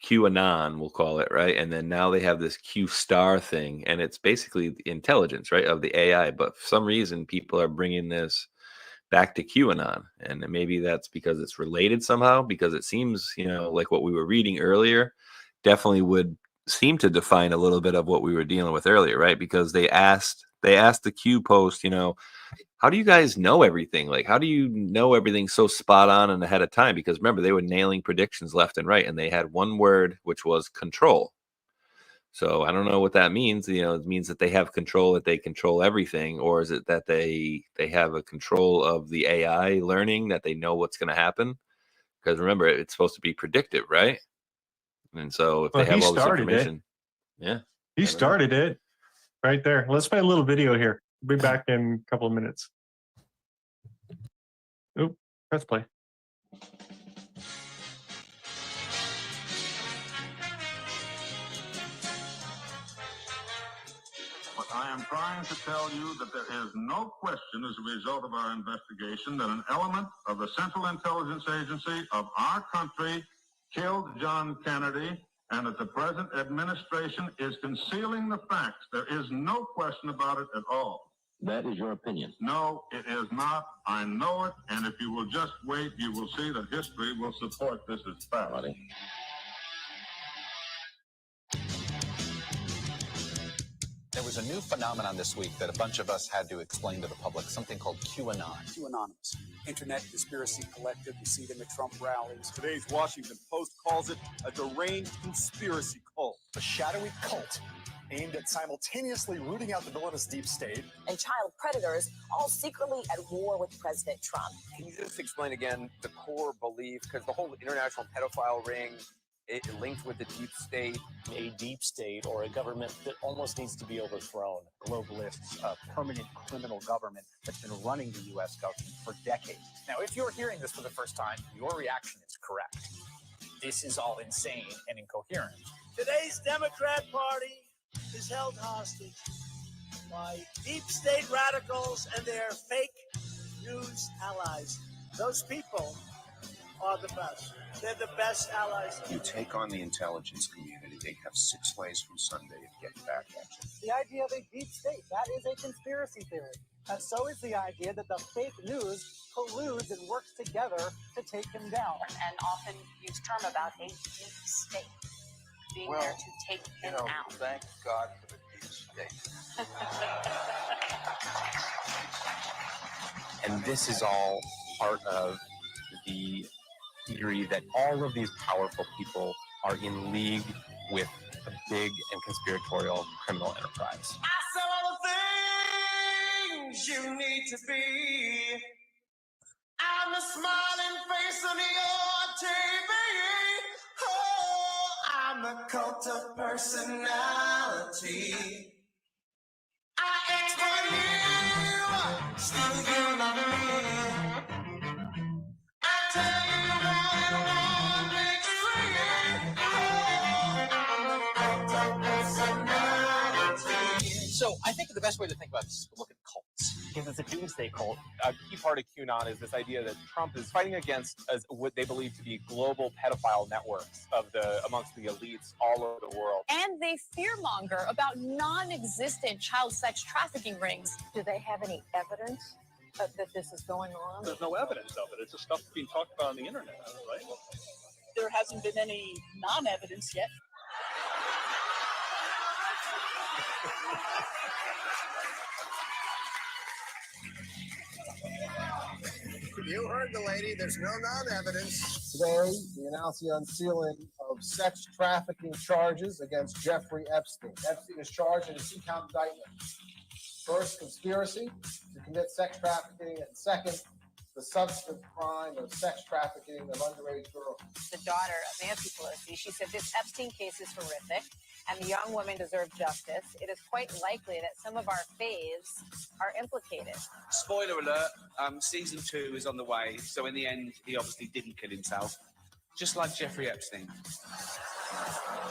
[SPEAKER 11] QAnon, we'll call it, right? And then now they have this Q star thing, and it's basically the intelligence, right, of the AI. But for some reason, people are bringing this back to QAnon, and maybe that's because it's related somehow. Because it seems, like what we were reading earlier, definitely would seem to define a little bit of what we were dealing with earlier, right? Because they asked the Q post, how do you guys know everything? Like, how do you know everything so spot on and ahead of time? Because remember, they were nailing predictions left and right, and they had one word, which was control. So I don't know what that means. It means that they have control, that they control everything, or is it that they have a control of the AI learning, that they know what's going to happen? Because remember, it's supposed to be predictive, right? And so if they have all this information,
[SPEAKER 10] he started it right there. Let's play a little video here. We'll be back in a couple of minutes. Oop, press play.
[SPEAKER 17] But I am trying to tell you that there is no question as a result of our investigation that an element of the Central Intelligence Agency of our country killed John Kennedy, and that the present administration is concealing the facts. There is no question about it at all.
[SPEAKER 18] That is your opinion.
[SPEAKER 17] No, it is not. I know it, and if you will just wait, you will see that history will support this as fact.
[SPEAKER 19] There was a new phenomenon this week that a bunch of us had to explain to the public, something called QAnon.
[SPEAKER 20] QAnonymous, Internet Conspiracy Collective. You see them at Trump rallies. Today's Washington Post calls it a deranged conspiracy cult.
[SPEAKER 19] A shadowy cult aimed at simultaneously rooting out the villainous deep state
[SPEAKER 21] and child predators, all secretly at war with President Trump.
[SPEAKER 22] Can you just explain again the core belief? Because the whole international pedophile ring, it linked with the deep state.
[SPEAKER 18] A deep state, or a government that almost needs to be overthrown.
[SPEAKER 23] Globalists, a permanent criminal government that's been running the U.S. government for decades.
[SPEAKER 19] Now, if you're hearing this for the first time, your reaction is correct. This is all insane and incoherent.
[SPEAKER 24] Today's Democrat Party is held hostage by deep state radicals and their fake news allies. Those people are the best. They're the best allies.
[SPEAKER 25] You take on the intelligence community, they have 6 ways from Sunday of getting back at you.
[SPEAKER 23] The idea of a deep state, that is a conspiracy theory. And so is the idea that the fake news colludes and works together to take him down.
[SPEAKER 21] And often used term about a deep state being there to take him out.
[SPEAKER 25] Thank God for the deep state.
[SPEAKER 18] And this is all part of the theory that all of these powerful people are in league with a big and conspiratorial criminal enterprise.
[SPEAKER 24] I said all the things you need to be. I'm the smiling face on your TV. Oh, I'm the cult of personality. I ask for you, still you love me. I tell you what I want makes free. Oh, I'm the cult of personality.
[SPEAKER 19] So I think the best way to think about this is to look at cults.
[SPEAKER 18] because it's a doomsday cult. A key part of QAnon is this idea that Trump is fighting against what they believe to be global pedophile networks amongst the elites all over the world.
[SPEAKER 21] And they fearmonger about non-existent child sex trafficking rings. Do they have any evidence that this is going on?
[SPEAKER 2] There's no evidence of it. It's just stuff being talked about on the internet, right?
[SPEAKER 23] There hasn't been any non-evidence yet.
[SPEAKER 3] You heard the lady. There's no non-evidence. Today, we announced the unsealing of sex trafficking charges against Jeffrey Epstein. Epstein is charged in a two-count indictment. First, conspiracy to commit sex trafficking, and second, the substantive crime of sex trafficking of underage girls.
[SPEAKER 21] The daughter of Nancy Pelosi, she said this Epstein case is horrific and the young women deserve justice. It is quite likely that some of our faves are implicated.
[SPEAKER 4] Spoiler alert, season 2 is on the way. So in the end, he obviously didn't kill himself. Just like Jeffrey Epstein.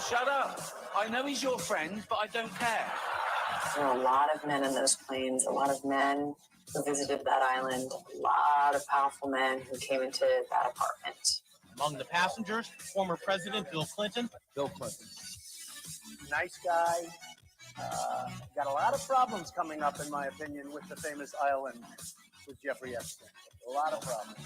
[SPEAKER 4] Shut up. I know he's your friend, but I don't care.
[SPEAKER 21] There are a lot of men in those planes, a lot of men who visited that island, a lot of powerful men who came into that apartment.
[SPEAKER 5] Among the passengers, former President Bill Clinton.
[SPEAKER 4] Bill Clinton.
[SPEAKER 23] Nice guy. Got a lot of problems coming up, in my opinion, with the famous island with Jeffrey Epstein. A lot of problems.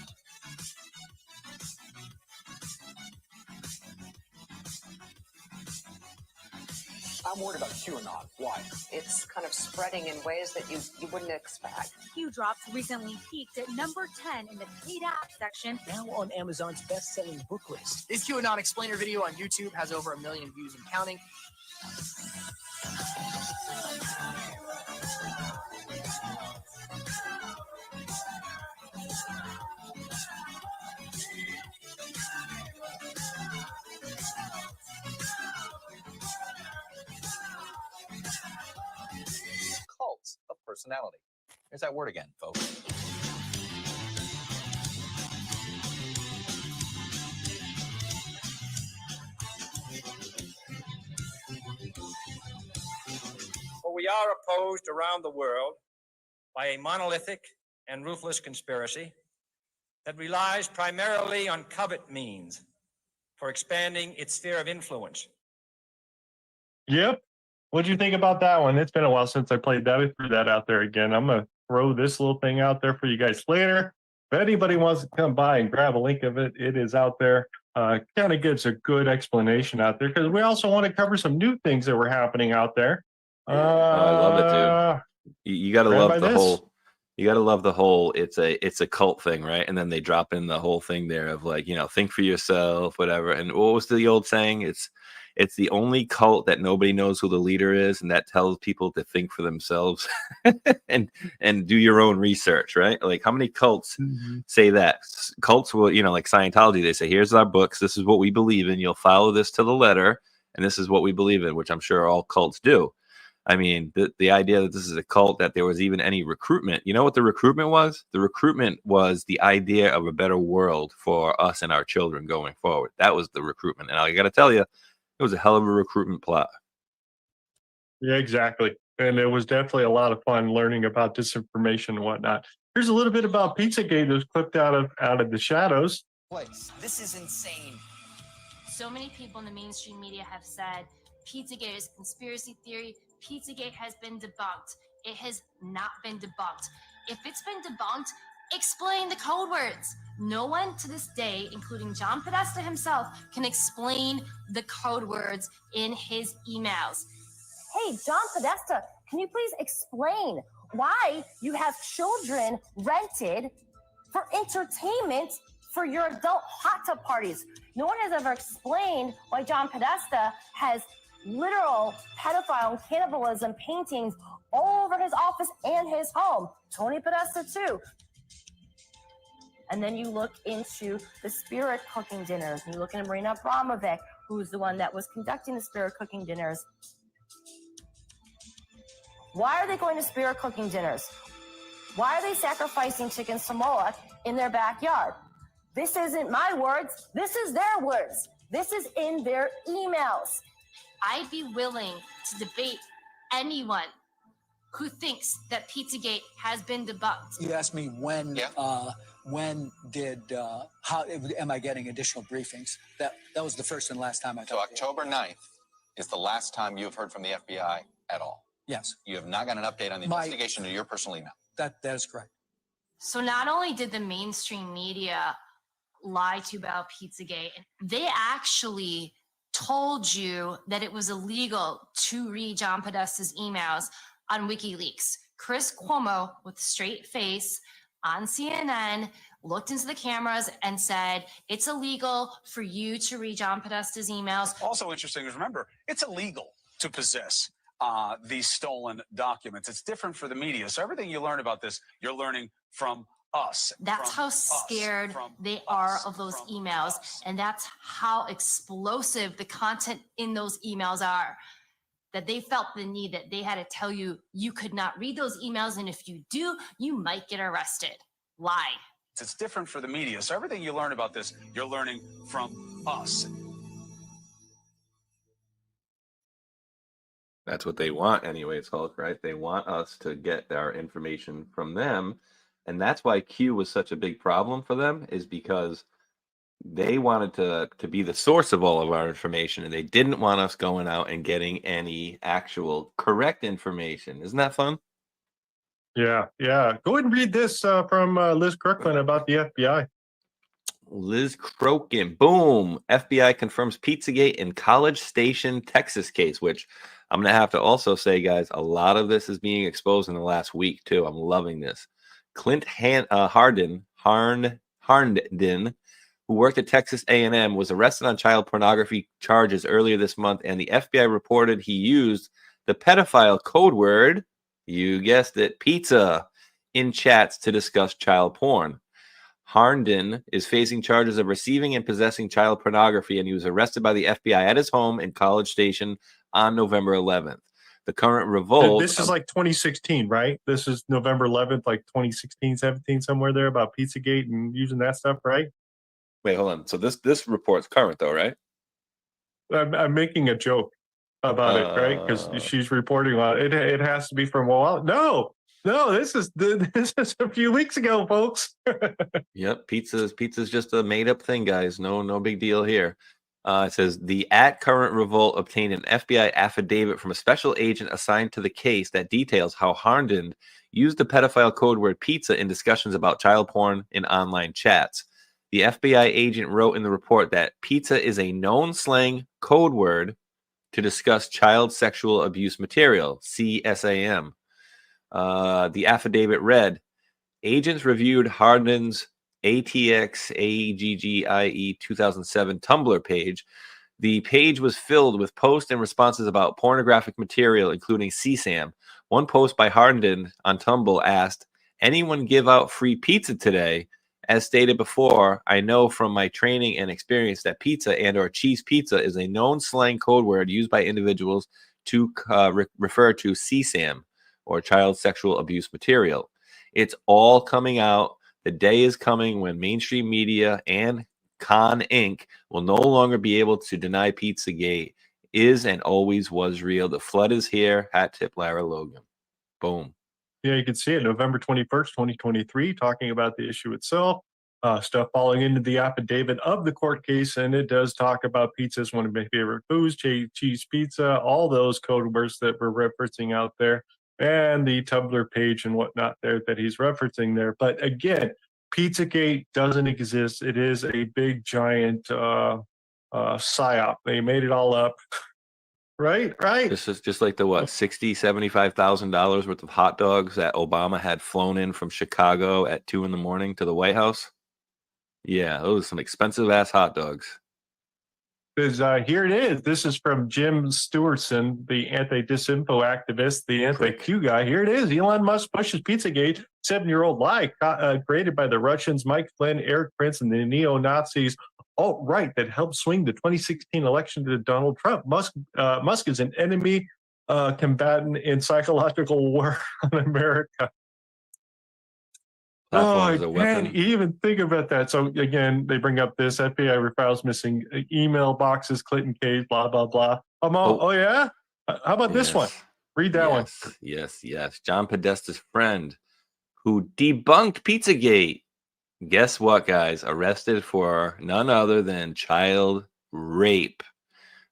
[SPEAKER 21] I'm worried about QAnon. Why? It's kind of spreading in ways that you wouldn't expect.
[SPEAKER 7] Q Drops recently peaked at number 10 in the paid app section.
[SPEAKER 26] Now on Amazon's best-selling book list. This QAnon explainer video on YouTube has over 1 million views and counting.
[SPEAKER 19] Cults of personality. There's that word again, folks.
[SPEAKER 27] For we are opposed around the world by a monolithic and ruthless conspiracy that relies primarily on covert means for expanding its sphere of influence.
[SPEAKER 10] Yep. What'd you think about that one? It's been a while since I played that. I threw that out there again. I'm going to throw this little thing out there for you guys later. If anybody wants to come by and grab a link of it, it is out there. Kind of gives a good explanation out there because we also want to cover some new things that were happening out there.
[SPEAKER 11] I love it too. You got to love the whole. You got to love the whole. It's a cult thing, right? And then they drop in the whole thing there of like, think for yourself, whatever. And what was the old saying? It's the only cult that nobody knows who the leader is, and that tells people to think for themselves and do your own research, right? Like how many cults say that? Cults will, like Scientology, they say, here's our books, this is what we believe in, you'll follow this to the letter, and this is what we believe in, which I'm sure all cults do. I mean, the idea that this is a cult, that there was even any recruitment. You know what the recruitment was? The recruitment was the idea of a better world for us and our children going forward. That was the recruitment. And I got to tell you, it was a hell of a recruitment plot.
[SPEAKER 10] Yeah, exactly. And it was definitely a lot of fun learning about disinformation and whatnot. Here's a little bit about Pizzagate that was clipped out of the shadows.
[SPEAKER 26] This is insane.
[SPEAKER 28] So many people in the mainstream media have said Pizzagate is a conspiracy theory. Pizzagate has been debunked. It has not been debunked. If it's been debunked, explain the code words. No one to this day, including John Podesta himself, can explain the code words in his emails.
[SPEAKER 29] Hey, John Podesta, can you please explain why you have children rented for entertainment for your adult hot tub parties? No one has ever explained why John Podesta has literal pedophile and cannibalism paintings all over his office and his home. Tony Podesta, too. And then you look into the spirit cooking dinners, and you look into Marina Abramovic, who's the one that was conducting the spirit cooking dinners. Why are they going to spirit cooking dinners? Why are they sacrificing chickens to Moloch in their backyard? This isn't my words. This is their words. This is in their emails.
[SPEAKER 28] I'd be willing to debate anyone who thinks that Pizzagate has been debunked.
[SPEAKER 1] You asked me when how am I getting additional briefings? That was the first and last time I talked.
[SPEAKER 6] So October 9th is the last time you've heard from the FBI at all.
[SPEAKER 1] Yes.
[SPEAKER 6] You have not got an update on the investigation to your personal email.
[SPEAKER 1] That is correct.
[SPEAKER 28] So not only did the mainstream media lie to you about Pizzagate, they actually told you that it was illegal to read John Podesta's emails on WikiLeaks. Chris Cuomo, with a straight face on CNN, looked into the cameras and said, it's illegal for you to read John Podesta's emails.
[SPEAKER 20] Also interesting is, remember, it's illegal to possess these stolen documents. It's different for the media. So everything you learn about this, you're learning from us.
[SPEAKER 28] That's how scared they are of those emails. And that's how explosive the content in those emails are. That they felt the need that they had to tell you, you could not read those emails. And if you do, you might get arrested. Lie.
[SPEAKER 20] It's different for the media. So everything you learn about this, you're learning from us.
[SPEAKER 11] That's what they want anyways, Hulk, right? They want us to get our information from them. And that's why Q was such a big problem for them, is because they wanted to be the source of all of our information, and they didn't want us going out and getting any actual correct information. Isn't that fun?
[SPEAKER 10] Yeah. Go ahead and read this from Liz Crooklyn about the FBI.
[SPEAKER 11] Liz Crokin, boom. FBI confirms Pizzagate in College Station, Texas case, which I'm going to have to also say, guys, a lot of this is being exposed in the last week, too. I'm loving this. Clint Harnden, who worked at Texas A&M, was arrested on child pornography charges earlier this month, and the FBI reported he used the pedophile code word, you guessed it, pizza, in chats to discuss child porn. Harnden is facing charges of receiving and possessing child pornography, and he was arrested by the FBI at his home in College Station on November 11th. The current revolt...
[SPEAKER 10] This is like 2016, right? This is November 11th, like 2016, 17, somewhere there, about Pizzagate and using that stuff, right?
[SPEAKER 11] Wait, hold on. So this report's current, though, right?
[SPEAKER 10] I'm making a joke about it, right? Because she's reporting on it. It has to be from a while. No, this is a few weeks ago, folks.
[SPEAKER 11] Yep, pizza's just a made-up thing, guys. No big deal here. It says the at current revolt obtained an FBI affidavit from a special agent assigned to the case that details how Harnden used the pedophile code word pizza in discussions about child porn in online chats. The FBI agent wrote in the report that pizza is a known slang code word to discuss child sexual abuse material, CSAM. The affidavit read, agents reviewed Harden's ATXAGGIE 2007 Tumblr page. The page was filled with posts and responses about pornographic material, including CSAM. One post by Harden on Tumblr asked, anyone give out free pizza today? As stated before, I know from my training and experience that pizza and or cheese pizza is a known slang code word used by individuals to refer to CSAM, or child sexual abuse material. It's all coming out. The day is coming when mainstream media and Con Inc. will no longer be able to deny Pizzagate is and always was real. The flood is here. Hat tip Lara Logan. Boom.
[SPEAKER 10] Yeah, you can see it November 21st, 2023, talking about the issue itself, stuff falling into the affidavit of the court case. And it does talk about pizza as one of my favorite foods, cheese pizza, all those code words that we're referencing out there, and the Tumblr page and whatnot there that he's referencing there. But again, Pizzagate doesn't exist. It is a big, giant psyop. They made it all up. Right.
[SPEAKER 11] This is just like the $75,000 worth of hot dogs that Obama had flown in from Chicago at 2 a.m. to the White House. Yeah, those are some expensive ass hot dogs.
[SPEAKER 10] Because here it is. This is from Jim Stewartson, the anti-disinfo activist, the anti-Q guy. Here it is. Elon Musk pushes Pizzagate, 7-year-old lie created by the Russians, Mike Flynn, Eric Prince, and the neo-Nazis. Oh, right, that helped swing the 2016 election to Donald Trump. Musk is an enemy combatant in psychological war on America. I can't even think about that. So again, they bring up this FBI files missing email boxes, Clinton case, blah, blah, blah. Oh yeah? How about this one? Read that one.
[SPEAKER 11] Yes. John Podesta's friend who debunked Pizzagate. Guess what, guys? Arrested for none other than child rape.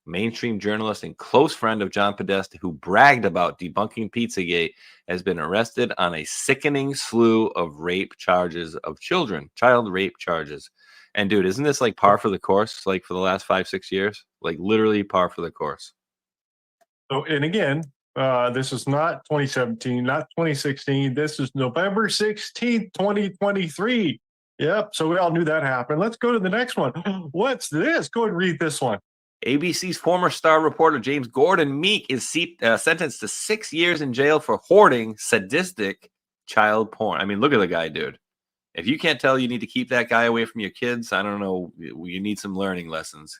[SPEAKER 11] Mainstream journalist and close friend of John Podesta, who bragged about debunking Pizzagate, has been arrested on a sickening slew of rape charges of children, child rape charges. And dude, isn't this like par for the course, like for the last 5-6 years? Like literally par for the course.
[SPEAKER 10] So, and again, this is not 2017, not 2016. This is November 16th, 2023. Yep. So we all knew that happened. Let's go to the next one. What's this? Go and read this one.
[SPEAKER 11] ABC's former star reporter James Gordon Meek is sentenced to 6 years in jail for hoarding sadistic child porn. I mean, look at the guy, dude. If you can't tell you need to keep that guy away from your kids, I don't know. You need some learning lessons.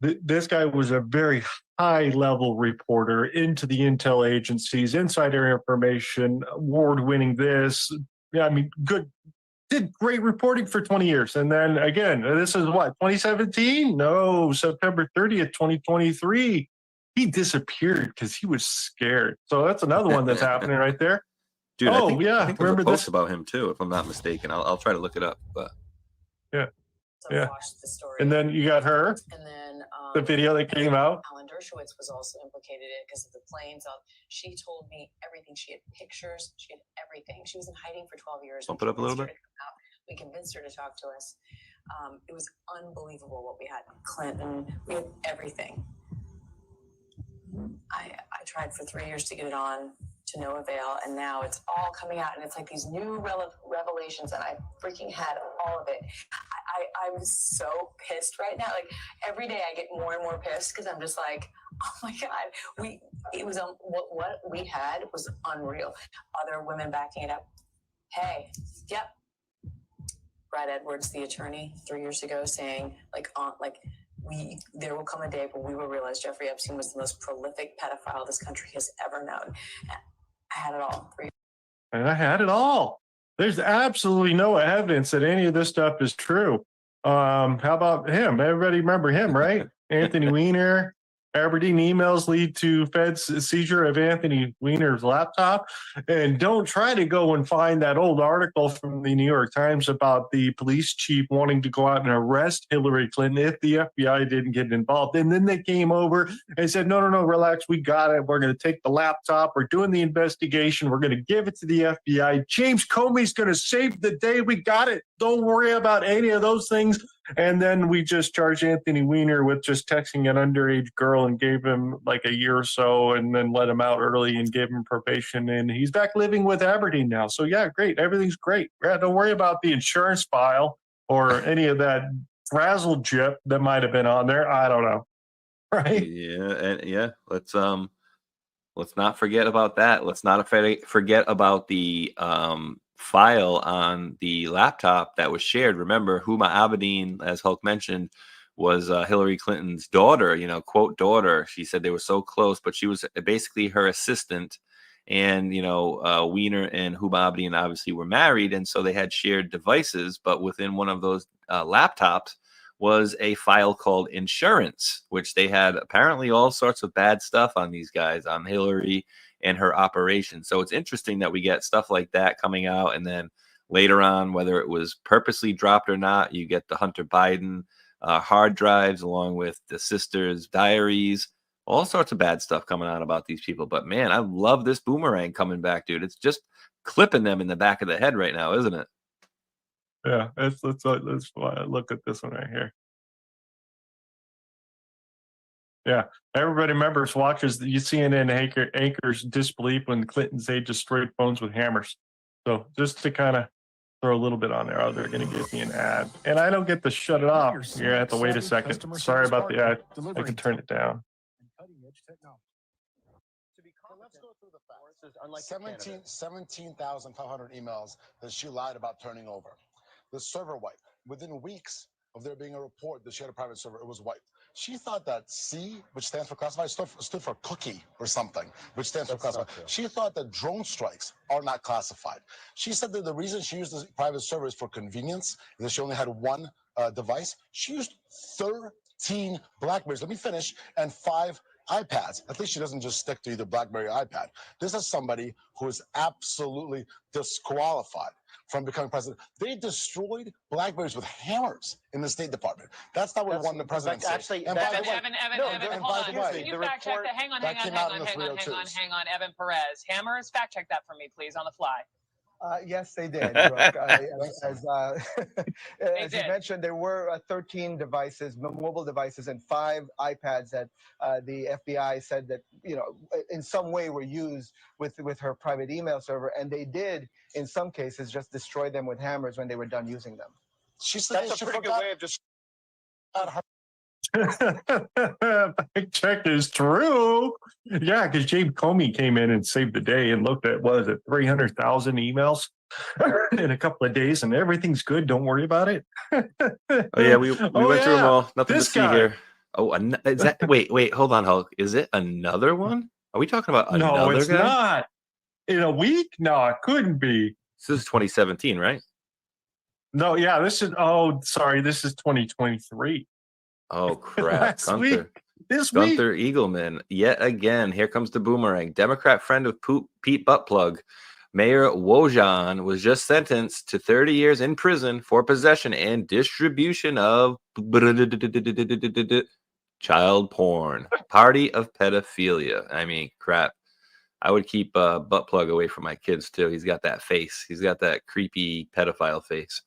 [SPEAKER 10] This guy was a very high-level reporter into the intel agencies, insider information, award-winning this. Yeah, I mean, good. Did great reporting for 20 years. And then again, this is what, 2017? No, September 30th, 2023. He disappeared because he was scared. So that's another one that's happening right there.
[SPEAKER 11] Dude,
[SPEAKER 10] oh,
[SPEAKER 11] I think
[SPEAKER 10] remember
[SPEAKER 11] there's a post
[SPEAKER 10] this?
[SPEAKER 11] about him too, if I'm not mistaken. I'll try to look it up. But
[SPEAKER 10] yeah. And then you got her.
[SPEAKER 8] And then
[SPEAKER 10] the video that came out.
[SPEAKER 8] Alan Dershowitz was also implicated in it because of the planes. She told me everything. She had pictures. She had everything. She was in hiding for 12 years.
[SPEAKER 11] Bump it up a little bit.
[SPEAKER 8] We convinced her to talk to us. It was unbelievable what we had. Clinton, we had everything. I tried for 3 years to get it on, to no avail, and now it's all coming out, and it's like these new revelations, and I freaking had all of it. I'm so pissed right now. Like every day, I get more and more pissed because I'm just like, oh my god, it was what we had was unreal. Other women backing it up. Hey, yep. Brad Edwards, the attorney, 3 years ago, saying there will come a day where we will realize Jeffrey Epstein was the most prolific pedophile this country has ever known. I had it all.
[SPEAKER 10] And I had it all. There's absolutely no evidence that any of this stuff is true. How about him? Everybody remember him, right? Anthony Weiner. Aberdeen emails lead to Fed's seizure of Anthony Weiner's laptop. And don't try to go and find that old article from the New York Times about the police chief wanting to go out and arrest Hillary Clinton if the FBI didn't get involved. And then they came over and said, no, relax. We got it. We're going to take the laptop. We're doing the investigation. We're going to give it to the FBI. James Comey's going to save the day. We got it. Don't worry about any of those things. And then we just charged Anthony Weiner with just texting an underage girl and gave him like a year or so and then let him out early and gave him probation. And he's back living with Aberdeen now. So, yeah, great. Everything's great. Yeah, don't worry about the insurance file or any of that frazzle jip that might have been on there. I don't know. Right?
[SPEAKER 11] Yeah. Let's not forget about that. Let's not forget about the file on the laptop that was shared. Remember, Huma Abedin, as Hulk mentioned, was Hillary Clinton's daughter, quote daughter. She said they were so close, but she was basically her assistant. And, Weiner and Huma Abedin obviously were married. And so they had shared devices. But within one of those laptops was a file called Insurance, which they had apparently all sorts of bad stuff on these guys, on Hillary and her operation. So it's interesting that we get stuff like that coming out. And then later on, whether it was purposely dropped or not, you get the Hunter Biden hard drives along with the sisters' diaries, all sorts of bad stuff coming out about these people. But man, I love this boomerang coming back, dude. It's just clipping them in the back of the head right now, isn't it?
[SPEAKER 10] Yeah, let's look at this one right here. Yeah, everybody watches the CNN anchors disbelief when Clinton say destroyed phones with hammers. So just to kind of throw a little bit on there, they're going to give me an ad. And I don't get to shut it off. You're going to have to wait a second. Sorry about the ad. I can turn it down.
[SPEAKER 3] Let's go through the facts. 17,500 emails that she lied about turning over. The server wiped. Within weeks of there being a report that she had a private server, it was wiped. She thought that C, which stands for classified, stood for cookie or something, which stands for classified. She thought that drone strikes are not classified. She said that the reason she used the private server is for convenience, and that she only had one device. She used 13 BlackBerries, let me finish, and 5
[SPEAKER 9] iPads. At least she doesn't just stick to the BlackBerry iPad. This is somebody who is absolutely disqualified from becoming president. They destroyed BlackBerries with hammers in the State Department. That's not what won the presidency.
[SPEAKER 23] Actually,
[SPEAKER 9] and by the way,
[SPEAKER 12] Evan,
[SPEAKER 9] and
[SPEAKER 12] hold
[SPEAKER 9] by
[SPEAKER 12] on.
[SPEAKER 9] the way,
[SPEAKER 12] You fact check that. Hang on, hang on, Evan Perez. Hammers, fact check that for me, please, on the fly.
[SPEAKER 13] Yes, they did. Brooke. As you
[SPEAKER 12] did.
[SPEAKER 13] mentioned, there were 13 devices, mobile devices, and 5 iPads that the FBI said that, you know, in some way were used with her private email server, and they did, in some cases, just destroy them with hammers when they were done using them.
[SPEAKER 3] That's a pretty good way of just.
[SPEAKER 10] Fact check is true. Yeah, because James Comey came in and saved the day and looked at, what is it, 300,000 emails in a couple of days, and everything's good. Don't worry about it.
[SPEAKER 11] Oh yeah, we went through them all. Nothing
[SPEAKER 10] This
[SPEAKER 11] to see
[SPEAKER 10] guy.
[SPEAKER 11] here. Oh, is that? wait, hold on, Hulk. Is it another one? Are we talking about another
[SPEAKER 10] No, it's
[SPEAKER 11] guy?
[SPEAKER 10] not. In a week? No, it couldn't be.
[SPEAKER 11] This is 2017, right?
[SPEAKER 10] No, yeah, this is. Oh, sorry, this is 2023.
[SPEAKER 11] Oh crap!
[SPEAKER 10] Last
[SPEAKER 11] Gunther.
[SPEAKER 10] week. This week.
[SPEAKER 11] Gunther Eagleman, yet again. Here comes the boomerang. Democrat friend of Pete Buttplug, Mayor Wojahn, was just sentenced to 30 years in prison for possession and distribution of child porn, party of pedophilia. I mean, crap. I would keep Buttplug away from my kids too. He's got that face. He's got that creepy pedophile face.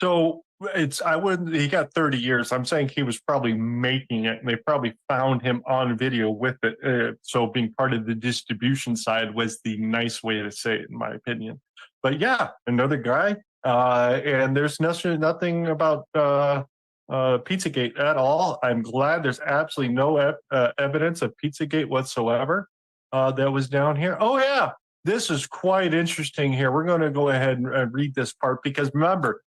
[SPEAKER 10] So he got 30 years. I'm saying he was probably making it, and they probably found him on video with it. So being part of the distribution side was the nice way to say it, in my opinion. But yeah, another guy. And there's nothing about Pizzagate at all. I'm glad there's absolutely no evidence of Pizzagate whatsoever that was down here. Oh yeah, this is quite interesting here. We're going to go ahead and read this part, because remember,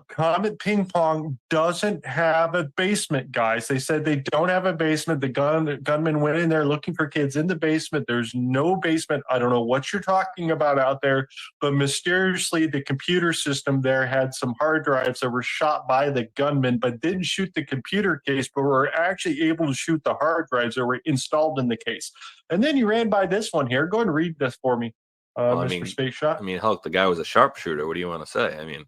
[SPEAKER 10] Comet Ping Pong doesn't have a basement, guys. They said they don't have a basement. The gunman went in there looking for kids in the basement. There's no basement. I don't know what you're talking about out there, but mysteriously the computer system there had some hard drives that were shot by the gunman, but didn't shoot the computer case, but were actually able to shoot the hard drives that were installed in the case. And then you ran by this one here. Go ahead and read this for me, Mr. Space Shot.
[SPEAKER 11] I mean, Hulk, the guy was a sharpshooter. What do you want to say? I mean,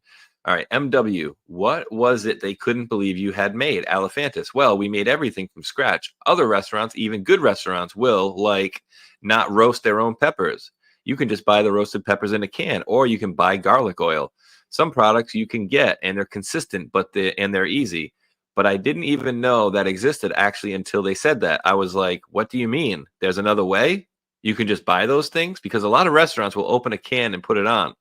[SPEAKER 11] all right, MW, what was it they couldn't believe you had made? Alephantis, well, we made everything from scratch. Other restaurants, even good restaurants, will, like, not roast their own peppers. You can just buy the roasted peppers in a can, or you can buy garlic oil. Some products you can get, and they're consistent, but they're easy. But I didn't even know that existed, actually, until they said that. I was like, what do you mean? There's another way? You can just buy those things? Because a lot of restaurants will open a can and put it on.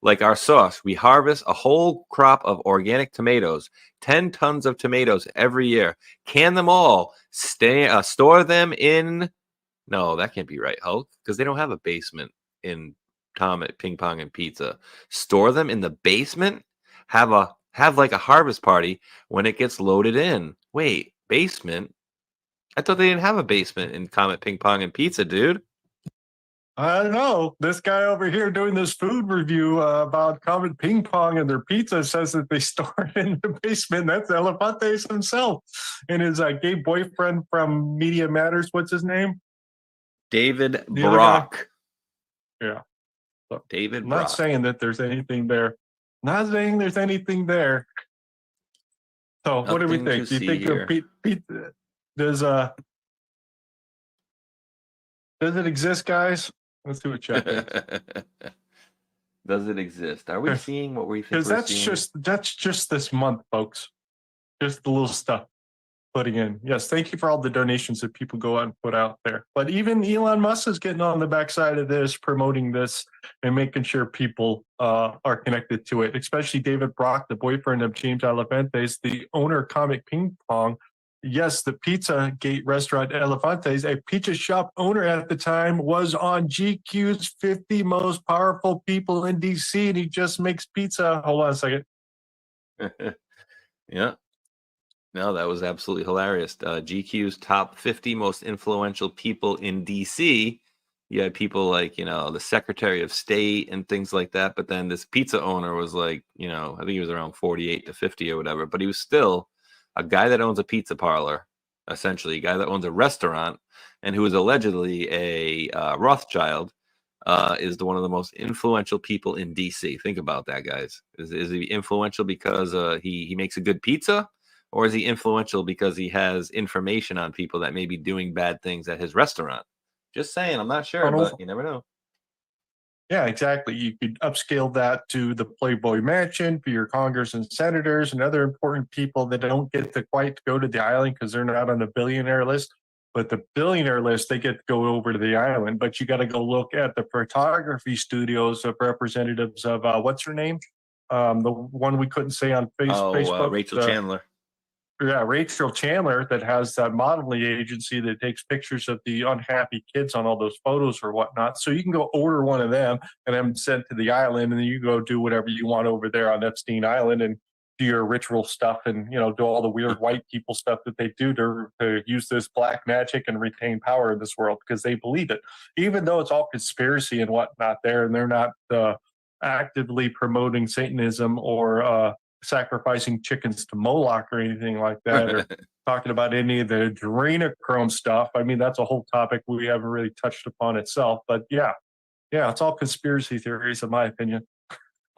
[SPEAKER 11] Like our sauce, we harvest a whole crop of organic tomatoes, 10 tons of tomatoes every year, can them all, store them in, no, that can't be right, Hulk, because they don't have a basement in Comet Ping Pong and Pizza. Store them in the basement, have like a harvest party when it gets loaded in. Wait, basement? I thought they didn't have a basement in Comet Ping Pong and Pizza, dude.
[SPEAKER 10] I don't know. This guy over here doing this food review about Comet Ping Pong and their pizza says that they store it in the basement. That's Elefantes himself and his gay boyfriend from Media Matters. What's his name?
[SPEAKER 11] David Brock.
[SPEAKER 10] Yeah. So,
[SPEAKER 11] David
[SPEAKER 10] I'm
[SPEAKER 11] Brock.
[SPEAKER 10] not saying that there's anything there. Not saying there's anything there. So what do we
[SPEAKER 11] Nothing
[SPEAKER 10] think?
[SPEAKER 11] to
[SPEAKER 10] Do you think
[SPEAKER 11] see
[SPEAKER 10] pizza does it exist, guys? Let's do a check.
[SPEAKER 11] Does it exist? Are we seeing what we think
[SPEAKER 10] Because
[SPEAKER 11] we're seeing?
[SPEAKER 10] that's just this month, folks. Just the little stuff putting in. Yes, thank you for all the donations that people go out and put out there. But even Elon Musk is getting on the backside of this, promoting this, and making sure people are connected to it. Especially David Brock, the boyfriend of James Alefantes, the owner of Comet Ping Pong. Yes, the Pizza Gate restaurant Elefantes, a pizza shop owner at the time, was on GQ's 50 most powerful people in DC, and he just makes pizza. Hold on a second.
[SPEAKER 11] Yeah. No, that was absolutely hilarious. GQ's top 50 most influential people in DC. You had people like, the Secretary of State and things like that. But then this pizza owner was like, I think he was around 48 to 50 or whatever. But he was still a guy that owns a pizza parlor. essentially, a guy that owns a restaurant and who is allegedly a Rothschild, is one of the most influential people in DC. Think about that, guys. Is he influential because he makes a good pizza, or is he influential because he has information on people that may be doing bad things at his restaurant? Just saying, I'm not sure, but you never know.
[SPEAKER 10] Yeah, exactly. You could upscale that to the Playboy Mansion for your Congress and senators and other important people that don't get to quite go to the island because they're not on the billionaire list. But the billionaire list, they get to go over to the island. But you got to go look at the photography studios of representatives of what's her name? The one we couldn't say on Facebook.
[SPEAKER 11] Rachel Chandler.
[SPEAKER 10] Yeah, Rachel Chandler, that has that modeling agency that takes pictures of the unhappy kids on all those photos or whatnot. So you can go order one of them and then send to the island, and then you go do whatever you want over there on Epstein Island and do your ritual stuff and, do all the weird white people stuff that they do to use this black magic and retain power in this world because they believe it, even though it's all conspiracy and whatnot there, and they're not actively promoting Satanism or sacrificing chickens to Moloch or anything like that, or talking about any of the adrenochrome stuff. I mean, that's a whole topic we haven't really touched upon itself. But yeah, it's all conspiracy theories, in my opinion.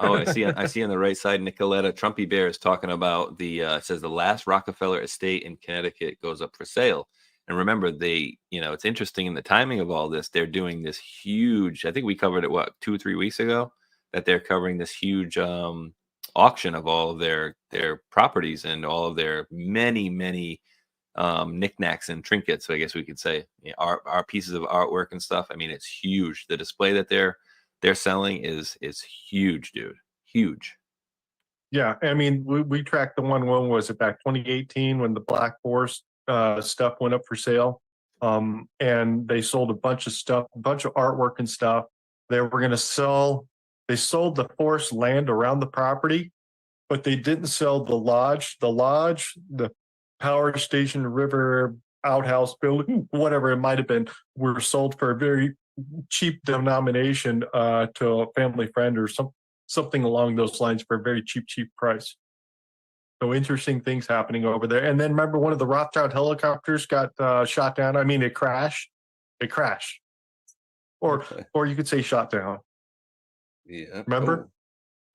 [SPEAKER 11] Oh, I see on the right side, Nicoletta Trumpy Bear is talking about it says the last Rockefeller estate in Connecticut goes up for sale. And remember, it's interesting in the timing of all this. They're doing this huge, I think we covered it, 2 or 3 weeks ago, that they're covering this huge auction of all of their properties and all of their many knickknacks and trinkets. So I guess we could say our pieces of artwork and stuff. I mean, it's huge. The display that they're selling is huge, dude. Huge.
[SPEAKER 10] Yeah, I mean, we tracked the one. When was it? Back 2018 when the Black Forest stuff went up for sale, and they sold a bunch of stuff, a bunch of artwork and stuff. They were going to sell. They sold the forest land around the property, but they didn't sell the lodge. The lodge, the power station, river outhouse building, whatever it might have been, were sold for a very cheap denomination to a family friend or something along those lines for a very cheap price. So interesting things happening over there. And then remember, one of the Rothschild helicopters got shot down. I mean, it crashed. Or you could say shot down.
[SPEAKER 11] Yeah.
[SPEAKER 10] Remember?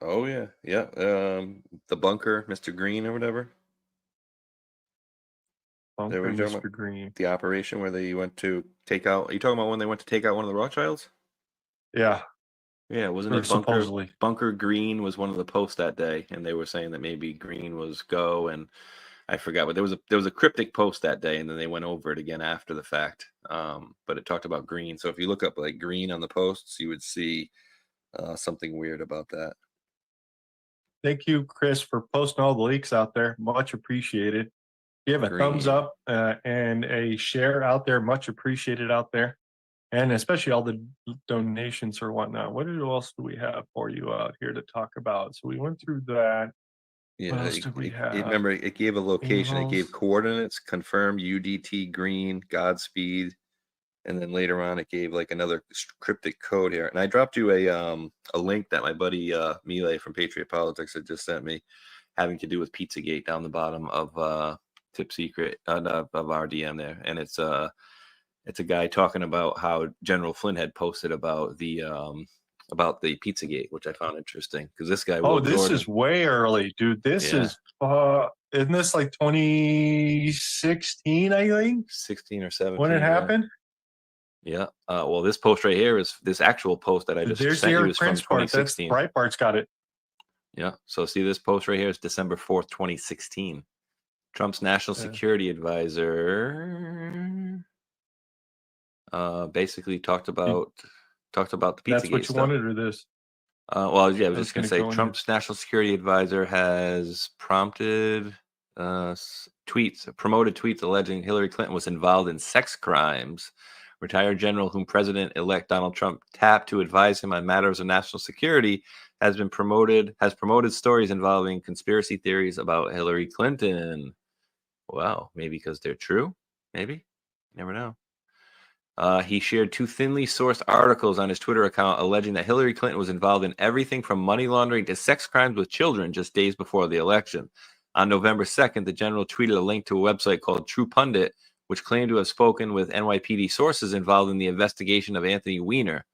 [SPEAKER 11] Oh yeah. The bunker, Mr. Green or whatever.
[SPEAKER 10] Bunker,
[SPEAKER 11] There we go.
[SPEAKER 10] Mr. Green.
[SPEAKER 11] The operation where they went to take out. Are you talking about when they went to take out one of the Rothschilds?
[SPEAKER 10] Yeah.
[SPEAKER 11] Yeah, wasn't
[SPEAKER 10] Or
[SPEAKER 11] it Bunker?
[SPEAKER 10] supposedly.
[SPEAKER 11] Bunker Green was one of the posts that day, and they were saying that maybe Green was go, and I forgot, but there was a cryptic post that day, and then they went over it again after the fact. But it talked about Green. So if you look up like Green on the posts, you would see something weird about that.
[SPEAKER 10] Thank you, Chris, for posting all the leaks out there. Much appreciated. Give a thumbs up and a share out there. Much appreciated out there. And especially all the donations or whatnot. What else do we have for you here to talk about? So we went through that.
[SPEAKER 11] Yeah,
[SPEAKER 10] What else do we have?
[SPEAKER 11] remember, it gave a location, it
[SPEAKER 10] Emails.
[SPEAKER 11] gave coordinates, confirmed UDT Green, Godspeed, and then later on it gave like another cryptic code here. And I dropped you a link that my buddy Milay from Patriot Politics had just sent me, having to do with Pizzagate down the bottom of Tip Secret of our DM there, and it's a guy talking about how General Flynn had posted about the Pizzagate, which I found interesting because this guy.
[SPEAKER 10] Oh,
[SPEAKER 11] Will
[SPEAKER 10] this
[SPEAKER 11] Jordan,
[SPEAKER 10] is way early, dude. This
[SPEAKER 11] Yeah.
[SPEAKER 10] is isn't this like 2016, I think?
[SPEAKER 11] 16 or 17
[SPEAKER 10] When it
[SPEAKER 11] yeah.
[SPEAKER 10] happened?
[SPEAKER 11] Yeah. Well, this post right here is this actual post that I just
[SPEAKER 10] There's
[SPEAKER 11] sent
[SPEAKER 10] the
[SPEAKER 11] you
[SPEAKER 10] Eric
[SPEAKER 11] is from
[SPEAKER 10] Prince part. That's
[SPEAKER 11] 2016.
[SPEAKER 10] Breitbart's got it.
[SPEAKER 11] Yeah. So see this post right here is December 4th, 2016. Trump's national
[SPEAKER 10] Yeah.
[SPEAKER 11] security advisor basically talked about the Pizzagate
[SPEAKER 10] That's what you
[SPEAKER 11] stuff.
[SPEAKER 10] wanted, or this?
[SPEAKER 11] Well, yeah, I was
[SPEAKER 10] I was
[SPEAKER 11] just going to
[SPEAKER 10] gonna
[SPEAKER 11] say
[SPEAKER 10] go in
[SPEAKER 11] Trump's national security advisor has promoted tweets alleging Hillary Clinton was involved in sex crimes. Retired general whom President-elect Donald Trump tapped to advise him on matters of national security has promoted stories involving conspiracy theories about Hillary Clinton. Wow, maybe because they're true? Maybe? You never know. He shared 2 thinly sourced articles on his Twitter account alleging that Hillary Clinton was involved in everything from money laundering to sex crimes with children just days before the election. On November 2nd, the general tweeted a link to a website called True Pundit, which claimed to have spoken with NYPD sources involved in the investigation of Anthony Weiner.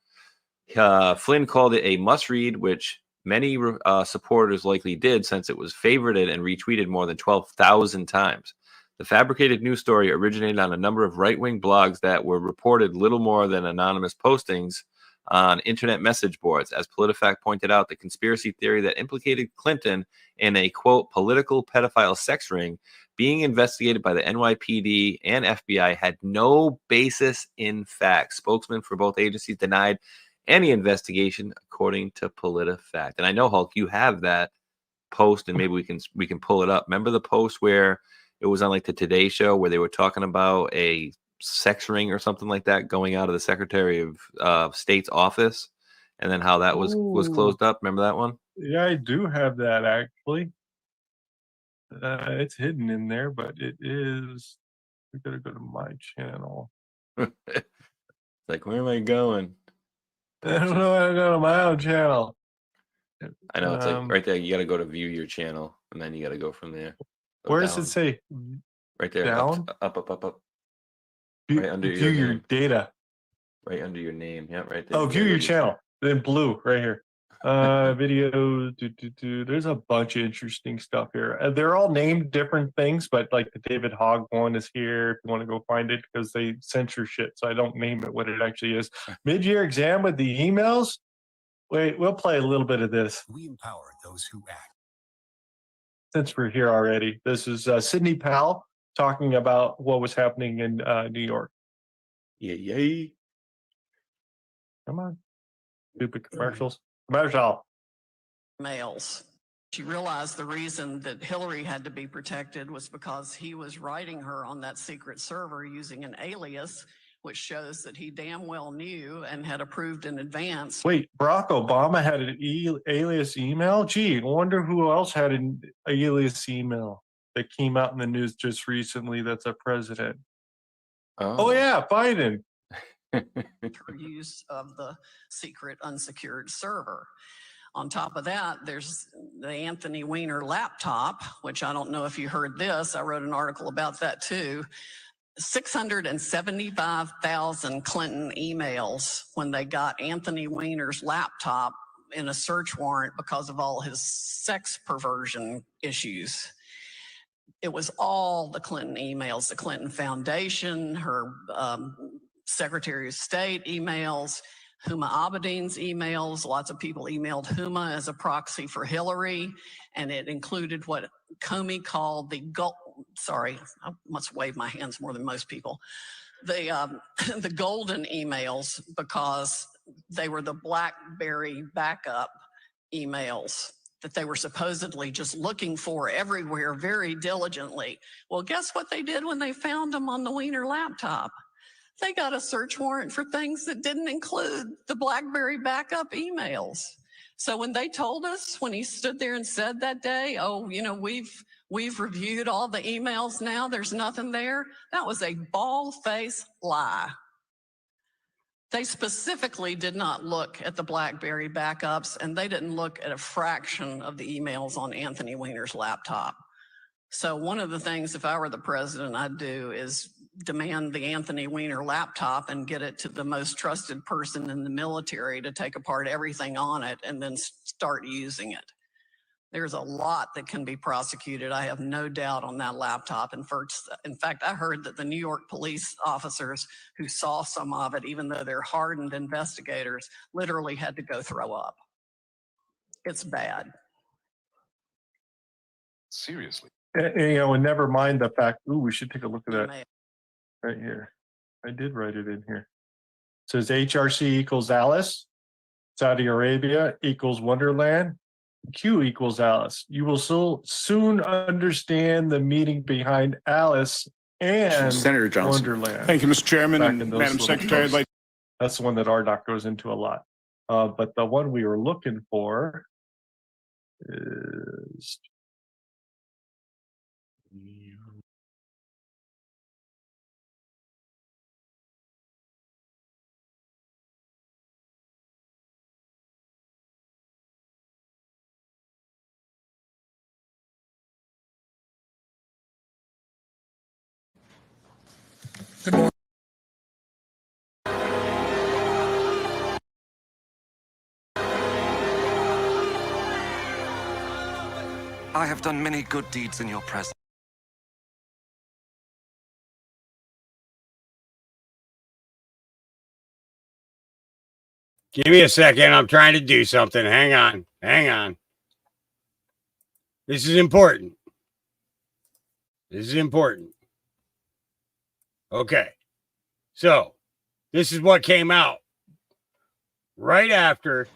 [SPEAKER 11] Flynn called it a must-read, which many supporters likely did, since it was favorited and retweeted more than 12,000 times. The fabricated news story originated on a number of right-wing blogs that were reported little more than anonymous postings on internet message boards. As PolitiFact pointed out, the conspiracy theory that implicated Clinton in a, quote, political pedophile sex ring being investigated by the NYPD and FBI had no basis in fact. Spokesmen for both agencies denied any investigation, according to PolitiFact. And I know, Hulk, you have that post, and maybe we can pull it up. Remember the post where it was on like the Today Show where they were talking about a sex ring or something like that going out of the Secretary of State's office, and then how that was closed up? Remember that one?
[SPEAKER 10] Yeah, I do have that actually. It's hidden in there, but it is. We gotta go to my channel.
[SPEAKER 11] Like, where am I going?
[SPEAKER 10] I don't know how to go to my own channel.
[SPEAKER 11] I know it's like right there. You got to go to view your channel, and then you got to go from there. Go
[SPEAKER 10] Where does
[SPEAKER 11] down.
[SPEAKER 10] it say?
[SPEAKER 11] Right there.
[SPEAKER 10] Down?
[SPEAKER 11] Up.
[SPEAKER 10] View,
[SPEAKER 11] Right under
[SPEAKER 10] view your
[SPEAKER 11] name.
[SPEAKER 10] data.
[SPEAKER 11] Right under your name. Yeah, right there.
[SPEAKER 10] Oh, view your channel. Then blue, right here. Video. There's a bunch of interesting stuff here. They're all named different things, but like the David Hogg one is here if you want to go find it, because they censor shit, so I don't name it what it actually is. Mid-year exam with the emails. Wait, we'll play a little bit of this.
[SPEAKER 2] We empower those who act.
[SPEAKER 10] Since we're here already, this is Sidney Powell talking about what was happening in New York.
[SPEAKER 11] Yay.
[SPEAKER 10] Come on. Stupid commercials. Commercial.
[SPEAKER 14] Mails. She realized the reason that Hillary had to be protected was because he was writing her on that secret server using an alias, which shows that he damn well knew and had approved in advance.
[SPEAKER 10] Wait, Barack Obama had an alias email? Gee, I wonder who else had an alias email that came out in the news just recently that's a president. Oh yeah, Biden.
[SPEAKER 14] Her use of the secret unsecured server. On top of that, there's the Anthony Weiner laptop, which I don't know if you heard this. I wrote an article about that too. 675,000 Clinton emails when they got Anthony Weiner's laptop in a search warrant because of all his sex perversion issues. It was all the Clinton emails, the Clinton Foundation, her Secretary of State emails, Huma Abedin's emails. Lots of people emailed Huma as a proxy for Hillary, and it included what Comey called the sorry, I must wave my hands more than most people. The golden emails, because they were the BlackBerry backup emails that they were supposedly just looking for everywhere very diligently. Well, guess what they did when they found them on the Weiner laptop? They got a search warrant for things that didn't include the BlackBerry backup emails. So when they told us, when he stood there and said that day, oh, you know, we've reviewed all the emails now, there's nothing there, that was a bald-faced lie. They specifically did not look at the BlackBerry backups, and they didn't look at a fraction of the emails on Anthony Weiner's laptop. So one of the things, if I were the president, I'd do is demand the Anthony Weiner laptop and get it to the most trusted person in the military to take apart everything on it and then start using it. There's a lot that can be prosecuted. I have no doubt on that laptop. In fact, I heard that the New York police officers who saw some of it, even though they're hardened investigators, literally had to go throw up. It's bad.
[SPEAKER 2] Seriously.
[SPEAKER 10] You know, and never mind the fact, ooh, we should take a look at that right here. I did write it in here. It says HRC equals Alice, Saudi Arabia equals Wonderland, Q equals Alice. You will soon understand the meaning behind Alice and
[SPEAKER 2] Senator Johnson.
[SPEAKER 10] Wonderland.
[SPEAKER 2] Thank you, Mr. Chairman
[SPEAKER 10] Back
[SPEAKER 2] and
[SPEAKER 10] in those
[SPEAKER 2] Madam
[SPEAKER 10] little
[SPEAKER 2] Secretary. I'd
[SPEAKER 10] posts.
[SPEAKER 2] like
[SPEAKER 10] That's the one that RDoc goes into a lot. But the one we were looking for is
[SPEAKER 4] Good morning.
[SPEAKER 5] I have done many good deeds in your presence.
[SPEAKER 15] Give me a second. I'm trying to do something. Hang on. Hang on. This is important. This is important. Okay. So, this is what came out right after.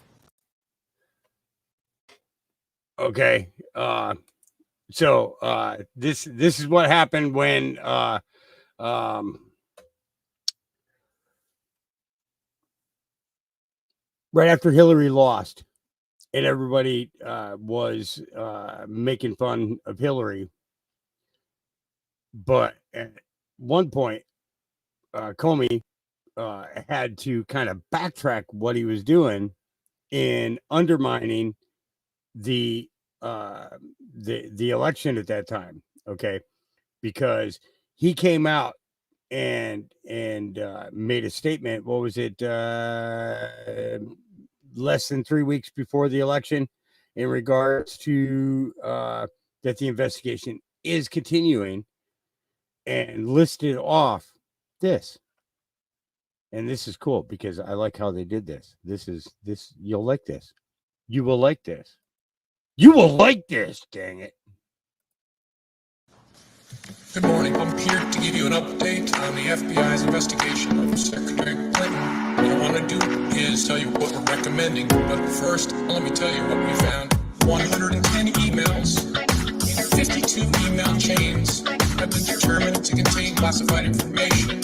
[SPEAKER 15] Okay. This is what happened when right after Hillary lost and everybody was making fun of Hillary. But at one point, Comey had to kind of backtrack what he was doing in undermining the election at that time. Okay, because he came out and made a statement. What was it? Less than 3 weeks before the election, in regards to that the investigation is continuing, and listed off this. And this is cool because I like how they did this. This you'll like this. You will like this. You will like this, dang it.
[SPEAKER 4] Good morning. I'm here to give you an update on the FBI's investigation of Secretary Clinton. What I want to do is tell you what we're recommending. But first, let me tell you what we found. 110 emails in 52 email chains have been determined to contain classified information.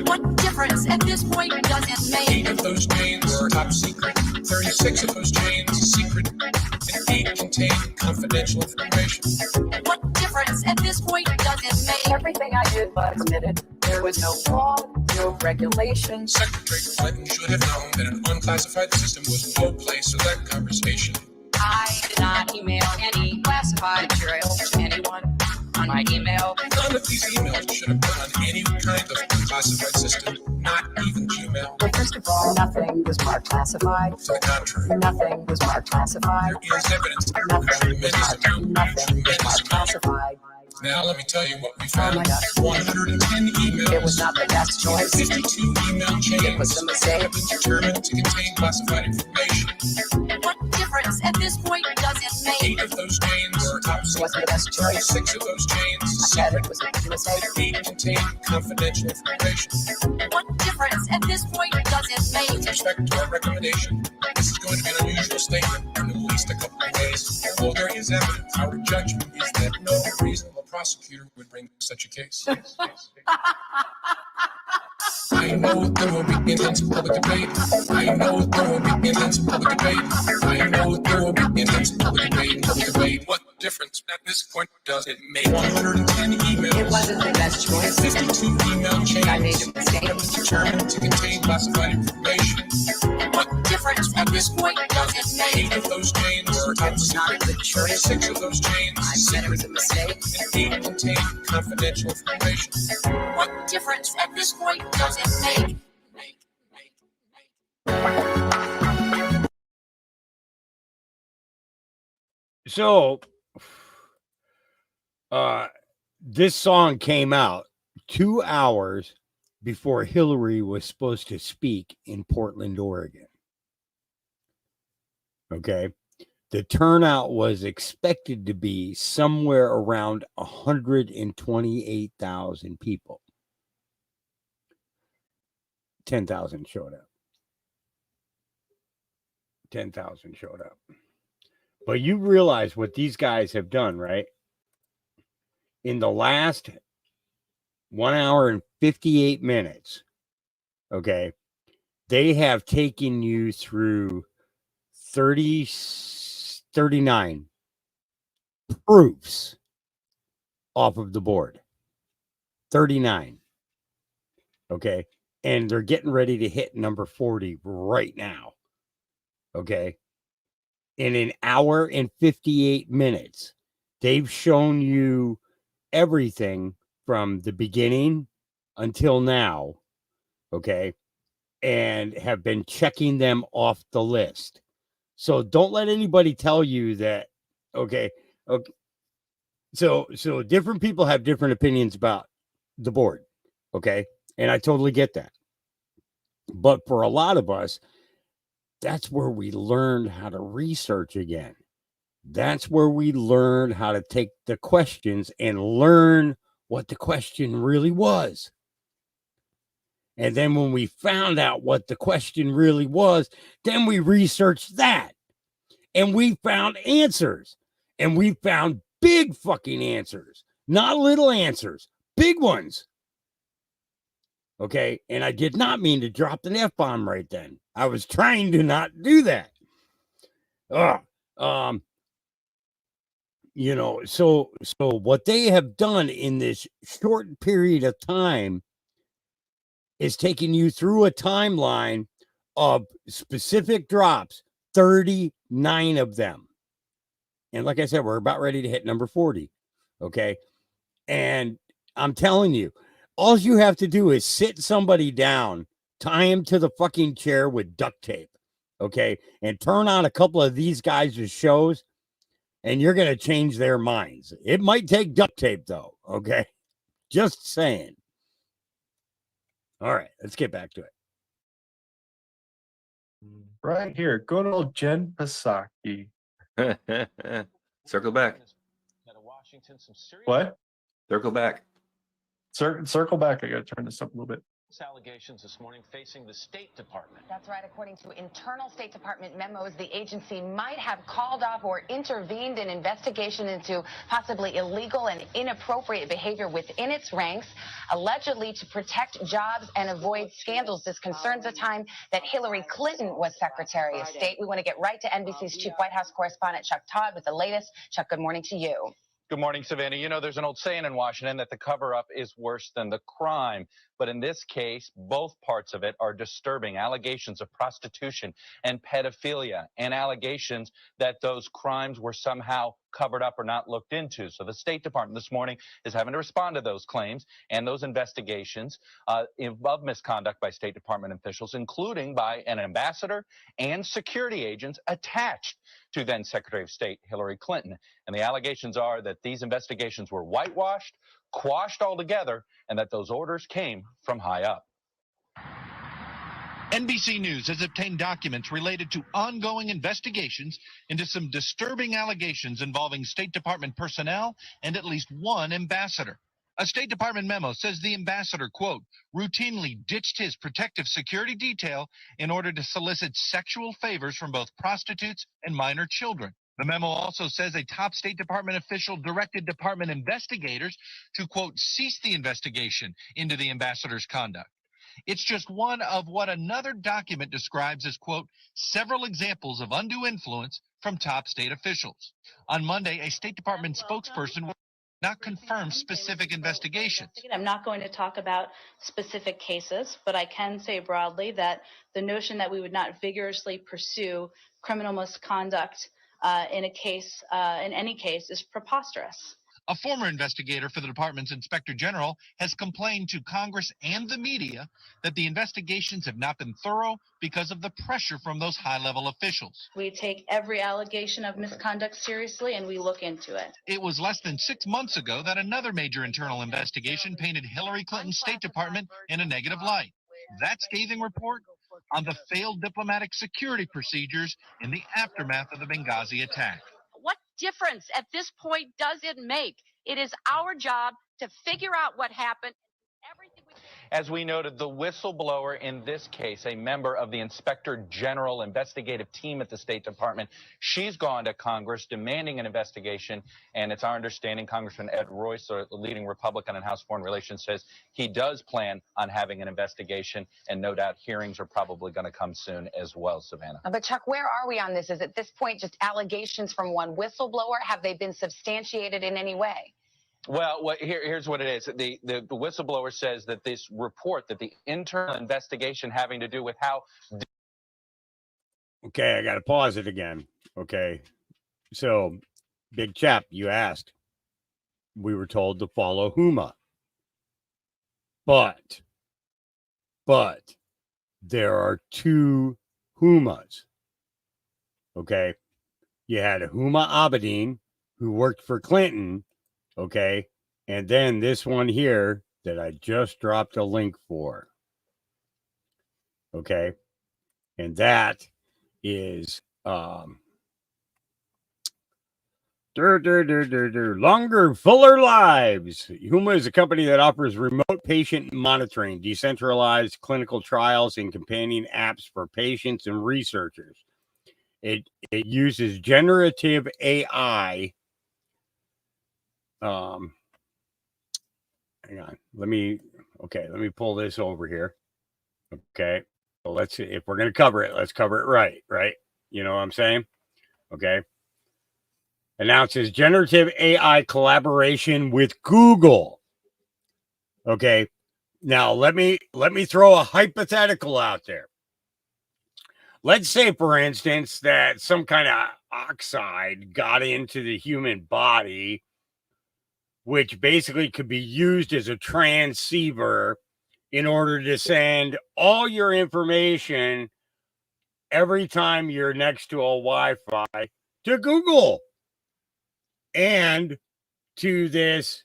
[SPEAKER 28] What difference at this point does it make?
[SPEAKER 4] 8 of those chains are top secret. 36 of those chains secret. And 8 contain confidential information.
[SPEAKER 28] What difference at this point does it make?
[SPEAKER 16] Everything I did was permitted. There was no law, no regulations.
[SPEAKER 4] Secretary Clinton should have known that an unclassified system was no place for that conversation.
[SPEAKER 16] I did not email any classified material to anyone on my email.
[SPEAKER 4] None of these emails should have been on any kind of unclassified system, not even Gmail.
[SPEAKER 16] Well, first of all, nothing was marked classified.
[SPEAKER 4] To the contrary,
[SPEAKER 16] Nothing was marked classified.
[SPEAKER 4] there is evidence of
[SPEAKER 16] Nothing was
[SPEAKER 4] tremendous amount.
[SPEAKER 16] Nothing was marked classified.
[SPEAKER 4] Now let me tell you what we found.
[SPEAKER 16] Oh my God.
[SPEAKER 4] 110 emails.
[SPEAKER 16] It was not the best choice.
[SPEAKER 4] 52 email chains.
[SPEAKER 16] It was a mistake.
[SPEAKER 4] Have been determined to contain classified information.
[SPEAKER 28] What difference at this point does it make?
[SPEAKER 4] 8 of those chains are top
[SPEAKER 16] It wasn't the best choice.
[SPEAKER 4] 36 of those chains
[SPEAKER 16] I said
[SPEAKER 4] secret.
[SPEAKER 16] it was a mistake.
[SPEAKER 4] 8 contain confidential information.
[SPEAKER 28] What difference at this point does it make?
[SPEAKER 4] With respect to our recommendation, this is going to be an unusual statement in at least a couple of ways. Although there is evidence, our judgment is that no reasonable prosecutor would bring such a case. I know there will be intense public debate. I know there will be intense public debate. I know there will be intense public debate. What difference at this point does it make? 110 emails.
[SPEAKER 16] It wasn't the best choice.
[SPEAKER 4] 52 email chains.
[SPEAKER 16] I made a mistake.
[SPEAKER 4] Determined to contain classified information.
[SPEAKER 28] What difference at this point does it make?
[SPEAKER 4] 8 of those chains are
[SPEAKER 16] It
[SPEAKER 4] top
[SPEAKER 16] was not a
[SPEAKER 4] secret.
[SPEAKER 16] good choice.
[SPEAKER 4] 36 of those chains
[SPEAKER 16] I said it was a mistake.
[SPEAKER 4] and 8 contain confidential information.
[SPEAKER 28] What difference at this point does it make?
[SPEAKER 15] So, this song came out 2 hours before Hillary was supposed to speak in Portland, Oregon. Okay. The turnout was expected to be somewhere around 128,000 people. 10,000 showed up. 10,000 showed up. But you realize what these guys have done, right? In the last 1 hour and 58 minutes, okay, they have taken you through 39 proofs off of the board. 39. Okay. And they're getting ready to hit number 40 right now. Okay. In an hour and 58 minutes, they've shown you everything from the beginning until now, okay, and have been checking them off the list. So don't let anybody tell you that, okay. So different people have different opinions about the board, okay? And I totally get that. But for a lot of us, that's where we learned how to research again. That's where we learned how to take the questions and learn what the question really was. And then when we found out what the question really was, then we researched that. And we found answers. And we found big fucking answers, not little answers, big ones. Okay. And I did not mean to drop an F-bomb right then. I was trying to not do that. You know, so what they have done in this short period of time is taking you through a timeline of specific drops, 39 of them. And like I said, we're about ready to hit number 40. Okay. And I'm telling you, all you have to do is sit somebody down, tie him to the fucking chair with duct tape. Okay. And turn on a couple of these guys' shows, and you're going to change their minds. It might take duct tape, though. Okay. Just saying. All right. Let's get back to it.
[SPEAKER 10] Right here. Good old Jen Psaki.
[SPEAKER 11] Circle back.
[SPEAKER 10] What?
[SPEAKER 11] Circle back.
[SPEAKER 10] Circle back. I got to turn this up a little bit.
[SPEAKER 7] Allegations this morning facing the State Department.
[SPEAKER 17] That's right. According to internal State Department memos, the agency might have called off or intervened in investigation into possibly illegal and inappropriate behavior within its ranks, allegedly to protect jobs and avoid scandals. This concerns the time that Hillary Clinton was Secretary of State. We want to get right to NBC's chief White House correspondent, Chuck Todd, with the latest. Chuck, good morning to you.
[SPEAKER 7] Good morning, Savannah. You know, there's an old saying in Washington that the cover-up is worse than the crime. But in this case, both parts of it are disturbing. Allegations of prostitution and pedophilia, and allegations that those crimes were somehow covered up or not looked into. So the State Department this morning is having to respond to those claims and those investigations of misconduct by State Department officials, including by an ambassador and security agents attached to then Secretary of State Hillary Clinton. And the allegations are that these investigations were whitewashed, quashed altogether, and that those orders came from high up.
[SPEAKER 18] NBC News has obtained documents related to ongoing investigations into some disturbing allegations involving State Department personnel and at least one ambassador. A State Department memo says the ambassador, quote, routinely ditched his protective security detail in order to solicit sexual favors from both prostitutes and minor children. The memo also says a top State Department official directed department investigators to, quote, cease the investigation into the ambassador's conduct. It's just one of what another document describes as, quote, several examples of undue influence from top state officials. On Monday, a State Department spokesperson will not confirm specific investigations.
[SPEAKER 19] I'm not going to talk about specific cases, but I can say broadly that the notion that we would not vigorously pursue criminal misconduct in any case is preposterous.
[SPEAKER 18] A former investigator for the department's inspector general has complained to Congress and the media that the investigations have not been thorough because of the pressure from those high-level officials.
[SPEAKER 19] We take every allegation of misconduct seriously, and we look into it.
[SPEAKER 18] It was less than 6 months ago that another major internal investigation painted Hillary Clinton's State Department in a negative light. That scathing report on the failed diplomatic security procedures in the aftermath of the Benghazi attack.
[SPEAKER 21] What difference at this point does it make? It is our job to figure out what happened.
[SPEAKER 7] As we noted, the whistleblower in this case, a member of the Inspector General investigative team at the State Department, she's gone to Congress demanding an investigation. And it's our understanding Congressman Ed Royce, a leading Republican in House Foreign Relations, says he does plan on having an investigation. And no doubt hearings are probably going to come soon as well, Savannah.
[SPEAKER 17] But Chuck, where are we on this? Is at this point just allegations from one whistleblower? Have they been substantiated in any way?
[SPEAKER 7] Well, here's what it is. The whistleblower says that this report, that the internal investigation having to do with how...
[SPEAKER 15] Okay, I got to pause it again. Okay. So, Big Chap, you asked. We were told to follow Huma. But there are two Humas. Okay. You had Huma Abedin, who worked for Clinton. Okay. And then this one here that I just dropped a link for. Okay. And that is longer, fuller lives. Huma is a company that offers remote patient monitoring, decentralized clinical trials, and companion apps for patients and researchers. It uses generative AI. Hang on. Let me pull this over here. Okay. So let's see if we're going to cover it. Let's cover it right? You know what I'm saying? Okay. Announces generative AI collaboration with Google. Okay. Now let me throw a hypothetical out there. Let's say, for instance, that some kind of oxide got into the human body, which basically could be used as a transceiver in order to send all your information every time you're next to a Wi-Fi to Google and to this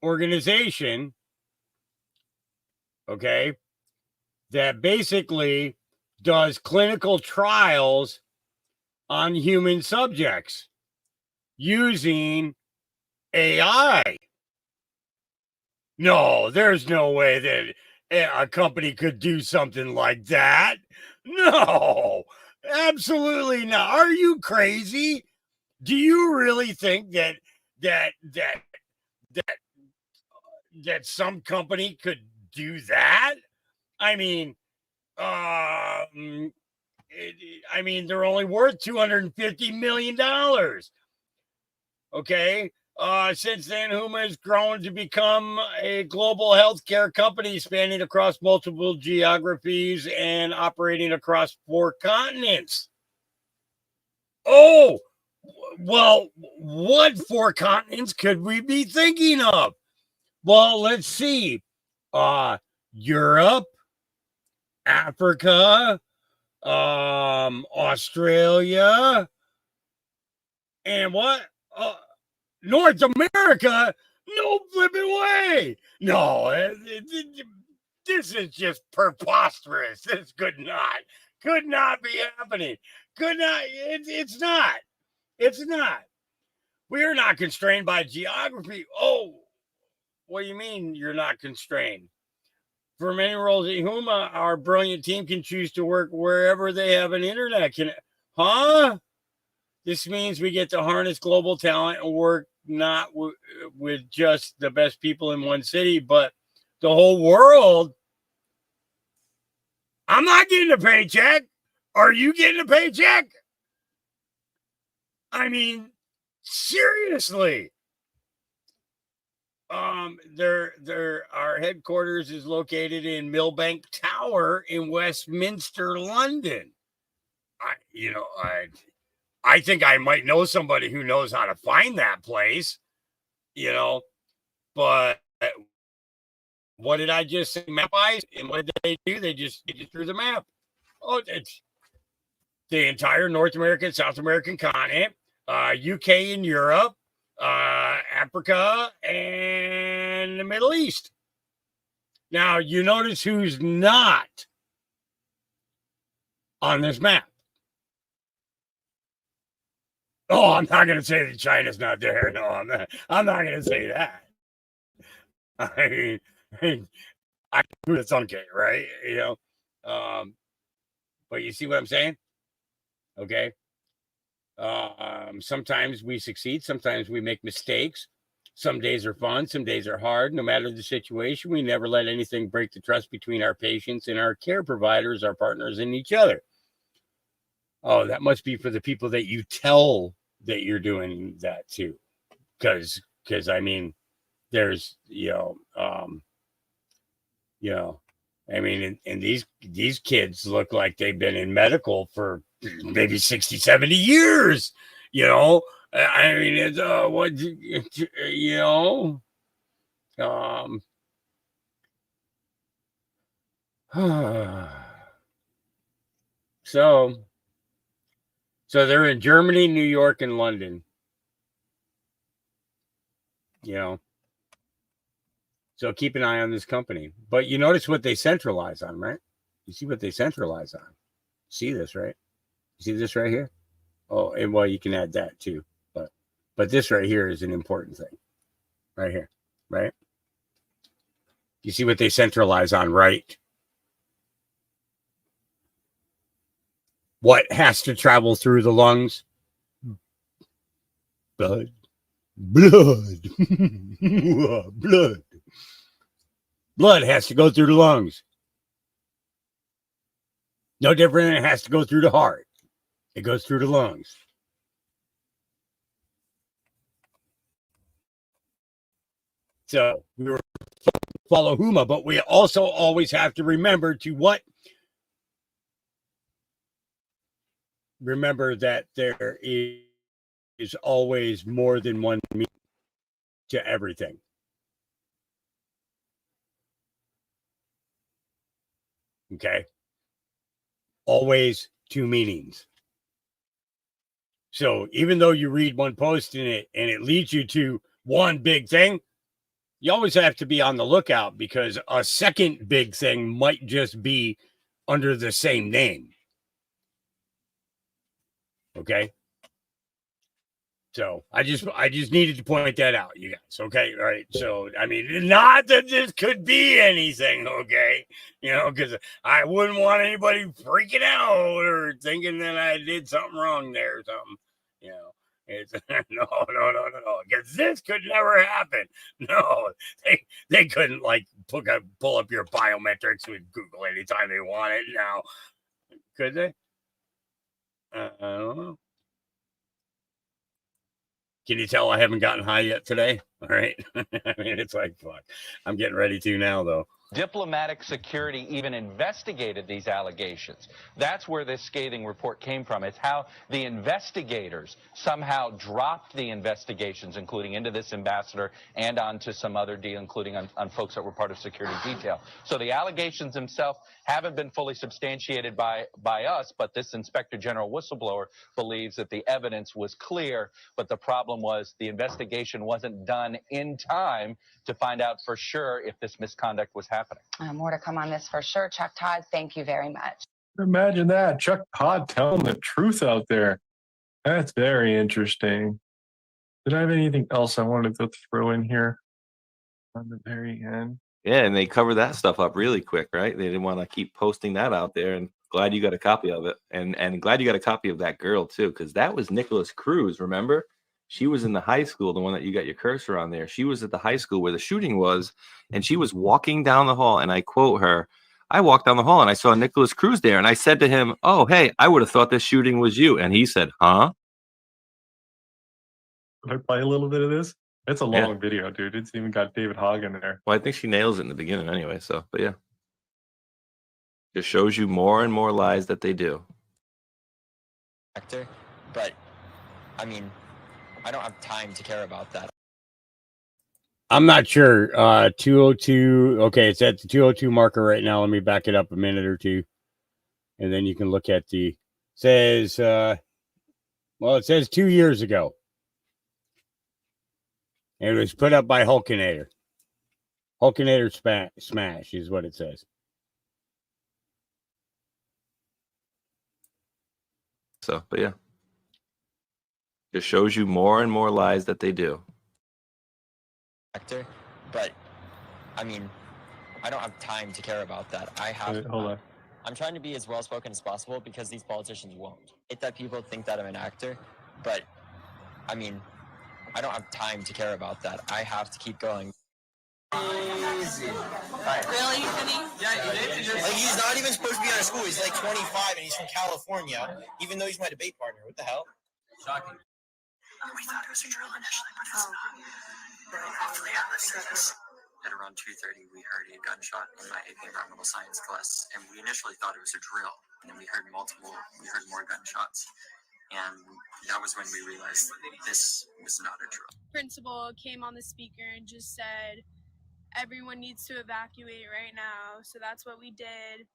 [SPEAKER 15] organization, okay, that basically does clinical trials on human subjects using AI. No, there's no way that a company could do something like that. No, absolutely not. Are you crazy? Do you really think that some company could do that? I mean, they're only worth $250 million. Okay. Since then, Huma has grown to become a global healthcare company spanning across multiple geographies and operating across 4 continents. Oh, well, what 4 continents could we be thinking of? Well, let's see. Europe, Africa, Australia, and what? North America? No flipping way. No, this is just preposterous. This could not be happening. It's not. It's not. We are not constrained by geography. Oh, what do you mean you're not constrained? For many roles at Huma, our brilliant team can choose to work wherever they have an internet connection. Huh? This means we get to harness global talent and work not with just the best people in one city, but the whole world. I'm not getting a paycheck. Are you getting a paycheck? I mean, seriously. Our headquarters is located in Millbank Tower in Westminster, London. I think I might know somebody who knows how to find that place, but what did I just say? Map eyes? And what did they do? They just drew the map. Oh, it's the entire North American, South American continent, UK and Europe, Africa, and the Middle East. Now, you notice who's not on this map. Oh, I'm not going to say that China's not there. No, I'm not going to say that. I mean, it's okay, right? But you see what I'm saying? Okay. Sometimes we succeed. Sometimes we make mistakes. Some days are fun. Some days are hard. No matter the situation, we never let anything break the trust between our patients and our care providers, our partners, and each other. Oh, that must be for the people that you tell that you're doing that to. Because I mean, there's, and these kids look like they've been in medical for maybe 60, 70 years, I mean, it's, So they're in Germany, New York, and London. You know. So keep an eye on this company. But you notice what they centralize on, right? You see what they centralize on. See this, right? You see this right here? Oh, and well, you can add that too. But this right here is an important thing. Right here, right? You see what they centralize on, right? What has to travel through the lungs? Blood. Blood. Blood. Blood has to go through the lungs. No different than it has to go through the heart. It goes through the lungs. So we were follow Huma, but we also always have to remember to what? Remember that there is always more than one meaning to everything. Okay? Always two meanings. So even though you read one post in it and it leads you to one big thing, you always have to be on the lookout because a second big thing might just be under the same name. Okay? So I just needed to point that out, you guys. Okay, all right. So I mean, not that this could be anything, okay? You know, because I wouldn't want anybody freaking out or thinking that I did something wrong there or something. You know, it's no. Because this could never happen. No, they couldn't like pull up your biometrics with Google anytime they want it. Now, could they? I don't know. Can you tell I haven't gotten high yet today? All right. I mean, it's like, fuck. I'm getting ready to now, though.
[SPEAKER 7] Diplomatic security even investigated these allegations. That's where this scathing report came from. It's how the investigators somehow dropped the investigations, including into this ambassador and onto some other deal, including on folks that were part of security detail. So the allegations themselves haven't been fully substantiated by us, but this Inspector General whistleblower believes that the evidence was clear, but the problem was the investigation wasn't done in time to find out for sure if this misconduct was happening.
[SPEAKER 17] More to come on this for sure. Chuck Todd, thank you very much.
[SPEAKER 10] Imagine that. Chuck Todd telling the truth out there. That's very interesting. Did I have anything else I wanted to throw in here on the very end?
[SPEAKER 11] Yeah, and they covered that stuff up really quick, right? They didn't want to keep posting that out there, and glad you got a copy of it. And glad you got a copy of that girl, too, because that was Nicholas Cruz, remember? She was in the high school, the one that you got your cursor on there. She was at the high school where the shooting was, and she was walking down the hall, and I quote her, I walked down the hall, and I saw Nicholas Cruz there, and I said to him, oh, hey, I would have thought this shooting was you. And he said, huh?
[SPEAKER 10] Can I play a little bit of this? It's a long video, dude. It's even got David Hogg in there.
[SPEAKER 11] Well, I think she nails it in the beginning anyway, so, but yeah. Just shows you more and more lies that they do.
[SPEAKER 1] But, I mean, I don't have time to care about that.
[SPEAKER 15] I'm not sure. 202. Okay, it's at the 202 marker right now. Let me back it up a minute or two. And then you can look at the says well, it says 2 years ago. And it was put up by Hulkinator. Hulkinator Smash is what it says.
[SPEAKER 11] So, but yeah. Just shows you more and more lies that they do.
[SPEAKER 1] But, I mean, I don't have time to care about that.
[SPEAKER 10] Hold on.
[SPEAKER 1] I'm trying to be as well-spoken as possible because these politicians won't. It's that people think that I'm an actor, but, I mean, I don't have time to care about that. I have to keep going.
[SPEAKER 23] Easy. Right.
[SPEAKER 1] Really, Vinny?
[SPEAKER 23] Yeah, like he's not even supposed to be out of school. He's like 25 and he's from California, even though he's my debate partner. What the hell? Shocking.
[SPEAKER 1] We thought it was a drill initially, but it's not. Hopefully, at around 2:30, we heard a gunshot in my AP Environmental Science class, and we initially thought it was a drill. And then we heard more gunshots. And that was when we realized this was not a drill.
[SPEAKER 6] Principal came on the speaker and just said, everyone needs to evacuate right now. So that's what we did.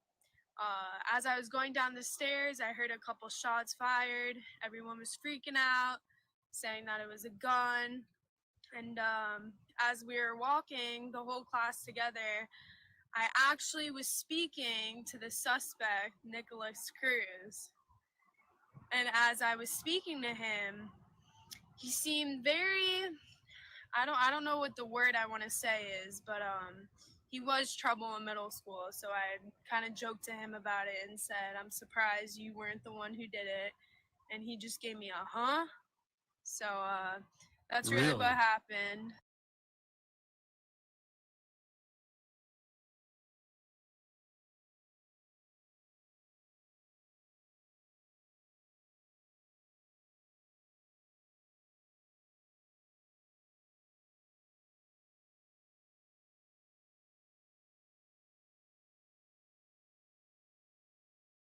[SPEAKER 6] As I was going down the stairs, I heard a couple shots fired. Everyone was freaking out, saying that it was a gun. And as we were walking, the whole class together, I actually was speaking to the suspect, Nicholas Cruz. And as I was speaking to him, he seemed very, I don't know what the word I want to say is, but he was trouble in middle school. So I kind of joked to him about it and said, I'm surprised you weren't the one who did it. And he just gave me a huh. So that's really what happened.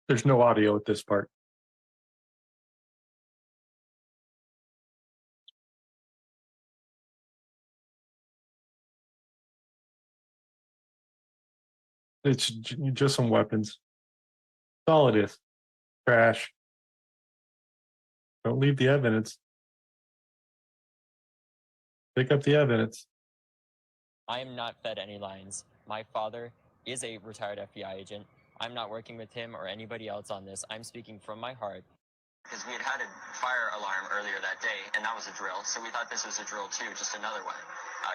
[SPEAKER 10] There's no audio at this part. It's just some weapons. That's all it is. Trash. Don't leave the evidence. Pick up the evidence.
[SPEAKER 8] I am not fed any lines. My father is a retired FBI agent. I'm not working with him or anybody else on this. I'm speaking from my heart.
[SPEAKER 1] Because we had a fire alarm earlier that day, and that was a drill. So we thought this was a drill too, just another one.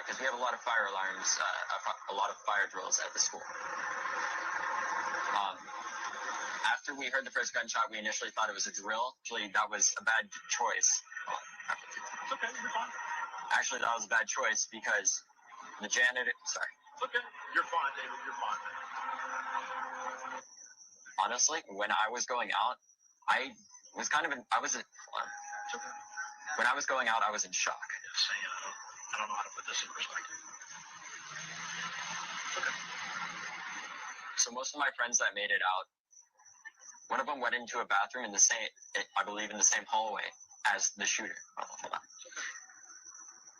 [SPEAKER 1] Because we have a lot of fire alarms, a lot of fire drills at the school. After we heard the first gunshot, we initially thought it was a drill. Actually, that was a bad choice. It's okay, you're fine. Actually, that was a bad choice because the janitor, sorry.
[SPEAKER 18] It's okay, you're fine, David, you're fine.
[SPEAKER 1] Honestly, when I was going out, I was kind of in, I was in, when I was going out, I was in shock.
[SPEAKER 18] I don't know how to put this in perspective. Okay.
[SPEAKER 1] So most of my friends that made it out, one of them went into a bathroom in the same, I believe in the same hallway as the shooter. Oh, hold on.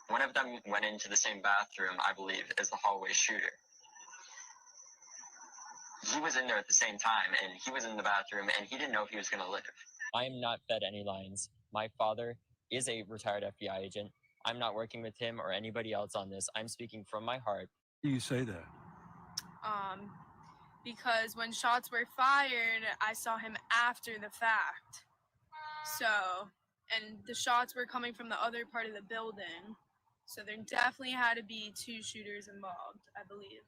[SPEAKER 1] One of them went into the same bathroom, I believe, as the hallway shooter. He was in there at the same time, and he was in the bathroom, and he didn't know if he was going to live.
[SPEAKER 8] I am not fed any lines. My father is a retired FBI agent. I'm not working with him or anybody else on this. I'm speaking from my heart.
[SPEAKER 2] Do you say that?
[SPEAKER 6] Because when shots were fired, I saw him after the fact. So, and the shots were coming from the other part of the building. So there definitely had to be two shooters involved, I believe.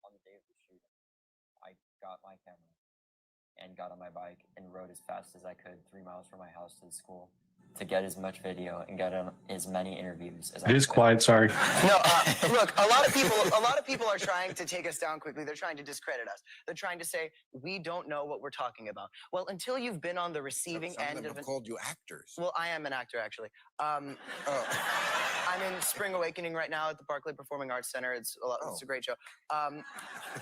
[SPEAKER 8] On the day of the shooting, I got my camera and got on my bike and rode as fast as I could 3 miles from my house to the school to get as much video and get as many interviews as I could.
[SPEAKER 10] It is quiet, sorry.
[SPEAKER 20] No, look, a lot of people are trying to take us down quickly. They're trying to discredit us. They're trying to say we don't know what we're talking about. Well, until you've been on the receiving end of
[SPEAKER 2] called you actors.
[SPEAKER 20] Well, I am an actor, actually. I'm in Spring Awakening right now at the Barclay Performing Arts Center. It's a great show.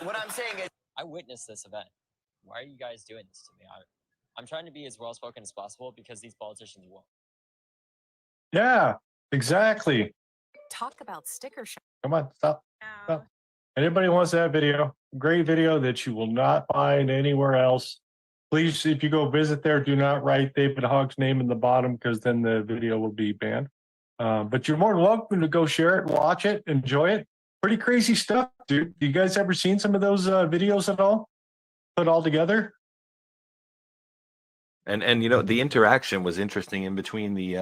[SPEAKER 20] What I'm saying is,
[SPEAKER 8] I witnessed this event. Why are you guys doing this to me? I'm trying to be as well-spoken as possible because these politicians won't.
[SPEAKER 10] Yeah, exactly.
[SPEAKER 22] Talk about sticker shock.
[SPEAKER 10] Come on, stop. Anybody wants that video? Great video that you will not find anywhere else. Please, if you go visit there, do not write David Hogg's name in the bottom because then the video will be banned. But you're more than welcome to go share it, watch it, enjoy it. Pretty crazy stuff, dude. You guys ever seen some of those videos at all? Put all together?
[SPEAKER 11] And you know, the interaction was interesting in between the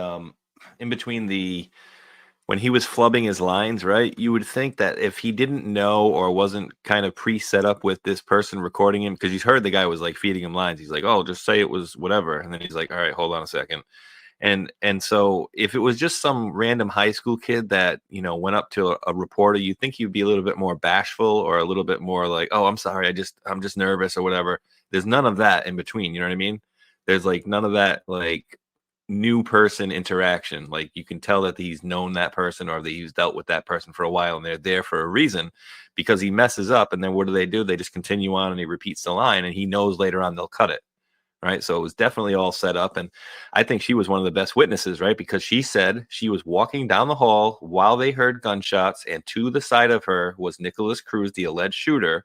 [SPEAKER 11] when he was flubbing his lines, right? You would think that if he didn't know or wasn't kind of pre-set up with this person recording him, because he's heard the guy was like feeding him lines. He's like, oh, just say it was whatever. And then he's like, all right, hold on a second. And so if it was just some random high school kid that, you know, went up to a reporter, you'd think he'd be a little bit more bashful or a little bit more like, oh, I'm sorry, I'm just nervous or whatever. There's none of that in between. You know what I mean? There's like none of that like new person interaction. Like you can tell that he's known that person or that he's dealt with that person for a while and they're there for a reason, because he messes up and then what do? They just continue on and he repeats the line and he knows later on they'll cut it. right? So it was definitely all set up. And I think she was one of the best witnesses, right? Because she said she was walking down the hall while they heard gunshots, and to the side of her was Nicholas Cruz, the alleged shooter.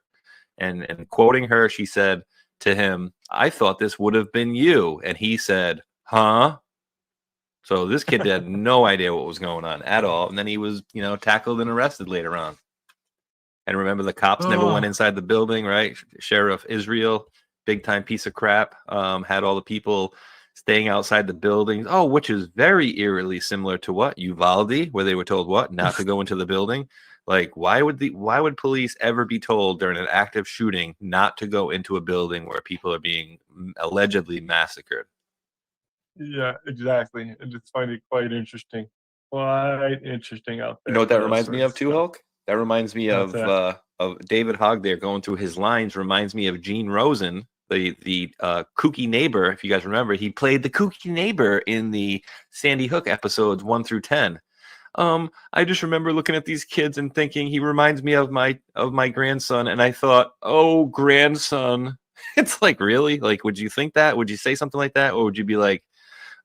[SPEAKER 11] And quoting her, she said to him, "I thought this would have been you." And he said, "Huh?" So this kid had no idea what was going on at all. And then he was, tackled and arrested later on. And remember, the cops never went inside the building, right? Sheriff Israel, big time piece of crap, had all the people staying outside the buildings. Oh, which is very eerily similar to what? Uvalde, where they were told what? Not to go into the building. Like, why would police ever be told during an active shooting not to go into a building where people are being allegedly massacred?
[SPEAKER 10] Yeah, exactly. I just find it quite interesting. Quite interesting out there.
[SPEAKER 11] You know what that
[SPEAKER 10] for those
[SPEAKER 11] reminds me
[SPEAKER 10] sorts
[SPEAKER 11] of too,
[SPEAKER 10] stuff.
[SPEAKER 11] Hulk? That reminds me
[SPEAKER 10] What's
[SPEAKER 11] of David Hogg there going through his lines. Reminds me of Gene Rosen, the kooky neighbor. If you guys remember, he played the kooky neighbor in the Sandy Hook episodes 1 through 10. I just remember looking at these kids and thinking he reminds me of my grandson, and I thought, oh, grandson. It's like, really? Like, would you think that? Would you say something like that, or would you be like,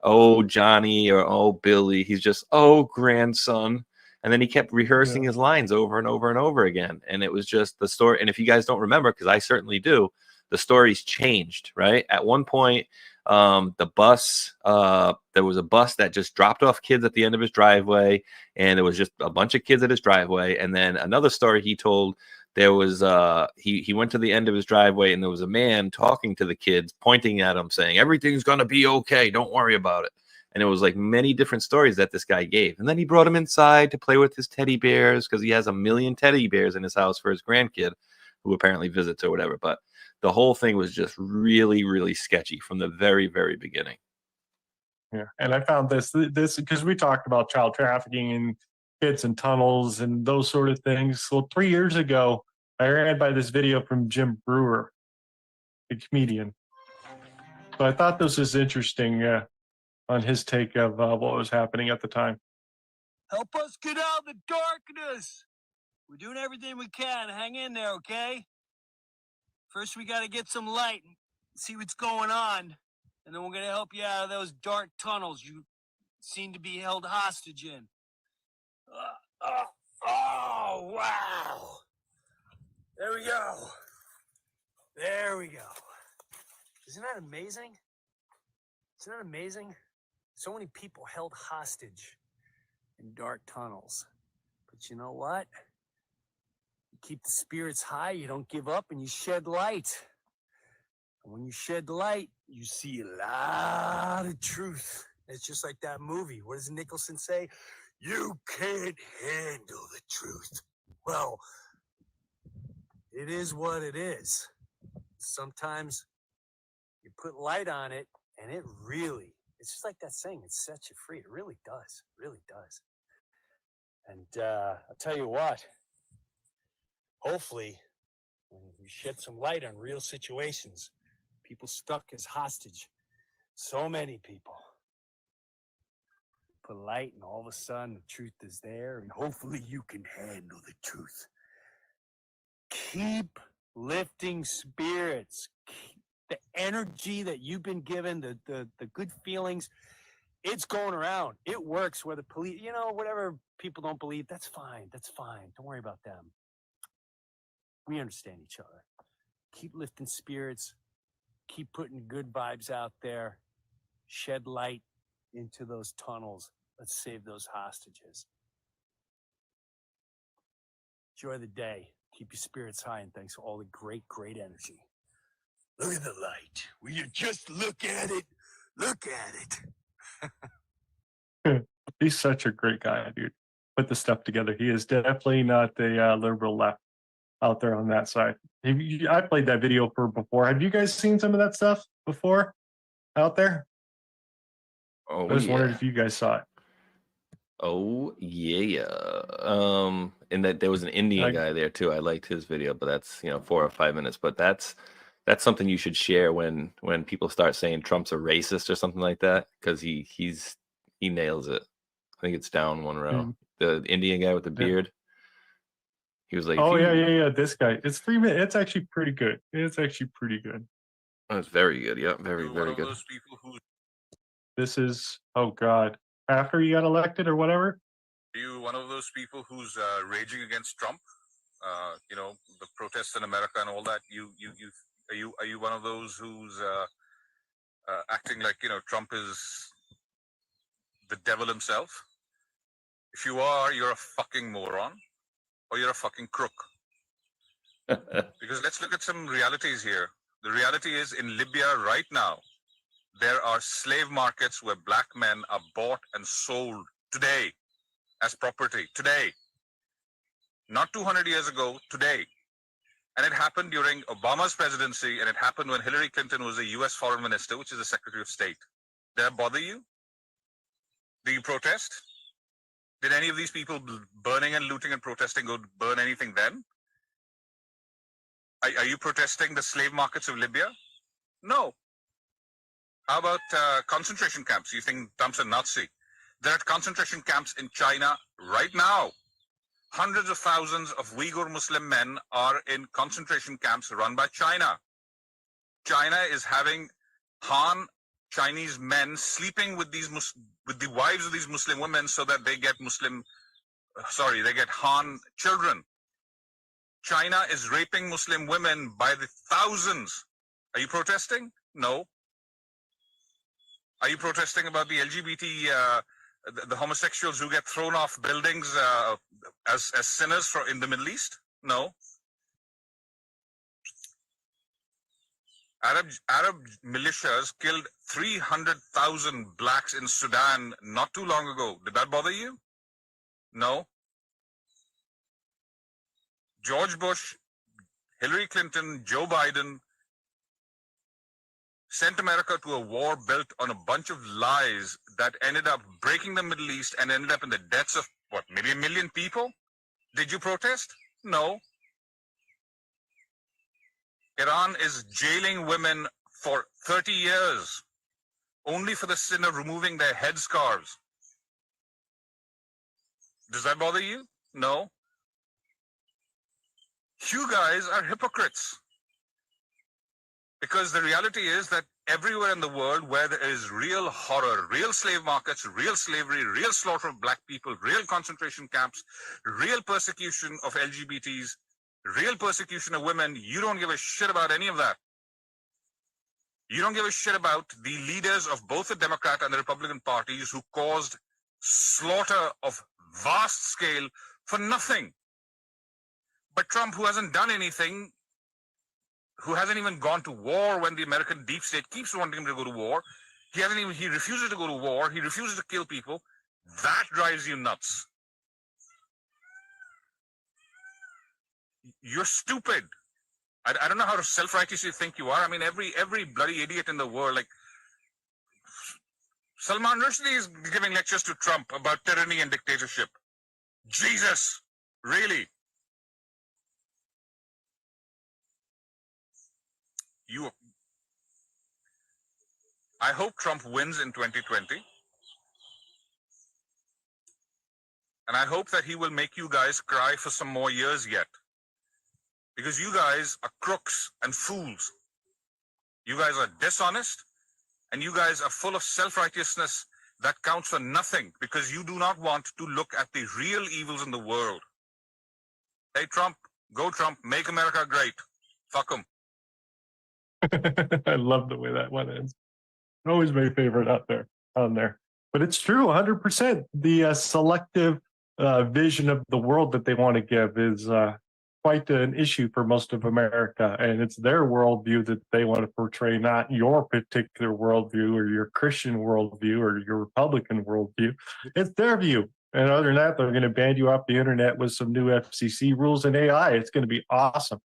[SPEAKER 11] oh, Johnny, or oh, Billy? He's just, oh, grandson. And then he kept rehearsing his lines over and over and over again, and it was just the story. And if you guys don't remember, because I certainly do, the story's changed, right? At one point, the bus, there was a bus that just dropped off kids at the end of his driveway, and there was just a bunch of kids at his driveway. And then another story he told, there was he went to the end of his driveway, and there was a man talking to the kids, pointing at them, saying, "Everything's gonna be okay, don't worry about it." And it was like many different stories that this guy gave. And then he brought him inside to play with his teddy bears, because he has 1 million teddy bears in his house for his grandkid, who apparently visits or whatever. But the whole thing was just really, really sketchy from the very, very beginning.
[SPEAKER 10] Yeah, and I found this because we talked about child trafficking and kids in tunnels and those sort of things. So 3 years ago, I ran by this video from Jim Brewer, the comedian. So I thought this was interesting on his take of what was happening at the time.
[SPEAKER 23] Help us get out of the darkness. We're doing everything we can. Hang in there, okay? First, we got to get some light and see what's going on. And then we're going to help you out of those dark tunnels you seem to be held hostage in. Oh, wow. There we go. There we go. Isn't that amazing? Isn't that amazing? So many people held hostage in dark tunnels. But you know what? You keep the spirits high, you don't give up, and you shed light. And when you shed light, you see a lot of truth. It's just like that movie. What does Nicholson say? You can't handle the truth. Well, it is what it is. Sometimes you put light on it, and it's just like that saying, it sets you free. It really does. It really does. And I'll tell you what, hopefully, when we shed some light on real situations, people stuck as hostage, so many people, put light, and all of a sudden the truth is there, and hopefully you can handle the truth. Keep lifting spirits. Keep the energy that you've been given, the good feelings, it's going around. It works. Whether police, whatever people don't believe, that's fine. That's fine. Don't worry about them. We understand each other. Keep lifting spirits. Keep putting good vibes out there. Shed light into those tunnels. Let's save those hostages. Enjoy the day. Keep your spirits high, and thanks for all the great, great energy. Look at the light. Will you just look at it? Look at it.
[SPEAKER 10] He's such a great guy, dude. Put the stuff together. He is definitely not the liberal left out there on that side. I played that video for before. Have you guys seen some of that stuff before out there?
[SPEAKER 11] Oh,
[SPEAKER 10] I was
[SPEAKER 11] yeah.
[SPEAKER 10] wondering if you guys saw it.
[SPEAKER 11] Oh, yeah. And that there was an Indian guy there too. I liked his video, but that's 4 or 5 minutes. But that's something you should share when people start saying Trump's a racist or something like that, because he nails it. I think it's down one row. The Indian guy with the beard. He was like,
[SPEAKER 10] "Oh yeah. This guy. It's 3 minutes. It's actually pretty good. It's actually pretty good."
[SPEAKER 11] That's very good. Yeah, very very good.
[SPEAKER 23] Those people who
[SPEAKER 10] This is, oh God, after you got elected or whatever?
[SPEAKER 23] are you one of those people who's raging against Trump? You know, the protests in America and all that. Are you one of those who's acting like, you know, Trump is the devil himself? If you are, you're a fucking moron, or you're a fucking crook. Because let's look at some realities here. The reality is, in Libya right now, there are slave markets where black men are bought and sold today as property. Today. Not 200 years ago, today. And it happened during Obama's presidency, and it happened when Hillary Clinton was the US Foreign Minister, which is the Secretary of State. Did that bother you? Do you protest? Did any of these people burning and looting and protesting go burn anything then? Are you protesting the slave markets of Libya? No. How about concentration camps? You think Trump's a Nazi? There are concentration camps in China right now. Hundreds of thousands of Uyghur Muslim men are in concentration camps run by China. China is having Han Chinese men sleeping with with the wives of these Muslim women so that they get they get Han children. China is raping Muslim women by the thousands. Are you protesting? No. Are you protesting about the LGBT, the homosexuals who get thrown off buildings as sinners in the Middle East? No. Arab militias killed 300,000 blacks in Sudan not too long ago. Did that bother you? No. George Bush, Hillary Clinton, Joe Biden sent America to a war built on a bunch of lies that ended up breaking the Middle East and ended up in the deaths of, what, maybe 1 million people? Did you protest? No. Iran is jailing women for 30 years only for the sin of removing their headscarves. Does that bother you? No. You guys are hypocrites. Because the reality is that everywhere in the world where there is real horror, real slave markets, real slavery, real slaughter of black people, real concentration camps, real persecution of LGBTs, real persecution of women, you don't give a shit about any of that. You don't give a shit about the leaders of both the Democrat and the Republican parties who caused slaughter of vast scale for nothing. But Trump, who hasn't done anything, who hasn't even gone to war when the American deep state keeps wanting him to go to war, he refuses to go to war, he refuses to kill people, that drives you nuts. You're stupid. I don't know how self-righteous you think you are. I mean, every bloody idiot in the world, like Salman Rushdie is giving lectures to Trump about tyranny and dictatorship. Jesus, really? I hope Trump wins in 2020. And I hope that he will make you guys cry for some more years yet. Because you guys are crooks and fools. You guys are dishonest, and you guys are full of self-righteousness that counts for nothing because you do not want to look at the real evils in the world. Hey, Trump, go Trump, make America great. Fuck him.
[SPEAKER 10] I love the way that one ends. Always my favorite out there, on there. But it's true, 100%. The selective vision of the world that they want to give is quite an issue for most of America. And it's their worldview that they want to portray, not your particular worldview or your Christian worldview or your Republican worldview. It's their view. And other than that, they're going to ban you off the internet with some new FCC rules and AI. It's going to be awesome.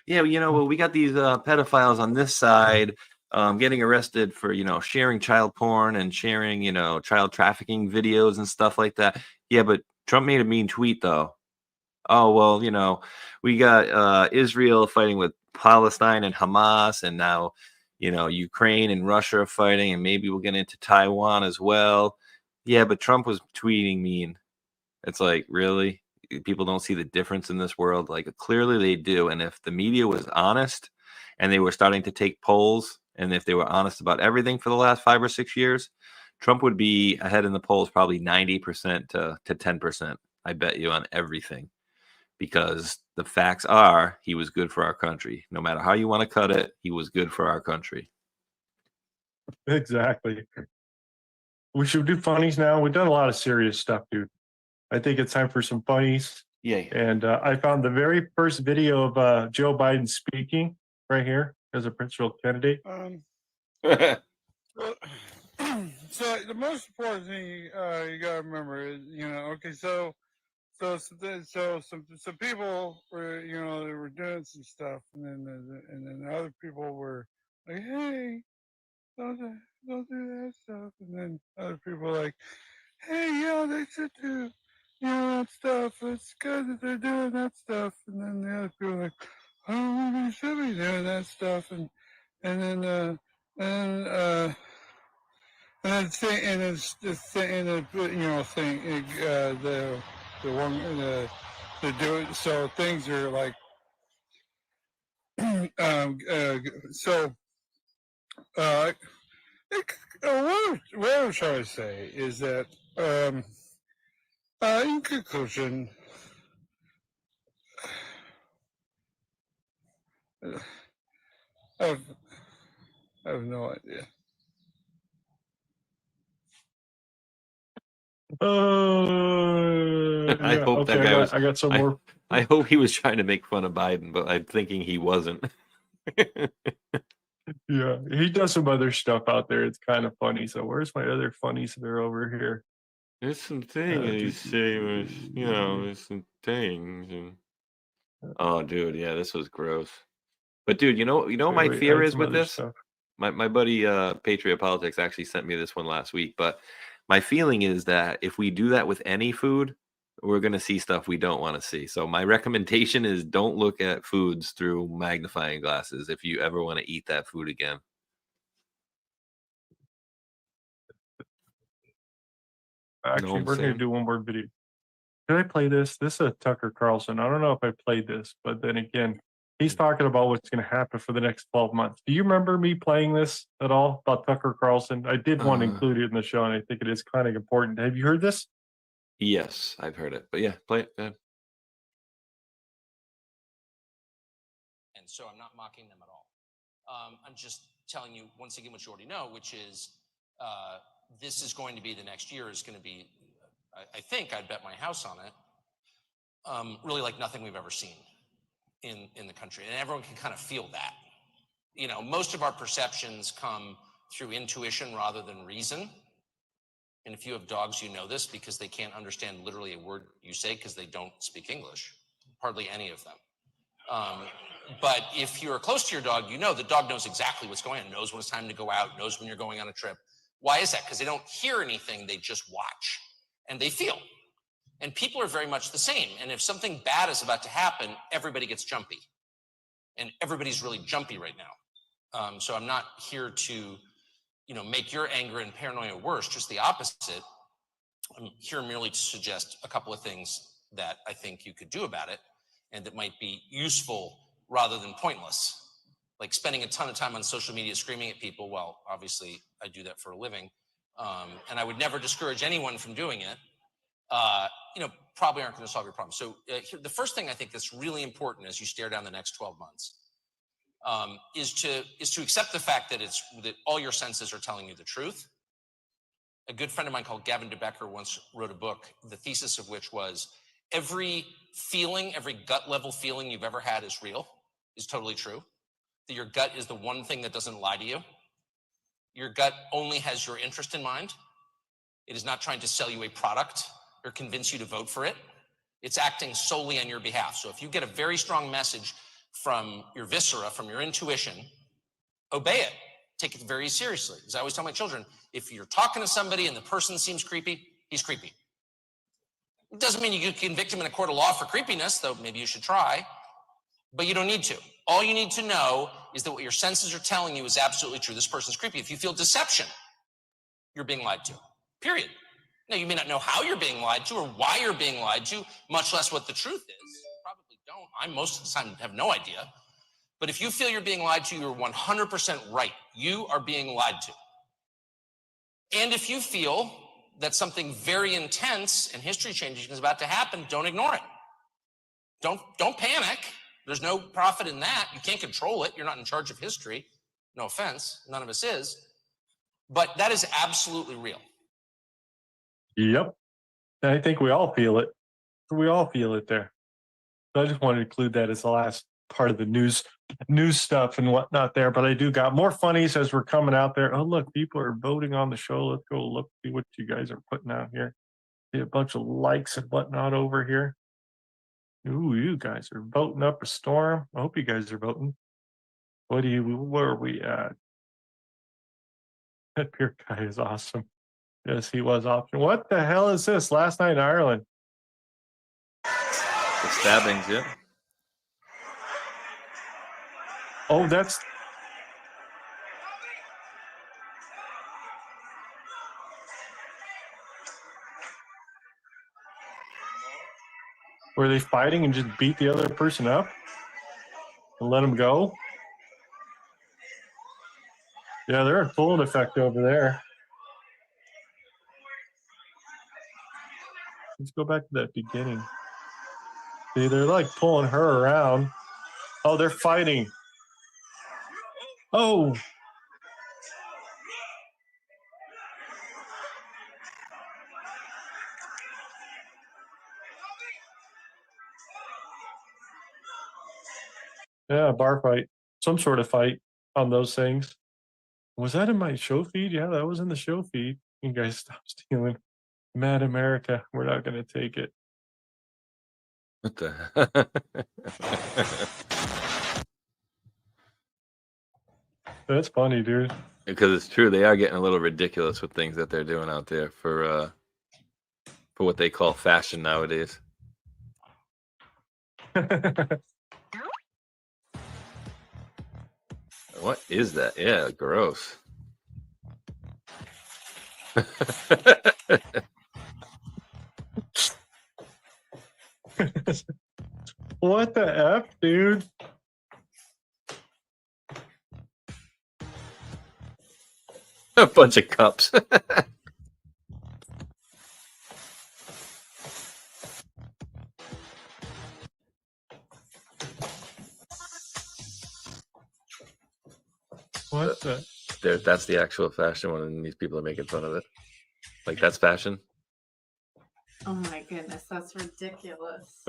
[SPEAKER 11] Yeah, well, we got these pedophiles on this side getting arrested for, sharing child porn and sharing, child trafficking videos and stuff like that. Yeah, but Trump made a mean tweet, though. Oh, well, we got Israel fighting with Palestine and Hamas, and now, Ukraine and Russia are fighting, and maybe we'll get into Taiwan as well. Yeah, but Trump was tweeting mean. It's like, really? People don't see the difference in this world? Like, clearly they do. And if the media was honest and they were starting to take polls, and if they were honest about everything for the last 5 or 6 years, Trump would be ahead in the polls probably 90% to 10%. I bet you on everything, because the facts are he was good for our country. No matter how you want to cut it, he was good for our country.
[SPEAKER 10] Exactly. We should do funnies now. We've done a lot of serious stuff, dude. I think it's time for some funnies.
[SPEAKER 11] Yay.
[SPEAKER 10] And I found the very first video of Joe Biden speaking right here as a presidential candidate.
[SPEAKER 3] So the most important thing you gotta remember is, so some people were, they were doing some stuff, and then other people were like, hey, don't do that stuff, and then other people were like, hey, yeah, they should do, that stuff. It's good that they're doing that stuff, and then the other people were like, I don't think they should be doing that stuff, and then so things are like, what I'm trying to say is that, in conclusion, I have no idea.
[SPEAKER 11] I
[SPEAKER 10] Yeah,
[SPEAKER 11] hope
[SPEAKER 10] okay,
[SPEAKER 11] that guy was.
[SPEAKER 10] I got some more.
[SPEAKER 11] I hope he was trying to make fun of Biden, but I'm thinking he wasn't.
[SPEAKER 10] Yeah, he does some other stuff out there. It's kind of funny. So where's my other funnies that are over here?
[SPEAKER 11] There's some things that you say was, there's some things. And... Oh, dude, yeah, this was gross. But dude, you know what my
[SPEAKER 10] Wait, I
[SPEAKER 11] fear
[SPEAKER 10] had
[SPEAKER 11] is
[SPEAKER 10] some
[SPEAKER 11] with
[SPEAKER 10] other
[SPEAKER 11] this?
[SPEAKER 10] stuff.
[SPEAKER 11] My buddy Patriot Politics actually sent me this one last week. But my feeling is that if we do that with any food, we're going to see stuff we don't want to see. So my recommendation is don't look at foods through magnifying glasses if you ever want to eat that food again.
[SPEAKER 10] Actually, we're going to do one more video. Did I play this? This is a Tucker Carlson. I don't know if I played this, but then again, he's talking about what's going to happen for the next 12 months. Do you remember me playing this at all about Tucker Carlson? I did want to include it in the show, and I think it is kind of important. Have you heard this?
[SPEAKER 11] Yes, I've heard it. But yeah, play it. Go ahead.
[SPEAKER 9] And so I'm not mocking them at all. I'm just telling you once again what you already know, which is this is going to be the next year is going to be, I think I'd bet my house on it, really like nothing we've ever seen in the country. And everyone can kind of feel that. Most of our perceptions come through intuition rather than reason. And if you have dogs, you know this because they can't understand literally a word you say because they don't speak English, hardly any of them. But if you're close to your dog, the dog knows exactly what's going on, knows when it's time to go out, knows when you're going on a trip. Why is that? Because they don't hear anything, they just watch and they feel. And people are very much the same. And if something bad is about to happen, everybody gets jumpy. And everybody's really jumpy right now. So I'm not here to make your anger and paranoia worse, just the opposite. I'm here merely to suggest a couple of things that I think you could do about it and that might be useful rather than pointless. Like spending a ton of time on social media screaming at people. Well, obviously I do that for a living. And I would never discourage anyone from doing it. Probably aren't going to solve your problem. So the first thing I think that's really important as you stare down the next 12 months is to accept the fact that that all your senses are telling you the truth. A good friend of mine called Gavin DeBecker once wrote a book, the thesis of which was every feeling, every gut level feeling you've ever had is real, is totally true. That your gut is the one thing that doesn't lie to you. Your gut only has your interest in mind. It is not trying to sell you a product or convince you to vote for it. It's acting solely on your behalf. So if you get a very strong message from your viscera, from your intuition, obey it. Take it very seriously. As I always tell my children, if you're talking to somebody and the person seems creepy, he's creepy. It doesn't mean you can convict him in a court of law for creepiness, though maybe you should try, but you don't need to. All you need to know is that what your senses are telling you is absolutely true. This person's creepy. If you feel deception, you're being lied to, period. Now, you may not know how you're being lied to or why you're being lied to, much less what the truth is. You probably don't. I most of the time have no idea. But if you feel you're being lied to, you're 100% right. You are being lied to. And if you feel that something very intense and history changing is about to happen, don't ignore it. Don't panic. There's no profit in that. You can't control it. You're not in charge of history. No offense. None of us is. But that is absolutely real.
[SPEAKER 10] Yep. I think we all feel it. We all feel it there. So I just wanted to include that as the last part of the news stuff and whatnot there. But I do got more funnies as we're coming out there. Oh, look, people are voting on the show. Let's go look, see what you guys are putting out here. See a bunch of likes and whatnot over here. Ooh, you guys are voting up a storm. I hope you guys are voting. Where are we at? That beer guy is awesome. Yes, he was awesome. What the hell is this? Last night in Ireland.
[SPEAKER 11] The stabbings, yeah.
[SPEAKER 10] Oh, that's. Were they fighting and just beat the other person up and let him go? Yeah, they're in full effect over there. Let's go back to that beginning. See, they're like pulling her around. Oh, they're fighting. Oh. Yeah, a bar fight. Some sort of fight on those things. Was that in my show feed? Yeah, that was in the show feed. You guys stop stealing. Mad America. We're not going to take it.
[SPEAKER 11] What the?
[SPEAKER 10] That's funny, dude.
[SPEAKER 11] Because it's true, they are getting a little ridiculous with things that they're doing out there for what they call fashion nowadays. What is that? Yeah, gross.
[SPEAKER 10] What the F, dude?
[SPEAKER 11] A bunch of cups.
[SPEAKER 10] What the?
[SPEAKER 11] That's the actual fashion one, and these people are making fun of it. Like, that's fashion?
[SPEAKER 5] Oh my goodness, that's ridiculous.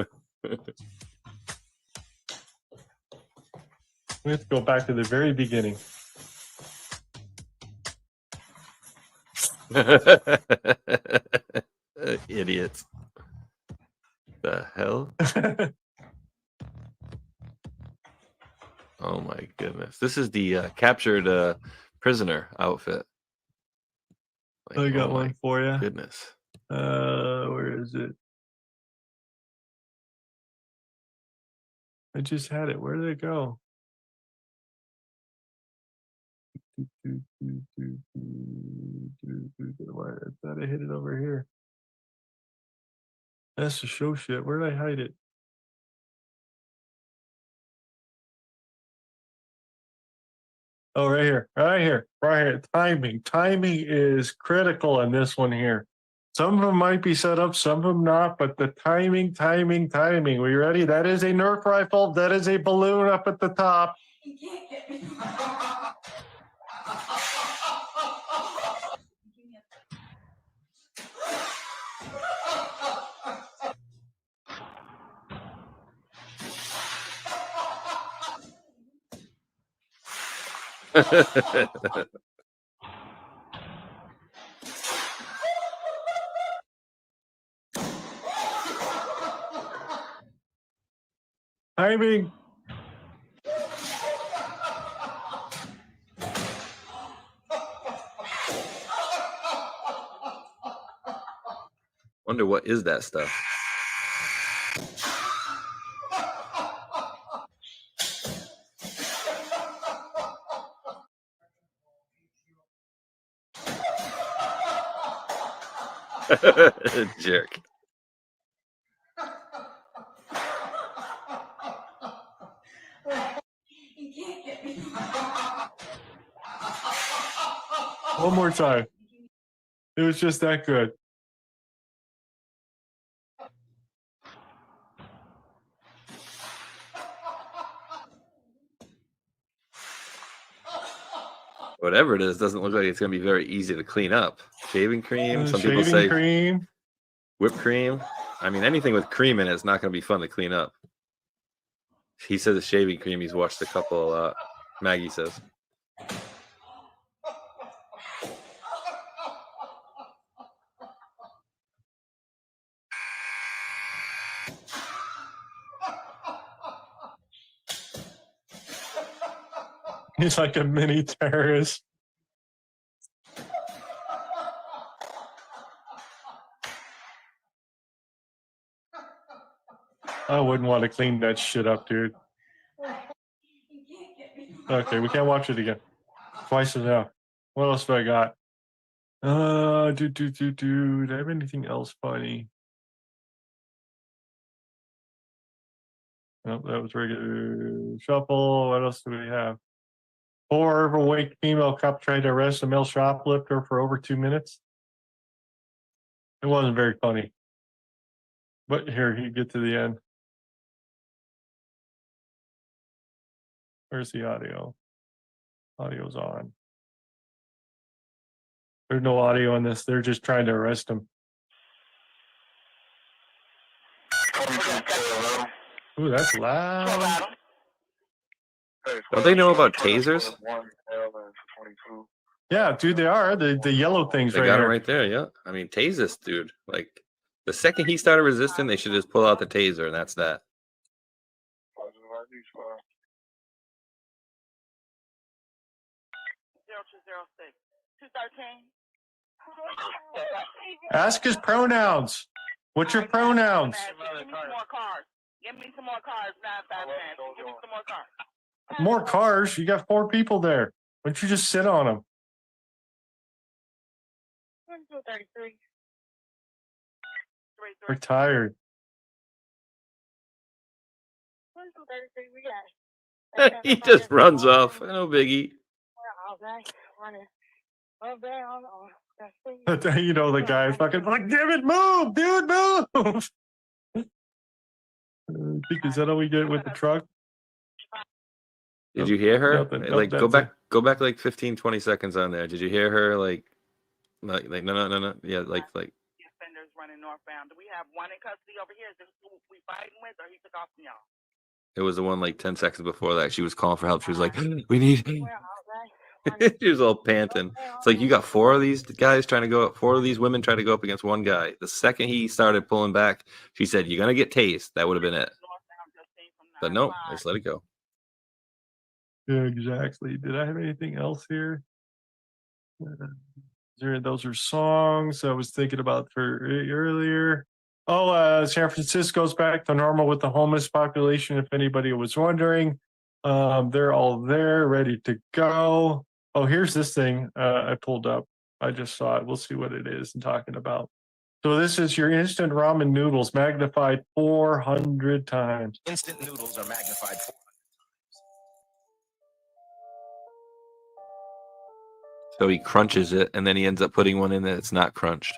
[SPEAKER 10] We have to go back to the very beginning.
[SPEAKER 11] Idiots. The hell? Oh my goodness. This is the captured prisoner outfit. Like,
[SPEAKER 10] I got
[SPEAKER 11] oh
[SPEAKER 10] one for you.
[SPEAKER 11] Goodness.
[SPEAKER 10] Where is it? I just had it. Where did it go? I thought I hid it over here. That's the show shit. Where did I hide it? Oh, right here, right here, right here. Timing. Timing is critical in this one here. Some of them might be set up, some of them not, but the timing. We ready? That is a Nerf rifle. That is a balloon up at the top.
[SPEAKER 5] You can't get me.
[SPEAKER 10] Timing.
[SPEAKER 11] Wonder what is that stuff? Jerk.
[SPEAKER 5] In
[SPEAKER 10] One more time. It was just that good.
[SPEAKER 11] Whatever it is, doesn't look like it's going to be very easy to clean up. Shaving cream. Some people
[SPEAKER 10] Shaving
[SPEAKER 11] say
[SPEAKER 10] cream.
[SPEAKER 11] whipped cream. I mean, anything with cream in it is not going to be fun to clean up. He says it's shaving cream. He's watched a couple. Maggie says.
[SPEAKER 10] He's like a mini terrorist. I wouldn't want to clean that shit up, dude. Okay, we can't watch it again. Twice enough. What else do I got? Do I have anything else funny? Nope, that was regular shuffle. What else do we have? 4 overweight female cop tried to arrest a male shoplifter for over 2 minutes. It wasn't very funny. But here, you get to the end. Where's the audio? Audio's on. There's no audio on this. They're just trying to arrest him. Ooh, that's loud.
[SPEAKER 11] Don't they know about tasers?
[SPEAKER 10] Yeah, dude, they are. The yellow things
[SPEAKER 11] They
[SPEAKER 10] right
[SPEAKER 11] got
[SPEAKER 10] here.
[SPEAKER 11] it right there. Yeah. I mean, tase this dude. Like, the second he started resisting, they should just pull out the taser, and that's that.
[SPEAKER 10] Ask his pronouns. What's your pronouns?
[SPEAKER 12] Give me some more cars, 957. Give me some more cars.
[SPEAKER 10] More cars? You got 4 people there. Why don't you just sit on them?
[SPEAKER 12] 33.
[SPEAKER 10] We're tired.
[SPEAKER 12] 33, we got it.
[SPEAKER 11] He just runs off. No biggie.
[SPEAKER 10] You know, the guy fucking like, damn it, move, dude, move. I think is that all we get with the truck?
[SPEAKER 11] Did you hear her?
[SPEAKER 10] Nothing.
[SPEAKER 11] Like,
[SPEAKER 10] Nope, that's
[SPEAKER 11] go back like 15, 20 seconds on there. Did you hear her? Like no. Yeah, like.
[SPEAKER 12] Offenders running northbound. Do we have one in custody over here? Is this who we fighting with, or he took off from y'all?
[SPEAKER 11] It was the one like 10 seconds before that. She was calling for help. She was like, we need. She was all panting. It's like, you got 4 of these guys trying to go up, 4 of these women trying to go up against one guy. The second he started pulling back, she said, you're going to get tased. That would have been it. But nope, just let it go.
[SPEAKER 10] Yeah, exactly. Did I have anything else here? Those are songs I was thinking about for earlier. Oh, San Francisco's back to normal with the homeless population, if anybody was wondering. They're all there, ready to go. Oh, here's this thing I pulled up. I just saw it. We'll see what it is I'm talking about. So this is your instant ramen noodles magnified 400 times.
[SPEAKER 2] Instant noodles are magnified 400
[SPEAKER 11] So he crunches it, and then he ends up putting one in that's not crunched.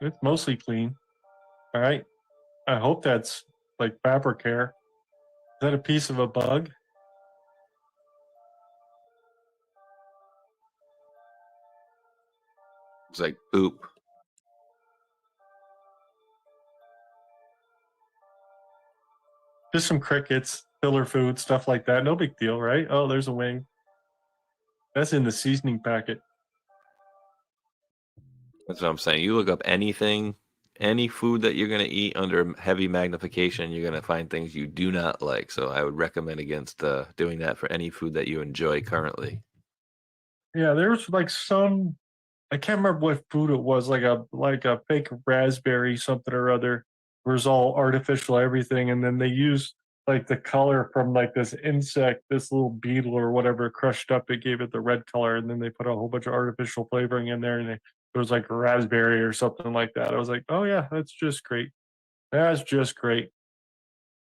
[SPEAKER 10] It's mostly clean. All right. I hope that's like fabric hair. Is that a piece of a bug?
[SPEAKER 11] It's like poop.
[SPEAKER 10] Just some crickets, filler food, stuff like that. No big deal, right? Oh, there's a wing. That's in the seasoning packet.
[SPEAKER 11] That's what I'm saying. You look up anything, any food that you're going to eat under heavy magnification, you're going to find things you do not like. So I would recommend against doing that for any food that you enjoy currently.
[SPEAKER 10] Yeah, there's like some, I can't remember what food it was, like a fake raspberry something or other. It was all artificial everything, and then they used like the color from like this insect, this little beetle or whatever crushed up. It gave it the red color, and then they put a whole bunch of artificial flavoring in there, and it was like raspberry or something like that. I was like, oh yeah, that's just great. That's just great.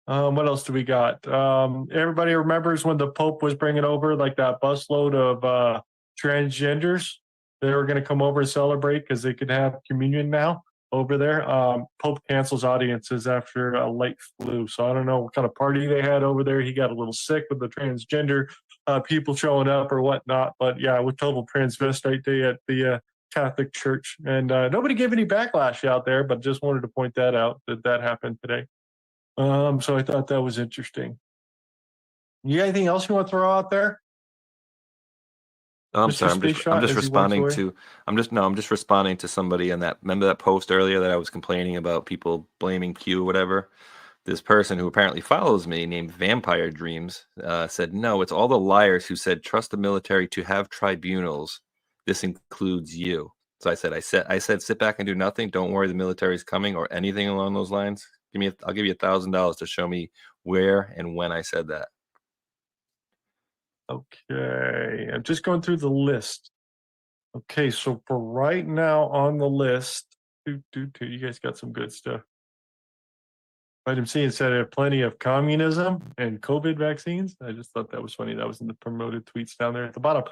[SPEAKER 10] What else do we got? Everybody remembers when the Pope was bringing over like that busload of transgenders. They were going to come over and celebrate because they could have communion now over there. Pope cancels audiences after a light flu. So I don't know what kind of party they had over there. He got a little sick with the transgender people showing up or whatnot. But yeah, with total transvestite day at the Catholic Church. And nobody gave any backlash out there, but just wanted to point that out that happened today. So I thought that was interesting. You got anything else you want to throw out there?
[SPEAKER 11] I'm
[SPEAKER 10] Mr.
[SPEAKER 11] sorry.
[SPEAKER 10] Space Shot,
[SPEAKER 11] I'm just
[SPEAKER 10] as he walks
[SPEAKER 11] responding
[SPEAKER 10] away?
[SPEAKER 11] to. I'm just responding to somebody on that. Remember that post earlier that I was complaining about people blaming Q or whatever. This person who apparently follows me, named Vampire Dreams, said no. It's all the liars who said trust the military to have tribunals. This includes you. So I said, sit back and do nothing. Don't worry, the military's coming, or anything along those lines. I'll give you $1,000 to show me where and when I said that.
[SPEAKER 10] Okay, I'm just going through the list. Okay, so for right now on the list, you guys got some good stuff. Vitamin C said I have plenty of communism and COVID vaccines. I just thought that was funny. That was in the promoted tweets down there at the bottom.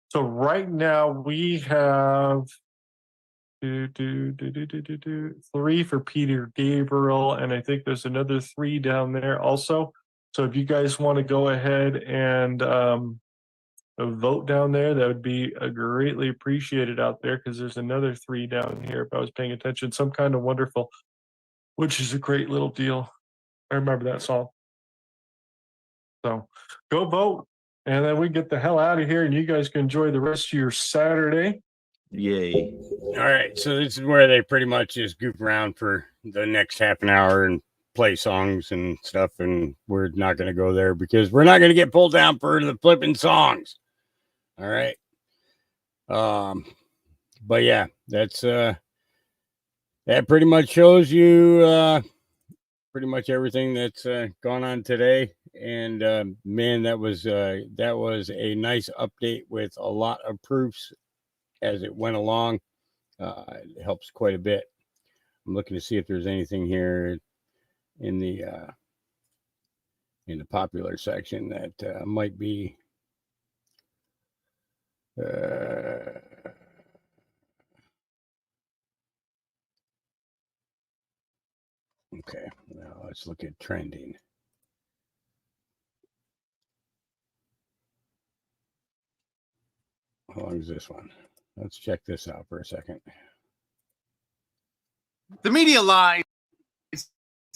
[SPEAKER 10] So right now we have 3 for Peter Gabriel, and I think there's another 3 down there also. So if you guys want to go ahead and vote down there, that would be greatly appreciated out there, because there's another 3 down here if I was paying attention. Some Kind of Wonderful, which is a great little deal. I remember that song. So go vote, and then we get the hell out of here, and you guys can enjoy the rest of your Saturday.
[SPEAKER 11] Yay.
[SPEAKER 15] All right, so this is where they pretty much just goof around for the next half an hour and play songs and stuff, and we're not going to go there because we're not going to get pulled down for the flipping songs. All right. But yeah, that's that pretty much shows you pretty much everything that's gone on today. And man, that was a nice update with a lot of proofs as it went along. It helps quite a bit. I'm looking to see if there's anything here in the popular section that might be okay. Now let's look at trending. How long is this one? Let's check this out for a second.
[SPEAKER 4] The media lies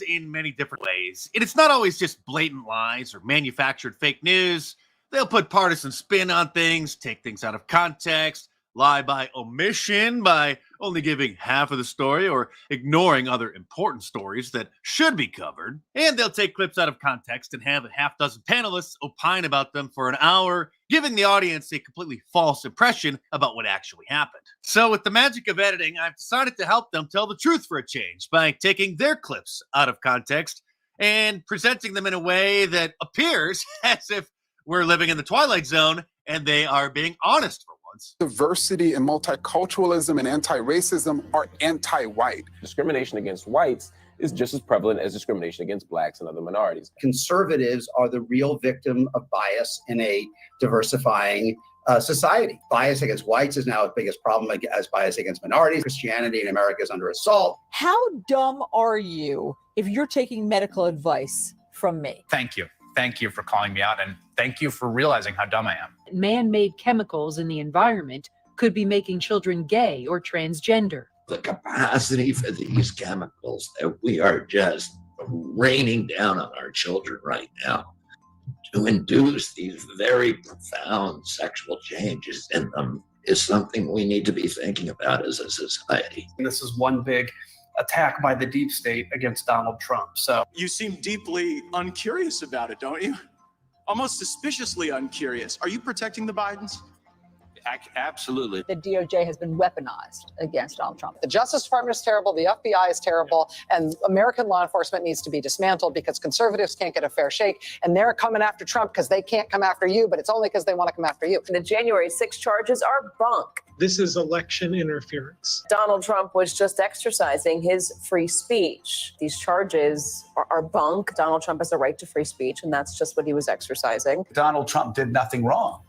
[SPEAKER 4] in many different ways. And it's not always just blatant lies or manufactured fake news. They'll put partisan spin on things, take things out of context, lie by omission by only giving half of the story or ignoring other important stories that should be covered. And they'll take clips out of context and have a half dozen panelists opine about them for an hour, giving the audience a completely false impression about what actually happened. So with the magic of editing, I've decided to help them tell the truth for a change by taking their clips out of context and presenting them in a way that appears as if we're living in the Twilight Zone and they are being honest for once.
[SPEAKER 13] Diversity and multiculturalism and anti-racism are anti-white.
[SPEAKER 14] Discrimination against whites is just as prevalent as discrimination against blacks and other minorities.
[SPEAKER 16] Conservatives are the real victim of bias in a diversifying society. Bias against whites is now as big a problem as bias against minorities. Christianity in America is under assault.
[SPEAKER 24] How dumb are you if you're taking medical advice from me?
[SPEAKER 25] Thank you. Thank you for calling me out, and thank you for realizing how dumb I am.
[SPEAKER 22] Man-made chemicals in the environment could be making children gay or transgender.
[SPEAKER 26] The capacity for these chemicals that we are just raining down on our children right now to induce these very profound sexual changes in them is something we need to be thinking about as a society.
[SPEAKER 27] And this is one big attack by the deep state against Donald Trump. So
[SPEAKER 29] you seem deeply uncurious about it, don't you? Almost suspiciously uncurious. Are you protecting the Bidens?
[SPEAKER 26] Absolutely.
[SPEAKER 24] The DOJ has been weaponized against Donald Trump.
[SPEAKER 1] The Justice Department is terrible, the FBI is terrible, and American law enforcement needs to be dismantled because conservatives can't get a fair shake, and they're coming after Trump because they can't come after you, but it's only because they want to come after you.
[SPEAKER 6] The January 6 charges are bunk.
[SPEAKER 29] This is election interference.
[SPEAKER 6] Donald Trump was just exercising his free speech. These charges are bunk. Donald Trump has a right to free speech, and that's just what he was exercising.
[SPEAKER 7] Donald Trump did nothing wrong.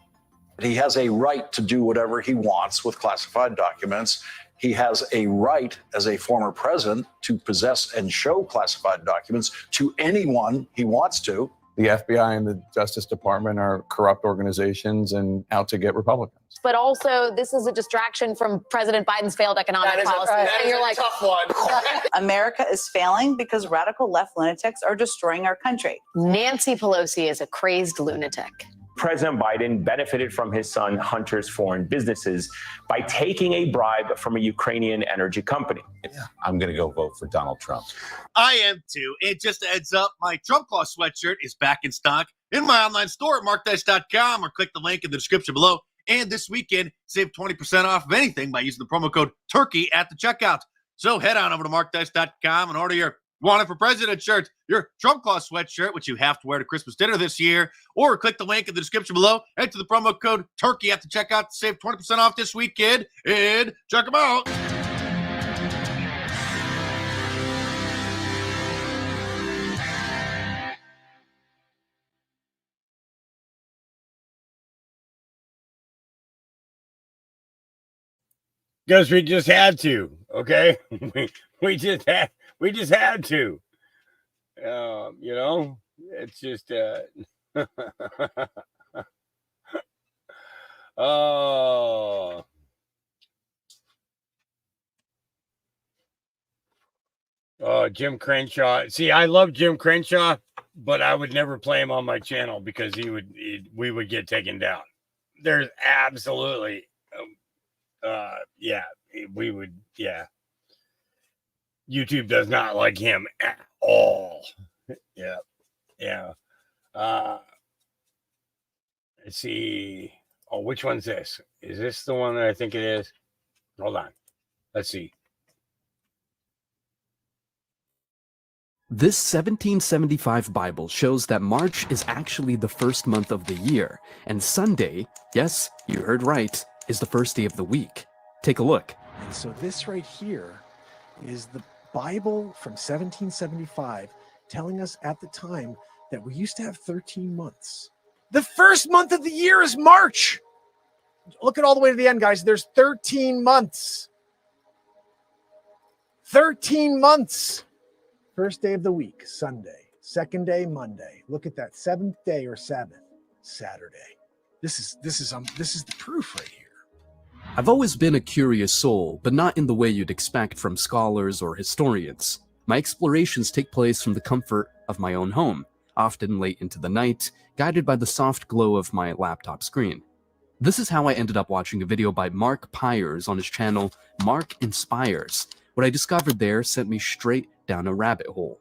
[SPEAKER 7] He has a right to do whatever he wants with classified documents. He has a right as a former president to possess and show classified documents to anyone he wants to.
[SPEAKER 17] The FBI and the Justice Department are corrupt organizations and out to get Republicans.
[SPEAKER 18] But also, this is a distraction from President Biden's failed economic policy. And you're like,
[SPEAKER 29] tough one.
[SPEAKER 6] America is failing because radical left lunatics are destroying our country.
[SPEAKER 18] Nancy Pelosi is a crazed lunatic.
[SPEAKER 19] President Biden benefited from his son Hunter's foreign businesses by taking a bribe from a Ukrainian energy company.
[SPEAKER 17] I'm going to go vote for Donald Trump.
[SPEAKER 4] I am too. It just adds up. My Trump Claw sweatshirt is back in stock in my online store at markdice.com, or click the link in the description below. And this weekend, save 20% off of anything by using the promo code TURKEY at the checkout. So head on over to markdice.com and order your Wanted for President shirt, your Trump Claw sweatshirt, which you have to wear to Christmas dinner this year, or click the link in the description below. Enter the promo code TURKEY at the checkout to save 20% off this weekend, and check them out.
[SPEAKER 15] Because we just had to, okay? we just had to. You know, it's just oh. Oh, Jim Crenshaw. See, I love Jim Crenshaw, but I would never play him on my channel because we would get taken down. There's absolutely we would, YouTube does not like him at all. Let's see. Oh, which one's this? Is this the one that I think it is? Hold on. Let's see.
[SPEAKER 20] This 1775 Bible shows that March is actually the first month of the year, and Sunday, yes, you heard right, is the first day of the week. Take a look.
[SPEAKER 21] And so this right here is the Bible from 1775 telling us at the time that we used to have 13 months. The first month of the year is March. Look at all the way to the end, guys. There's 13 months. 13 months. First day of the week, Sunday. Second day, Monday. Look at that. Seventh day or Sabbath, Saturday. This is the proof right here.
[SPEAKER 20] I've always been a curious soul, but not in the way you'd expect from scholars or historians. My explorations take place from the comfort of my own home, often late into the night, guided by the soft glow of my laptop screen. This is how I ended up watching a video by Mark Pyers on his channel, Mark Inspires. What I discovered there sent me straight down a rabbit hole.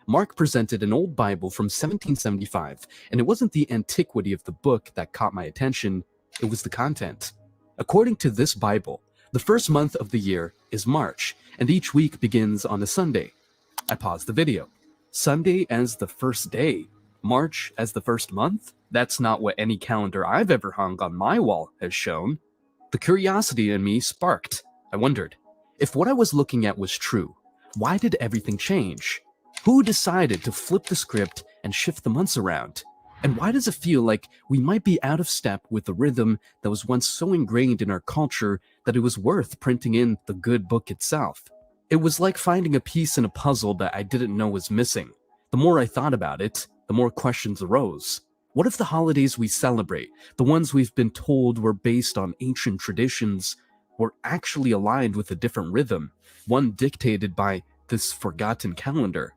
[SPEAKER 20] Mark presented an old Bible from 1775, and it wasn't the antiquity of the book that caught my attention, it was the content. According to this Bible, the first month of the year is March, and each week begins on a Sunday. I paused the video. Sunday as the first day? March as the first month? That's not what any calendar I've ever hung on my wall has shown. The curiosity in me sparked. I wondered, if what I was looking at was true, why did everything change? Who decided to flip the script and shift the months around? And why does it feel like we might be out of step with the rhythm that was once so ingrained in our culture that it was worth printing in the good book itself? It was like finding a piece in a puzzle that I didn't know was missing. The more I thought about it, the more questions arose. What if the holidays we celebrate, the ones we've been told were based on ancient traditions, were actually aligned with a different rhythm, one dictated by this forgotten calendar?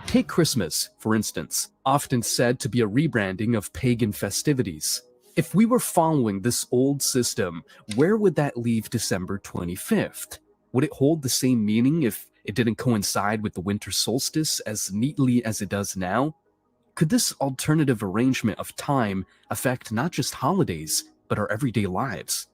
[SPEAKER 20] Take Christmas, for instance, often said to be a rebranding of pagan festivities. If we were following this old system, where would that leave December 25th? Would it hold the same meaning if it didn't coincide with the winter solstice as neatly as it does now? Could this alternative arrangement of time affect not just holidays, but our everyday lives?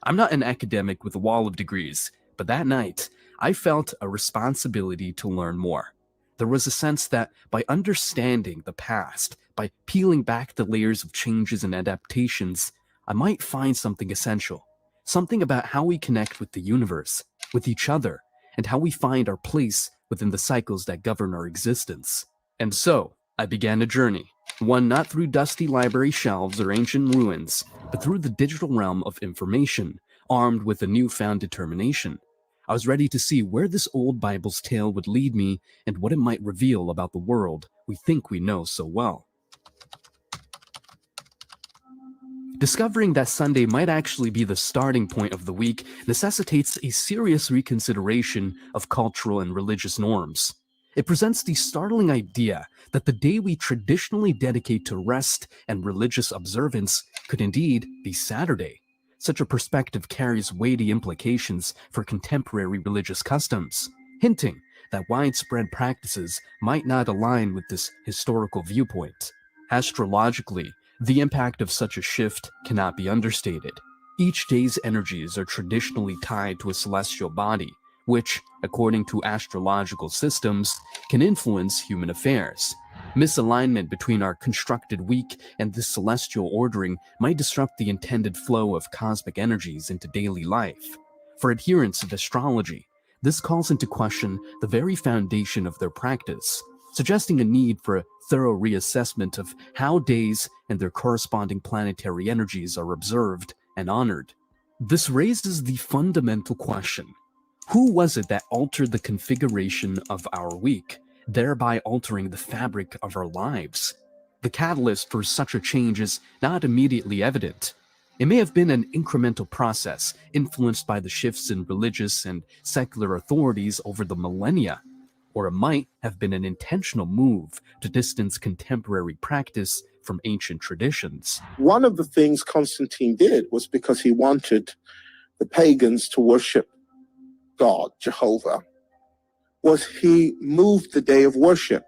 [SPEAKER 20] I'm not an academic with a wall of degrees, but that night, I felt a responsibility to learn more. There was a sense that by understanding the past, by peeling back the layers of changes and adaptations, I might find something essential, something about how we connect with the universe, with each other, and how we find our place within the cycles that govern our existence. And so, I began a journey, one not through dusty library shelves or ancient ruins, but through the digital realm of information, armed with a newfound determination. I was ready to see where this old Bible's tale would lead me and what it might reveal about the world we think we know so well. Discovering that Sunday might actually be the starting point of the week necessitates a serious reconsideration of cultural and religious norms. It presents the startling idea that the day we traditionally dedicate to rest and religious observance could indeed be Saturday. Such a perspective carries weighty implications for contemporary religious customs, hinting that widespread practices might not align with this historical viewpoint. Astrologically, the impact of such a shift cannot be understated. Each day's energies are traditionally tied to a celestial body, which, according to astrological systems, can influence human affairs. Misalignment between our constructed week and this celestial ordering might disrupt the intended flow of cosmic energies into daily life. For adherents of astrology, this calls into question the very foundation of their practice, suggesting a need for a thorough reassessment of how days and their corresponding planetary energies are observed and honored. This raises the fundamental question: who was it that altered the configuration of our week, thereby altering the fabric of our lives? The catalyst for such a change is not immediately evident. It may have been an incremental process influenced by the shifts in religious and secular authorities over the millennia, or it might have been an intentional move to distance contemporary practice from ancient traditions.
[SPEAKER 2] One of the things Constantine did was because he wanted the pagans to worship God, Jehovah, was he moved the day of worship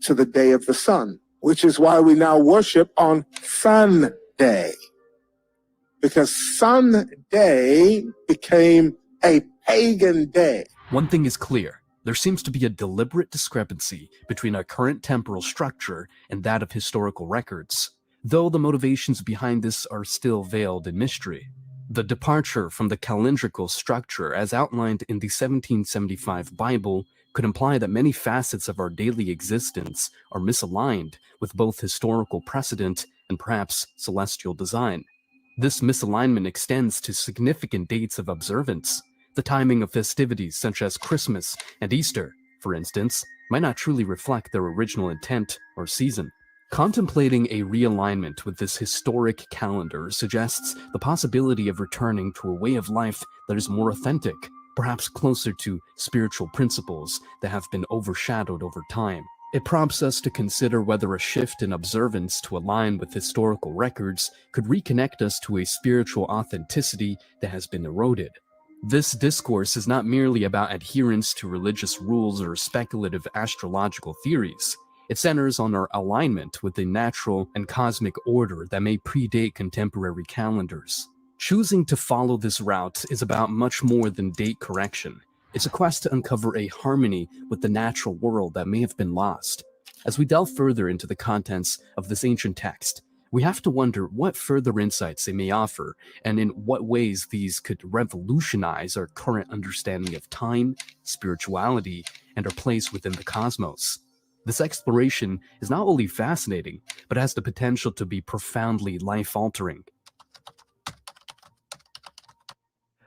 [SPEAKER 2] to the day of the sun, which is why we now worship on Sunday, because Sunday became a pagan day.
[SPEAKER 20] One thing is clear: there seems to be a deliberate discrepancy between our current temporal structure and that of historical records, though the motivations behind this are still veiled in mystery. The departure from the calendrical structure as outlined in the 1775 Bible could imply that many facets of our daily existence are misaligned with both historical precedent and perhaps celestial design. This misalignment extends to significant dates of observance. The timing of festivities such as Christmas and Easter, for instance, might not truly reflect their original intent or season. Contemplating a realignment with this historic calendar suggests the possibility of returning to a way of life that is more authentic, perhaps closer to spiritual principles that have been overshadowed over time. It prompts us to consider whether a shift in observance to align with historical records could reconnect us to a spiritual authenticity that has been eroded. This discourse is not merely about adherence to religious rules or speculative astrological theories. It centers on our alignment with the natural and cosmic order that may predate contemporary calendars. Choosing to follow this route is about much more than date correction. It's a quest to uncover a harmony with the natural world that may have been lost. As we delve further into the contents of this ancient text, we have to wonder what further insights they may offer and in what ways these could revolutionize our current understanding of time, spirituality, and our place within the cosmos. This exploration is not only fascinating, but has the potential to be profoundly life-altering.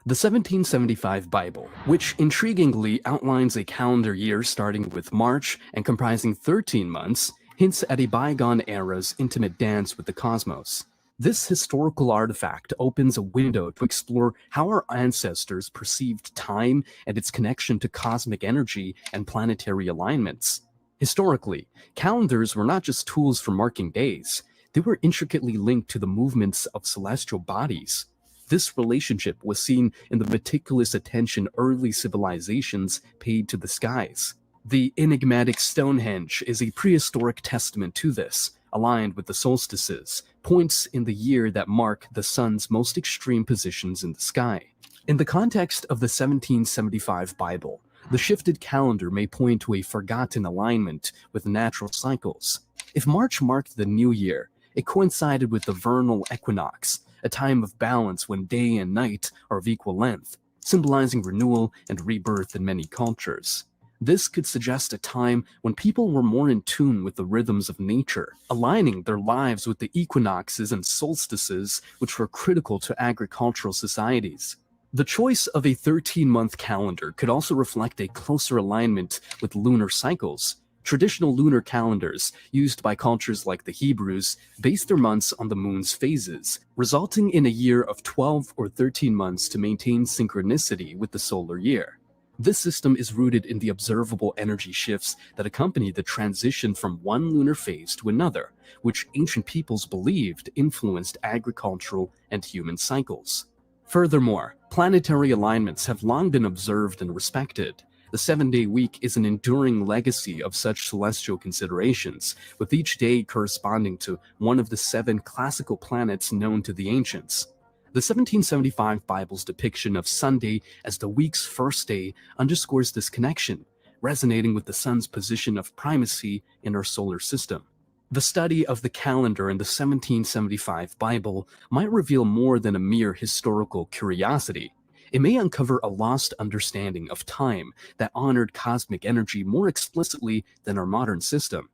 [SPEAKER 20] The 1775 Bible, which intriguingly outlines a calendar year starting with March and comprising 13 months, hints at a bygone era's intimate dance with the cosmos. This historical artifact opens a window to explore how our ancestors perceived time and its connection to cosmic energy and planetary alignments. Historically, calendars were not just tools for marking days, they were intricately linked to the movements of celestial bodies. This relationship was seen in the meticulous attention early civilizations paid to the skies. The enigmatic Stonehenge is a prehistoric testament to this, aligned with the solstices, points in the year that mark the sun's most extreme positions in the sky. In the context of the 1775 Bible, the shifted calendar may point to a forgotten alignment with natural cycles. If March marked the new year, it coincided with the vernal equinox, a time of balance when day and night are of equal length, symbolizing renewal and rebirth in many cultures. This could suggest a time when people were more in tune with the rhythms of nature, aligning their lives with the equinoxes and solstices which were critical to agricultural societies. The choice of a 13-month calendar could also reflect a closer alignment with lunar cycles. Traditional lunar calendars, used by cultures like the Hebrews, base their months on the moon's phases, resulting in a year of 12 or 13 months to maintain synchronicity with the solar year. This system is rooted in the observable energy shifts that accompany the transition from one lunar phase to another, which ancient peoples believed influenced agricultural and human cycles. Furthermore, planetary alignments have long been observed and respected. The 7-day week is an enduring legacy of such celestial considerations, with each day corresponding to one of the 7 classical planets known to the ancients. The 1775 Bible's depiction of Sunday as the week's first day underscores this connection, resonating with the sun's position of primacy in our solar system. The study of the calendar in the 1775 Bible might reveal more than a mere historical curiosity. It may uncover a lost understanding of time that honored cosmic energy more explicitly than our modern system.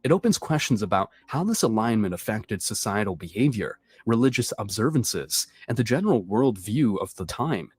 [SPEAKER 20] It opens questions about how this alignment affected societal behavior, religious observances, and the general worldview of the time.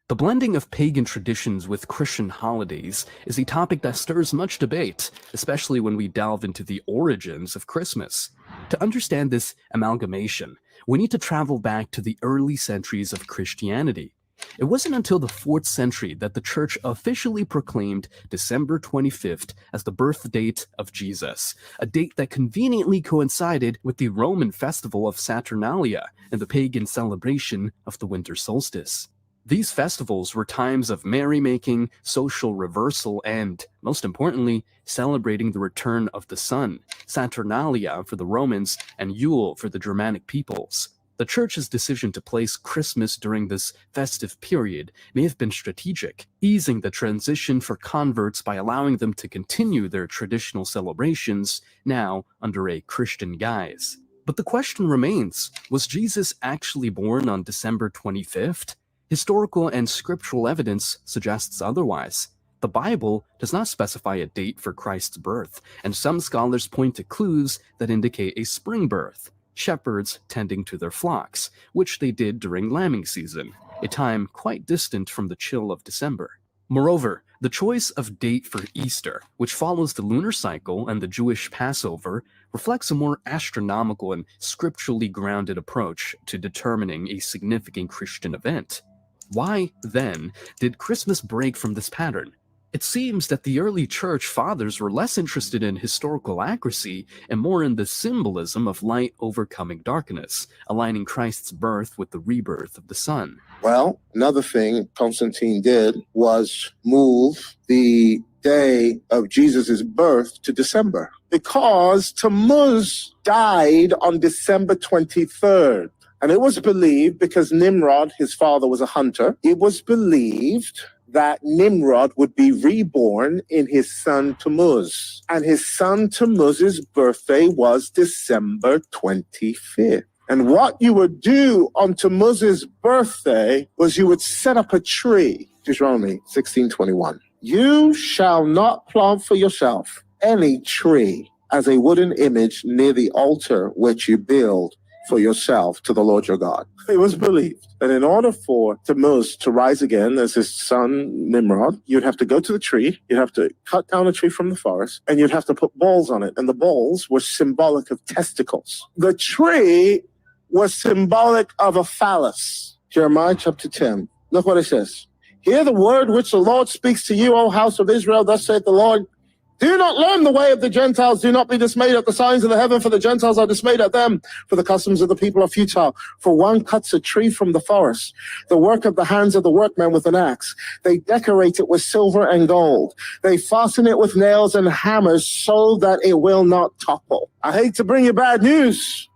[SPEAKER 20] The blending of pagan traditions with Christian holidays is a topic that stirs much debate, especially when we delve into the origins of Christmas. To understand this amalgamation, we need to travel back to the early centuries of Christianity. It wasn't until the 4th century that the church officially proclaimed December 25th as the birth date of Jesus, a date that conveniently coincided with the Roman festival of Saturnalia and the pagan celebration of the winter solstice. These festivals were times of merrymaking, social reversal, and, most importantly, celebrating the return of the sun, Saturnalia for the Romans and Yule for the Germanic peoples. The church's decision to place Christmas during this festive period may have been strategic, easing the transition for converts by allowing them to continue their traditional celebrations, now under a Christian guise. But the question remains, was Jesus actually born on December 25th? Historical and scriptural evidence suggests otherwise. The Bible does not specify a date for Christ's birth, and some scholars point to clues that indicate a spring birth. Shepherds tending to their flocks, which they did during lambing season, a time quite distant from the chill of December. Moreover, the choice of date for Easter, which follows the lunar cycle and the Jewish Passover, reflects a more astronomical and scripturally grounded approach to determining a significant Christian event. Why, then, did Christmas break from this pattern? It seems that the early church fathers were less interested in historical accuracy and more in the symbolism of light overcoming darkness, aligning Christ's birth with the rebirth of the sun.
[SPEAKER 2] Well, another thing Constantine did was move the day of Jesus' birth to December, because Tammuz died on December 23rd. And it was believed, because Nimrod, his father, was a hunter, it was believed that Nimrod would be reborn in his son Tammuz. And his son Tammuz's birthday was December 25th. And what you would do on Tammuz's birthday was you would set up a tree. Deuteronomy 16:21. You shall not plant for yourself any tree as a wooden image near the altar which you build for yourself to the Lord your God. It was believed that in order for Tammuz to rise again as his son Nimrod, you'd have to go to the tree, you'd have to cut down a tree from the forest, and you'd have to put balls on it. And the balls were symbolic of testicles. The tree was symbolic of a phallus. Jeremiah chapter 10. Look what it says. Hear the word which the Lord speaks to you, O house of Israel. Thus saith the Lord, Do not learn the way of the Gentiles. Do not be dismayed at the signs of the heaven, for the Gentiles are dismayed at them. For the customs of the people are futile. For one cuts a tree from the forest, the work of the hands of the workmen with an axe. They decorate it with silver and gold. They fasten it with nails and hammers so that it will not topple. I hate to bring you bad news.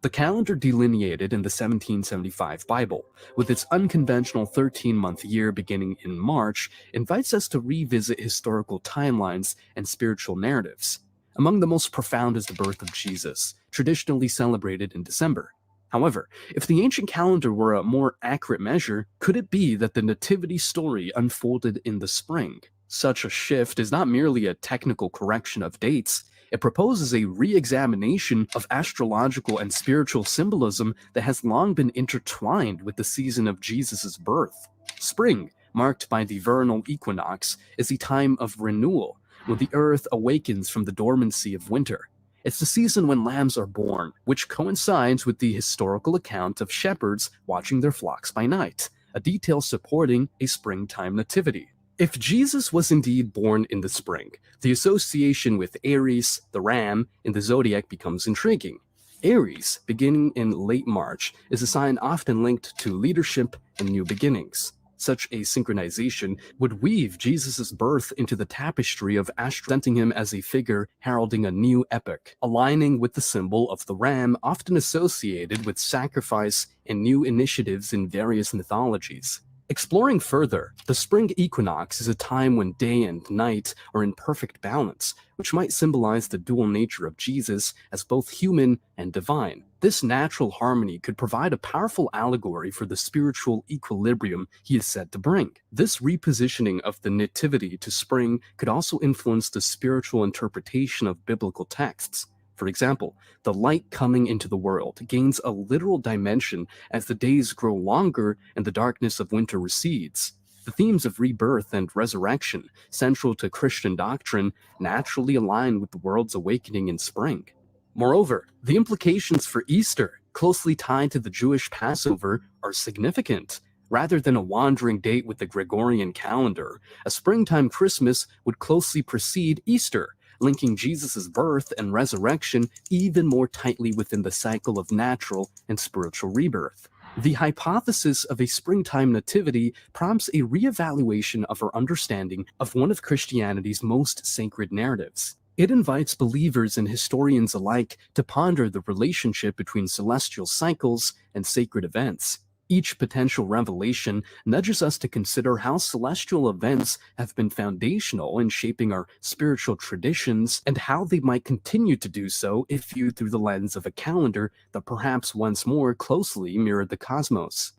[SPEAKER 20] The calendar delineated in the 1775 Bible, with its unconventional 13-month year beginning in March, invites us to revisit historical timelines and spiritual narratives. Among the most profound is the birth of Jesus, traditionally celebrated in December. However, if the ancient calendar were a more accurate measure, could it be that the nativity story unfolded in the spring? Such a shift is not merely a technical correction of dates. It proposes a re-examination of astrological and spiritual symbolism that has long been intertwined with the season of Jesus' birth. Spring, marked by the vernal equinox, is a time of renewal, when the earth awakens from the dormancy of winter. It's the season when lambs are born, which coincides with the historical account of shepherds watching their flocks by night, a detail supporting a springtime nativity. If Jesus was indeed born in the spring, the association with Aries, the ram, in the zodiac becomes intriguing. Aries, beginning in late March, is a sign often linked to leadership and new beginnings. Such a synchronization would weave Jesus' birth into the tapestry of presenting him as a figure heralding a new epoch, aligning with the symbol of the ram often associated with sacrifice and new initiatives in various mythologies. Exploring further, the spring equinox is a time when day and night are in perfect balance, which might symbolize the dual nature of Jesus as both human and divine. This natural harmony could provide a powerful allegory for the spiritual equilibrium he is said to bring. This repositioning of the nativity to spring could also influence the spiritual interpretation of biblical texts. For example, the light coming into the world gains a literal dimension as the days grow longer and the darkness of winter recedes. The themes of rebirth and resurrection, central to Christian doctrine, naturally align with the world's awakening in spring. Moreover, the implications for Easter, closely tied to the Jewish Passover, are significant. Rather than a wandering date with the Gregorian calendar, a springtime Christmas would closely precede Easter, linking Jesus' birth and resurrection even more tightly within the cycle of natural and spiritual rebirth. The hypothesis of a springtime nativity prompts a reevaluation of our understanding of one of Christianity's most sacred narratives. It invites believers and historians alike to ponder the relationship between celestial cycles and sacred events. Each potential revelation nudges us to consider how celestial events have been foundational in shaping our spiritual traditions and how they might continue to do so if viewed through the lens of a calendar that perhaps once more closely mirrored the cosmos.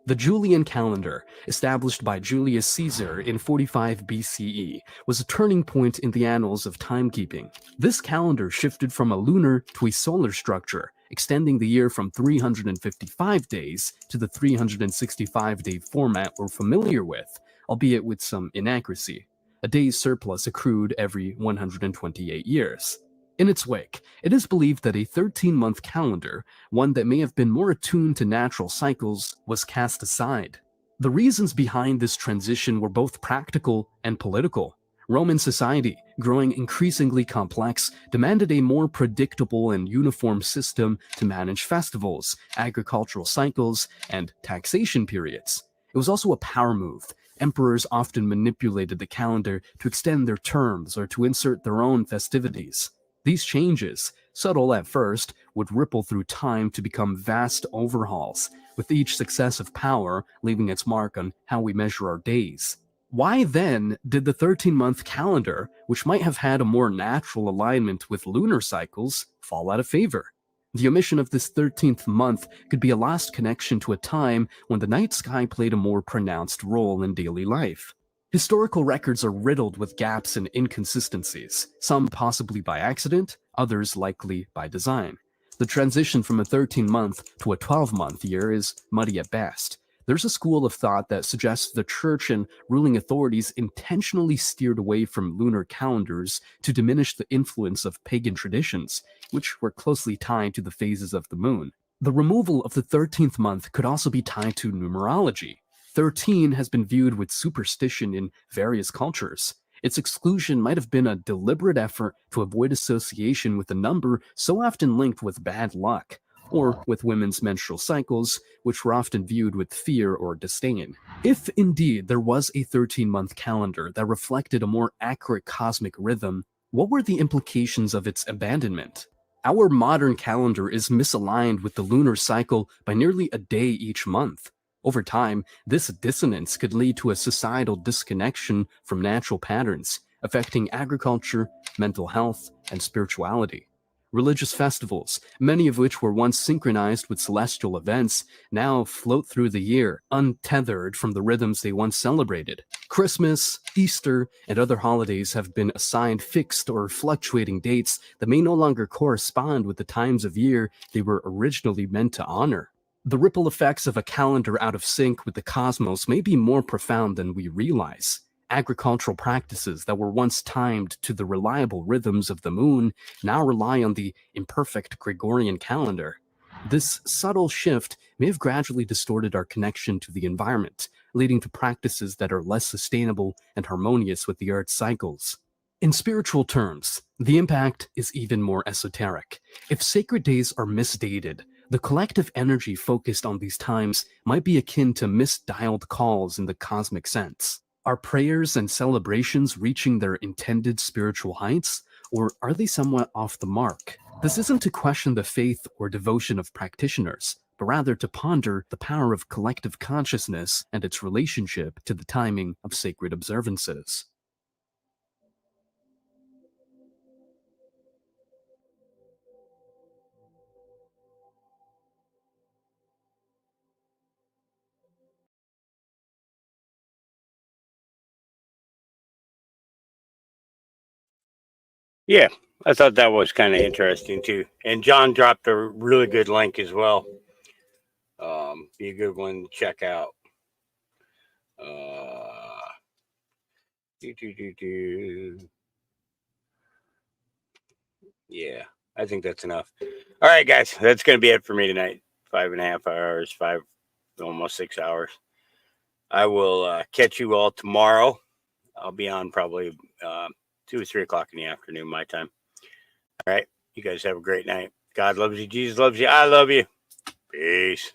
[SPEAKER 20] The Julian calendar, established by Julius Caesar in 45 BCE, was a turning point in the annals of timekeeping. This calendar shifted from a lunar to a solar structure, extending the year from 355 days to the 365-day format we're familiar with, albeit with some inaccuracy. A day's surplus accrued every 128 years. In its wake, it is believed that a 13-month calendar, one that may have been more attuned to natural cycles, was cast aside. The reasons behind this transition were both practical and political. Roman society, growing increasingly complex, demanded a more predictable and uniform system to manage festivals, agricultural cycles, and taxation periods. It was also a power move. Emperors often manipulated the calendar to extend their terms or to insert their own festivities. These changes, subtle at first, would ripple through time to become vast overhauls, with each successive power leaving its mark on how we measure our days. Why then did the 13-month calendar, which might have had a more natural alignment with lunar cycles, fall out of favor? The omission of this 13th month could be a lost connection to a time when the night sky played a more pronounced role in daily life. Historical records are riddled with gaps and inconsistencies, some possibly by accident, others likely by design. The transition from a 13-month to a 12-month year is muddy at best. There's a school of thought that suggests the church and ruling authorities intentionally steered away from lunar calendars to diminish the influence of pagan traditions, which were closely tied to the phases of the moon. The removal of the 13th month could also be tied to numerology. 13 has been viewed with superstition in various cultures. Its exclusion might have been a deliberate effort to avoid association with a number so often linked with bad luck, or with women's menstrual cycles, which were often viewed with fear or disdain. If indeed there was a 13-month calendar that reflected a more accurate cosmic rhythm, what were the implications of its abandonment? Our modern calendar is misaligned with the lunar cycle by nearly a day each month. Over time, this dissonance could lead to a societal disconnection from natural patterns, affecting agriculture, mental health, and spirituality. Religious festivals, many of which were once synchronized with celestial events, now float through the year, untethered from the rhythms they once celebrated. Christmas, Easter, and other holidays have been assigned fixed or fluctuating dates that may no longer correspond with the times of year they were originally meant to honor. The ripple effects of a calendar out of sync with the cosmos may be more profound than we realize. Agricultural practices that were once timed to the reliable rhythms of the moon now rely on the imperfect Gregorian calendar. This subtle shift may have gradually distorted our connection to the environment, leading to practices that are less sustainable and harmonious with the Earth's cycles. In spiritual terms, the impact is even more esoteric. If sacred days are misdated, the collective energy focused on these times might be akin to misdialed calls in the cosmic sense. Are prayers and celebrations reaching their intended spiritual heights, or are they somewhat off the mark? This isn't to question the faith or devotion of practitioners, but rather to ponder the power of collective consciousness and its relationship to the timing of sacred observances.
[SPEAKER 3] Yeah, I thought that was kind of interesting too. And John dropped a really good link as well. Be a good one to check out. Yeah, I think that's enough. All right, guys, that's going to be it for me tonight. 5.5 hours, almost 6 hours. I will catch you all tomorrow. I'll be on probably 2 or 3 o'clock in the afternoon, my time. All right. You guys have a great night. God loves you. Jesus loves you. I love you. Peace.